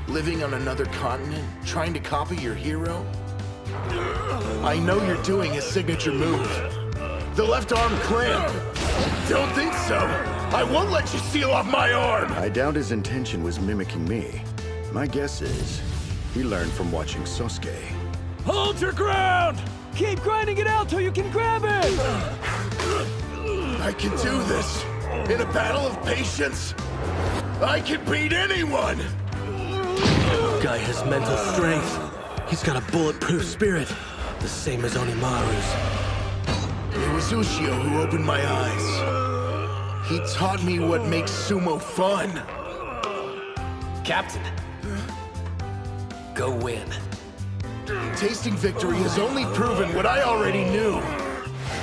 Living on another continent, trying to copy your hero? I know you're doing his signature move. The left arm clamp. Don't think so. I won't let you seal off my arm! I doubt his intention was mimicking me. My guess is, he learned from watching Sosuke. Hold your ground! Keep grinding it out till you can grab it! I can do this. In a battle of patience, I can beat anyone! Guy has mental strength. He's got a bulletproof spirit, the same as Onimaru's. It was Ushio who opened my eyes. He taught me what makes sumo fun. Captain, go win. Tasting victory has only proven what I already knew.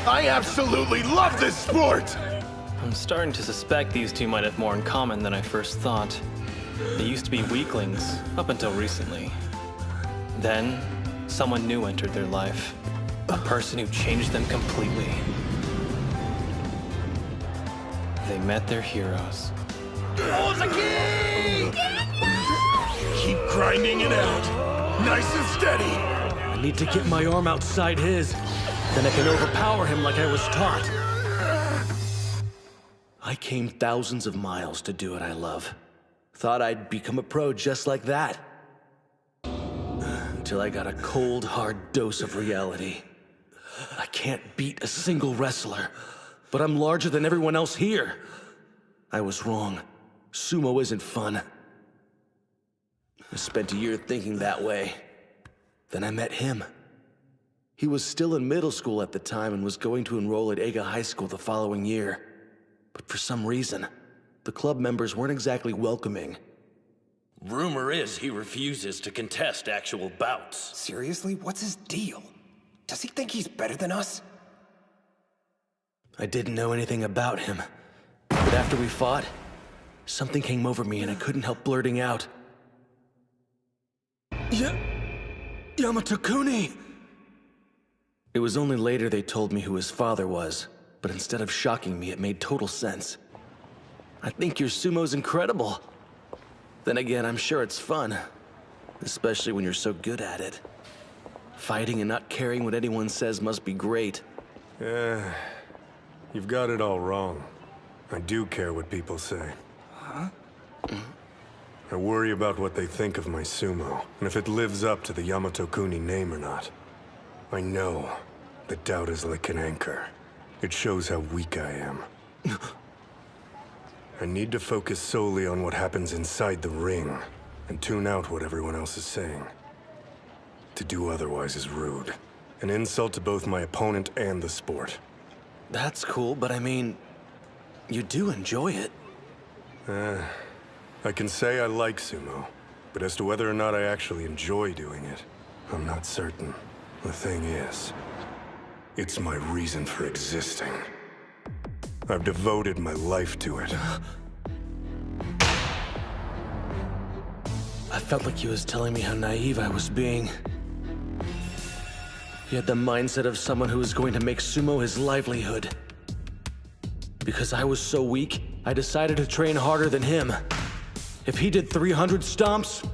I absolutely love this sport! I'm starting to suspect these two might have more in common than I first thought. They used to be weaklings, up until recently. Then, someone new entered their life. A person who changed them completely. They met their heroes. Keep grinding it out. Nice and steady. I need to get my arm outside his. Then I can overpower him like I was taught. I came thousands of miles to do what I love. Thought I'd become a pro just like that. Until I got a cold, hard dose of reality. I can't beat a single wrestler, but I'm larger than everyone else here. I was wrong. Sumo isn't fun. I spent a year thinking that way. Then I met him. He was still in middle school at the time and was going to enroll at Eiga High School the following year. But for some reason, the club members weren't exactly welcoming. Rumor is he refuses to contest actual bouts. Seriously? What's his deal? Does he think he's better than us? I didn't know anything about him. But after we fought, something came over me and I couldn't help blurting out. Yamato-kuni! It was only later they told me who his father was, but instead of shocking me, it made total sense. I think your sumo's incredible. Then again, I'm sure it's fun. Especially when you're so good at it. Fighting and not caring what anyone says must be great. Yeah, you've got it all wrong. I do care what people say. Huh? I worry about what they think of my sumo, and if it lives up to the Yamato-kuni name or not. I know that doubt is like an anchor. It shows how weak I am. I need to focus solely on what happens inside the ring, and tune out what everyone else is saying. To do otherwise is rude. An insult to both my opponent and the sport. That's cool, but I mean, you do enjoy it. I can say I like sumo, but as to whether or not I actually enjoy doing it, I'm not certain. The thing is, it's my reason for existing. I've devoted my life to it. I felt like he was telling me how naive I was being. He had the mindset of someone who was going to make sumo his livelihood. Because I was so weak, I decided to train harder than him. If he did 300 stomps,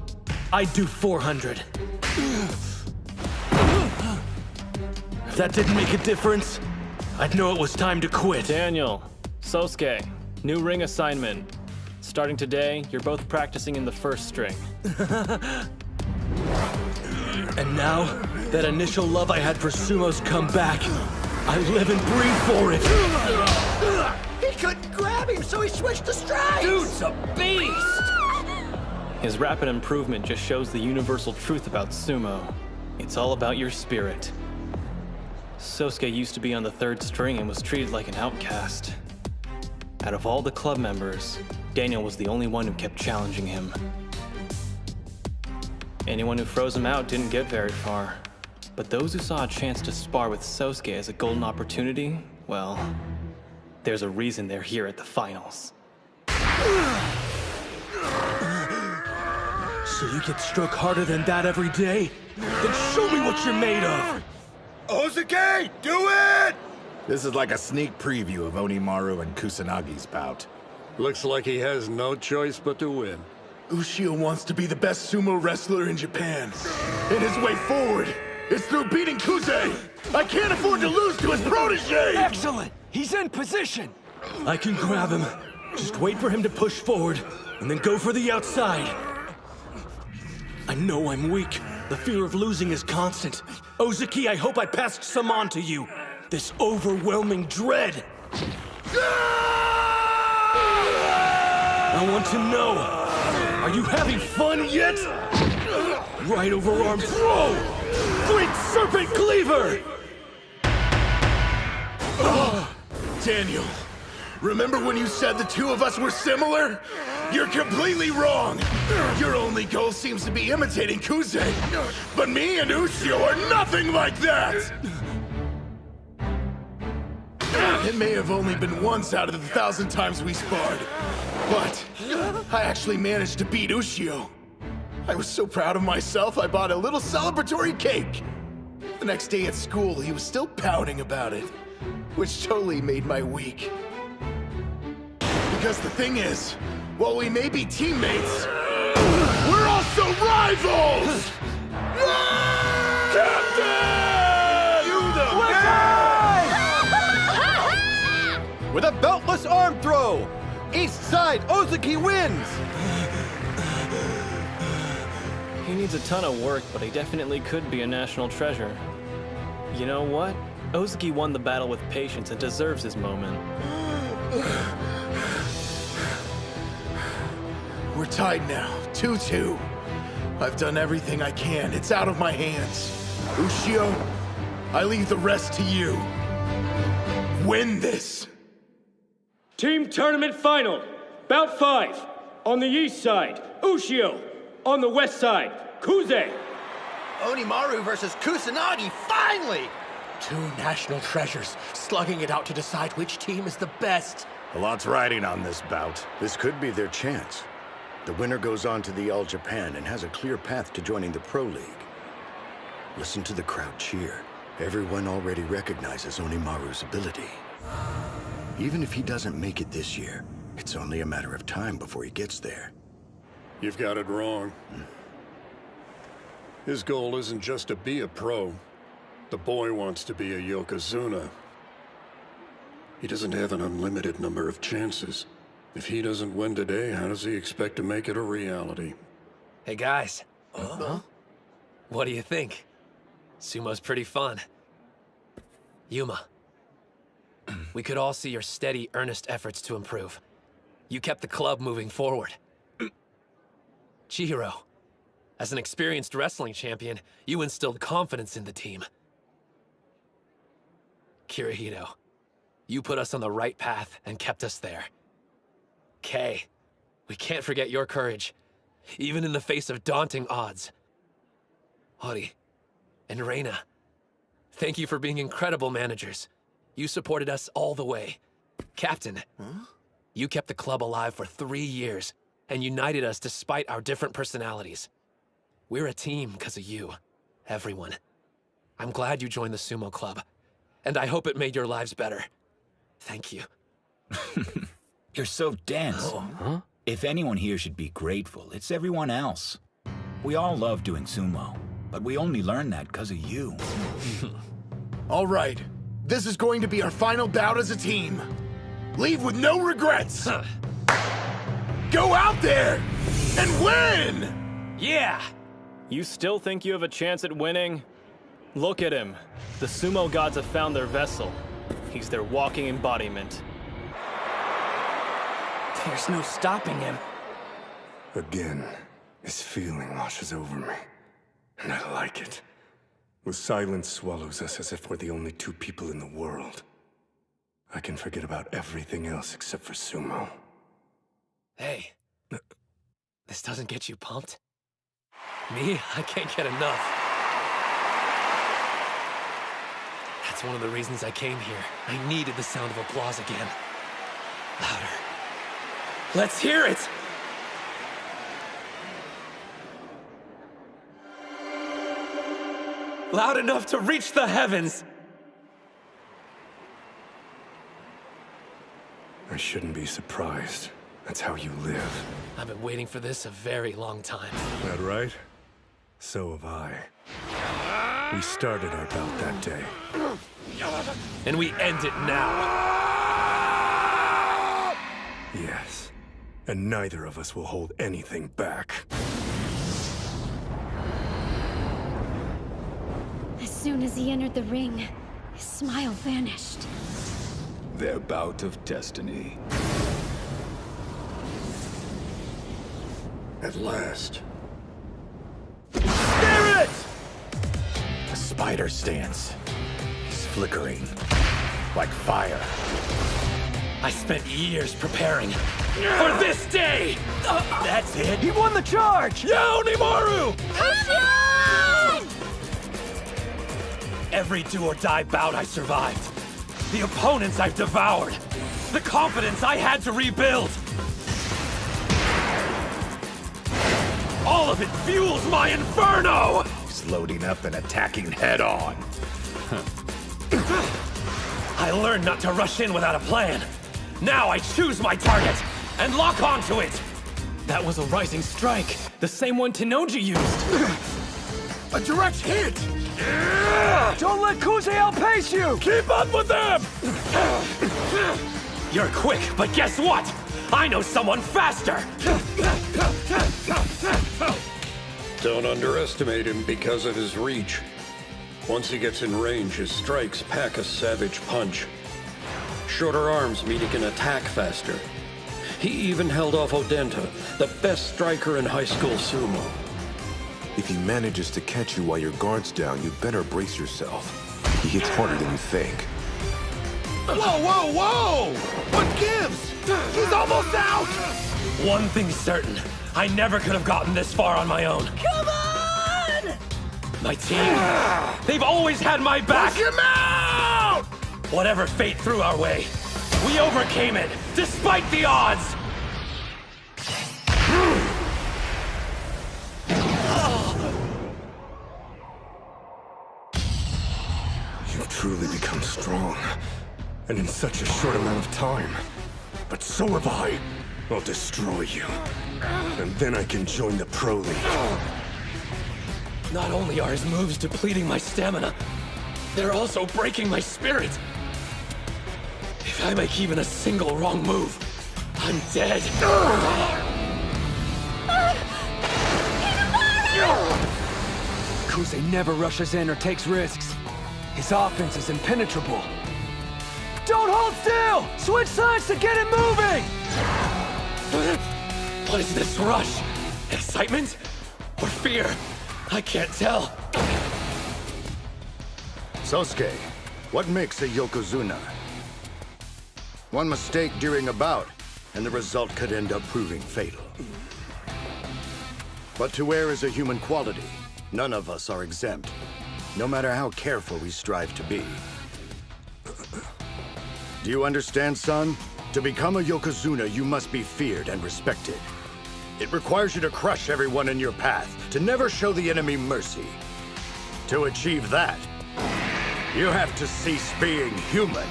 I'd do 400. If that didn't make a difference, I'd know it was time to quit. Daniel, Sosuke, new ring assignment. Starting today, you're both practicing in the first string. And now, that initial love I had for sumo's come back. I live and breathe for it. He couldn't grab him, so he switched to strikes! Dude's a beast! His rapid improvement just shows the universal truth about sumo. It's all about your spirit. Sosuke used to be on the third string and was treated like an outcast. Out of all the club members, Daniel was the only one who kept challenging him. Anyone who froze him out didn't get very far. But those who saw a chance to spar with Sosuke as a golden opportunity, well, there's a reason they're here at the finals. So you get struck harder than that every day? Then show me what you're made of! Ozuki, do it! This is like a sneak preview of Onimaru and Kusanagi's bout. Looks like he has no choice but to win. Ushio wants to be the best sumo wrestler in Japan. And his way forward is through beating Kuze! I can't afford to lose to his protege! Excellent! He's in position! I can grab him. Just wait for him to push forward, and then go for the outside. I know I'm weak. The fear of losing is constant. Ozuki, I hope I passed some on to you. This overwhelming dread. I want to know, are you having fun yet? Right overarm throw! Great serpent cleaver! Daniel, remember when you said the two of us were similar? You're completely wrong! Your only goal seems to be imitating Kuze. But me and Ushio are nothing like that! It may have only been once out of the 1,000 times we sparred. But I actually managed to beat Ushio. I was so proud of myself, I bought a little celebratory cake. The next day at school, he was still pouting about it, which totally made my week. Because the thing is, while we may be teammates, we're also rivals! Captain! with a beltless arm throw. East side, Ozuki wins. He needs a ton of work, but he definitely could be a national treasure. You know what? Ozuki won the battle with patience and deserves his moment. We're tied now, 2-2. I've done everything I can. It's out of my hands. Ushio, I leave the rest to you. Win this! Team tournament final. Bout 5. On the east side, Ushio. On the west side, Kuze. Onimaru versus Kusanagi, finally! Two national treasures slugging it out to decide which team is the best. A lot's riding on this bout. This could be their chance. The winner goes on to the All Japan and has a clear path to joining the Pro League. Listen to the crowd cheer. Everyone already recognizes Onimaru's ability. Even if he doesn't make it this year, it's only a matter of time before he gets there. You've got it wrong. His goal isn't just to be a pro. The boy wants to be a Yokozuna. He doesn't have an unlimited number of chances. If he doesn't win today, how does he expect to make it a reality? Hey guys. What do you think? Sumo's pretty fun. Yuma. We could all see your steady, earnest efforts to improve. You kept the club moving forward. Chihiro, as an experienced wrestling champion, you instilled confidence in the team. Kirihito, you put us on the right path and kept us there. Kay, we can't forget your courage, even in the face of daunting odds. Hori and Reina, thank you for being incredible managers. You supported us all the way. Captain, you kept the club alive for 3 years and united us despite our different personalities. We're a team because of you, everyone. I'm glad you joined the sumo club, and I hope it made your lives better. Thank you. You're so dense. If anyone here should be grateful, it's everyone else. We all love doing sumo, but we only learned that because of you. All right. This is going to be our final bout as a team. Leave with no regrets. Go out there and win! Yeah! You still think you have a chance at winning? Look at him. The sumo gods have found their vessel. He's their walking embodiment. There's no stopping him. Again, this feeling washes over me. And I like it. The silence swallows us as if we're the only two people in the world. I can forget about everything else except for sumo. Hey, this doesn't get you pumped? Me? I can't get enough. That's one of the reasons I came here. I needed the sound of applause again. Louder. Let's hear it! Loud enough to reach the heavens! I shouldn't be surprised. That's how you live. I've been waiting for this a very long time. That right? So have I. We started our bout that day. And we end it now. Yes. And neither of us will hold anything back. As soon as he entered the ring, his smile vanished. Their bout of destiny. At last. Spirit! The spider stance. He's flickering. Like fire. I spent years preparing for this day! That's it! He won the charge! Yeah, Onimaru! Every do-or-die bout I survived. The opponents I've devoured. The confidence I had to rebuild. All of it fuels my inferno! He's loading up and attacking head-on. I learned not to rush in without a plan. Now I choose my target and lock onto it. That was a rising strike, the same one Tenoji used. A direct hit! Don't let Kuze outpace you! Keep up with them! You're quick, but guess what? I know someone faster! Don't underestimate him because of his reach. Once he gets in range, his strikes pack a savage punch. Shorter arms mean he can attack faster. He even held off Odenta, the best striker in high school sumo. If he manages to catch you while your guard's down, you better brace yourself. He hits harder than you think. Whoa, whoa, whoa! What gives? He's almost out! One thing's certain. I never could have gotten this far on my own. Come on! My team, they've always had my back! Push him out! Whatever fate threw our way, we overcame it, despite the odds! You've truly become strong, and in such a short amount of time. But so have I. I'll destroy you, and then I can join the Pro League. Not only are his moves depleting my stamina, they're also breaking my spirit. If I make even a single wrong move, I'm dead. Kuze never rushes in or takes risks. His offense is impenetrable. Don't hold still! Switch sides to get it moving! What is this rush? Excitement? Or fear? I can't tell. Sosuke, what makes a Yokozuna? One mistake during a bout, and the result could end up proving fatal. But to err is a human quality. None of us are exempt, no matter how careful we strive to be. Do you understand, son? To become a Yokozuna, you must be feared and respected. It requires you to crush everyone in your path, to never show the enemy mercy. To achieve that, you have to cease being human.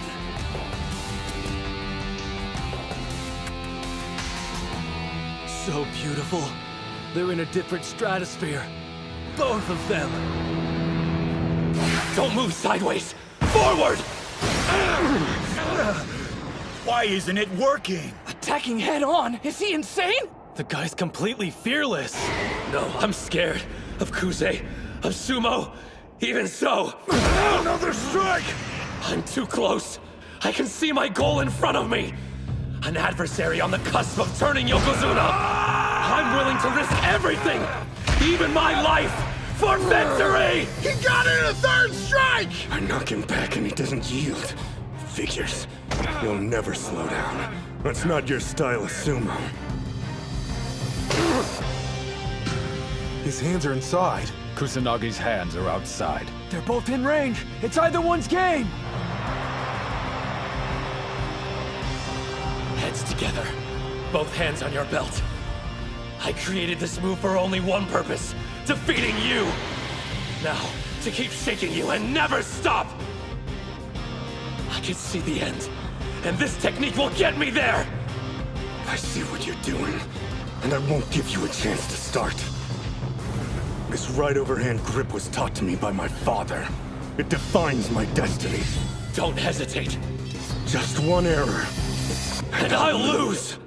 So beautiful. They're in a different stratosphere. Both of them. Don't move sideways! Forward! Why isn't it working? Attacking head on? Is he insane? The guy's completely fearless. No, I'm scared. Of Kuze. Of sumo. Even so. Another strike! I'm too close. I can see my goal in front of me. An adversary on the cusp of turning Yokozuna. I'm willing to risk everything. Even my life. For victory! He got in a third strike! I knock him back and he doesn't yield. Figures. You'll never slow down. That's not your style of sumo. His hands are inside. Kusanagi's hands are outside. They're both in range. It's either one's game. Heads together. Both hands on your belt. I created this move for only one purpose. Defeating you! Now, to keep shaking you and never stop! I can see the end, and this technique will get me there! I see what you're doing, and I won't give you a chance to start. This right overhand grip was taught to me by my father. It defines my destiny. Don't hesitate. Just one error. And I'll lose!